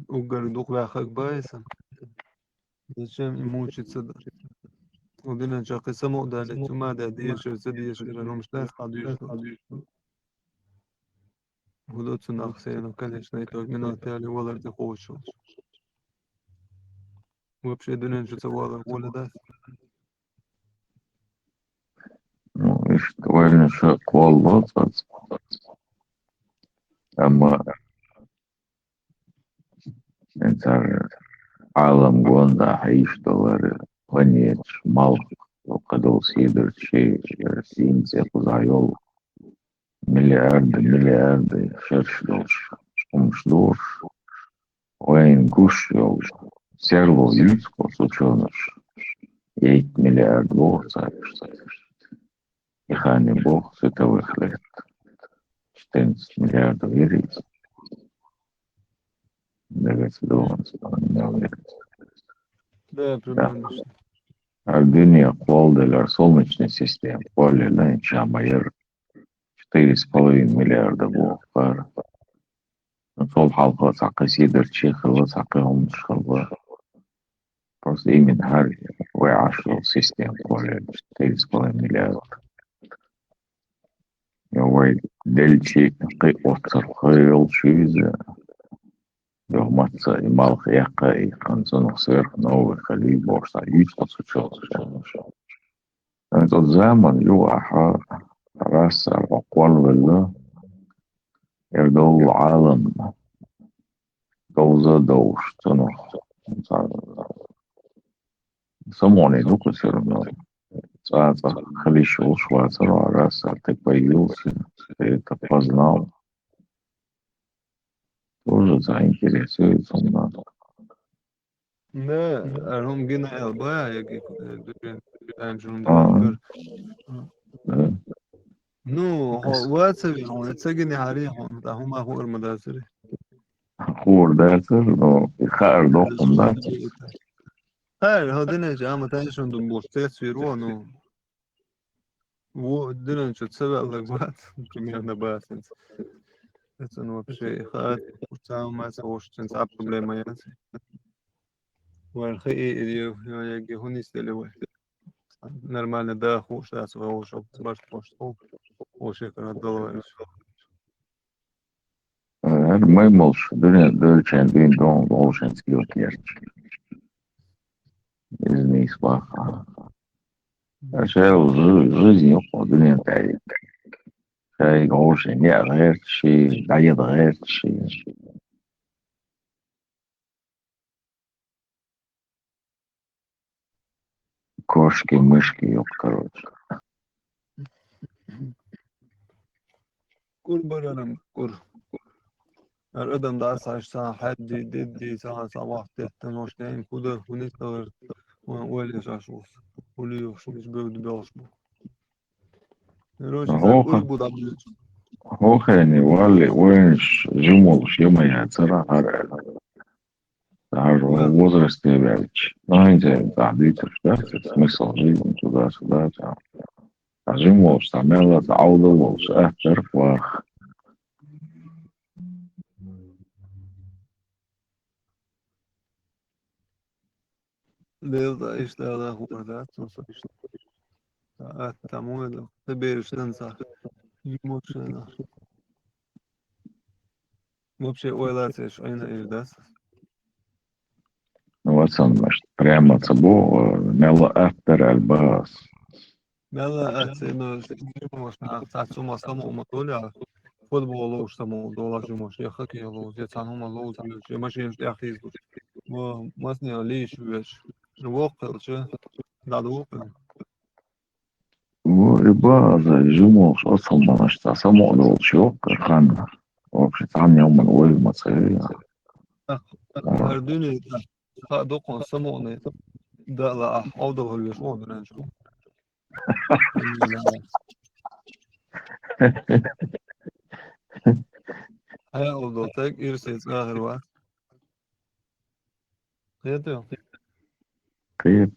وقردوق بأخك بايسا зачем ему учиться ودنا شاقي سمو دالت وما دا ديش وسديش لأنه مش ناس قادوش ودوت سناخ سينا كلش نيتوك من التالي ولا ارتقوش وبشي دنا نشو سوالا ولا داس Ну, видишь, довольно что кол أما أنت عالم جوندا هيشتغل غنيتش مالك وقدو سيدر شيء سينسي قزايول مليارد شرش دوش ومش دوش وين قوش يول سيرلو يوسكو سوچونش 8 مليارد بوغ يخاني بوغ ستوي خليت 14 مليارد ويريز دقت دون да примерно الدنيا قوالدلر солнечной системы поле лэнча майер 4,5 миллиарда بوغ نصول حلقة ساقي سيدر تشيخ وساقيهم شخص просто именно هاري وعشرة سيستم поле 4,5 مليارد يوي دلتشي قي أوتر خيل شويزة يوماتسا يمالخ يقاي خانزون خسير نووي خلي بورصة يشخص وشوش انت الزمن يوحى راسا وقوال بالله يردو العالم دوزة دوش تنخ سموني دوكو سيرنا ساعة خلي شوش واتر راسا تبايوسي تبازناو тоже заинтересуется надо. да هم جينا البايع يجي انجون Да. نو هو واتسابي هون تسجني عليهم ده هم هو المدرسة خور داتر no خير دوخم داتر هاي هو دينا جامعة تانيشون دون بوستيت في رونو و دينا شو تسبق لك بعد كمية نبات это вообще хат уцау маса ошчен сап проблема яс вархи идио яги хунистели вай нормально да хуш да своего шоп баш поштол оше kana доллар мы молш дольчен бин дон волшенский окерч из них спаха жизнь уходит так شيء غوشن يا غير شيء بعيد غير شيء кошки мышки ёп короче كل برنامج كل القدم ده أسعى الساعة حد دي ساعة صباح تحتموش تاني كده ونستغل ونولي شاشوس ولي يخشوش بيود بيوصبو روشي زي كل بودا هو خاني والي وينش جمل يوم يعترى هر возраст вяч знаете تعديت الشخص смысл жизни туда-сюда а жимол штамела تعوض أكثر فاخ ليلة إشتغل هو ده تصفيش تمويل تبيرش تنسى يموتشنا вообще ойлатыш айна ирдас وصلنا прямо собой мело автор الباص. Mela etseno možná suma samo motoля футбол уж само доложу мож я хоккей лоз я цану лоз я машин я хиз во масне лиш веш вокал че даду وربا جموش أصلا مش سمو لو شو خان ومش تعمل يوم من أول ما تصير هردوني دوقن سموني ده لا أوضل هو شو درنجو هاي أوضل تك إرسيت آخر وقت هيتو كيف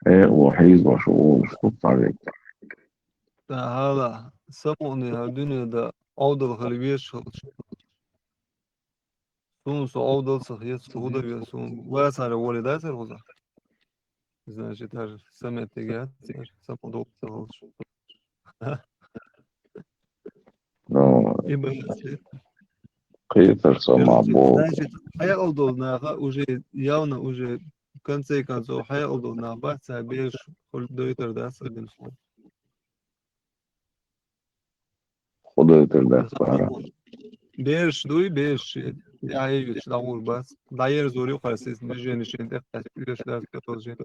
إيه وحيد وشؤون شو طريق هذا سموني هردوني ده أوضل خليبيش سون سو أوضل صحيح سهودة بيسون واسع والدات الوزع Значит, даже саме тегат, само доктор. Ну, Ибо كيف سمع بوب значит, хая удобно, уже явно уже в конце концов хая удобно, баца беш дойтер да одним словом. خدت الدفتر Беш дуй беш, я ее читал бац. Дайер зори харсис, межени шенте, беш да тоже.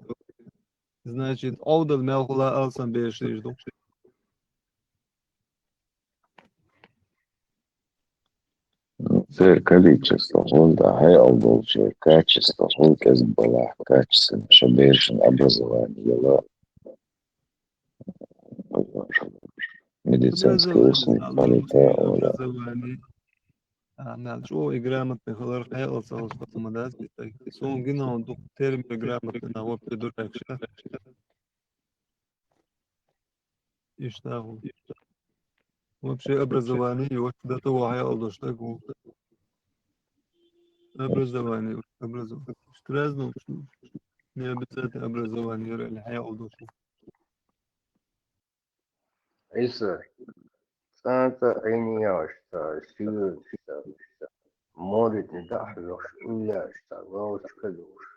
Значит, аудал мелхула алсан беш жду. количество фонда هي أفضل شيء качество фонд было качественно шабершин образование ела медицинские услуги образование. نعم شو إجرامك بخلال حياة صوص مدرسة سون جينا ندق ترم إجرامك إنه هو بدور أكشن يشتغل وبشيء образование وده تو حياة الله اشتغل образование اشترازنا не обязательно образование الحياة الله Isa, Santa Iniasta, Sirsta, Morit Dahlosh, Ulyasta, Rosh Kadosh,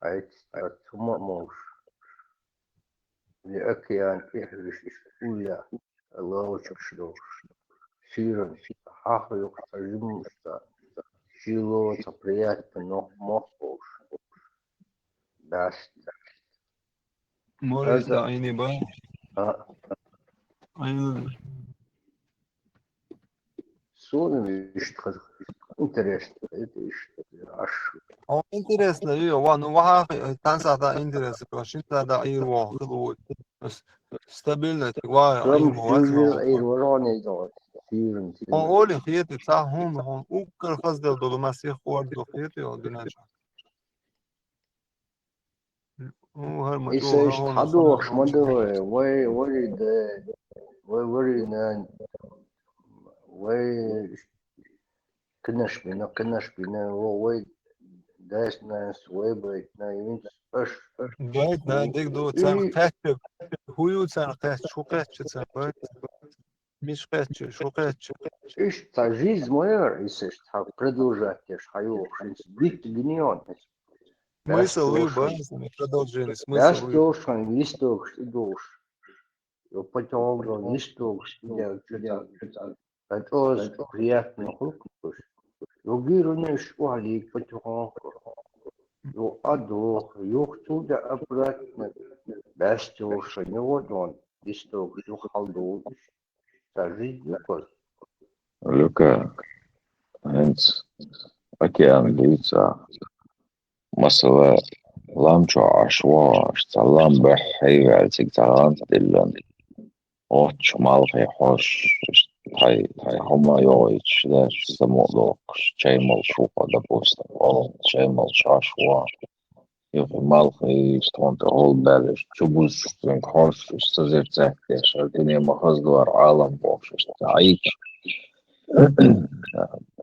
Aitsta, Tumamos, Liakian Ihrish, Ulya, Rosh Kadosh, Siran, Hachloch, Azumusta, Shilo, Tapriat, Nok Mokos, Dasta. موريس ده عيني بقى عيني Соны что интересно, это аж. интересно, ее, ну ваха танца да интересно, потому что да и его, ну стабильно, ва и Там его сюжет и вороны идут. он оли хиеты цахун, он укр хаздел до масих хорд до хиеты, он динача. Если штадох, смотри, вы да, вы на, вы конечно, вы дашь на свой быть, на именно аж. Байт, да, дик до цан кэчэ, хую цан кэчэ, шу кэчэ цан байт, миш кэчэ, шу кэчэ. Ишь, та жизнь моя, если что, продолжать, я шаю, бит гнион. Смысл и байт, продолжение, Я смысл и. что, что, листок, что душ. Я потом листок, что это приятно, Логируешь уалик потихоньку. Ю адох, ю туда обратно. Бестюша, не вот он, листок, ю халдуш. Жизнь такой. Люка هنس أكيان ليتسا مثلا لامشو عشواش تلام بحي عالتك تلام دلن أوتش مالخي حوش هاي هما يويتش داش سمولوكش شايمال شوقا دبوستا أو شايمال شاشوا يوفي مالخي ستوانت أول بالش تشوبوز شوسترين حوش استزير تحتيش الدنيا مخزدوار عالم بوش تعيش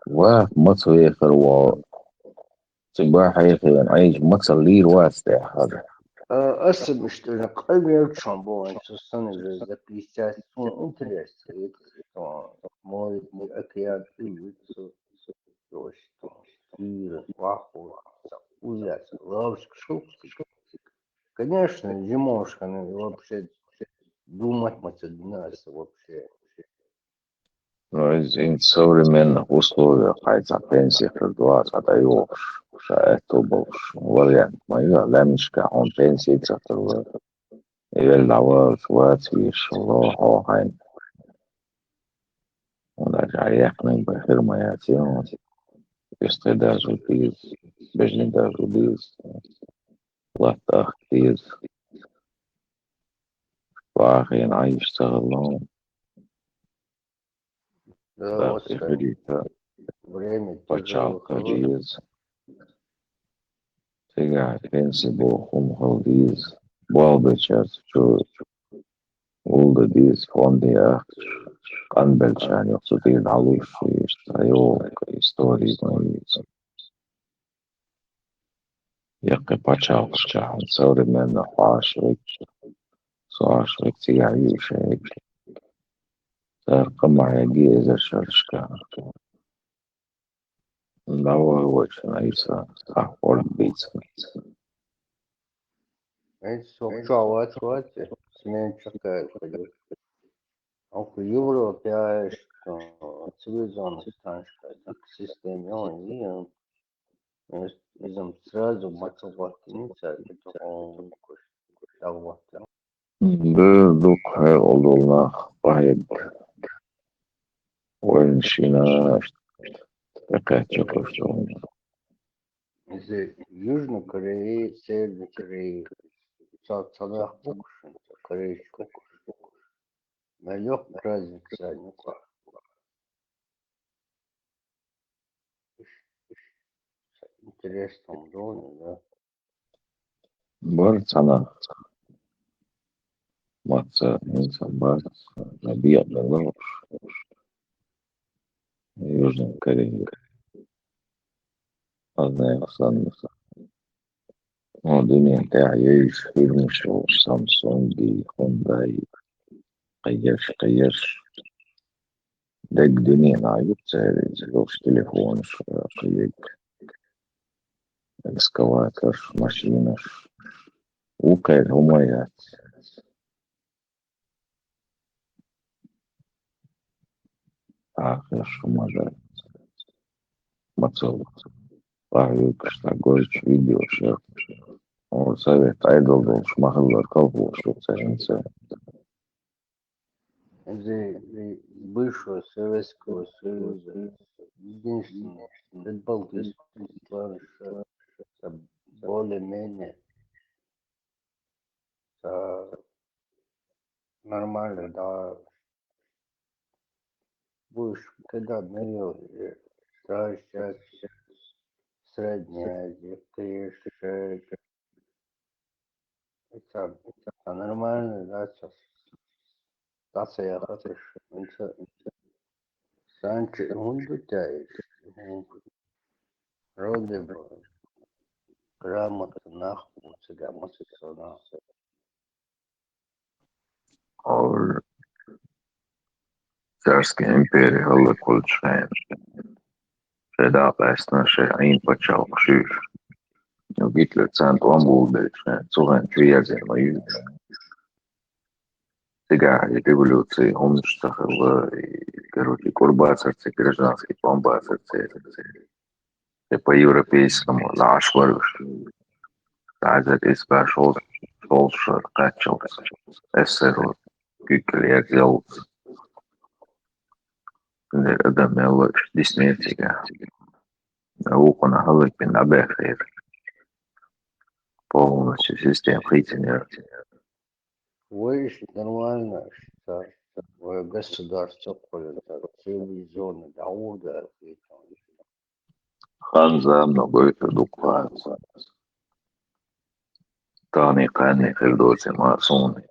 ومصر يخر وصباح يخر عايش مصر لير واسع هذا أصلا مش تقول قلبي يرتشون بو أنت السنة إذا بيستاس تكون إنترست مول أكياد روش كثير واحد Ужасно. Лавочка, шелк. Конечно, зимошка, вообще думать мы нас вообще. Но in современных условиях хотя пенсия продавать отдаешь, что это был вариант. Моя лемешка, он пенсии цатывал. И велдавал, Латвии, шло, охайн. Он даже аякный бы фирма тема. Если даже без, без не даже без, латах без, вахин, аиштагалон. Да, Да, вот ты ходите. время Почалка тяжело. диз. Сега пенсии бохум халдиз. Балбечас чу улда диз фонди ах. Канбелчан йоксутин алуши штайок истории моис. Яке почалка современно фашвик. Суашвик тига юшек. Таркамая геза шашка. Давай очень айса. Ахор бийца. Эти сокчавать, смен чакает. А в Европе, цивилизованная станция, система, он изом сразу мотивация, он давать. Дук олдулна пахид. Ойншина такая чокошто. Из Южной Кореи, Северной Кореи, Царах Букшин, Кореи Кукушин. Налег разница никак. Интересном доме, да. Барцана. Маца, инсан барц. Набьет на лош. Южная Корея. Одна Оксана. Dünya تعيش فيلم شو سامسونج هونداي قياش دق دنيا نعيب زلوش تليفون قيق اسكواتر ماشينش وكيل هميات آخر مدى متصور رأيك اشتاقوش فيديو شير وصابت ايضا دوش مخلر كفو شو تسانسا Из бывшего Советского Союза единственное, это Балтийский страны, более-менее нормально, да. Будешь, когда мерил, сейчас Средняя Азия, это нормально, да, сейчас. Тасая хорошо. Санчи, он летает. Роды грамотно нахуй себя мотивационно. और царская империя Алла Кульчайн Шеда Пэсна Шеин Пачал Кшиш Гитлер Цент Ламбулдечне Цуган Чуязин Маюч Сега революции уничтожила и, короче, курбацерцы, гражданские бомбацерцы и по-европейскому зашварыш Тазер из Башол Солшер Качелс СР Кюкель взял Адамел Дисметика Наука Халыпин Абехер полностью система хитинер. Выше нормально, что государство ходит, цивилизованно, да, удар. Ханза много это дуквация. Тани Кани Хельдоси Масоны.